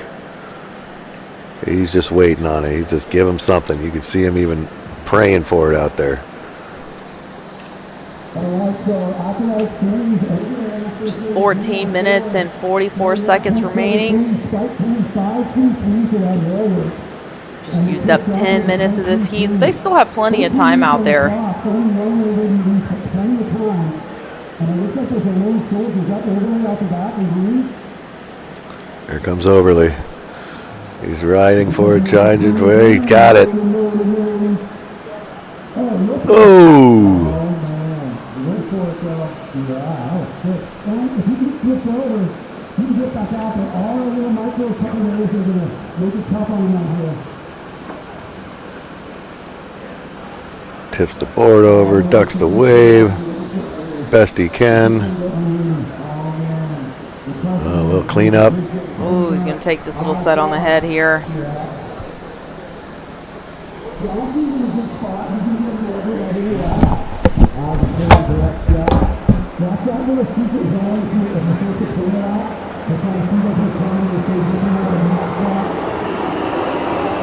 He's just waiting on it. He's just give him something. You can see him even praying for it out there. Just 14 minutes and 44 seconds remaining. Just used up 10 minutes of this heat, so they still have plenty of time out there. Here comes Oberle. He's riding for it, trying to, he got it. Oh! Tips the board over, ducks the wave, best he can. A little cleanup. Ooh, he's going to take this little set on the head here.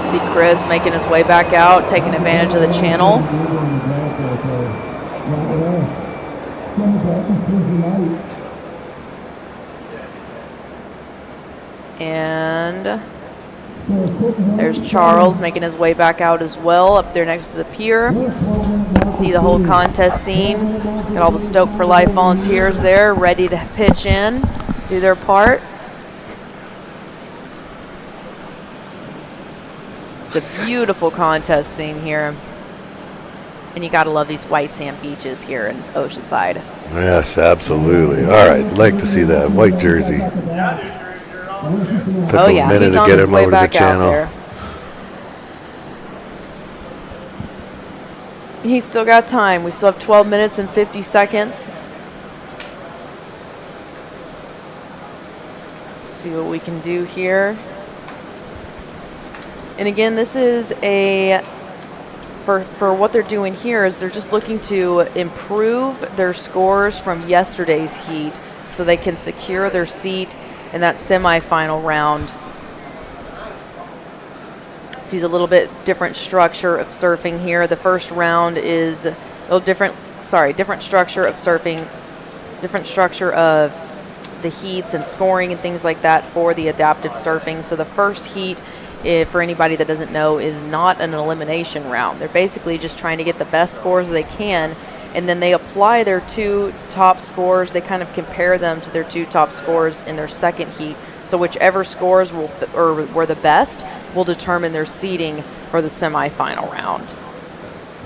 See Chris making his way back out, taking advantage of the channel. And there's Charles making his way back out as well, up there next to the pier. See the whole contest scene. Got all the Stoke for Life volunteers there, ready to pitch in, do their part. Just a beautiful contest scene here. And you gotta love these white sand beaches here in Oceanside. Yes, absolutely. All right, like to see that white jersey. Took a minute to get him over to the channel. He's still got time. We still have 12 minutes and 50 seconds. see what we can do here. And again, this is for what they're doing here is they're just looking to improve their scores from yesterday's heat so they can secure their seat in that semifinal round. So use a little bit different structure of surfing here. The first round is different structure of surfing, different structure of the heats and scoring and things like that for the adaptive surfing. So the first heat, for anybody that doesn't know, is not an elimination round. They're basically just trying to get the best scores they can, and then they apply their 2 top scores. They kind of compare them to their 2 top scores in their second heat. So whichever scores were the best will determine their seeding for the semifinal round.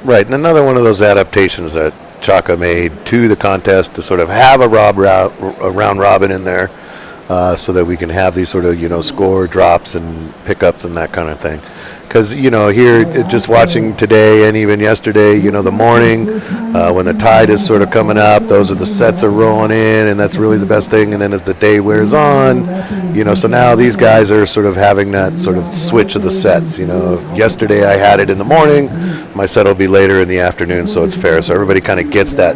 Right, and another one of those adaptations that Chaka made to the contest to sort of have a round robin in there, so that we can have these sort of, score drops and pickups and that kind of thing. Because, here, just watching today and even yesterday, the morning, when the tide is sort of coming up, those are the sets are rolling in, and that's really the best thing. And then as the day wears on, so now these guys are sort of having that sort of switch of the sets. Yesterday I had it in the morning, my set will be later in the afternoon, so it's fair. So everybody kind of gets that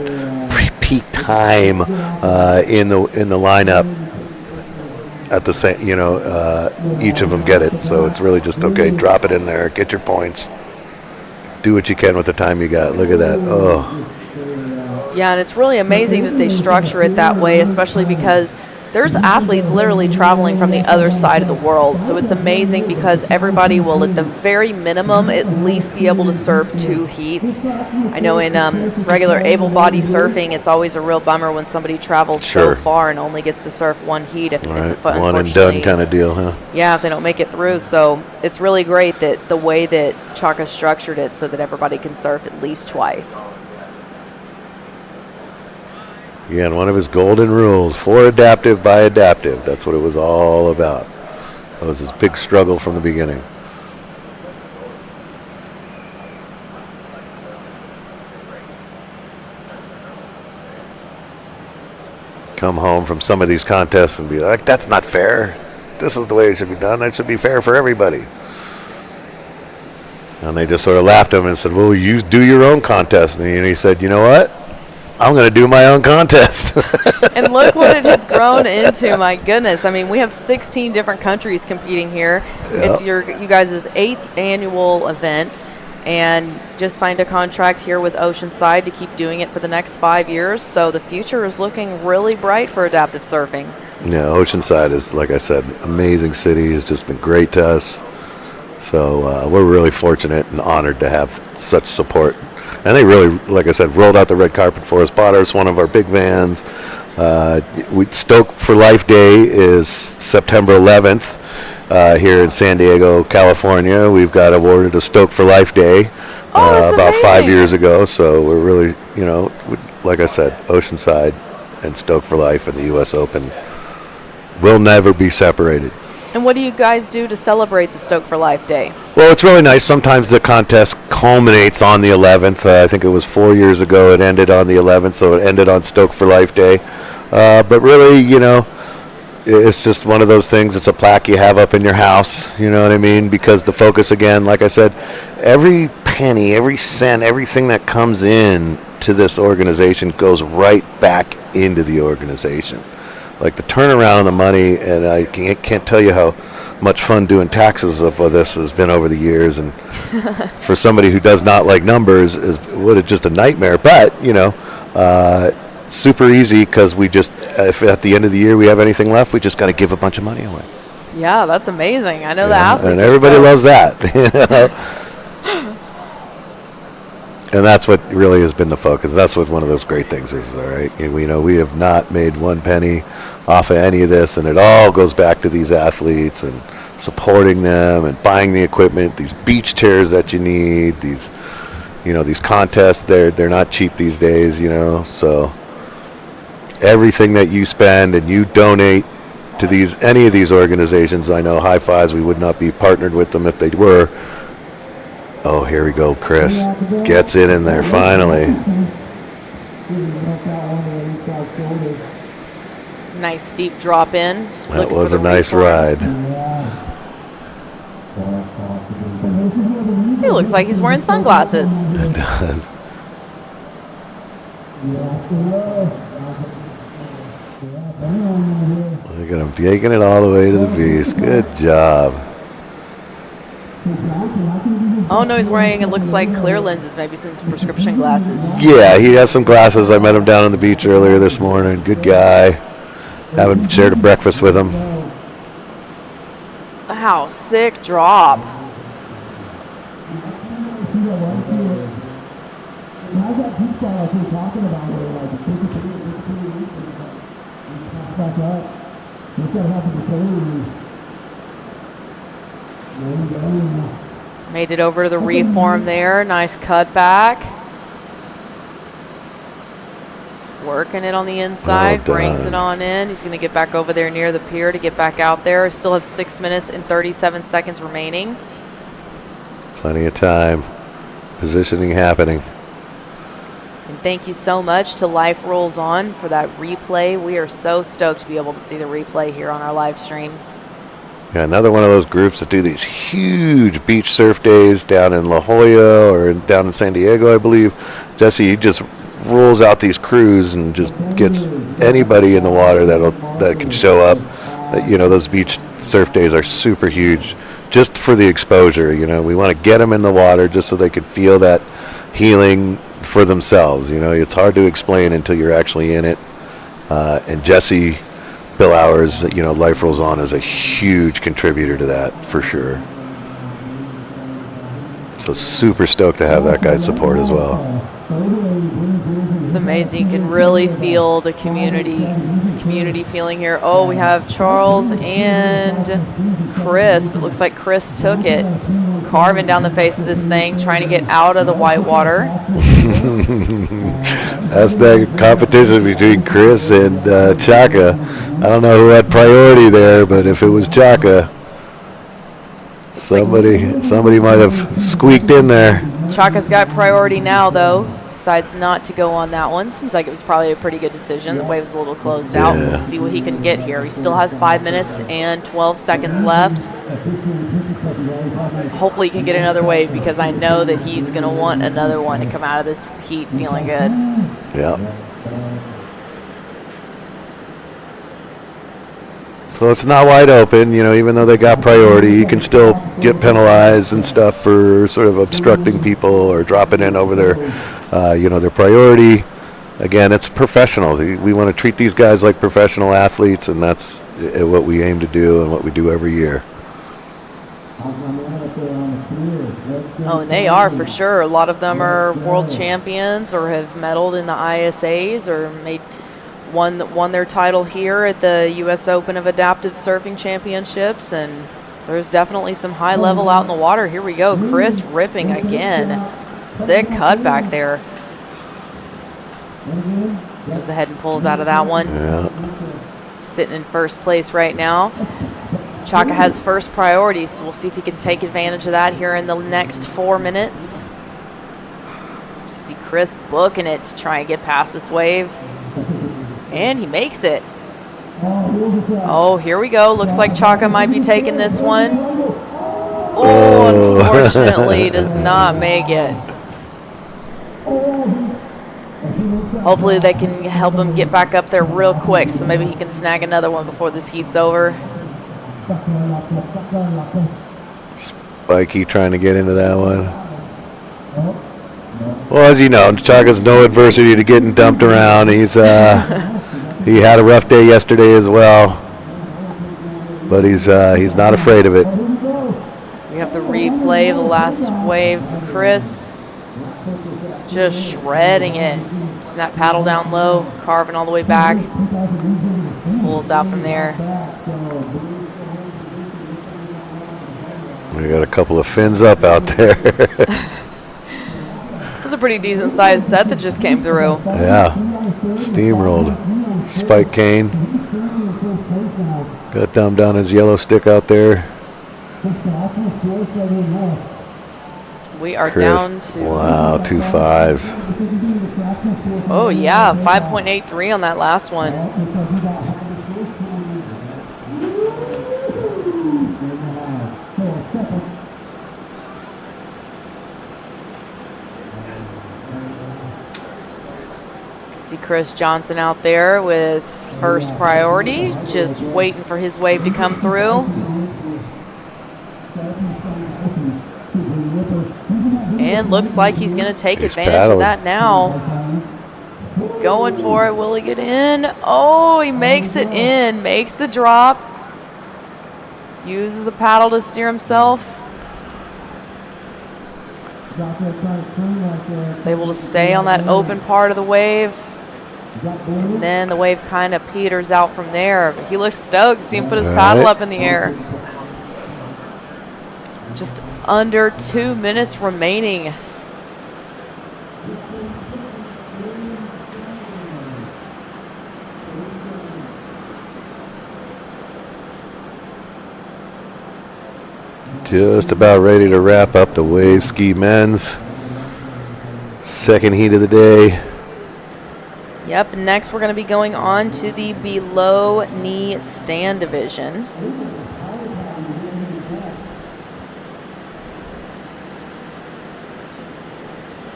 peak time in the lineup at the same, each of them get it. So it's really just, okay, drop it in there, get your points, do what you can with the time you got. Look at that. Oh. Yeah, and it's really amazing that they structure it that way, especially because there's athletes literally traveling from the other side of the world. So it's amazing because everybody will, at the very minimum, at least be able to surf 2 heats. I know in regular able-bodied surfing, it's always a real bummer when somebody travels so far and only gets to surf 1 heat. If one and done kind of deal, huh? Yeah, if they don't make it through. So it's really great that the way that Chaka structured it so that everybody can surf at least twice. Again, one of his golden rules, for adaptive by adaptive. That's what it was all about. That was his big struggle from the beginning. Come home from some of these contests and be like, that's not fair. This is the way it should be done. It should be fair for everybody. And they just sort of laughed at him and said, well, you do your own contest. And he said, you know what? I'm going to do my own contest. And look what it has grown into. My goodness. I mean, we have 16 different countries competing here. Yep. It's you guys' 8th annual event, and just signed a contract here with Oceanside to keep doing it for the next 5 years. So the future is looking really bright for adaptive surfing. Yeah, Oceanside is, like I said, amazing city. It's just been great to us. So we're really fortunate and honored to have such support. And they really, like I said, rolled out the red carpet for us, bought us one of our big vans. Stoke for Life Day is September 11th here in San Diego, California. We've got awarded a Stoke for Life Day about amazing. 5 years ago. So we're really, like I said, Oceanside and Stoke for Life and the U.S. Open will never be separated. And what do you guys do to celebrate the Stoke for Life Day? Well, it's really nice. Sometimes the contest culminates on the 11th. I think it was 4 years ago it ended on the 11th, so it ended on Stoke for Life Day. But really, it's just one of those things. It's a plaque you have up in your house, you know what I mean? Because the focus, again, like I said, every penny, every cent, everything that comes in to this organization goes right back into the organization. Like the turnaround on the money, and I can't tell you how much fun doing taxes of this has been over the years. And for somebody who does not like numbers, it's just a nightmare. But super easy because we just, if at the end of the year we have anything left, we just got to give a bunch of money away. Yeah, that's amazing. I know the athletes. And everybody loves that. And that's what really has been the focus. That's what one of those great things is, all right? We have not made one penny off of any of this, and it all goes back to these athletes and supporting them and buying the equipment, these beach chairs that you need, these contests, they're not cheap these days, so everything that you spend and you donate to any of these organizations, I know High Fives, we would not be partnered with them if they were. Oh, here we go. Chris gets it in there finally. Nice steep drop in. He's That looking was for a the nice reform. ride. He looks like he's wearing sunglasses. It does. Look at him taking it all the way to the beast. Good job. Oh no, he's wearing, it looks like clear lenses, maybe some prescription glasses. Yeah, he has some glasses. I met him down on the beach earlier this morning. Good guy. Haven't shared a breakfast with him. Wow, sick drop. Made it over to the reform there. Nice cut back. He's working it on the inside, Well brings done. it on in. He's going to get back over there near the pier to get back out there. Still have 6 minutes and 37 seconds remaining. Plenty of time. Positioning happening. And thank you so much to Life Rolls On for that replay. We are so stoked to be able to see the replay here on our live stream. Yeah, another one of those groups that do these huge beach surf days down in La Jolla or down in San Diego, I believe. Jesse, he just rolls out these crews and just gets anybody in the water that can show up. You know, those beach surf days are super huge just for the exposure. You know, we want to get them in the water just so they can feel that healing for themselves. You know, it's hard to explain until you're actually in it. And Jesse Bill Hours, you know, Life Rolls On is a huge contributor to that for sure. So super stoked to have that guy's support as well. It's amazing. You can really feel the community feeling here. Oh, we have Charles and Chris. It looks like Chris took it, carving down the face of this thing, trying to get out of the white water. That's the competition between Chris and Chaka. I don't know who had priority there, but if it was Chaka, somebody might have squeaked in there. Chaka's got priority now, though. Decides not to go on that one. Seems like it was probably a pretty good decision. The wave's a little closed out. Yeah. We'll see what he can get here. He still has 5 minutes and 12 seconds left. Hopefully he can get another wave because I know that he's going to want another one to come out of this heat feeling good. Yeah. So it's not wide open, you know, even though they got priority, you can still get penalized and stuff for sort of obstructing people or dropping in over their, their priority. Again, it's professional. We want to treat these guys like professional athletes, and that's what we aim to do and what we do every year. Oh, and they are for sure. A lot of them are world champions or have medaled in the ISAs or won their title here at the U.S. Open of Adaptive Surfing Championships, and there's definitely some high level out in the water. Here we go. Chris ripping again. Sick cut back there. Goes ahead and pulls out of that one. Yeah. Sitting in first place right now. Chaka has first priority, so we'll see if he can take advantage of that here in the next 4 minutes. See Chris booking it to try and get past this wave. And he makes it. Oh, here we go. Looks like Chaka might be taking this one. Oh, unfortunately, does not make it. Hopefully they can help him get back up there real quick so maybe he can snag another one before this heat's over. Spikey trying to get into that one. Well, as you know, Chaka's no adversity to getting dumped around. He had a rough day yesterday as well, but he's not afraid of it. We have the replay of the last wave for Chris. Just shredding it. That paddle down low, carving all the way back. Pulls out from there. We got a couple of fins up out there. It was a pretty decent sized set that just came through. Yeah, steamrolled. Spike Kane got dumped down his yellow stick out there. We are Chris, down to, wow, 2.5s. oh yeah, 5.83 on that last one. Chris Johnson out there with first priority, just waiting for his wave to come through. And looks like he's going to take advantage of that now. Going for it. Will he get in? Oh, he makes it in. Makes the drop. Uses the paddle to steer himself. Is able to stay on that open part of the wave. And then the wave kind of peters out from there. But he looks stoked. See him put his paddle up in the air. Just under 2 minutes remaining. Just about ready to wrap up the wave ski men's second heat of the day. Yep, next we're going to be going on to the below knee stand division.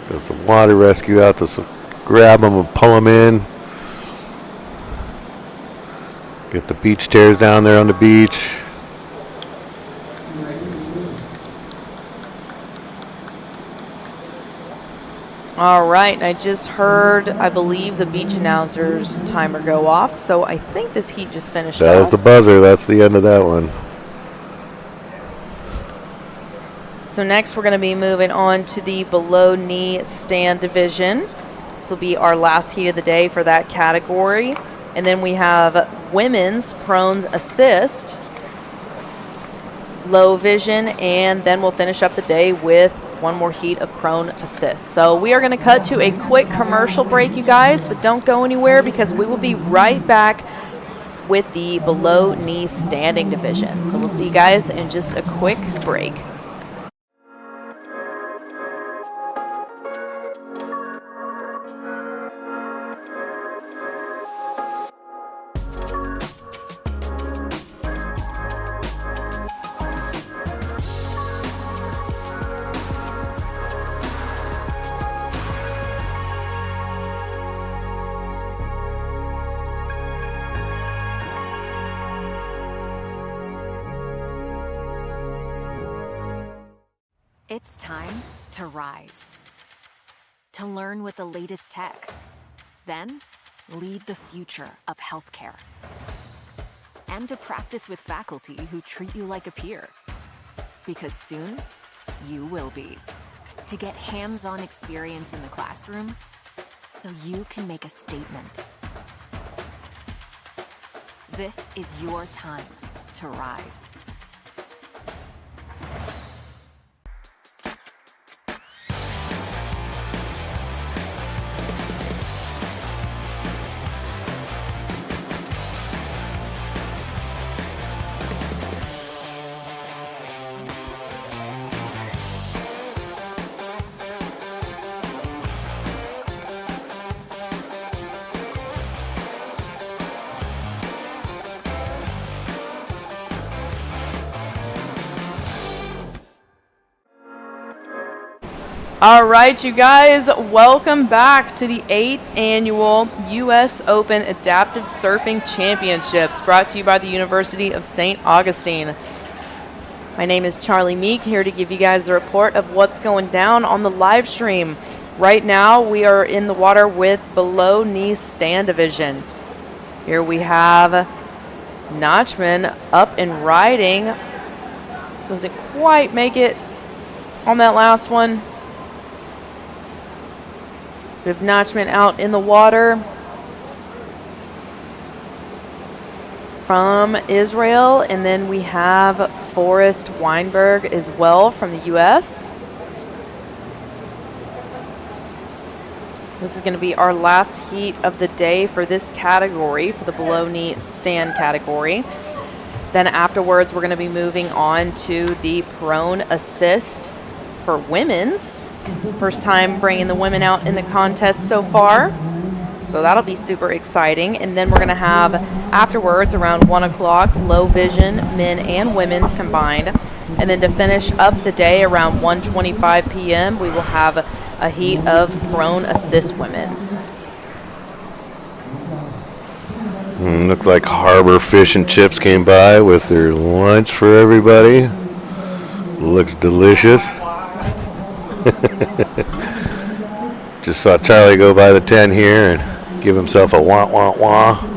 There's some water rescue out to grab them and pull them in. Get the beach chairs down there on the beach. All right, I just heard, I believe, the beach announcer's timer go off, so I think this heat just finished That was the buzzer. That's the end of that one. So next we're going to be moving on to the below knee stand division. This will be our last heat of the day for that category. And then we have women's prones assist, low vision, and then we'll finish up the day with one more heat of prone assist. So we are going to cut to a quick commercial break, you guys, but don't go anywhere because we will be right back with the below knee standing division. So we'll see you guys in just a quick break. It's time to rise, to learn with the latest tech, then lead the future of healthcare, and to practice with faculty who treat you like a peer. Because soon, you will be. To get hands-on experience in the classroom, so you can make a statement. This is your time to rise. All right, you guys, welcome back to the 8th annual U.S. Open Adaptive Surfing Championships, brought to you by the University of St. Augustine. My name is Charlie Meek, here to give you guys a report of what's going down on the live stream. Right now, we are in the water with below knee stand division. Here we have Notchman up and riding. Doesn't quite make it on that last one. So we have Notchman out in the water from Israel, and then we have Forrest Weinberg as well from the U.S. This is going to be our last heat of the day for this category, for the below knee stand category. Then afterwards, we're going to be moving on to the prone assist for women's. First time bringing the women out in the contest so far. So that'll be super exciting. And then we're going to have afterwards around 1 o'clock, low vision, men and women's combined. And then to finish up the day around 1:25 p.m., we will have a heat of prone assist women's. Looked like Harbor Fish and Chips came by with their lunch for everybody. Looks delicious. Just saw Charlie go by the 10 here and give himself a wah wah wah.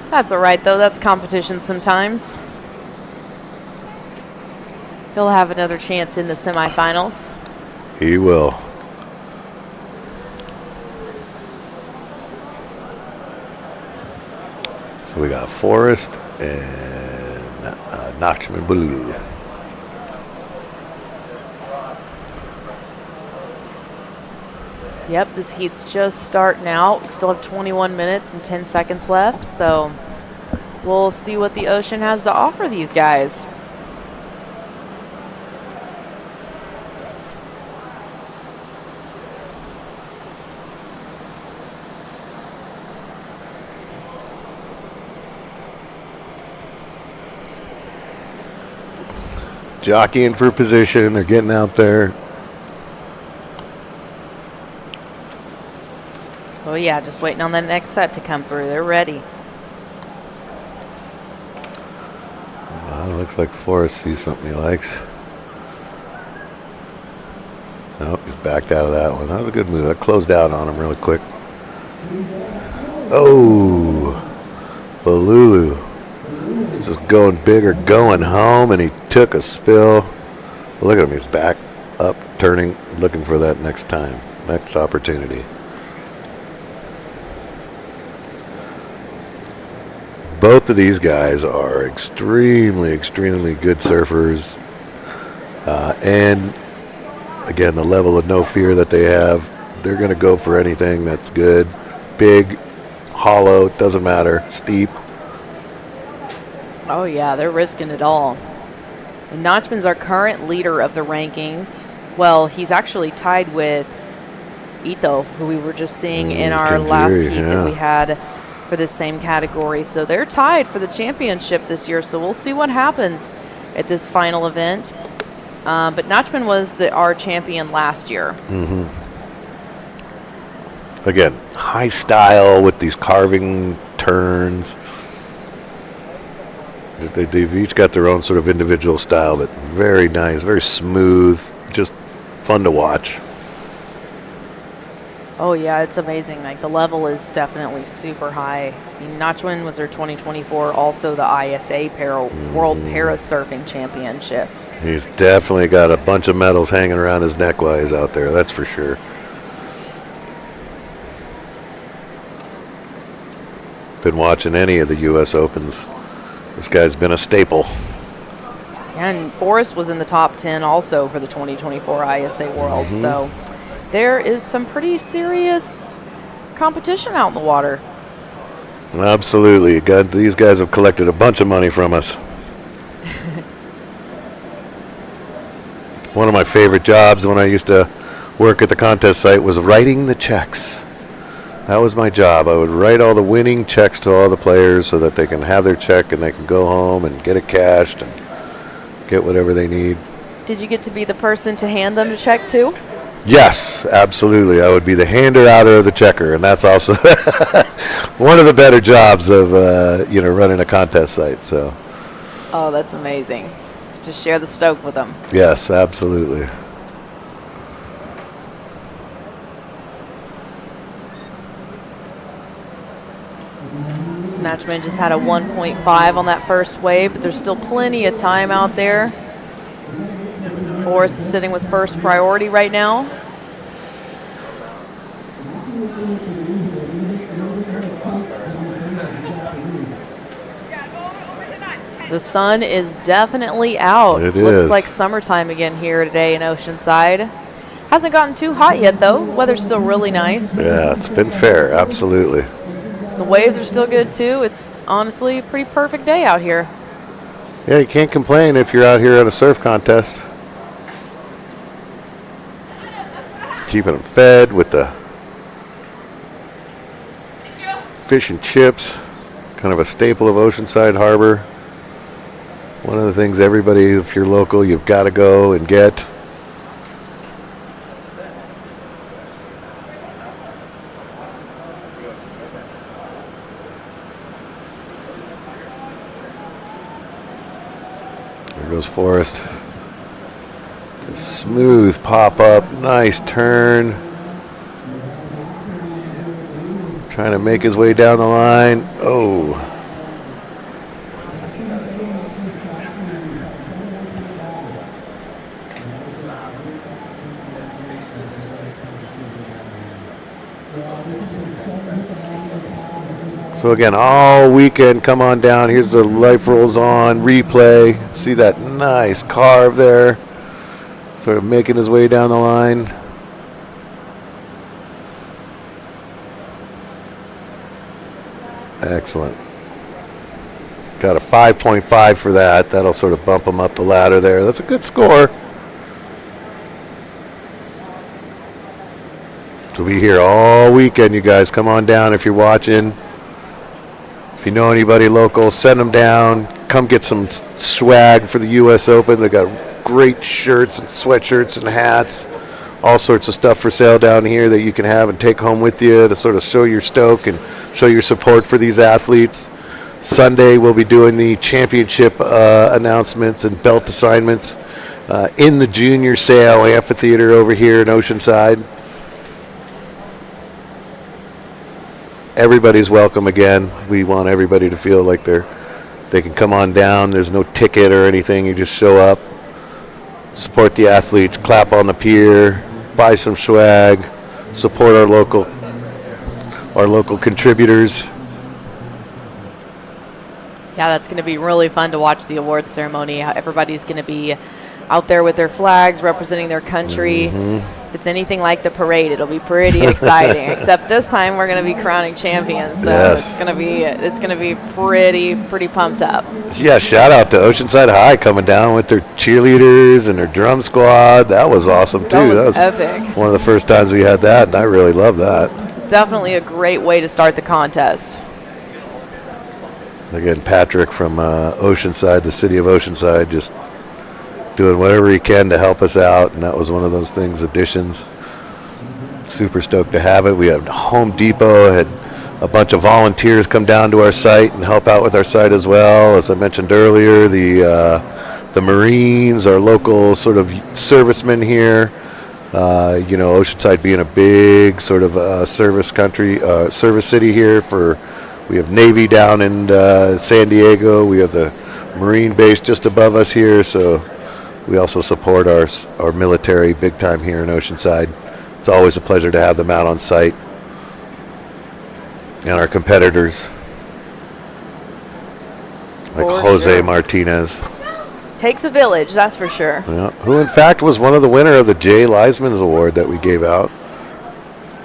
That's all right, though. That's competition sometimes. He'll have another chance in the semifinals. He will. So we got Forrest and Nachman Blue. Yep, this heat's just starting out. We still have 21 minutes and 10 seconds left, so we'll see what the ocean has to offer these guys. Jockeying for position. They're getting out there. Oh yeah, just waiting on that next set to come through. They're ready. Looks like Forrest sees something he likes. Nope, he's backed out of that one. That was a good move. That closed out on him really quick. Oh, Balulu. He's just going big or going home, and he took a spill. Look at him. He's back up, turning, looking for that next time, next opportunity. Both of these guys are extremely, extremely good surfers. And, again, the level of no fear that they have, they're going to go for anything that's good. Big, hollow, doesn't matter, steep. Oh yeah, they're risking it all. And Notchman's our current leader of the rankings. Well, he's actually tied with Ito, who we were just seeing in our last heat that we had for this same category. So they're tied for the championship this year. So we'll see what happens at this final event. But Notchman was our champion last year. Mm-hmm. Again, high style with these carving turns. They've each got their own sort of individual style, but very nice, very smooth, just fun to watch. Oh yeah, it's amazing. Like the level is definitely super high. I mean, Notchman was their 2024, also the ISA World Para Surfing Championship. He's definitely got a bunch of medals hanging around his neck while he's out there, that's for sure. Been watching any of the U.S. Opens. This guy's been a staple. And Forrest was in the top 10 also for the 2024 ISA World. So there is some pretty serious competition out in the water. Absolutely. These guys have collected a bunch of money from us. One of my favorite jobs when I used to work at the contest site was writing the checks. That was my job. I would write all the winning checks to all the players so that they can have their check and they can go home and get it cashed and get whatever they need. Did you get to be the person to hand them the check to? Yes, absolutely. I would be the hander-outer of the checker, and that's also one of the better jobs of running a contest site. So. Oh, that's amazing. Just share the stoke with them. Yes, absolutely. Notchman just had a 1.5 on that first wave, but there's still plenty of time out there. Forrest is sitting with first priority right now. The sun is definitely out. It Looks is. like summertime again here today in Oceanside. Hasn't gotten too hot yet though. Weather's still really nice. Yeah, it's been fair, absolutely. The waves are still good too. It's honestly a pretty perfect day out here. Yeah, you can't complain if you're out here at a surf contest. Keeping them fed with the fish and chips, kind of a staple of Oceanside Harbor. One of the things everybody, if you're local, you've got to go and get. There goes Forrest. Just smooth pop up, nice turn. Trying to make his way down the line. Oh. So again, all weekend, come on down. Here's the Life Rolls On replay. See that nice carve there. Sort of making his way down the line. Excellent. Got a 5.5 for that. That'll sort of bump him up the ladder there. That's a good score. So we'll be here all weekend, you guys. Come on down if you're watching. If you know anybody local, send them down. Come get some swag for the U.S. Open. They got great shirts and sweatshirts and hats. All sorts of stuff for sale down here that you can have and take home with you to sort of show your stoke and show your support for these athletes. Sunday, we'll be doing the championship announcements and belt assignments in the junior sale amphitheater over here in Oceanside. Everybody's welcome again. We want everybody to feel like they can come on down. There's no ticket or anything. You just show up, support the athletes, clap on the pier, buy some swag, support our local contributors. Yeah, that's going to be really fun to watch the awards ceremony. Everybody's going to be out there with their flags representing their country. If it's anything like the parade, it'll be pretty exciting. Except this time we're going to be crowning champions, so Yes. it's going to be pretty pumped up. Yeah, shout out to Oceanside High coming down with their cheerleaders and their drum squad. That was awesome too. That was epic. One of the first times we had that, and I really love that. Definitely a great way to start the contest. Again, Patrick from Oceanside, the city of Oceanside, just doing whatever he can to help us out, and that was one of those things, additions. Super stoked to have it. We had Home Depot, had a bunch of volunteers come down to our site and help out with our site as well. As I mentioned earlier, the Marines, our local sort of servicemen here. Oceanside being a big sort of service city here we have Navy down in San Diego. We have the Marine base just above us here, so we also support our military big time here in Oceanside. It's always a pleasure to have them out on site. And our competitors, like For Jose sure. Martinez. Takes a village, that's for sure. Yeah, who in fact was one of the winner of the Jay Leisman's Award that we gave out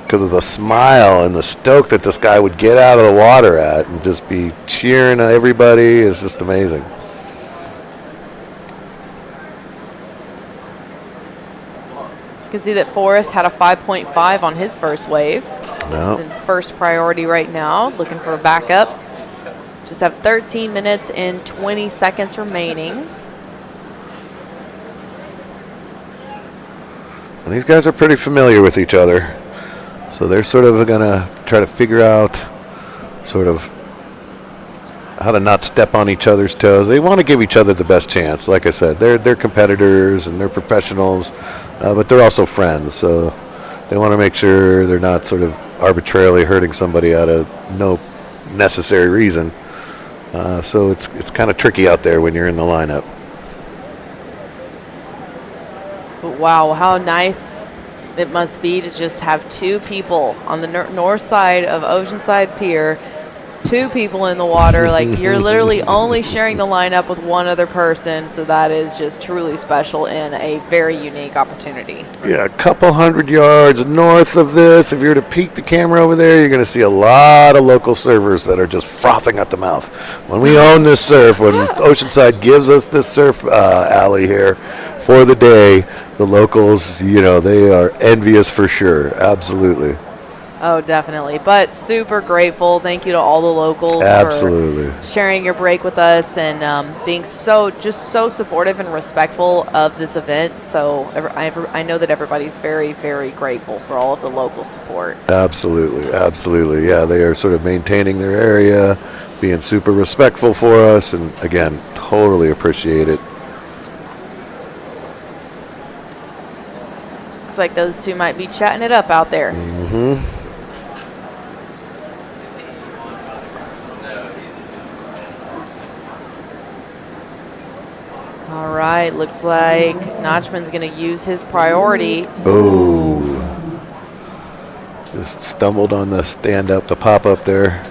because of the smile and the stoke that this guy would get out of the water at and just be cheering at everybody. It's just amazing. So you can see that Forrest had a 5.5 on his first wave. No. He's in first priority right now, looking for a backup. Just have 13 minutes and 20 seconds remaining. And these guys are pretty familiar with each other. So they're sort of going to try to figure out sort of how to not step on each other's toes. They want to give each other the best chance. Like I said, they're competitors and they're professionals, but they're also friends. So they want to make sure they're not sort of arbitrarily hurting somebody out of no necessary reason. So it's kind of tricky out there when you're in the lineup. But wow, how nice it must be to just have two people on the north side of Oceanside Pier, two people in the water. Like, you're literally only sharing the lineup with one other person, so that is just truly special and a very unique opportunity. Yeah, a couple 100 yards north of this, if you were to peek the camera over there, you're going to see a lot of local surfers that are just frothing at the mouth. When we own this surf, when Oceanside gives us this surf alley here for the day, the locals, they are envious for sure. Absolutely. Oh, definitely. But super grateful. Thank you to all the locals Absolutely. for sharing your break with us and being so supportive and respectful of this event. So I know that everybody's very, very grateful for all of the local support. Absolutely. Absolutely. Yeah, they are sort of maintaining their area, being super respectful for us, and again, totally appreciate it. Looks like those two might be chatting it up out there. All right, looks like Notchman's going to use his priority. Oh. Just stumbled on the stand up, the pop up there.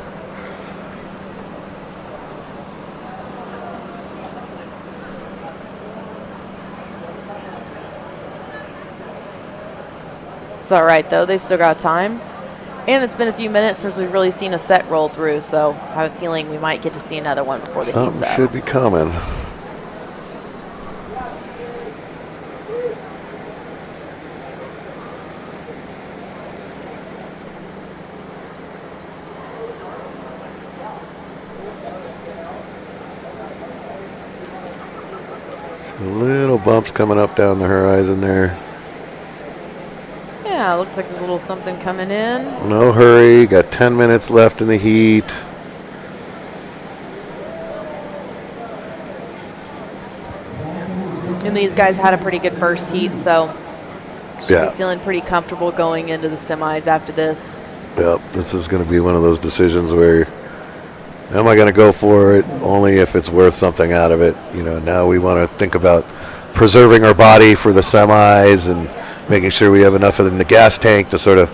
It's all right, though. They've still got time. And it's been a few minutes since we've really seen a set roll through, so I have a feeling we might get to see another one before the heat's Something up. should be coming. Little bumps coming up down the horizon there. Yeah, looks like there's a little something coming in. No hurry. Got 10 minutes left in the heat. And these guys had a pretty good first heat, so should Yeah. be feeling pretty comfortable going into the semis after this. Yep. This is going to be one of those decisions where, am I going to go for it only if it's worth something out of it? You know, now we want to think about preserving our body for the semis and making sure we have enough in the gas tank to sort of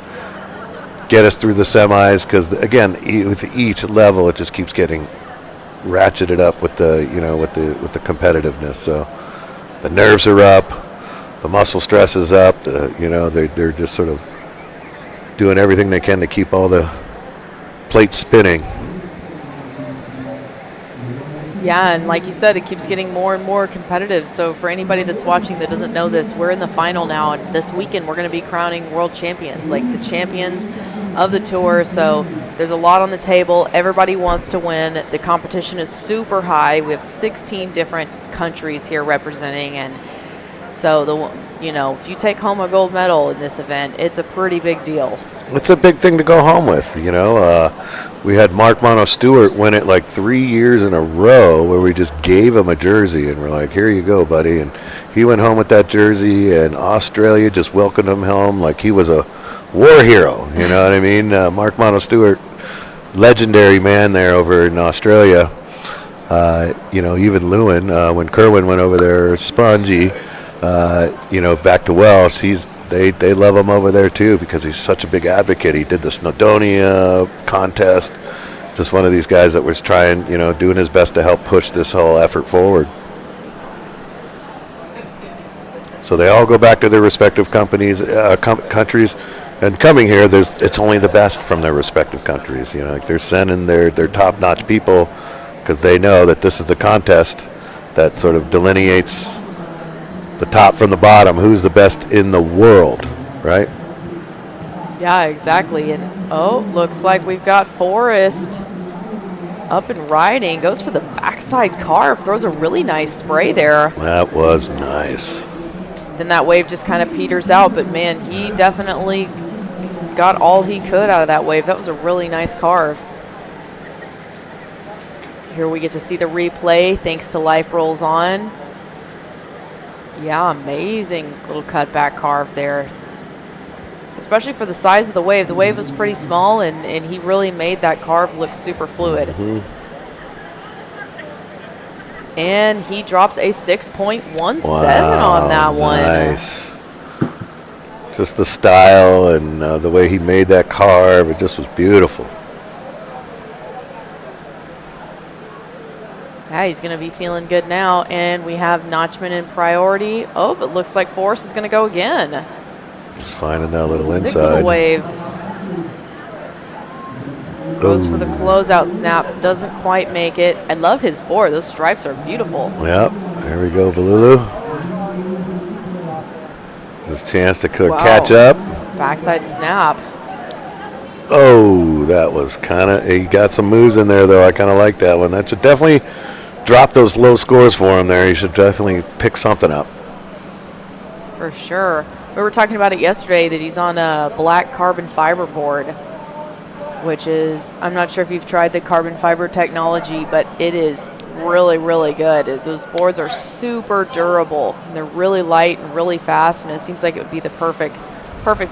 get us through the semis. Because again, with each level, it just keeps getting ratcheted up with the, you know, with the competitiveness. So the nerves are up, the muscle stress is up. You know, they're just sort of doing everything they can to keep all the plates spinning. Yeah, and like you said, it keeps getting more and more competitive. So for anybody that's watching that doesn't know this, we're in the final now, and this weekend we're going to be crowning world champions, like the champions of the tour. So there's a lot on the table. Everybody wants to win. The competition is super high. We have 16 different countries here representing, and so if you take home a gold medal in this event, it's a pretty big deal. It's a big thing to go home with, you know. We had Mark Mono Stewart win it like 3 years in a row where we just gave him a jersey and we're like, here you go, buddy. And he went home with that jersey, and Australia just welcomed him home like he was a war hero, you know what I mean? Mark Mono Stewart, legendary man there over in Australia. Even Lewin, when Kerwin went over there, Spongy, back to Welsh, they love him over there too because he's such a big advocate. He did the Snowdonia contest. Just one of these guys that was trying, doing his best to help push this whole effort forward. So they all go back to their respective countries, and coming here, it's only the best from their respective countries. They're sending their top-notch people because they know that this is the contest that sort of delineates the top from the bottom, who's the best in the world, right? Yeah, exactly. And looks like we've got Forrest up and riding. Goes for the backside carve. Throws a really nice spray there. That was nice. Then that wave just kind of peters out, but man, he definitely got all he could out of that wave. That was a really nice carve. Here we get to see the replay thanks to Life Rolls On. Yeah, amazing little cutback carve there. Especially for the size of the wave. The wave was pretty small, and he really made that carve look super fluid. Mm-hmm. And he drops a 6.17 on that one. Nice. Just the style and the way he made that carve, it just was beautiful. Yeah, he's going to be feeling good now. And we have Notchman in priority. Oh, but looks like Forrest is going to go again. Just finding that little Sick inside. of the wave. Goes for the closeout snap. Doesn't quite make it. I love his board. Those stripes are beautiful. Yep. There we go, Balulu. Just a chance to catch up. Backside snap. Oh, that was kind of, he got some moves in there, though. I kind of like that one. That should definitely drop those low scores for him there. He should definitely pick something up. For sure. We were talking about it yesterday that he's on a black carbon fiber board, which is, I'm not sure if you've tried the carbon fiber technology, but it is really, really good. Those boards are super durable. And they're really light and really fast, and it seems like it would be the perfect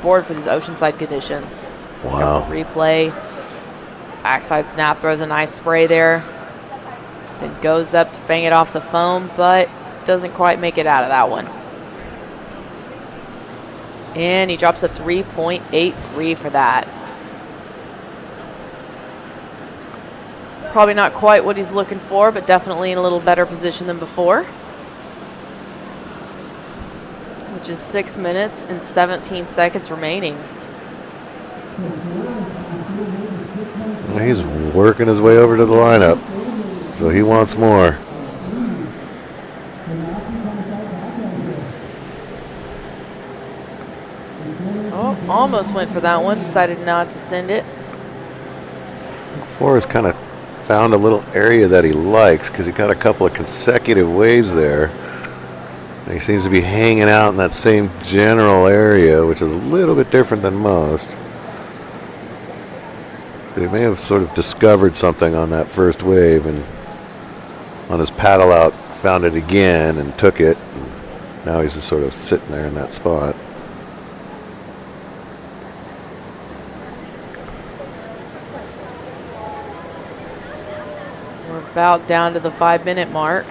board for these oceanside conditions. Wow. Replay. Backside snap throws a nice spray there. Then goes up to bang it off the foam, but doesn't quite make it out of that one. And he drops a 3.83 for that. Probably not quite what he's looking for, but definitely in a little better position than before. Which is 6 minutes and 17 seconds remaining. He's working his way over to the lineup, so he wants more. Oh, almost went for that one. Decided not to send it. Forrest kind of found a little area that he likes because he got a couple of consecutive waves there. And he seems to be hanging out in that same general area, which is a little bit different than most. So he may have sort of discovered something on that first wave, and on his paddle out found it again and took it. And now he's just sort of sitting there in that spot. We're about down to the 5-minute mark.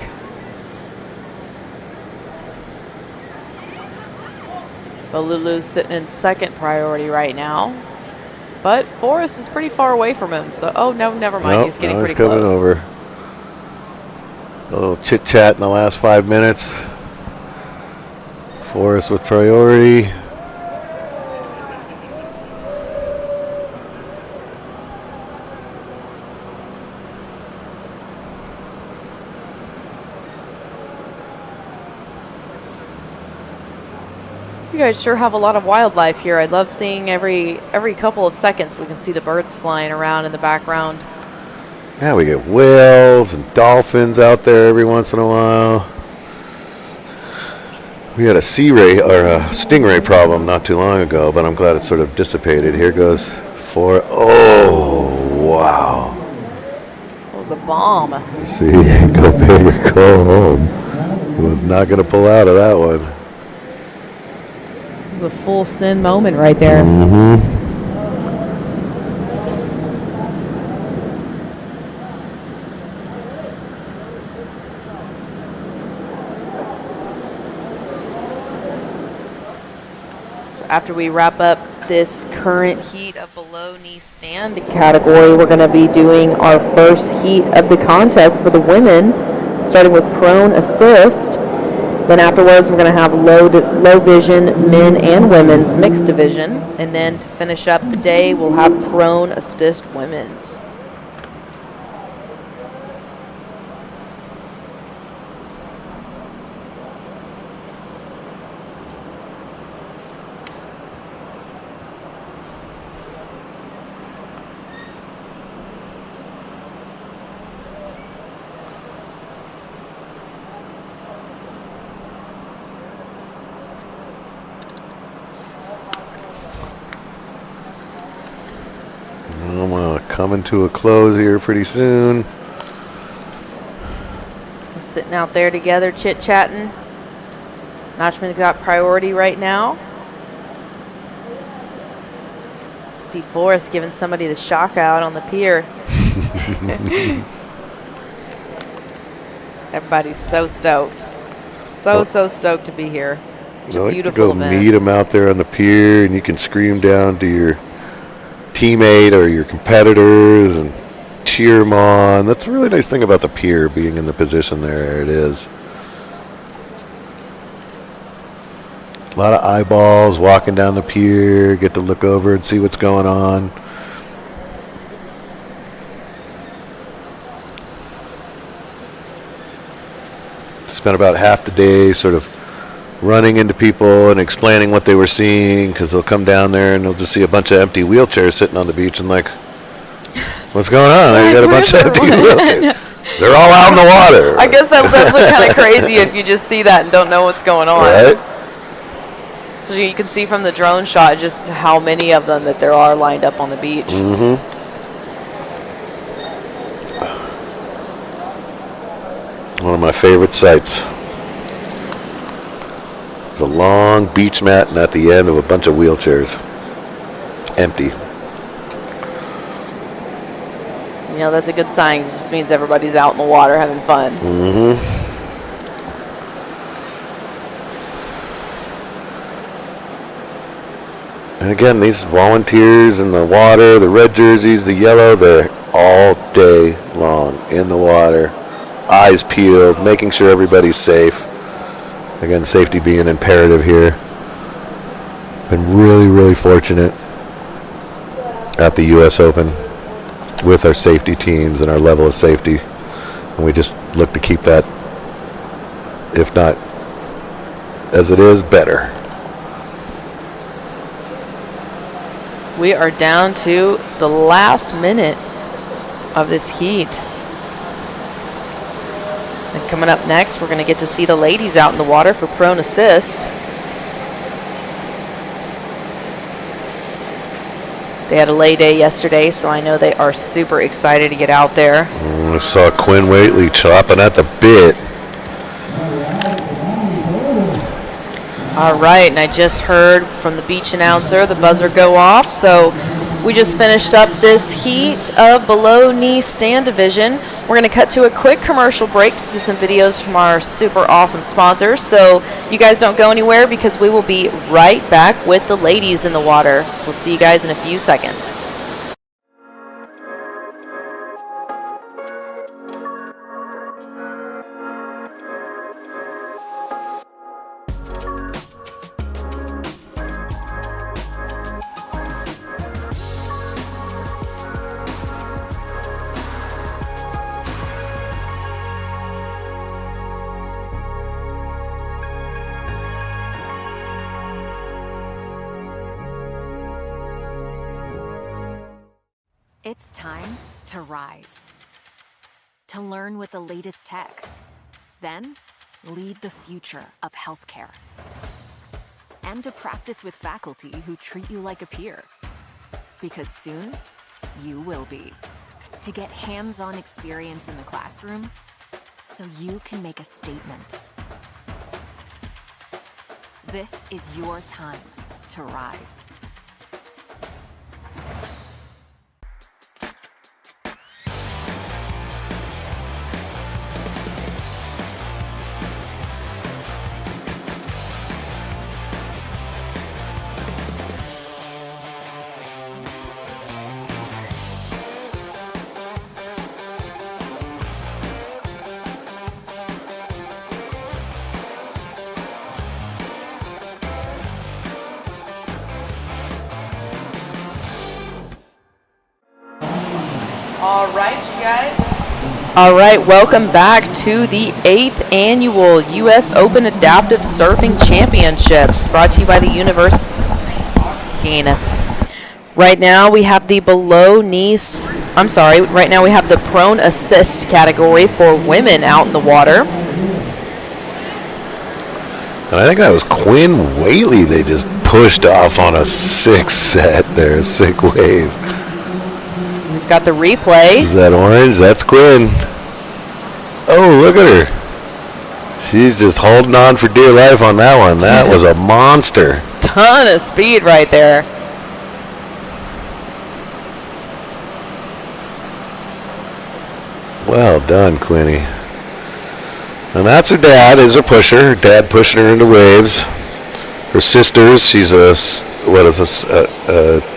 Balulu's sitting in second priority right now. But Forrest is pretty far away from him. So, oh, no, never mind. Nope, He's getting now pretty he's coming close. over. A little chit-chat in the last 5 minutes. Forrest with priority. You guys sure have a lot of wildlife here. I love seeing every couple of seconds we can see the birds flying around in the background. Yeah, we get whales and dolphins out there every once in a while. We had a stingray problem not too long ago, but I'm glad it's sort of dissipated. Here goes for, oh, wow. That was a bomb. See, go big or go home. He was not going to pull out of that one. It was a full sin moment right there. Mm-hmm. So after we wrap up this current heat of below knee stand category, we're going to be doing our first heat of the contest for the women, starting with prone assist. Then afterwards, we're going to have low vision men and women's mixed division. And then to finish up the day, we'll have prone assist women's. Coming to a close here pretty soon. We're sitting out there together chit-chatting. Notchman's got priority right now. See Forrest giving somebody the shock out on the pier. Everybody's so stoked. So stoked to be here. It's a beautiful event. Go meet him out there on the pier, and you can scream down to your teammate or your competitors and cheer them on. That's a really nice thing about the pier, being in the position there it is. A lot of eyeballs walking down the pier, get to look over and see what's going on. Spent about half the day sort of running into people and explaining what they were seeing, because they'll come down there and they'll just see a bunch of empty wheelchairs sitting on the beach and like, what's going on? They got a bunch of empty wheelchairs. They're all out in the water. I guess that does look kind of crazy if you just see that and don't know what's going on. Right? So you can see from the drone shot just how many of them that there are lined up on the beach. Mm-hmm. my favorite sights. There's a long beach mat, and at the end of a bunch of wheelchairs. Empty. You know, that's a good sign. It just means everybody's out in the water having fun. Mm-hmm. And again, these volunteers in the water, the red jerseys, the yellow, they're all day long in the water, eyes peeled, making sure everybody's safe. Again, safety being imperative here. Been really, really fortunate at the U.S. Open with our safety teams and our level of safety. And we just look to keep that, if not as it is, better. We are down to the last minute of this heat. And coming up next, we're going to get to see the ladies out in the water for prone assist. They had a lay day yesterday, so I know they are super excited to get out there. I saw Quinn Waitley chopping at the bit. All right, and I just heard from the beach announcer the buzzer go off, so we just finished up this heat of below knee stand division. We're going to cut to a quick commercial break to see some videos from our super awesome sponsors, so you guys don't go anywhere because we will be right back with the ladies in the water. So we'll see you guys in a few seconds. It's time to rise. To learn with the latest tech. Then, lead the future of healthcare. And to practice with faculty who treat you like a peer. Because soon, you will be. To get hands-on experience in the classroom, so you can make a statement. This is your time to rise. All right, you guys. All right, welcome back to the 8th annual U.S. Open Adaptive Surfing Championships, brought to you by the University of St. Augustine. Right now we have the right now we have the prone assist category for women out in the water. And I think that was Quinn Waitley they just pushed off on a sick set there, a sick wave. We've got the replay. Is that orange? That's Quinn. Oh, look at her. She's just holding on for dear life on that one. That was a monster. Ton of speed right there. Well done, Quinny. And that's her dad, is a pusher. Her dad pushing her into waves. Her sisters, she's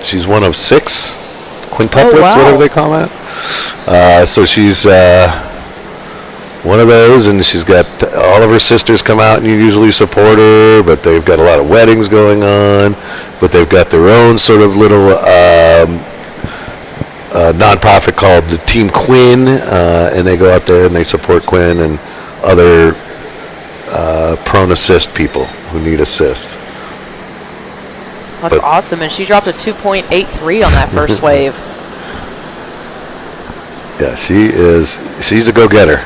she's one of 6 quintuplets, whatever they call that. So she's one of those, and she's got all of her sisters come out and you usually support her, but they've got a lot of weddings going on, but they've got their own sort of little nonprofit called the Team Quinn, and they go out there and they support Quinn and other prone assist people who need assist. That's awesome, and she dropped a 2.83 on that first wave. Yeah, she's a go-getter.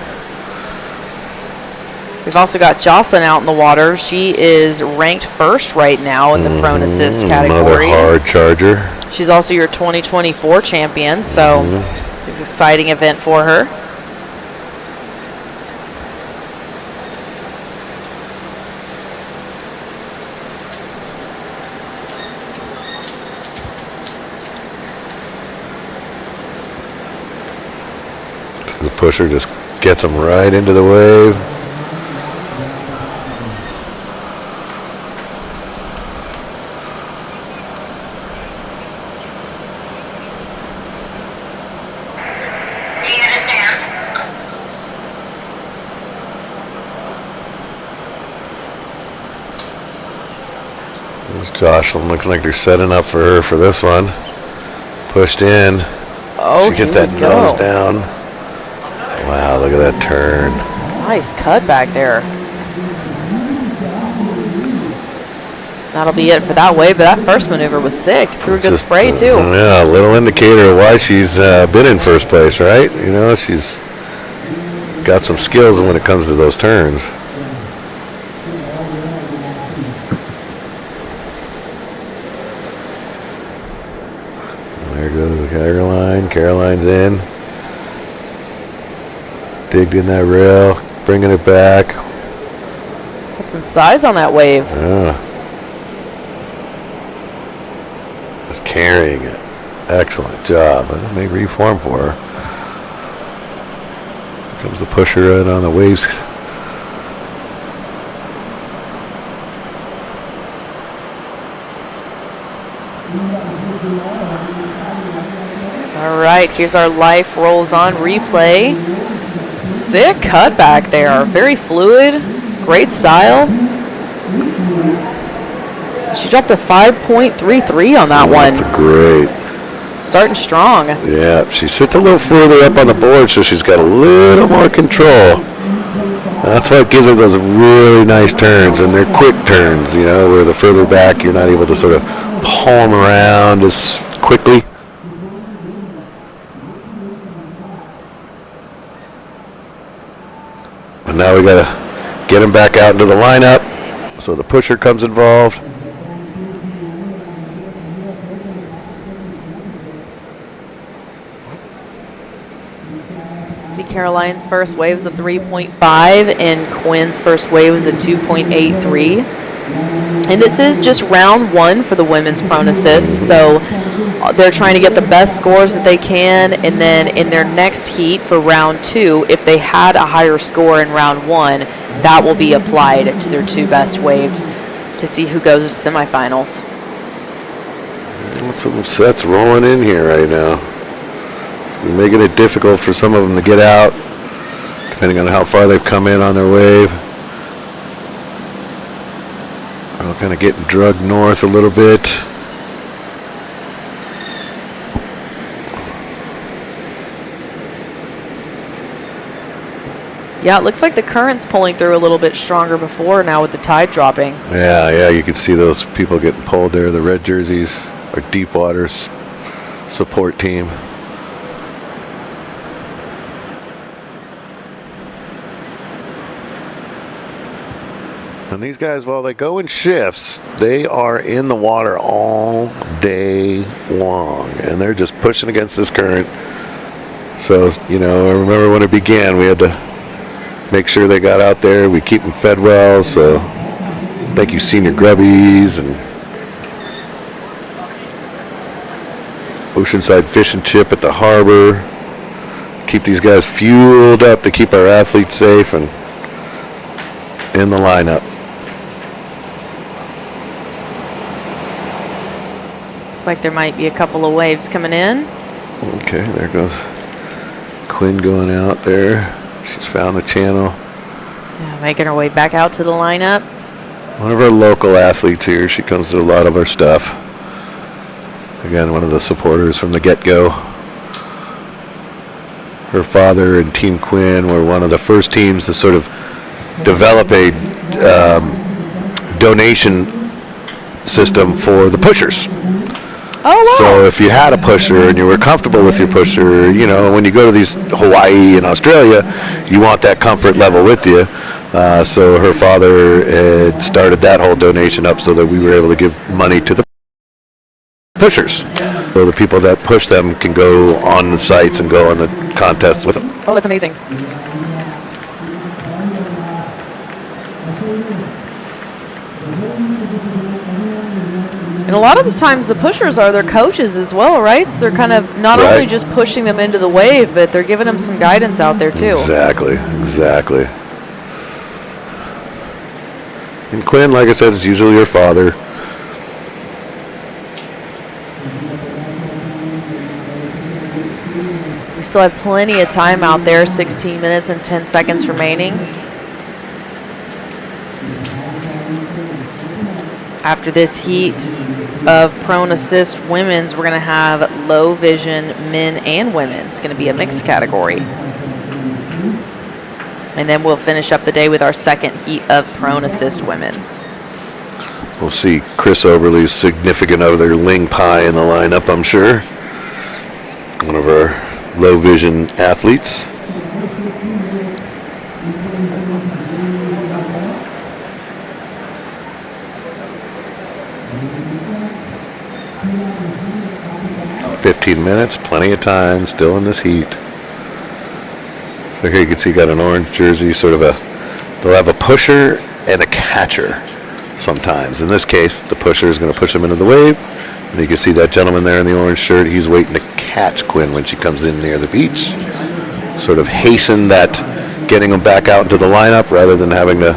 We've also got Jocelyn out in the water. She is ranked first right now in the prone assist category. Another hard charger. She's also your 2024 champion, so it's an exciting event for her. pusher just gets him right into the wave. There's Jocelyn looking like they're setting up for her for this one. Pushed in. Oh, she gets here that we nose go. down. Wow, look at that turn. Nice cut back there. That'll be it for that wave, but that first maneuver was sick. Threw a good Just, spray, too. Yeah, a little indicator of why she's been in first place, right? You know, she's got some skills when it comes to those turns. There goes Caroline. Caroline's in. Digged in that rail, bringing it back. Got some size on that wave. Yeah. Just carrying it. Excellent job. That may reform for her. Here comes the pusher in on the waves. All right, here's our life rolls on replay. Sick cut back there. Very fluid. Great style. She dropped a 5.33 on that one. That's great. Starting strong. Yeah, she sits a little further up on the board, so she's got a little more control. That's what gives her those really nice turns, and they're quick turns, you know, where the further back you're not able to sort of pull them around as quickly. And now we got to get him back out into the lineup, so the pusher comes involved. See Caroline's first wave was a 3.5 and Quinn's first wave was a 2.83. And this is just round one for the women's prone assist, so they're trying to get the best scores that they can, and then in their next heat for round two, if they had a higher score in round one, that will be applied to their two best waves to see who goes to semifinals. Some sets rolling in here right now. It's making it difficult for some of them to get out, depending on how far they've come in on their wave. They're kind of getting drugged north a little bit. Yeah, it looks like the current's pulling through a little bit stronger before now with the tide dropping. Yeah, you can see those people getting pulled there. The red jerseys are Deepwater support team. And these guys, while they go in shifts, they are in the water all day long, and they're just pushing against this current. So, you know, I remember when it began, we had to make sure they got out there. We keep them fed well, so thank you, Senior Grubbies and Oceanside Fish and Chip at the harbor. Keep these guys fueled up to keep our athletes safe and in the lineup. Looks like there might be a couple of waves coming in. Okay, there goes Quinn going out there. She's found the channel. Yeah, making her way back out to the lineup. One of our local athletes here. She comes to a lot of our stuff. Again, one of the supporters from the get-go. Her father and Team Quinn were one of the first teams to sort of develop a donation system for the pushers. Oh, wow. So if you had a pusher and you were comfortable with your pusher, you know, when you go to these Hawaii and Australia, you want that comfort level with you. So her father had started that whole donation up so that we were able to give money to the pushers. So the people that push them can go on the sites and go on the contests with them. Oh, that's amazing. And a lot of the times the pushers are their coaches as well, right? So they're kind of not only just pushing them into the wave, but they're giving them some guidance out there too. Exactly. And Quinn, like I said, is usually your father. We still have plenty of time out there, 16 minutes and 10 seconds remaining. After this heat of prone assist women's, we're going to have low vision men and women. It's going to be a mixed category. And then we'll finish up the day with our second heat of prone assist women's. We'll see Chris Oberly's significant other Ling Pai in the lineup, I'm sure. One of our low vision athletes. "15 minutes, plenty of time, still in this heat." So here you can see got an orange jersey, sort of they'll have a pusher and a catcher sometimes. In this case, the pusher is going to push him into the wave. And you can see that gentleman there in the orange shirt, he's waiting to catch Quinn when she comes in near the beach. Sort of hasten that getting him back out into the lineup rather than having to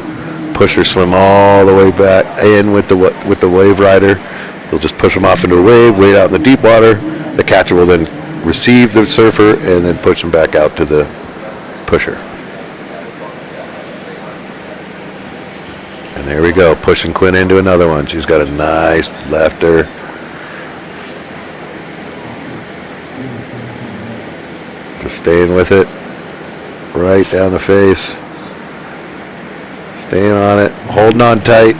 push her swim all the way back in with the wave rider. They'll just push him off into a wave, wait out in the deep water. The catcher will then receive the surfer and then push him back out to the pusher. And there we go, pushing Quinn into another one. She's got a nice lefter. Just staying with it, right down the face. Staying on it, holding on tight.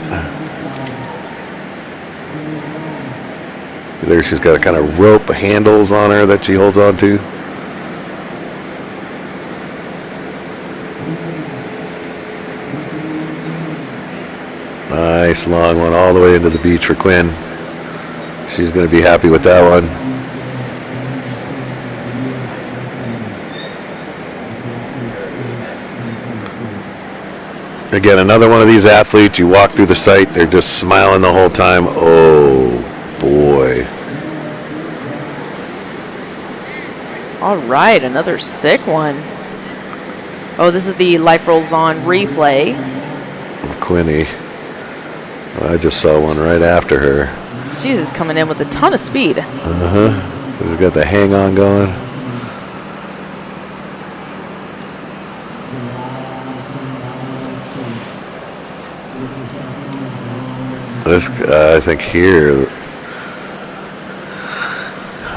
There she's got a kind of rope handles on her that she holds on to. Nice long one all the way into the beach for Quinn. She's going to be happy with that one. Again, another one of these athletes, you walk through the site, they're just smiling the whole time. Oh, boy. All right, another sick one. Oh, this is the Life Rolls On replay. Quinny. I just saw one right after her. She's just coming in with a ton of speed. Uh-huh. So she's got the hang on going. This,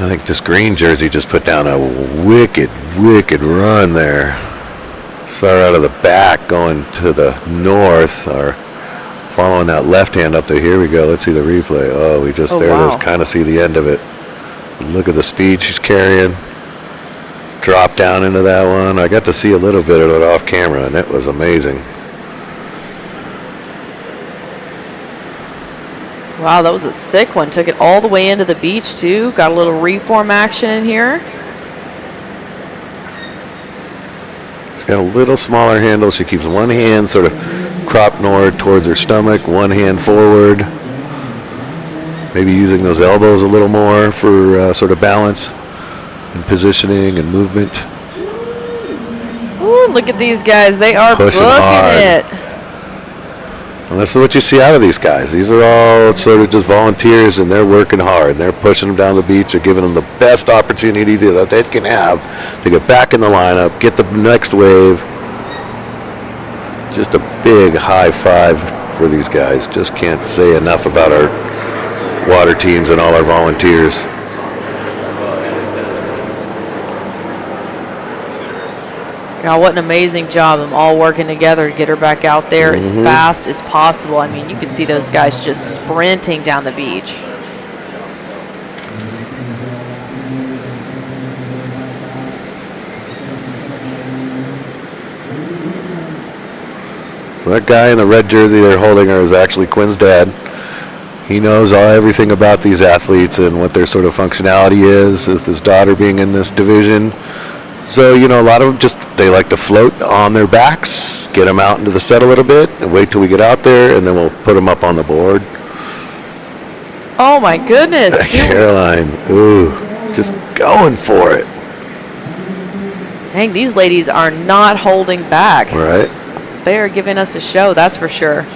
I think this green jersey just put down a wicked run there. Saw her out of the back going to the north, or following that left hand up there. Here we go. Let's see the replay. Oh, we just, there it is. Kind of see the end of it. Look at the speed she's carrying. Drop down into that one. I got to see a little bit of it off camera, and it was amazing. Wow, that was a sick one. Took it all the way into the beach, too. Got a little reform action in here. She's got a little smaller handle. She keeps one hand sort of cropped north towards her stomach, one hand forward. Maybe using those elbows a little more for sort of balance and positioning and movement. Ooh, look at these guys. They are Pushing booking hard. it. And this is what you see out of these guys. These are all sort of just volunteers, and they're working hard. They're pushing them down the beach. They're giving them the best opportunity that they can have to get back in the lineup, get the next wave. Just a big high five for these guys. Just can't say enough about our water teams and all our volunteers. God, what an amazing job. Them all working together to get her back out there as fast as possible. I mean, you can see those guys just sprinting down the beach. So that guy in the red jersey they're holding her is actually Quinn's dad. He knows everything about these athletes and what their sort of functionality is, with his daughter being in this division. So, you know, a lot of them just, they like to float on their backs, get them out into the set a little bit, and wait till we get out there, and then we'll put them up on the board. Oh my goodness. Caroline, ooh, just going for it. Dang, these ladies are not holding back. Right. They are giving us a show, that's for sure.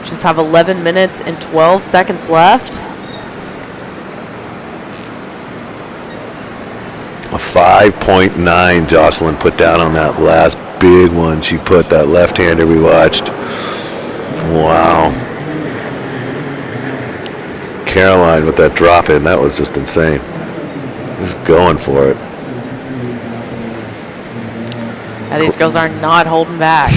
Just have 11 minutes and 12 seconds left. A 5.9 Jocelyn put down on that last big one. She put that left-hander we watched. Wow. Caroline with that drop in, that was just insane. Just going for it. Yeah, these girls are not holding back.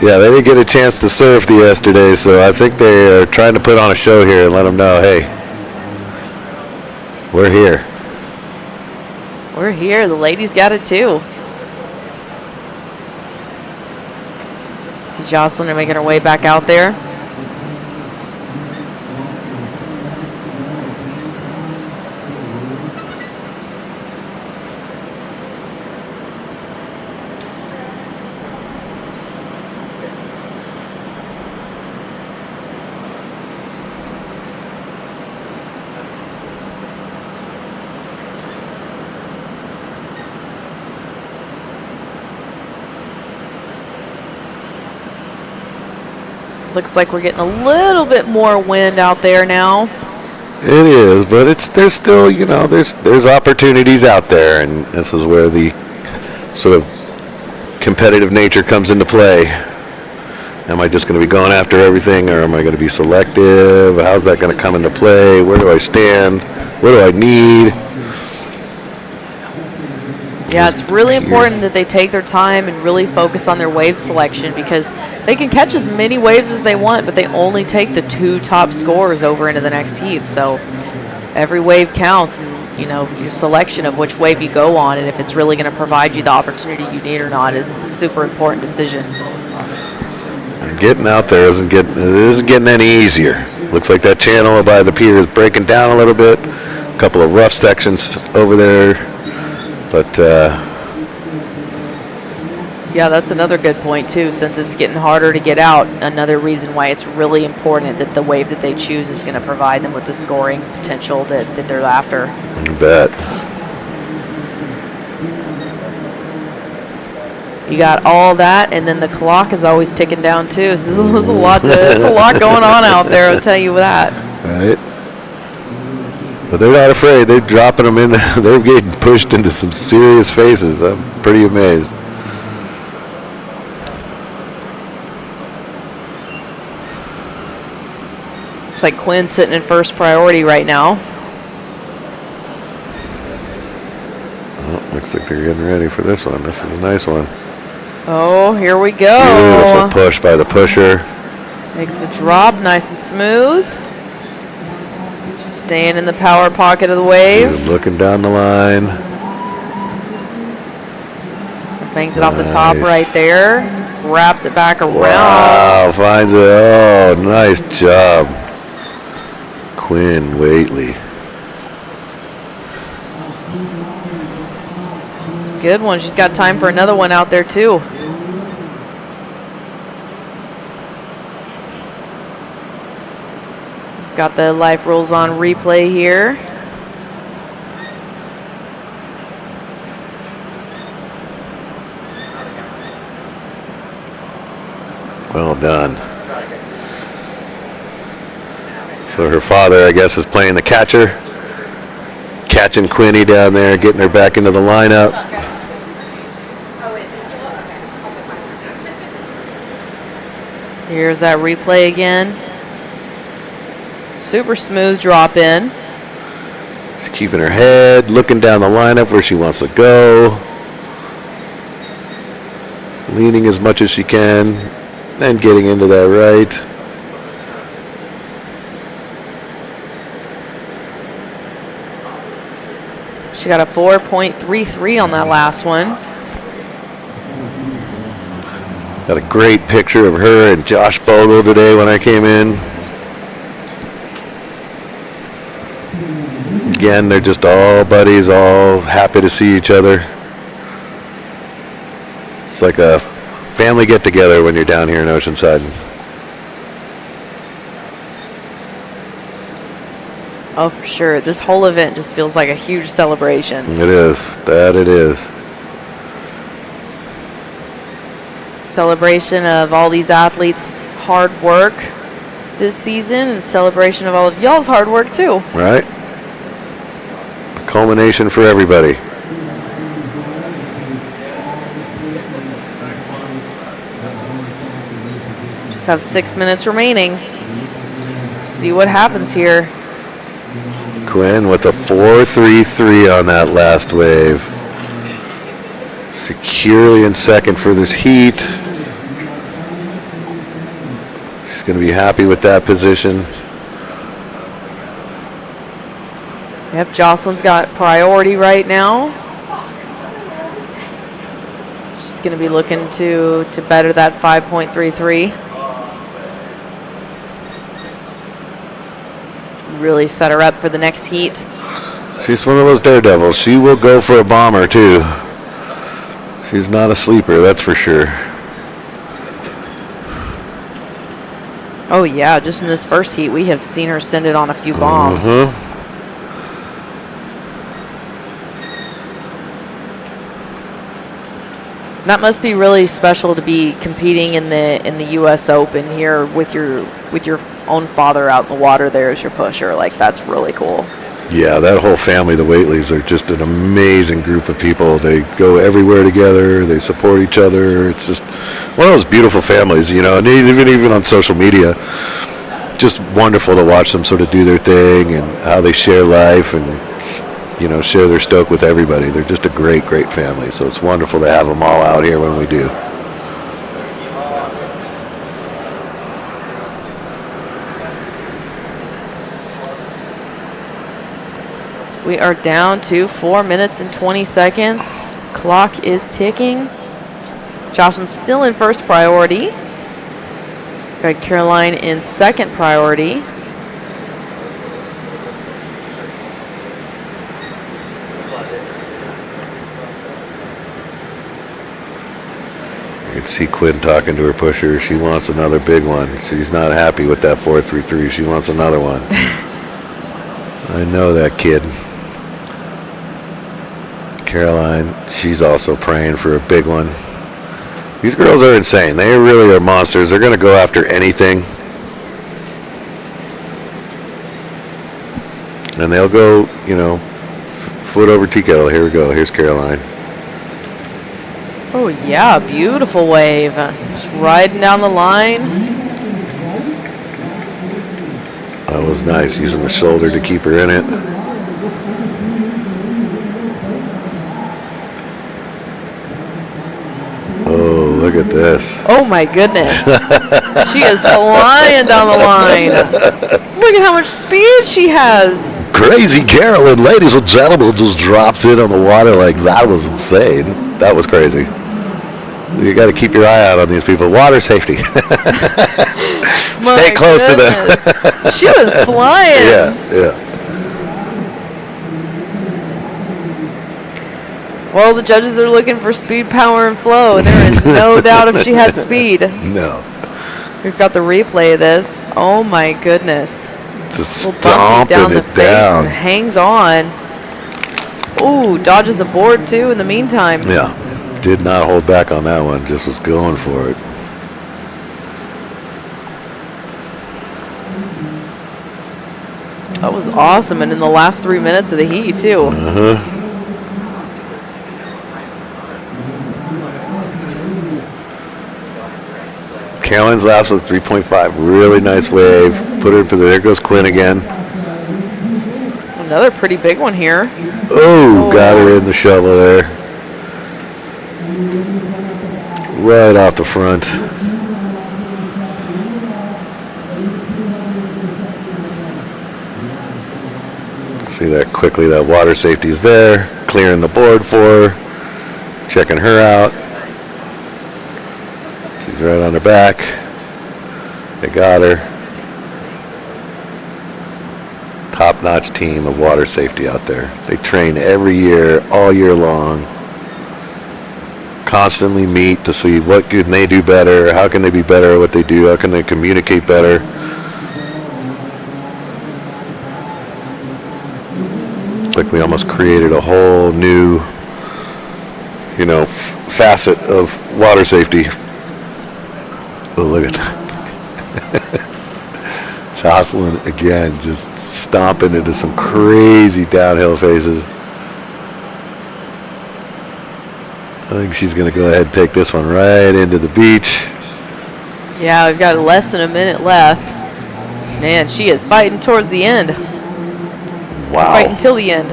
Yeah, they didn't get a chance to surf yesterday, so I think they are trying to put on a show here and let them know, hey, we're here. We're here. The ladies got it too. See Jocelyn making her way back out there. Looks like we're getting a little bit more wind out there now. It is, but there's still, you know, there's opportunities out there, and this is where the sort of competitive nature comes into play. Am I just going to be going after everything, or am I going to be selective? How's that going to come into play? Where do I stand? What do I need? Yeah, it's really important that they take their time and really focus on their wave selection, because they can catch as many waves as they want, but they only take the 2 top scores over into the next heat. So every wave counts, and you know, your selection of which wave you go on and if it's really going to provide you the opportunity you need or not is a super important decision. And getting out there isn't getting any easier. Looks like that channel by the pier is breaking down a little bit. A couple of rough sections over there. But yeah, that's another good point too. Since it's getting harder to get out, another reason why it's really important that the wave that they choose is going to provide them with the scoring potential that they're after. You bet. You got all that, and then the clock is always ticking down too. So there's a lot going on out there. I'll tell you that. Right. But they're not afraid. They're dropping them in. They're getting pushed into some serious faces. I'm pretty amazed. Looks like Quinn's sitting in first priority right now. Oh, looks like they're getting ready for this one. This is a nice one. Oh, here we go. Beautiful push by the pusher. Makes the drop nice and smooth. Staying in the power pocket of the wave. Good, looking down the line. Bangs it off the top right there. Wraps it back around. Wow, finds it. Oh, nice job. Quinn Waitley. It's a good one. She's got time for another one out there too. Got the life rules on replay here. Well done. So her father, I guess, is playing the catcher. Catching Quinny down there, getting her back into the lineup. Here's that replay again. Super smooth drop in. She's keeping her head, looking down the lineup where she wants to go. Leaning as much as she can, then getting into that right. She got a 4.33 on that last one. Got a great picture of her and Josh Bogle today when I came in. Again, they're just all buddies, all happy to see each other. It's like a family get-together when you're down here in Oceanside. Oh, for sure. This whole event just feels like a huge celebration. It is. That it is. Celebration of all these athletes' hard work this season, and celebration of all of y'all's hard work too. Right? A culmination for everybody. Just have 6 minutes remaining. See what happens here. Quinn with a 4.33 on that last wave. Securely in second for this heat. She's going to be happy with that position. Yep, Jocelyn's got priority right now. She's going to be looking to better that 5.33. Really set her up for the next heat. She's one of those daredevils. She will go for a bomber too. She's not a sleeper, that's for sure. Oh yeah, just in this first heat, we have seen her send it on a few bombs. That must be really special to be competing in the U.S. Open here with your own father out in the water there as your pusher. Like, that's really cool. Yeah, that whole family, the Whateleys, are just an amazing group of people. They go everywhere together. They support each other. It's just one of those beautiful families, you know, and even on social media, just wonderful to watch them sort of do their thing and how they share life and, you know, share their stoke with everybody. They're just a great, great family. So it's wonderful to have them all out here when we do. We are down to 4 minutes and 20 seconds. Clock is ticking. Jocelyn's still in first priority. Got Caroline in second priority. You can see Quinn talking to her pusher. She wants another big one. She's not happy with that 4.33. She wants another one. I know that kid. Caroline, she's also praying for a big one. These girls are insane. They really are monsters. They're going to go after anything. And they'll go, you know, foot over tea kettle. Here we go. Here's Caroline. Oh yeah, beautiful wave. Just riding down the line. That was nice, using the shoulder to keep her in it. Oh, look at this. Oh my goodness. She is flying down the line. Look at how much speed she has. Crazy Carolyn, ladies and gentlemen, just drops in on the water like that. Was insane. That was crazy. You got to keep your eye out on these people. Water safety. Stay close to them. She was flying. Yeah. Well, the judges are looking for speed, power, and flow, and there is no doubt if she had speed. No. We've got the replay of this. Oh my goodness. Just Little bumpy stomping down the it face down. and hangs on. Ooh, dodges a board too in the meantime. Yeah. Did not hold back on that one. Just was going for it. That was awesome, and in the last 3 minutes of the heat too. Caroline's last with 3.5. Really nice wave. Put her, there goes Quinn again. Another pretty big one here. Oh, got her in the shovel there. Right off the front. See that quickly, that water safety's there. Clearing the board for her. Checking her out. She's right on her back. They got her. Top-notch team of water safety out there. They train every year, all year long. constantly meet to see what can they do better, how can they be better at what they do, how can they communicate better. It's like we almost created a whole new, facet of water safety. Oh, look at that. Jocelyn again, just stomping into some crazy downhill phases. I think she's going to go ahead and take this one right into the beach. Yeah, we've got less than a minute left. Man, she is fighting towards the end. Wow. Fighting till the end.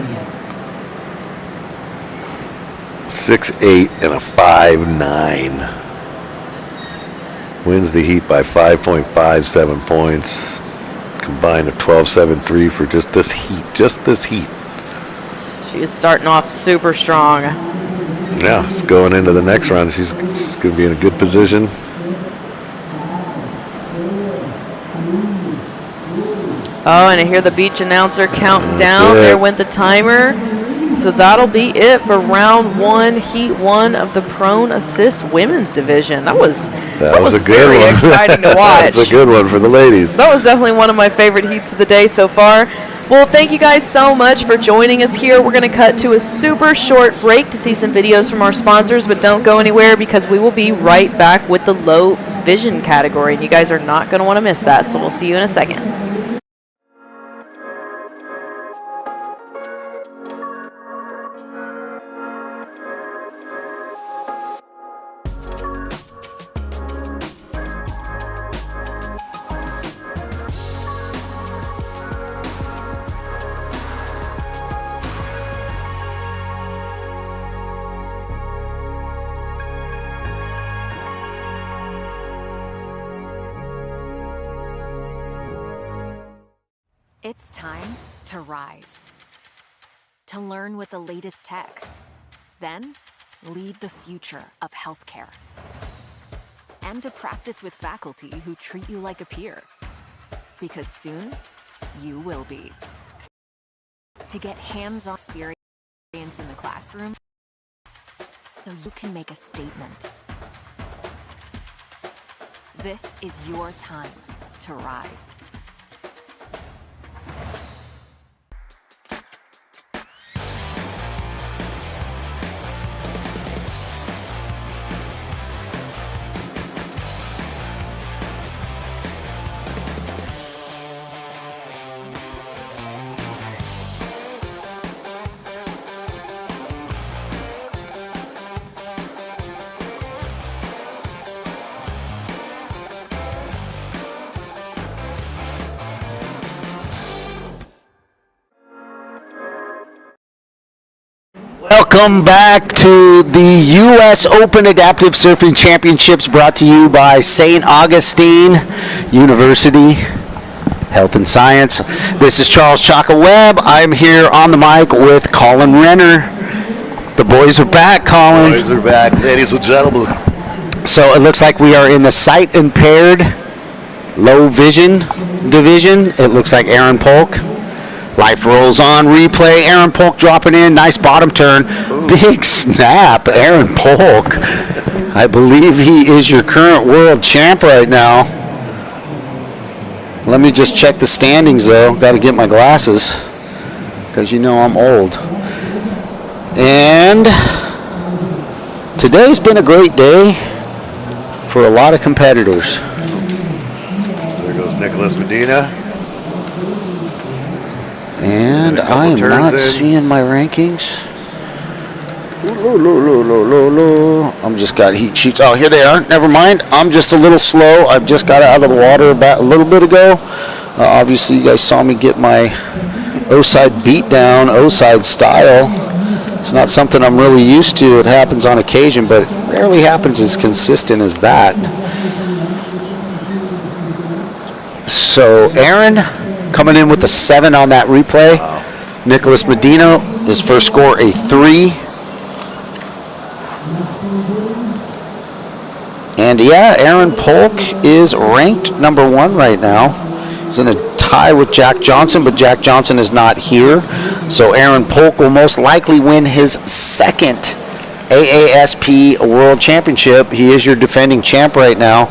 6'8" and a 5'9". Wins the heat by 5.57 points. Combined of 12.73 for just this heat. She is starting off super strong. Yeah, it's going into the next round. She's going to be in a good position. Oh, and I hear the beach announcer counting down. There went the timer. So that'll be it for round 1, heat 1 of the prone assist women's division. That was a good very one. exciting to watch. That's a good one for the ladies. That was definitely one of my favorite heats of the day so far. Well, thank you guys so much for joining us here. We're going to cut to a super short break to see some videos from our sponsors, but don't go anywhere because we will be right back with the low vision category, and you guys are not going to want to miss that, so we'll see you in a second. It's time to rise. To learn with the latest tech. Then, lead the future of healthcare. And to practice with faculty who treat you like a peer. Because soon, you will be. To get hands-on experience in the classroom, so you can make a statement. This is your time to rise. Welcome back to the U.S. Open Adaptive Surfing Championships, brought to you by St. Augustine University Health and Science. This is Charles Chaka Webb. I'm here on the mic with Colin Renner. The boys are back, Colin. Boys are back, ladies and gentlemen. So it looks like we are in the sight impaired low vision division. It looks like Aaron Polk. Life rolls on, replay, Aaron Polk dropping in, nice bottom turn. Ooh. Big snap, Aaron Polk. I believe he is your current world champ right now. Let me just check the standings though. Got to get my glasses because you know I'm old. And today's been a great day for a lot of competitors. There goes Nicholas Medina. And I am not seeing my rankings. I'm just got heat sheets. Oh, here they are. Never mind. I'm just a little slow. I've just got out of the water about a little bit ago. Obviously, you guys saw me get my O-side beat down, O-side style. It's not something I'm really used to. It happens on occasion, but it rarely happens as consistent as that. So, Aaron coming in with a 7 on that replay. Wow. Nicholas Medina, his first score, a 3. And yeah, Aaron Polk is ranked number 1 right now. He's in a tie with Jack Johnson, but Jack Johnson is not here. So Aaron Polk will most likely win his second AASP World Championship. He is your defending champ right now.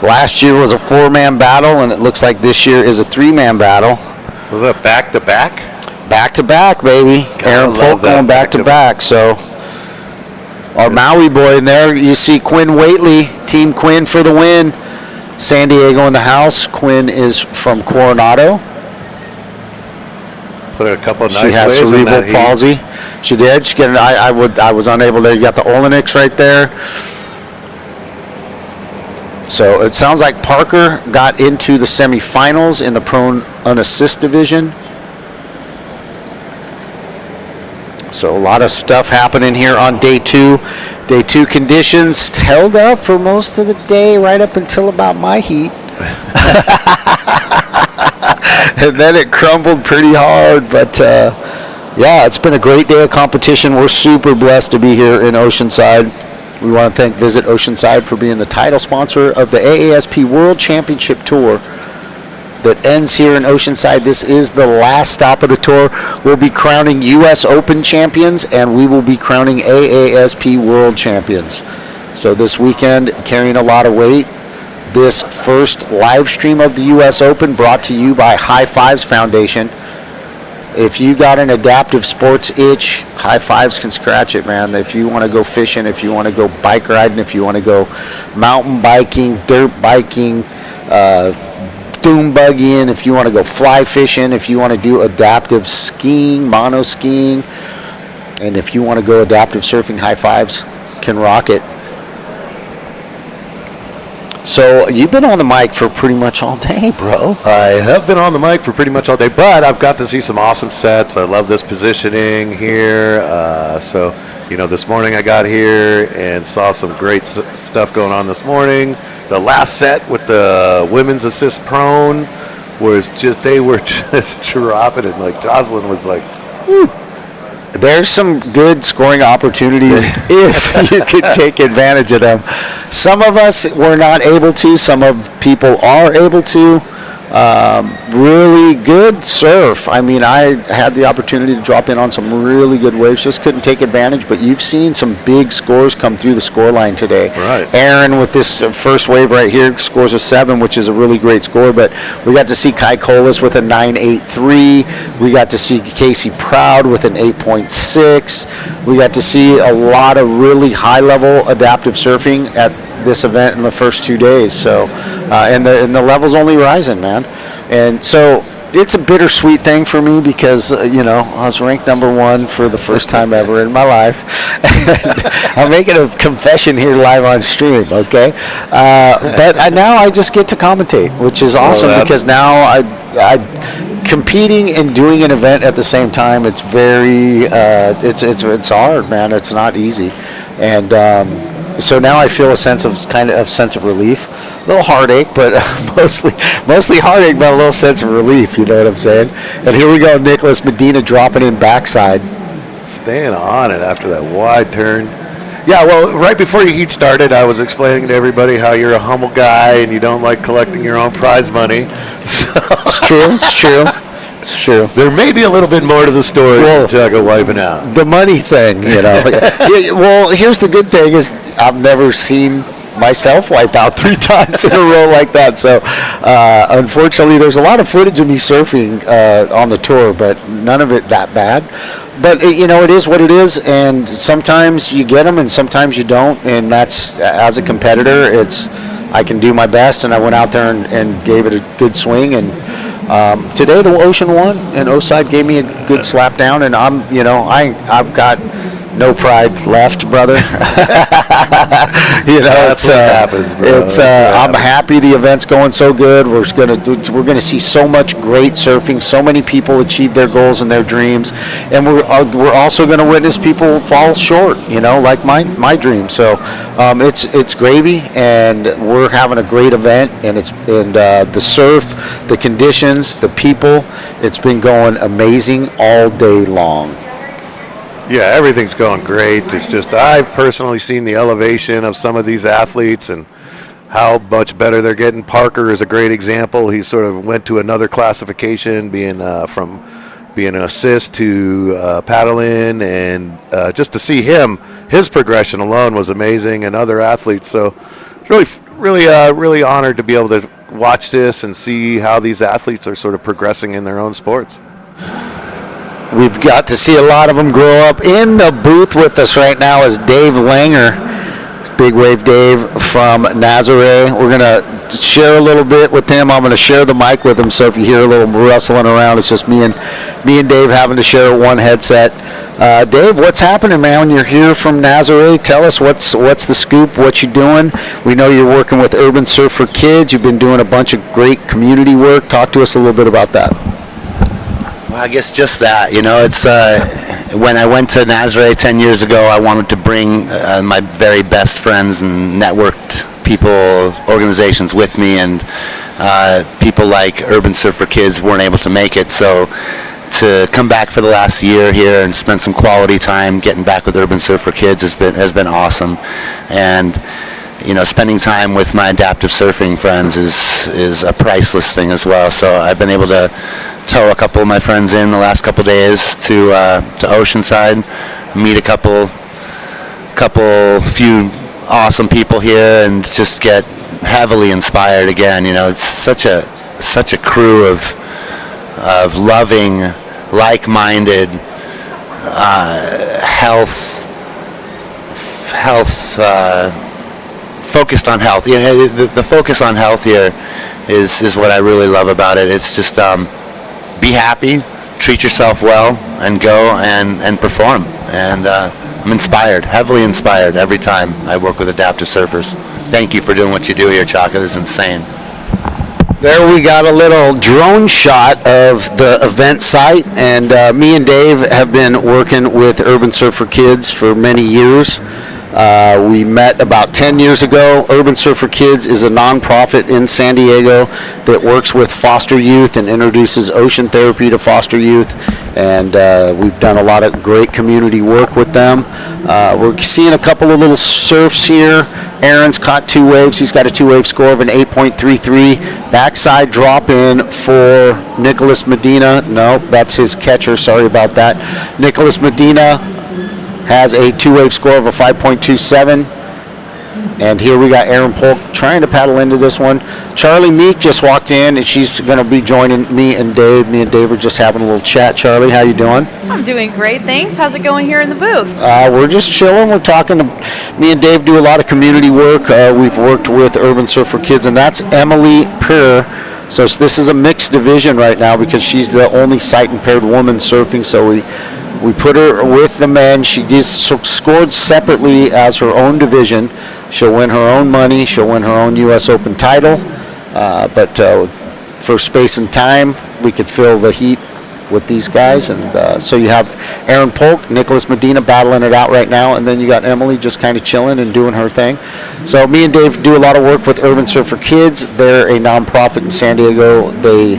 Last year was a 4-man battle, and it looks like this year is a 3-man battle. Was that back-to-back? Back-to-back, baby. Aaron Polk going back-to-back. So our Maui boy in there, you see Quinn Waitley, Team Quinn for the win. San Diego in the house. Quinn is from Coronado. Put a couple of nice She has waves in cerebral that palsy. She did. She get I was unable there. You got the Olenix right there. So it sounds like Parker got into the semifinals in the prone unassist division. So a lot of stuff happening here on day 2. Day 2 conditions held up for most of the day, right up until about my heat. And then it crumbled pretty hard. But yeah, it's been a great day of competition. We're super blessed to be here in Oceanside. We want to thank Visit Oceanside for being the title sponsor of the AASP World Championship Tour that ends here in Oceanside. This is the last stop of the tour. We'll be crowning U.S. Open champions, and we will be crowning AASP World champions. So this weekend, carrying a lot of weight. This first live stream of the U.S. Open brought to you by HighFivesFoundation. If you got an adaptive sports itch, High Fives can scratch it, man. If you want to go fishing, if you want to go bike riding, if you want to go mountain biking, dirt biking, dune buggying, if you want to go fly fishing, if you want to do adaptive skiing, mono skiing, and if you want to go adaptive surfing, High Fives can rock it. So you've been on the mic for pretty much all day, bro. I have been on the mic for pretty much all day, but I've got to see some awesome sets. I love this positioning here. So, this morning I got here and saw some great stuff going on this morning. The last set with the women's assist prone they were just dropping it. Like Jocelyn was like, whew. There's some good scoring opportunities if you could take advantage of them. Some of us were not able to. Some of people are able to. Really good surf. I mean, I had the opportunity to drop in on some really good waves. Just couldn't take advantage. But you've seen some big scores come through the score line today. Right. Aaron with this first wave right here scores a 7, which is a really great score. But we got to see Kai Colas with a 9.83. We got to see Casey Proud with an 8.6. We got to see a lot of really high-level adaptive surfing at this event in the first 2 days. So, and the level's only rising, man. And so it's a bittersweet thing for me because, I was ranked number 1 for the first time ever in my life. And I'm making a confession here live on stream, okay? But now I just get to commentate, which is awesome because now I competing and doing an event at the same time, it's very, it's hard, man. It's not easy. And, so now I feel a sense of relief, a little heartache, but mostly heartache, but a little sense of relief. You know what I'm saying? And here we go, Nicholas Medina dropping in backside, staying on it after that wide turn. Yeah, well, right before your heat started, I was explaining to everybody how you're a humble guy and you don't like collecting your own prize money. So It's true. It's true. There may be a little bit more to the story than Jugga wiping out. The money thing, Yeah, well, here's the good thing is I've never seen myself wipe out 3 times in a row like that. So, unfortunately, there's a lot of footage of me surfing on the tour, but none of it that bad. But, it is what it is, and sometimes you get them and sometimes you don't, and that's, as a competitor, I can do my best, and I went out there and gave it a good swing, and today the Ocean won, and Oceanside gave me a good slap down, and I've got no pride left, brother. That's what happens, bro. I'm happy the event's going so good. We're gonna see so much great surfing. So many people achieve their goals and their dreams, and we're also gonna witness people fall short. Like my dream. So it's gravy, and we're having a great event, and the surf, the conditions, the people. It's been going amazing all day long. Yeah, everything's going great. It's just I've personally seen the elevation of some of these athletes and how much better they're getting. Parker is a great example. He sort of went to another classification, being being an assist to paddle in, and just to see his progression alone was amazing, and other athletes. So really honored to be able to watch this and see how these athletes are sort of progressing in their own sports. We've got to see a lot of them grow up. In the booth with us right now is Dave Langer, Big Wave Dave from Nazaré. We're going to share a little bit with him. I'm going to share the mic with him, so if you hear a little rustling around, it's just me and Dave having to share one headset. Dave, what's happening, man, when you're here from Nazaré? Tell us what's the scoop, what you doing. We know you're working with Urban Surf for Kids. You've been doing a bunch of great community work. Talk to us a little bit about that. Well, I guess just that, it's when I went to Nazaré 10 years ago, I wanted to bring my very best friends and networked people, organizations with me, and people like Urban Surf for Kids weren't able to make it. So to come back for the last year here and spend some quality time getting back with Urban Surf for Kids has been awesome. And spending time with my adaptive surfing friends is a priceless thing as well. So I've been able to tow a couple of my friends in the last couple of days to Oceanside, meet a few awesome people here, and just get heavily inspired again. It's such a crew of loving, like-minded, focused on health. The focus on health here is what I really love about it. It's just be happy, treat yourself well, and go and perform. And I'm inspired, heavily inspired every time I work with adaptive surfers. Thank you for doing what you do here, Chaka. This is insane. There we got a little drone shot of the event site, and me and Dave have been working with Urban Surf for Kids for many years. We met about 10 years ago. Urban Surf for Kids is a nonprofit in San Diego that works with foster youth and introduces ocean therapy to foster youth, and we've done a lot of great community work with them. We're seeing a couple of little surfs here. Aaron's caught 2 waves. He's got a 2-wave score of an 8.33. Backside drop in for Nicholas Medina. No, that's his catcher. Sorry about that. Nicholas Medina has a 2-wave score of a 5.27. And here we got Aaron Polk trying to paddle into this one. Charlie Meek just walked in, and she's going to be joining me and Dave. Me and Dave are just having a little chat. Charlie, how you doing? I'm doing great, thanks. How's it going here in the booth? We're just chilling. We're talking. Me and Dave do a lot of community work. We've worked with Urban Surf for Kids, and that's Emily Purr. So this is a mixed division right now because she's the only sight-impaired woman surfing. So we put her with the men. She gets scored separately as her own division. She'll win her own money. She'll win her own U.S. Open title. But for space and time, we could fill the heat with these guys. And so you have Aaron Polk, Nicholas Medina battling it out right now. And then you got Emily just kind of chilling and doing her thing. So me and Dave do a lot of work with Urban Surf for Kids. They're a nonprofit in San Diego. They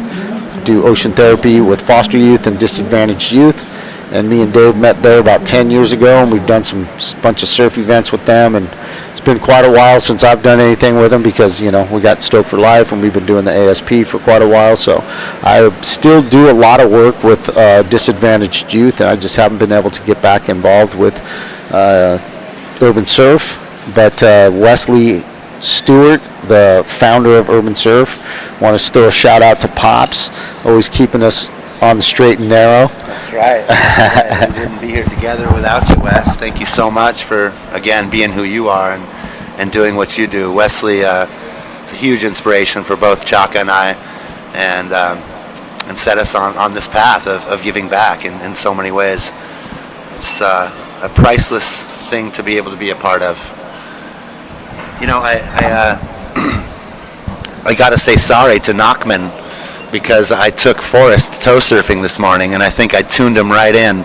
do ocean therapy with foster youth and disadvantaged youth. And me and Dave met there about 10 years ago, and we've done some bunch of surf events with them. And it's been quite a while since I've done anything with them because, we got Stoked for Life, and we've been doing the AASP for quite a while. So I still do a lot of work with disadvantaged youth, and I just haven't been able to get back involved with Urban Surf. But Wesley Stewart, the founder of Urban Surf, want to throw a shout out to Pops, always keeping us on the straight and narrow. That's right. We wouldn't be here together without you, Wes. Thank you so much for, again, being who you are and doing what you do. Wesley is a huge inspiration for both Chaka and I, and set us on this path of giving back in so many ways. It's a priceless thing to be able to be a part of. I got to say sorry to Nachman, because I took Forrest tow surfing this morning, and I think I tuned him right in.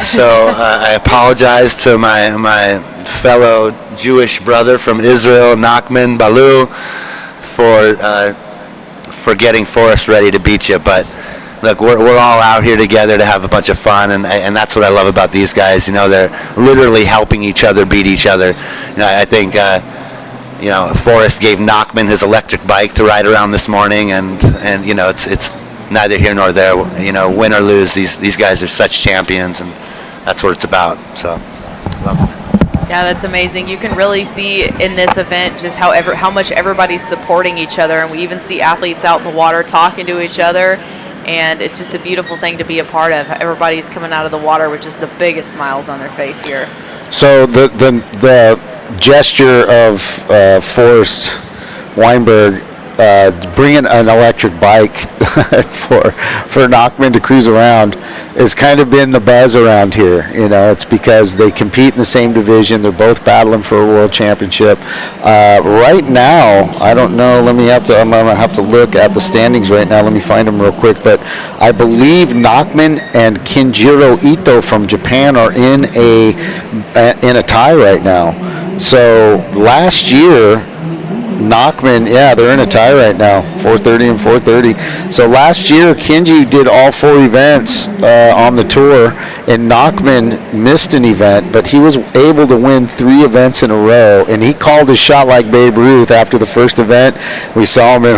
So I apologize to my fellow Jewish brother from Israel, Nachman Balu, for getting Forrest ready to beat you. But look, we're all out here together to have a bunch of fun, and that's what I love about these guys. They're literally helping each other beat each other. I think Forrest gave Nachman his electric bike to ride around this morning, and it's neither here nor there. You know, win or lose, these guys are such champions, and that's what it's about. So, love it. Yeah, that's amazing. You can really see in this event just how much everybody's supporting each other, and we even see athletes out in the water talking to each other, and it's just a beautiful thing to be a part of. Everybody's coming out of the water with just the biggest smiles on their face here. So the gesture of Forrest Weinberg bringing an electric bike for Nachman to cruise around has kind of been the buzz around here. You know, it's because they compete in the same division. They're both battling for a world championship. Right now, I don't know. I'm gonna have to look at the standings right now. Let me find them real quick. But I believe Nachman and Kinjiro Ito from Japan are in a tie right now. So last year, Nachman, they're in a tie right now, 430 and 430. So last year, Kinji did all 4 events on the tour, and Nachman missed an event, but he was able to win 3 events in a row, and he called his shot like Babe Ruth after the first event. We saw him in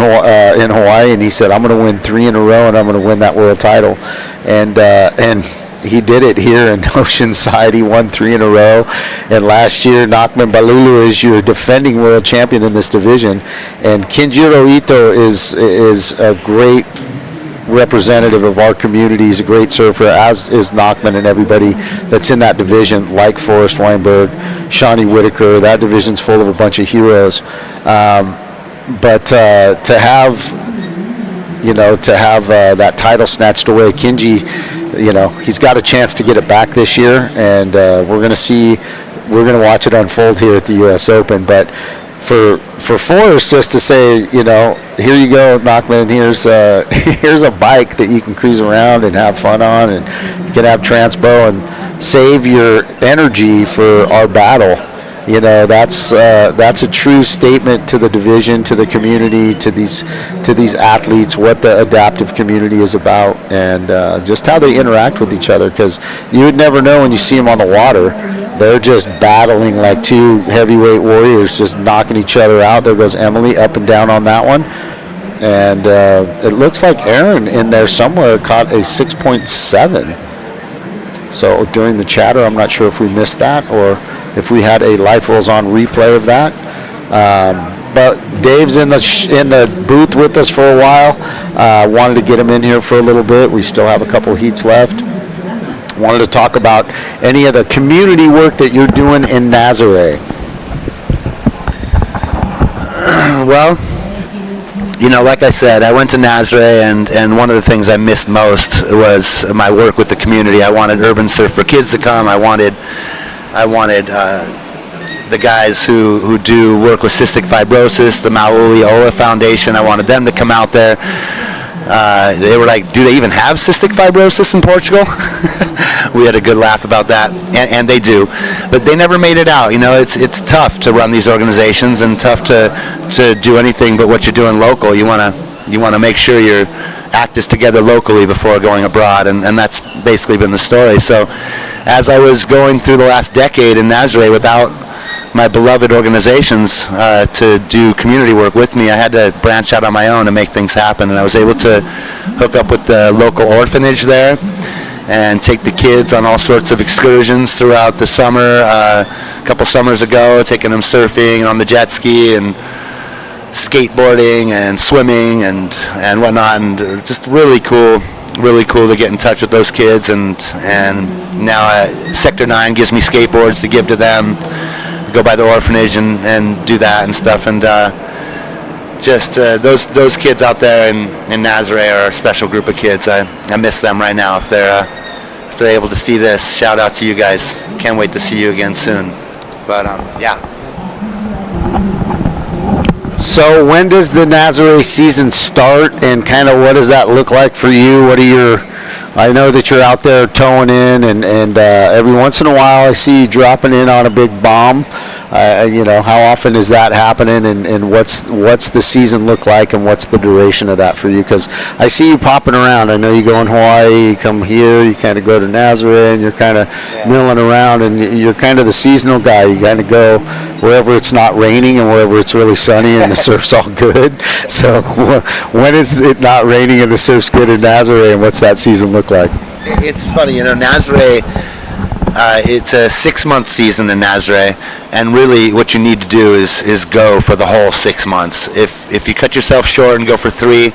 Hawaii, and he said, "I'm going to win 3 in a row, and I'm going to win that world title." And he did it here in Oceanside. He won 3 in a row. And last year, Nachman Balulu is your defending world champion in this division. And Kinjiro Ito is a great representative of our community. He's a great surfer, as is Nachman and everybody that's in that division, like Forrest Weinberg, Shawnee Whitaker. That division's full of a bunch of heroes. But to have that title snatched away, Kinji, he's got a chance to get it back this year, and we're going to watch it unfold here at the U.S. Open. But for Forrest, just to say, here you go, Nachman, here's a bike that you can cruise around and have fun on, and you can have transpo and save your energy for our battle. That's a true statement to the division, to the community, to these athletes, what the adaptive community is about, and just how they interact with each other. Because you would never know when you see them on the water. They're just battling like 2 heavyweight warriors, just knocking each other out. There goes Emily up and down on that one. And it looks like Aaron in there somewhere caught a 6.7. So during the chatter, I'm not sure if we missed that or if we had a Life Rolls On replay of that. But Dave's in the booth with us for a while. Wanted to get him in here for a little bit. We still have a couple heats left. Wanted to talk about any of the community work that you're doing in Nazare. Well, like I said, I went to Nazare, and one of the things I missed most was my work with the community. I wanted Urban Surf for Kids to come. I wanted the guys who do work with cystic fibrosis, the Mauli Ola Foundation. I wanted them to come out there. They were like, "Do they even have cystic fibrosis in Portugal?" We had a good laugh about that, and they do, but they never made it out. It's tough to run these organizations and tough to do anything but what you're doing local. You want to make sure your act is together locally before going abroad, and that's basically been the story. So as I was going through the last decade in Nazare without my beloved organizations to do community work with me, I had to branch out on my own to make things happen, and I was able to hook up with the local orphanage there and take the kids on all sorts of excursions throughout the summer. A couple summers ago, taking them surfing and on the jet ski and skateboarding and swimming and whatnot, and just really cool to get in touch with those kids. And now Sector 9 gives me skateboards to give to them. Go by the orphanage and do that and stuff, and just those kids out there in Nazare are a special group of kids. I miss them right now. If they're able to see this, shout out to you guys. Can't wait to see you again soon. But yeah. So when does the Nazare season start, and kind of what does that look like for you? I know that you're out there towing in, and every once in a while I see you dropping in on a big bomb. How often is that happening, and what's the season look like, and what's the duration of that for you? Because I see you popping around. I know you go in Hawaii, you come here, you kind of go to Nazareth, and you're kind of milling around, and you're kind of the seasonal guy. You kind of go wherever it's not raining and wherever it's really sunny and the surf's all good. So when is it not raining and the surf's good in Nazareth, and what's that season look like? It's funny, Nazareth. It's a 6-month season in Nazareth, and really what you need to do is go for the whole 6 months. If you cut yourself short and go for 3,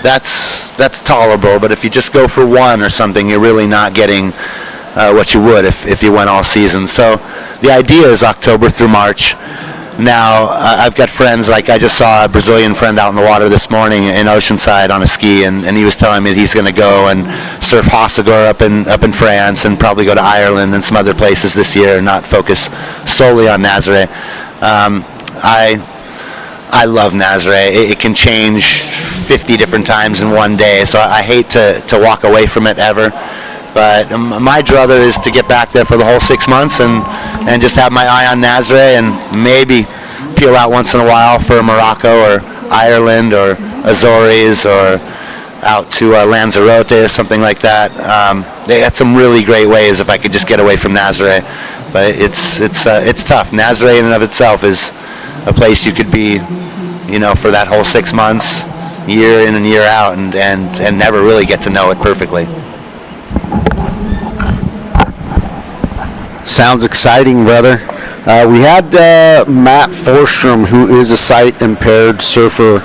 that's tolerable. But if you just go for 1 or something, you're really not getting what you would if you went all season. So the idea is October through March. Now, I've got friends, like I just saw a Brazilian friend out in the water this morning in Oceanside on a ski, and he was telling me that he's going to go and surf Hossegor up in France, and probably go to Ireland and some other places this year, and not focus solely on Nazareth. I love Nazareth. It can change 50 different times in one day, so I hate to walk away from it ever. But my druther is to get back there for the whole 6 months and just have my eye on Nazareth, and maybe peel out once in a while for Morocco or Ireland or Azores or out to Lanzarote or something like that. They had some really great ways if I could just get away from Nazareth. But it's tough. Nazareth in and of itself is a place you could be, for that whole 6 months, year in and year out, and never really get to know it perfectly. Sounds exciting, brother. We had Matt Forstrom, who is a sight-impaired surfer,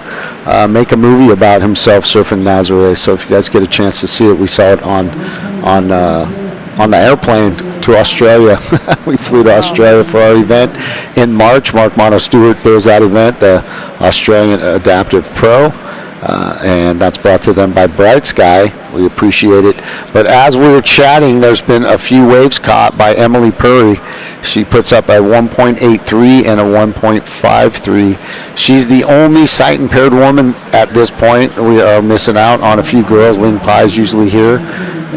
make a movie about himself surfing Nazareth. So if you guys get a chance to see it, we saw it on the airplane to Australia. We flew to Australia for our event in March. Mark Mono Stewart throws that event, the Australian Adaptive Pro. And that's brought to them by Bright Sky. We appreciate it. But as we were chatting, there's been a few waves caught by Emily Purry. She puts up a 1.83 and a 1.53. She's the only sight-impaired woman at this point. We are missing out on a few girls. Lynn Pai is usually here,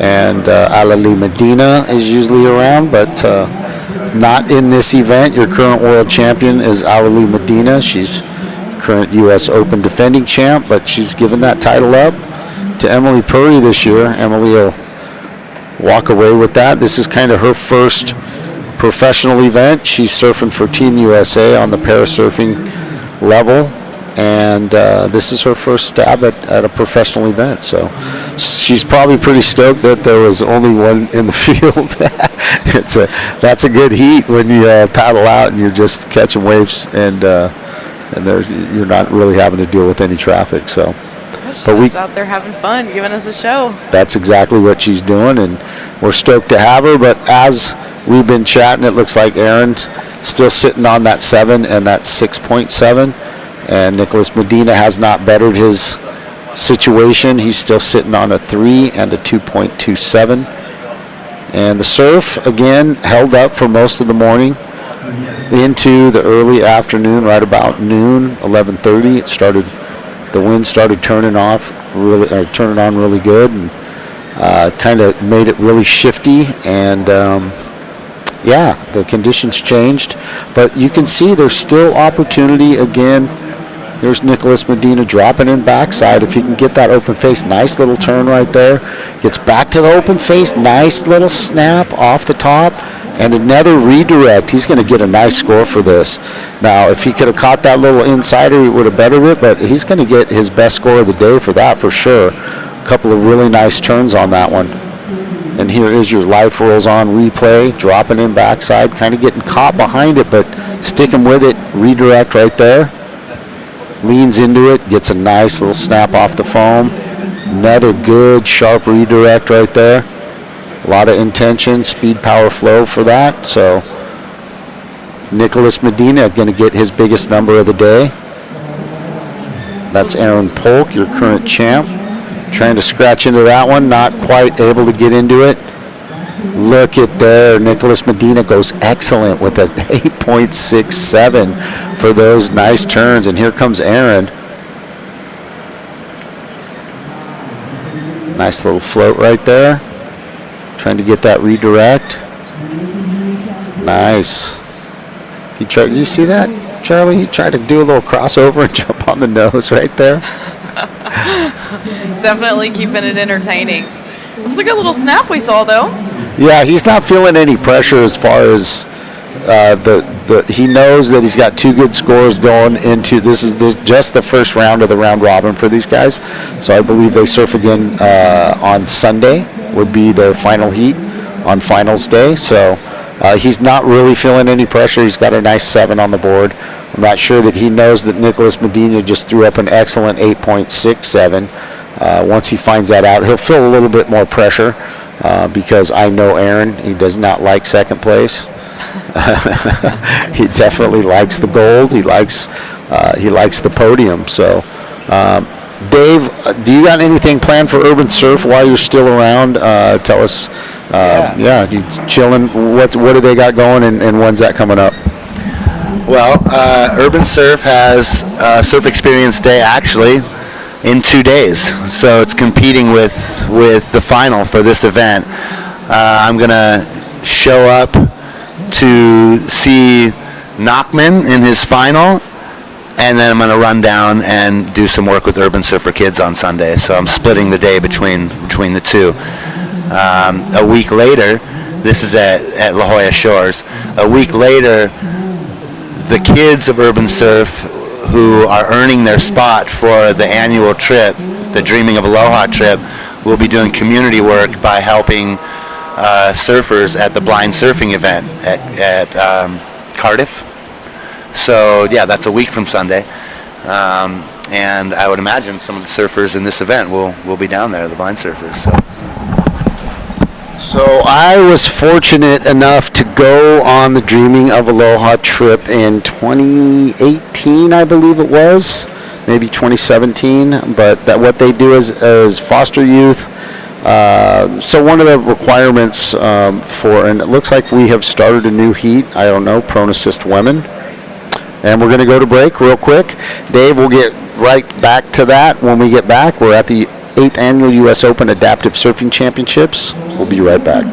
and Alali Medina is usually around, but not in this event. Your current world champion is Alali Medina. She's current U.S. Open defending champ, but she's given that title up to Emily Purry this year. Emily will walk away with that. This is kind of her first professional event. She's surfing for Team USA on the parasurfing level, and this is her first stab at a professional event. So she's probably pretty stoked that there was only one in the field. That's a good heat when you paddle out and you're just catching waves, and you're not really having to deal with any traffic. So, but she's out there having fun, giving us a show. That's exactly what she's doing, and we're stoked to have her. But as we've been chatting, it looks like Aaron's still sitting on that 7 and that 6.7, and Nicholas Medina has not bettered his situation. He's still sitting on a 3 and a 2.27. And the surf, again, held up for most of the morning into the early afternoon, right about noon, 11:30. The wind started turning on really good, and kind of made it really shifty, and the conditions changed. But you can see there's still opportunity. Again, there's Nicholas Medina dropping in backside. If he can get that open face, nice little turn right there. Gets back to the open face, nice little snap off the top. And another redirect. He's going to get a nice score for this. Now, if he could have caught that little insider, he would have bettered it, but he's going to get his best score of the day for that for sure. A couple of really nice turns on that one. And here is your Life Rolls On replay, dropping in backside, kind of getting caught behind it, but sticking with it. Redirect right there. Leans into it, gets a nice little snap off the foam. Another good, sharp redirect right there. A lot of intention, speed, power, flow for that. So Nicholas Medina going to get his biggest number of the day. That's Aaron Polk, your current champ. Trying to scratch into that one, not quite able to get into it. Look at there, Nicholas Medina goes excellent with an 8.67 for those nice turns. And here comes Aaron. Nice little float right there. Trying to get that redirect. Nice. Did you see that, Charlie? He tried to do a little crossover and jump on the nose right there. It's definitely keeping it entertaining. It was a good little snap we saw, though. Yeah, he's not feeling any pressure as far as he knows that he's got 2 good scores going into this is just the first round of the round robin for these guys. So I believe they surf again on Sunday would be their final heat on finals day. So he's not really feeling any pressure. He's got a nice 7 on the board. I'm not sure that he knows that Nicholas Medina just threw up an excellent 8.67. Once he finds that out, he'll feel a little bit more pressure because I know Aaron. He does not like second place. He definitely likes the gold. He likes the podium. So, Dave, do you got anything planned for Urban Surf while you're still around? Tell us. You chilling? What do they got going, and when's that coming up? Well, Urban Surf has Surf Experience Day actually in 2 days, so it's competing with the final for this event. I'm gonna show up to see Nachman in his final, and then I'm going to run down and do some work with Urban Surfer Kids on Sunday. So I'm splitting the day between the two. A week later, this is at La Jolla Shores. A week later, the kids of Urban Surf who are earning their spot for the annual trip, the Dreaming of Aloha trip, will be doing community work by helping surfers at the blind surfing event at Cardiff. So yeah, that's a week from Sunday, and I would imagine some of the surfers in this event will be down there, the blind surfers. So I was fortunate enough to go on the Dreaming of Aloha trip in 2018, I believe it was, maybe 2017. But what they do is foster youth. So one of the requirements and it looks like we have started a new heat, I don't know, prone assist women. And we're going to go to break real quick. Dave, we'll get right back to that when we get back. We're at the 8th Annual U.S. Open Adaptive Surfing Championships. We'll be right back.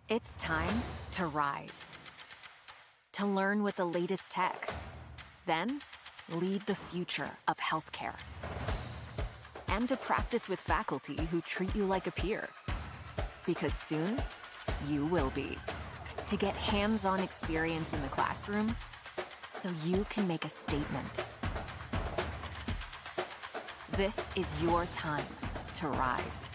It's time to rise. To learn with the latest tech. Then, lead the future of healthcare. And to practice with faculty who treat you like a peer. Because soon, you will be. To get hands-on experience in the classroom, so you can make a statement. This is your time to rise.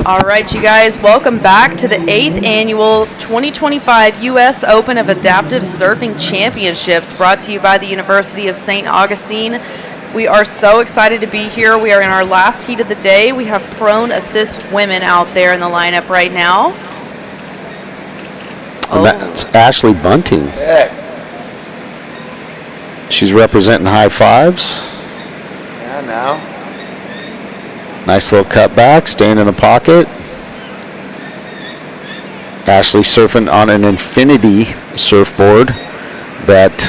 All right, you guys, welcome back to the 8th Annual 2025 U.S. Open of Adaptive Surfing Championships, brought to you by the University of St. Augustine. We are so excited to be here. We are in our last heat of the day. We have prone assist women out there in the lineup right now. Oh. That's Ashley Bunting. Yeah. She's representing High Fives. Yeah, now. Nice little cutback, staying in the pocket. Ashley surfing on an Infinity surfboard that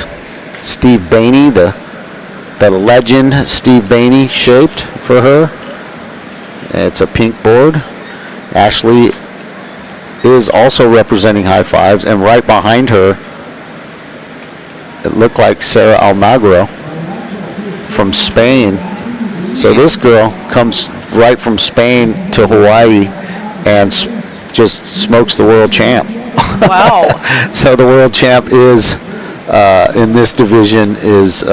Steve Bainey, the legend Steve Bainey, shaped for her. It's a pink board. Ashley is also representing High Fives, and right behind her it looked like Sarah Almagro from Spain. So this girl comes right from Spain to Hawaii and just smokes the world champ. Wow. So the world champ is in this division is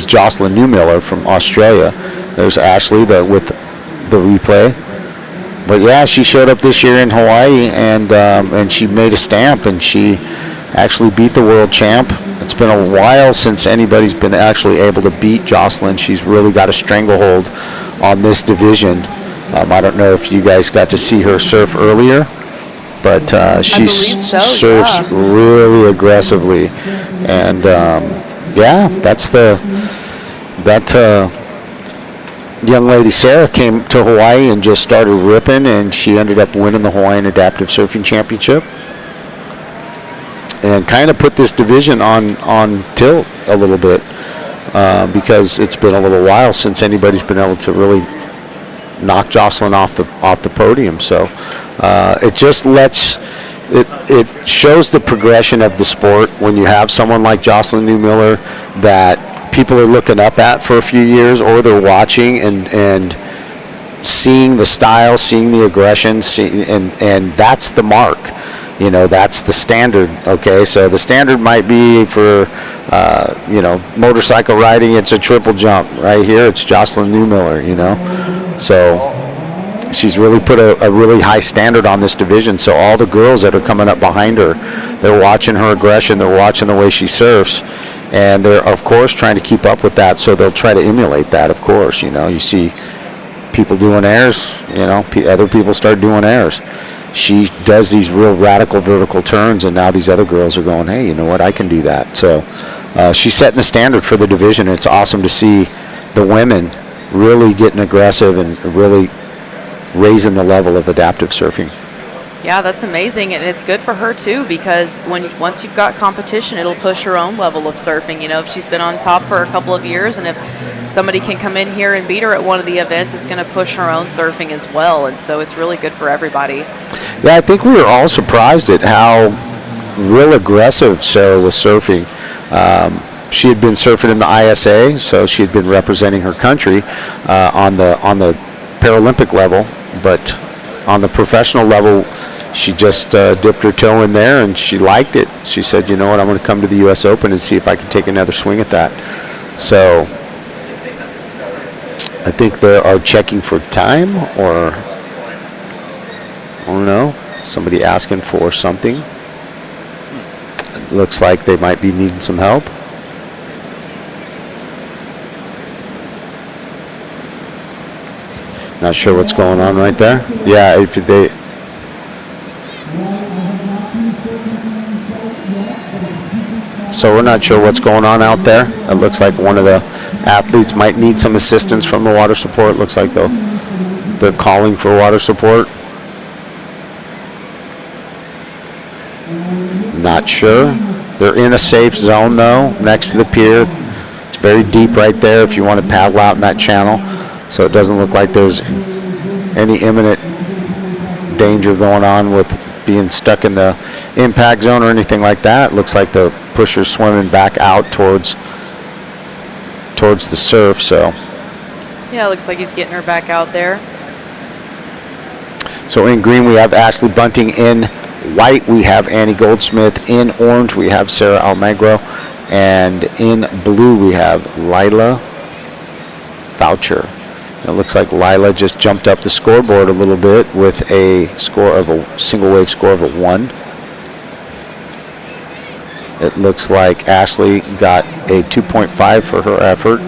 Jocelyn Newmiller from Australia. There's Ashley with the replay. But yeah, she showed up this year in Hawaii and she made a stamp and she actually beat the world champ. It's been a while since anybody's been actually able to beat Jocelyn. She's really got a stranglehold on this division. I don't know if you guys got to see her surf earlier, but she surfs really aggressively. And yeah, that young lady Sarah came to Hawaii and just started ripping, and she ended up winning the Hawaiian Adaptive Surfing Championship and kind of put this division on tilt a little bit because it's been a little while since anybody's been able to really knock Jocelyn off the podium. So it just it shows the progression of the sport when you have someone like Jocelyn Newmiller that people are looking up at for a few years, or they're watching and seeing the style, seeing the aggression, and that's the mark. You know, that's the standard. Okay, so the standard might be for motorcycle riding, it's a triple jump. Right here, it's Jocelyn Newmiller. You know, so she's really put a really high standard on this division. So all the girls that are coming up behind her, they're watching her aggression, they're watching the way she surfs, and they're of course trying to keep up with that. So they'll try to emulate that. Of course, you know, you see people doing airs, you know, other people start doing airs. She does these real radical vertical turns, and now these other girls are going, hey, you know what, I can do that. So she's setting the standard for the division. It's awesome to see the women really getting aggressive and really raising the level of adaptive surfing. Yeah, that's amazing, and it's good for her too, because once you've got competition, it'll push her own level of surfing. You know, if she's been on top for a couple of years, and if somebody can come in here and beat her at one of the events, it's going to push her own surfing as well, and so it's really good for everybody. Yeah, I think we were all surprised at how real aggressive Sarah was surfing. She had been surfing in the ISA, so she had been representing her country on the Paralympic level, but on the professional level, she just dipped her toe in there and she liked it. She said, you know what, I'm going to come to the U.S. Open and see if I can take another swing at that. So I think they are checking for time, or I don't know, somebody asking for something. It looks like they might be needing some help. Not sure what's going on right there. Yeah, if they. So we're not sure what's going on out there. It looks like one of the athletes might need some assistance from the water support. Looks like they're calling for water support. Not sure. They're in a safe zone though, next to the pier. It's very deep right there if you want to paddle out in that channel. So it doesn't look like there's any imminent danger going on with being stuck in the impact zone or anything like that. It looks like the pusher's swimming back out towards the surf. So yeah, it looks like he's getting her back out there. So in green we have Ashley Bunting. In white we have Annie Goldsmith. In orange we have Sarah Almagro. And in blue we have Lila Voucher. It looks like Lila just jumped up the scoreboard a little bit with a single wave score of a 1. It looks like Ashley got a 2.5 for her effort.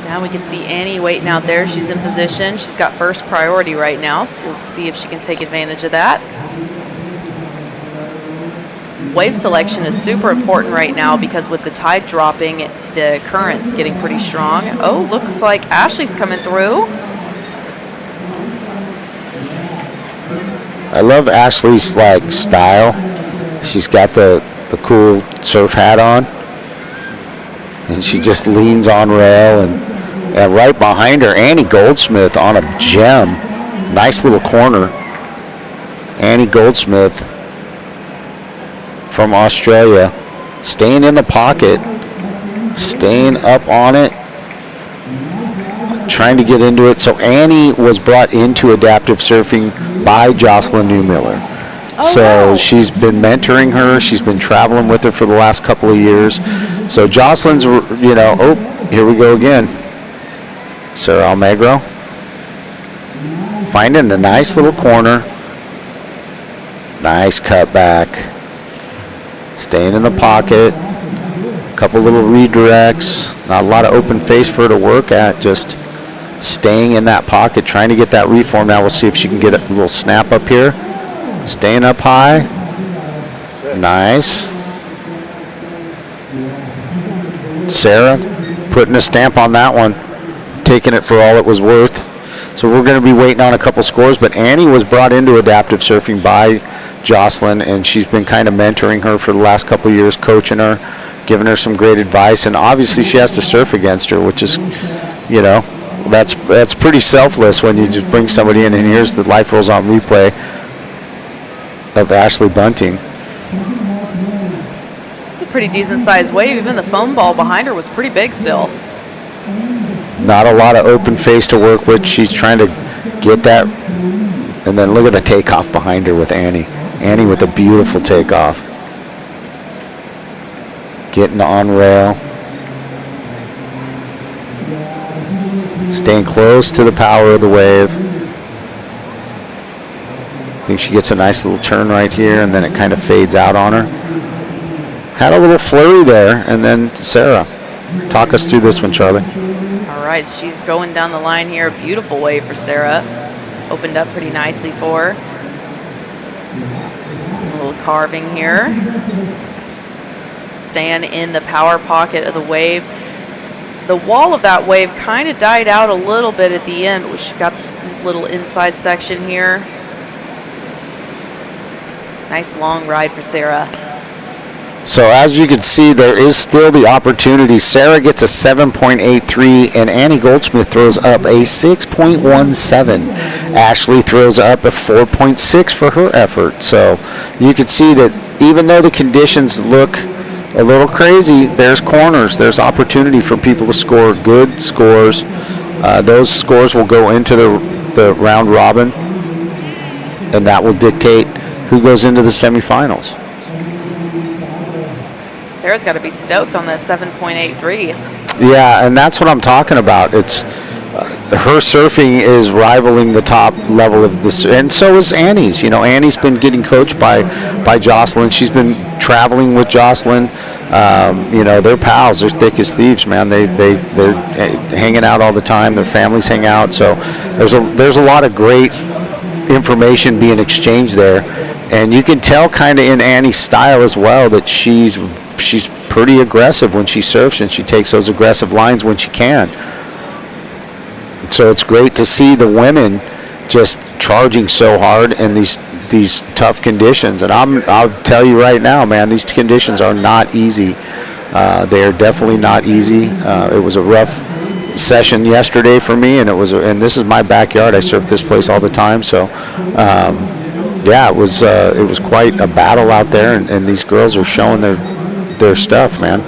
Now we can see Annie waiting out there. She's in position. She's got first priority right now, so we'll see if she can take advantage of that. Wave selection is super important right now because with the tide dropping, the current's getting pretty strong. Oh, looks like Ashley's coming through. I love Ashley's style. She's got the cool surf hat on, and she just leans on rail, and right behind her, Annie Goldsmith on a gem. Nice little corner. Annie Goldsmith from Australia. Staying in the pocket, staying up on it, trying to get into it. So Annie was brought into adaptive surfing by Jocelyn Newmiller. So she's been mentoring her. She's been traveling with her for the last couple of years. So Jocelyn's, here we go again. Sarah Almagro finding a nice little corner. Nice cut back. Staying in the pocket. A couple little redirects. Not a lot of open face for her to work at. Just staying in that pocket, trying to get that reform. Now we'll see if she can get a little snap up here. Staying up high. Nice. Sarah putting a stamp on that one. Taking it for all it was worth. So we're going to be waiting on a couple scores, but Annie was brought into adaptive surfing by Jocelyn, and she's been kind of mentoring her for the last couple of years, coaching her, giving her some great advice, and obviously she has to surf against her, which is, that's pretty selfless when you just bring somebody in, and here's the Life Rolls On replay of Ashley Bunting. It's a pretty decent sized wave. Even the foam ball behind her was pretty big still. Not a lot of open face to work with. She's trying to get that. And then look at the takeoff behind her with Annie. Annie with a beautiful takeoff. Getting on rail. Staying close to the power of the wave. I think she gets a nice little turn right here, and then it kind of fades out on her. Had a little flurry there, and then Sarah. Talk us through this one, Charlie. All right, she's going down the line here. Beautiful wave for Sarah. Opened up pretty nicely for her. A little carving here. Staying in the power pocket of the wave. The wall of that wave kind of died out a little bit at the end, but she got this little inside section here. Nice long ride for Sarah. So as you can see, there is still the opportunity. Sarah gets a 7.83, and Annie Goldsmith throws up a 6.17. Ashley throws up a 4.6 for her effort. So you can see that even though the conditions look a little crazy, there's corners. There's opportunity for people to score good scores. Those scores will go into the round robin, and that will dictate who goes into the semifinals. Sarah's got to be stoked on that 7.83. Yeah, and that's what I'm talking about. It's her surfing is rivaling the top level of this, and so is Annie's. Annie's been getting coached by Jocelyn. She's been traveling with Jocelyn. They're pals. They're thick as thieves, man. They're hanging out all the time. Their families hang out. So there's a lot of great information being exchanged there, and you can tell kind of in Annie's style as well that she's pretty aggressive when she surfs, and she takes those aggressive lines when she can. So it's great to see the women just charging so hard in these tough conditions. And I'll tell you right now, man, these conditions are not easy. They are definitely not easy. It was a rough session yesterday for me, and this is my backyard. I surf this place all the time, so it was quite a battle out there, and these girls are showing their stuff, man.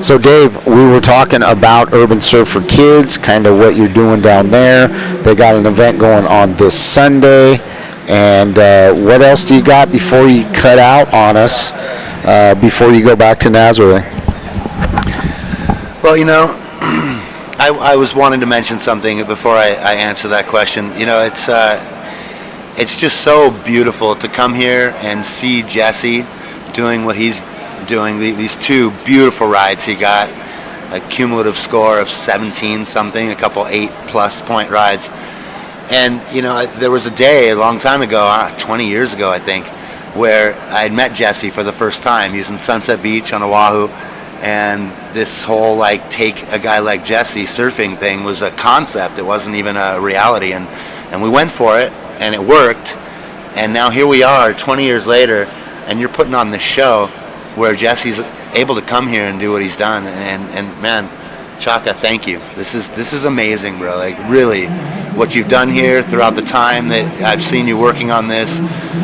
So Dave, we were talking about Urban Surf for Kids, kind of what you're doing down there. They got an event going on this Sunday, and what else do you got before you cut out on us, before you go back to Nazareth? Well, I was wanting to mention something before I answer that question. It's just so beautiful to come here and see Jesse doing what he's doing. These two beautiful rides he got, a cumulative score of 17 something, a couple 8+ point rides. And there was a day a long time ago, 20 years ago I think, where I had met Jesse for the first time. He's in Sunset Beach on Oahu, and this whole take a guy like Jesse surfing thing was a concept. It wasn't even a reality, and we went for it, and it worked. And now here we are 20 years later, and you're putting on this show where Jesse's able to come here and do what he's done. And man, Chaka, thank you. This is amazing, bro. Really, what you've done here throughout the time that I've seen you working on this,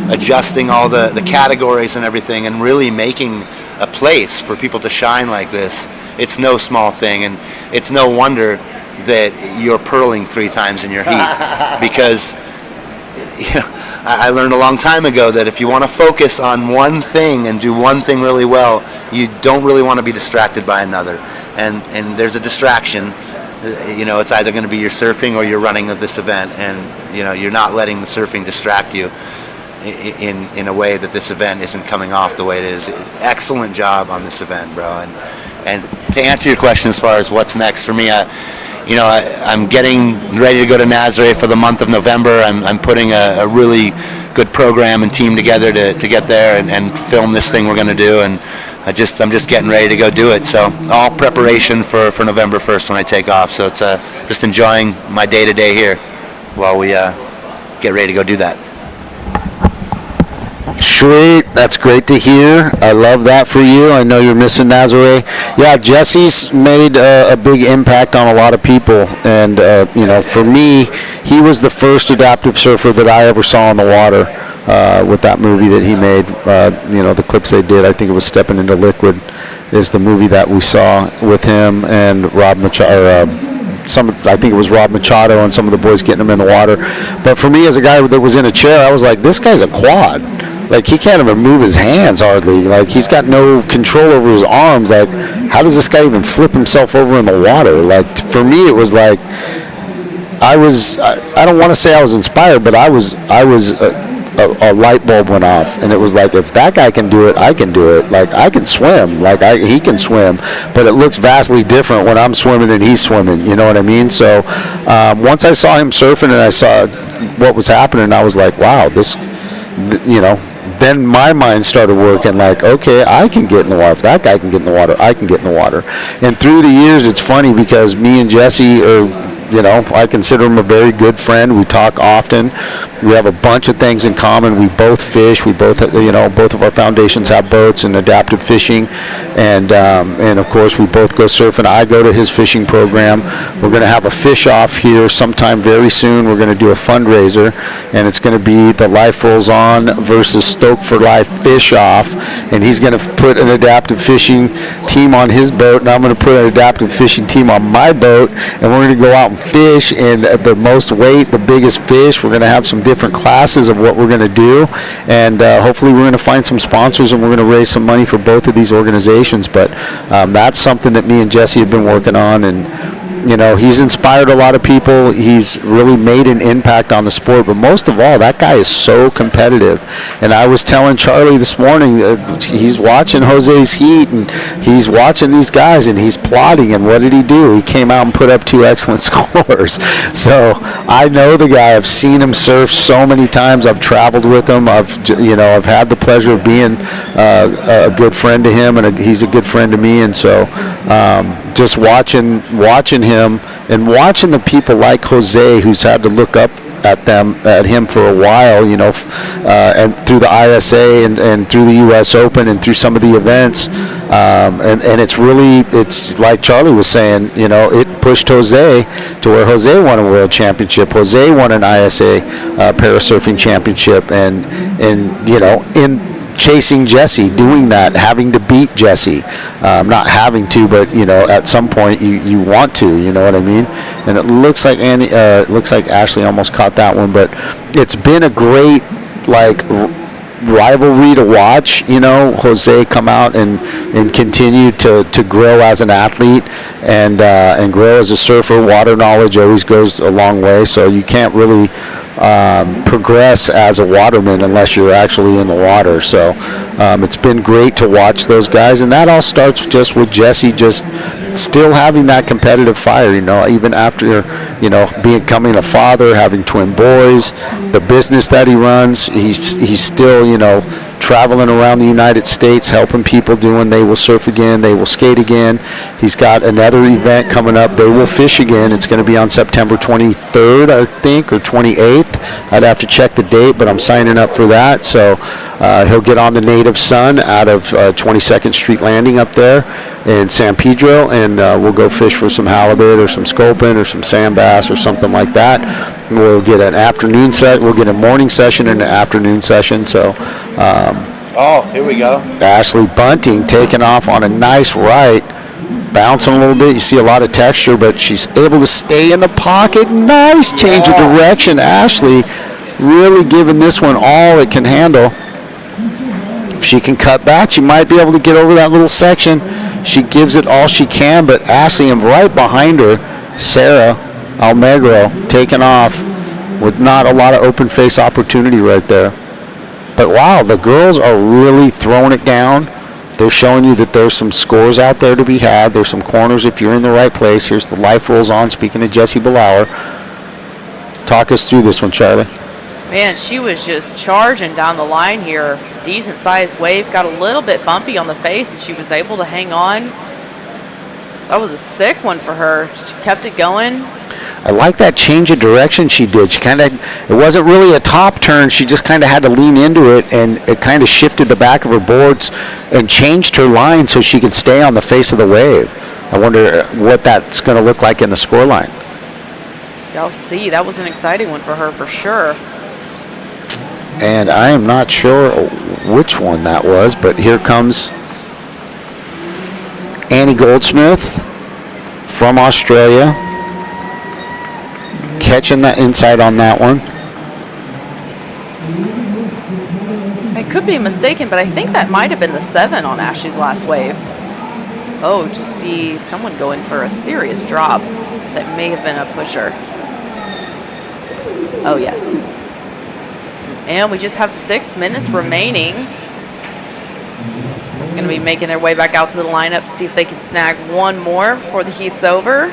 adjusting all the categories and everything, and really making a place for people to shine like this. It's no small thing, and it's no wonder that you're purling 3 times in your heat because I learned a long time ago that if you want to focus on one thing and do one thing really well, you don't really want to be distracted by another. And there's a distraction. It's either going to be your surfing or your running of this event, and you're not letting the surfing distract you in a way that this event isn't coming off the way it is. Excellent job on this event, bro. And to answer your question as far as what's next for me, I'm getting ready to go to Nazaré for the month of November. I'm putting a really good program and team together to get there and film this thing we're going to do, and I'm just getting ready to go do it. So all preparation for November 1st when I take off. So it's just enjoying my day-to-day here while we get ready to go do that. Sweet, that's great to hear. I love that for you. I know you're missing Nazaré. Yeah, Jesse's made a big impact on a lot of people, and for me, he was the first adaptive surfer that I ever saw in the water with that movie that he made. The clips they did, I think it was Stepping Into Liquid, is the movie that we saw with him and Rob Machado. I think it was Rob Machado and some of the boys getting him in the water. But for me, as a guy that was in a chair, I was like, this guy's a quad. Like, he can't even move his hands hardly. Like, he's got no control over his arms. Like, how does this guy even flip himself over in the water? Like, for me, it was like, I don't want to say I was inspired, but I was a light bulb went off, and it was like, if that guy can do it, I can do it. Like, I can swim. Like, he can swim, but it looks vastly different when I'm swimming and he's swimming. You know what I mean? So once I saw him surfing and I saw what was happening, I was like, wow, then my mind started working like, okay, I can get in the water. If that guy can get in the water, I can get in the water. And through the years, it's funny because me and Jesse I consider him a very good friend. We talk often. We have a bunch of things in common. We both fish. We both, both of our foundations have boats and adaptive fishing, and of course we both go surfing. I go to his fishing program. We're going to have a fish off here sometime very soon. We're going to do a fundraiser, and it's going to be the Life Rolls On versus Stoke for Life fish off, and he's going to put an adaptive fishing team on his boat, and I'm going to put an adaptive fishing team on my boat, and we're going to go out and fish, and the most weight, the biggest fish. We're going to have some different classes of what we're going to do, and hopefully we're going to find some sponsors, and we're going to raise some money for both of these organizations. But that's something that me and Jesse have been working on, and he's inspired a lot of people. He's really made an impact on the sport, but most of all, that guy is so competitive. And I was telling Charlie this morning, he's watching Jose's heat, and he's watching these guys, and he's plotting, and what did he do? He came out and put up 2 excellent scores. So I know the guy. I've seen him surf so many times. I've traveled with him. I've had the pleasure of being a good friend to him, and he's a good friend to me. And so just watching him and watching the people like Jose, who's had to look up at him for a while, and through the ISA and through the U.S. Open and through some of the events, and it's like Charlie was saying, it pushed Jose to where Jose won a world championship. Jose won an ISA parasurfing championship, and in chasing Jesse, doing that, having to beat Jesse, not having to, but at some point you want to, you know what I mean? And it looks like Ashley almost caught that one, but it's been a great rivalry to watch. Jose come out and continue to grow as an athlete and grow as a surfer. Water knowledge always goes a long way, so you can't really progress as a waterman unless you're actually in the water. So it's been great to watch those guys, and that all starts just with Jesse just still having that competitive fire, even after becoming a father, having twin boys, the business that he runs. He's still traveling around the United States helping people, doing They Will Surf Again, They Will Skate Again. He's got another event coming up, They Will Fish Again. It's going to be on September 23rd, I think, or 28th. I'd have to check the date, but I'm signing up for that. So He'll get on the native sun out of 22nd Street Landing up there in San Pedro, and we'll go fish for some halibut or some sculpin or some sand bass or something like that. We'll get an afternoon set. We'll get a morning session and an afternoon session. So. Oh, here we go. Ashley Bunting taking off on a nice right, bouncing a little bit. You see a lot of texture, but she's able to stay in the pocket. Nice change of direction. Ashley really giving this one all it can handle. If she can cut back, she might be able to get over that little section. She gives it all she can, but Ashley, and right behind her, Sarah Almagro taking off with not a lot of open face opportunity right there. But wow, the girls are really throwing it down. They're showing you that there's some scores out there to be had. There's some corners if you're in the right place. Here's the life rolls on. Speaking of Jessie Blower, talk us through this one, Charlie. Man, she was just charging down the line here. Decent sized wave, got a little bit bumpy on the face, and she was able to hang on. That was a sick one for her. She kept it going. I like that change of direction she did. She it wasn't really a top turn. She just kind of had to lean into it, and it kind of shifted the back of her boards and changed her line so she could stay on the face of the wave. I wonder what that's going to look like in the score line. Y'all see, that was an exciting one for her for sure. And I am not sure which one that was, but here comes Annie Goldsmith from Australia, catching that inside on that one. I could be mistaken, but I think that might have been the 7 on Ashley's last wave. Oh, just see someone going for a serious drop. That may have been a pusher. Oh, yes. And we just have 6 minutes remaining. It's going to be making their way back out to the lineup to see if they can snag one more before the heat's over.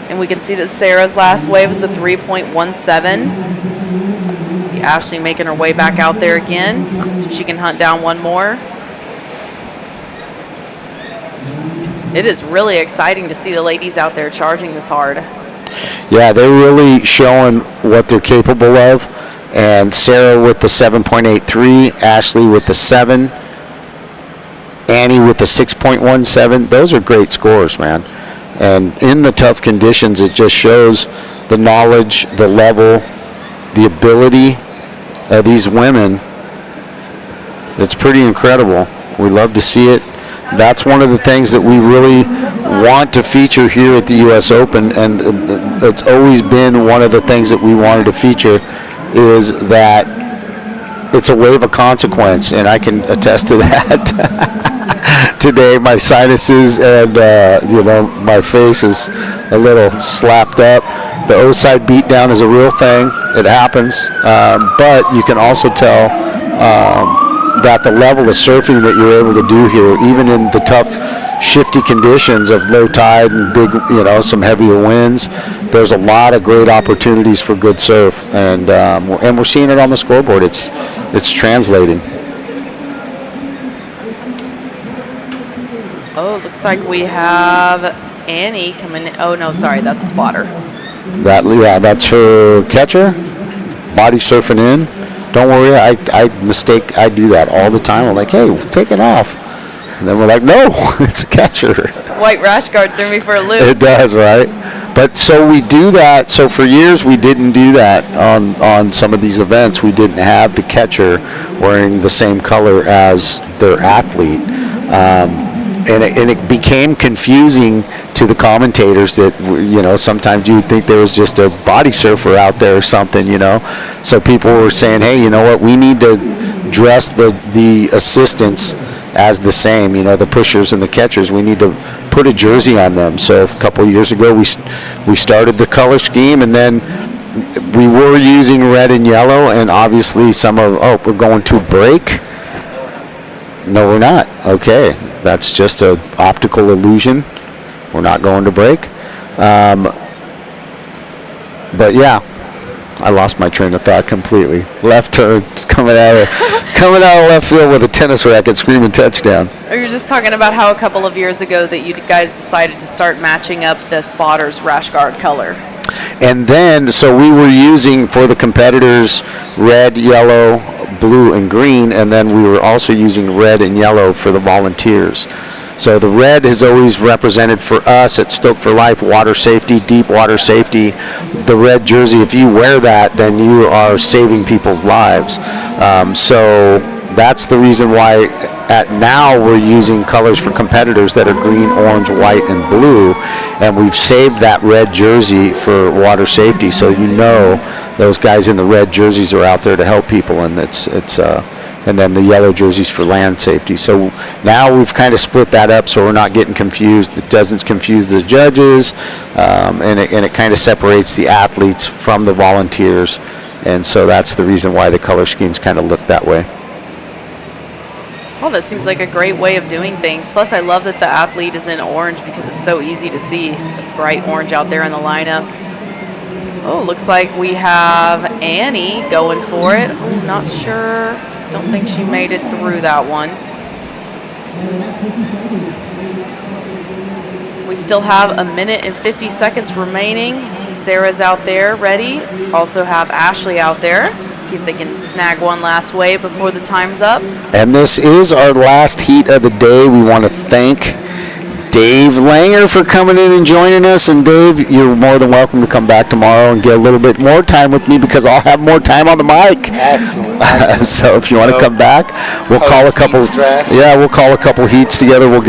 And we can see that Sarah's last wave was a 3.17. See Ashley making her way back out there again. See if she can hunt down one more. It is really exciting to see the ladies out there charging this hard. Yeah, they're really showing what they're capable of. And Sarah with the 7.83, Ashley with the 7, Annie with the 6.17. Those are great scores, man. And in the tough conditions, it just shows the knowledge, the level, the ability of these women. It's pretty incredible. We love to see it. That's one of the things that we really want to feature here at the U.S. Open, and it's always been one of the things that we wanted to feature, is that it's a wave of consequence, and I can attest to that. Today, my sinuses and my face is a little slapped up. The Oceanside beatdown is a real thing. It happens, but you can also tell that the level of surfing that you're able to do here, even in the tough, shifty conditions of low tide and big, some heavier winds, there's a lot of great opportunities for good surf, and we're seeing it on the scoreboard. It's translating. Oh, it looks like we have Annie coming in. Oh, no, sorry, that's a spotter. That's her catcher, body surfing in. Don't worry, I do that all the time. I'm like, hey, take it off. And then we're like, no, it's a catcher. White rash guard threw me for a loop. It does, right? But so we do that. So for years we didn't do that on some of these events. We didn't have the catcher wearing the same color as their athlete. And it became confusing to the commentators that, sometimes you would think there was just a body surfer out there or something, So people were saying, hey, you know what, we need to dress the assistants as the same, the pushers and the catchers. We need to put a jersey on them. So a couple of years ago, we started the color scheme, and then we were using red and yellow, and obviously we're going to break. No, we're not. Okay. That's just an optical illusion. We're not going to break. But yeah, I lost my train of thought completely. Left turn, coming out of left field with a tennis racket, screaming touchdown. You're just talking about how a couple of years ago that you guys decided to start matching up the spotters' rash guard color. And then, so we were using for the competitors red, yellow, blue, and green, and then we were also using red and yellow for the volunteers. So the red has always represented for us at Stoke for Life water safety, deep water safety. The red jersey, if you wear that, then you are saving people's lives. So that's the reason why at now we're using colors for competitors that are green, orange, white, and blue, and we've saved that red jersey for water safety. So you know those guys in the red jerseys are out there to help people, and and then the yellow jerseys for land safety. So now we've kind of split that up so we're not getting confused. It doesn't confuse the judges, and it kind of separates the athletes from the volunteers. And so that's the reason why the color schemes kind of look that way. Well, that seems like a great way of doing things. Plus, I love that the athlete is in orange because it's so easy to see the bright orange out there in the lineup. Oh, looks like we have Annie going for it. Oh, not sure. Don't think she made it through that one. We still have 1 minute and 50 seconds remaining. See Sarah's out there ready. Also have Ashley out there. See if they can snag one last wave before the time's up. And this is our last heat of the day. We want to thank Dave Langer for coming in and joining us. And Dave, you're more than welcome to come back tomorrow and get a little bit more time with me because I'll have more time on the mic. Excellent. So if you want to come back, we'll call a couple. Yeah, we'll call a couple heats together. We'll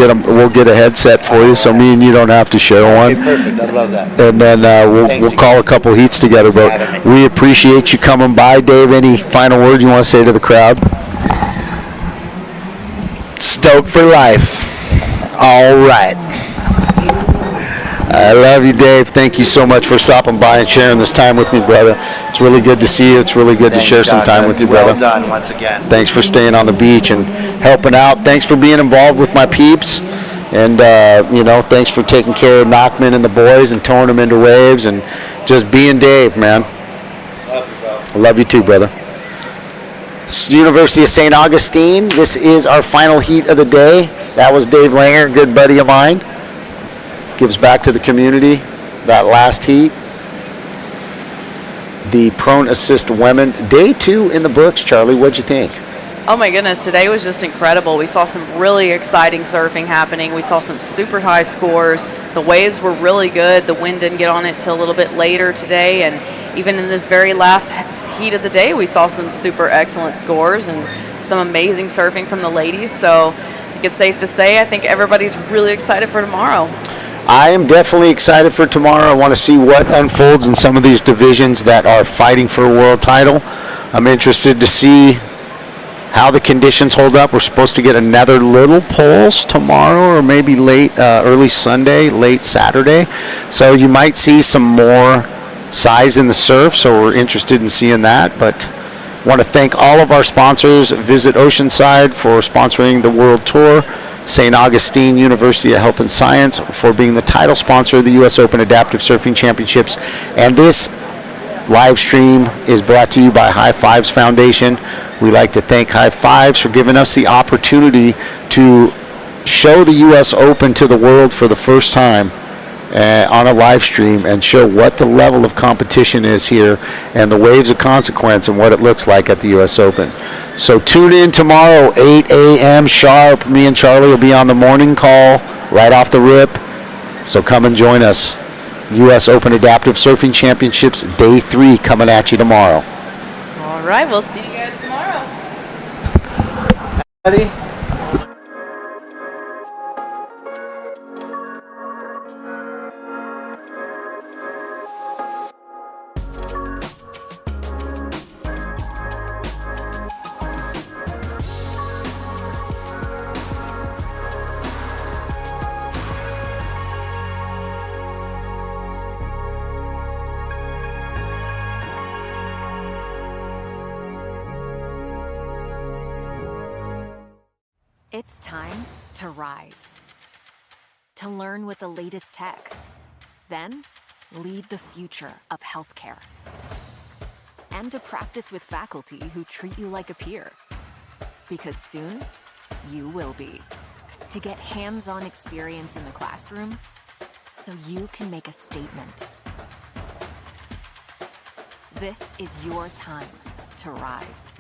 get a headset for you, so me and you don't have to share one. Okay, perfect. I love that. And then we'll call a couple heats together. But we appreciate you coming by, Dave. Any final words you want to say to the crowd? Stoke for life. All right. I love you, Dave. Thank you so much for stopping by and sharing this time with me, brother. It's really good to see you. It's really good to share some time with you, brother. Well done once again. Thanks for staying on the beach and helping out. Thanks for being involved with my peeps. And, thanks for taking care of Knockman and the boys and towing them into waves and just being Dave, man. Love you, bro. I love you too, brother. It's University of St. Augustine. This is our final heat of the day. That was Dave Langer, a good buddy of mine. Gives back to the community. That last heat. The prone assist women. Day 2 in the books, Charlie. What'd you think? Oh my goodness, today was just incredible. We saw some really exciting surfing happening. We saw some super high scores. The waves were really good. The wind didn't get on it till a little bit later today, and even in this very last heat of the day, we saw some super excellent scores and some amazing surfing from the ladies. So I think it's safe to say I think everybody's really excited for tomorrow. I am definitely excited for tomorrow. I want to see what unfolds in some of these divisions that are fighting for a world title. I'm interested to see how the conditions hold up. We're supposed to get another little pulse tomorrow, or maybe early Sunday, late Saturday. So you might see some more size in the surf, so we're interested in seeing that. But want to thank all of our sponsors. Visit Oceanside for sponsoring the World Tour. St. Augustine University of Health and Science for being the title sponsor of the U.S. Open Adaptive Surfing Championships. And this live stream is brought to you by HighFivesFoundation. We like to thank High Fives for giving us the opportunity to show the U.S. Open to the world for the first time on a live stream and show what the level of competition is here and the waves of consequence and what it looks like at the U.S. Open. So tune in tomorrow, 8 a.m. sharp. Me and Charlie will be on the morning call right off the rip. So come and join us. U.S. Open Adaptive Surfing Championships, Day 3 coming at you tomorrow. All right, we'll see you guys tomorrow. Ready? It's time to rise. To learn with the latest tech. Then, lead the future of healthcare. And to practice with faculty who treat you like a peer. Because soon, you will be. To get hands-on experience in the classroom, so you can make a statement. This is your time to rise.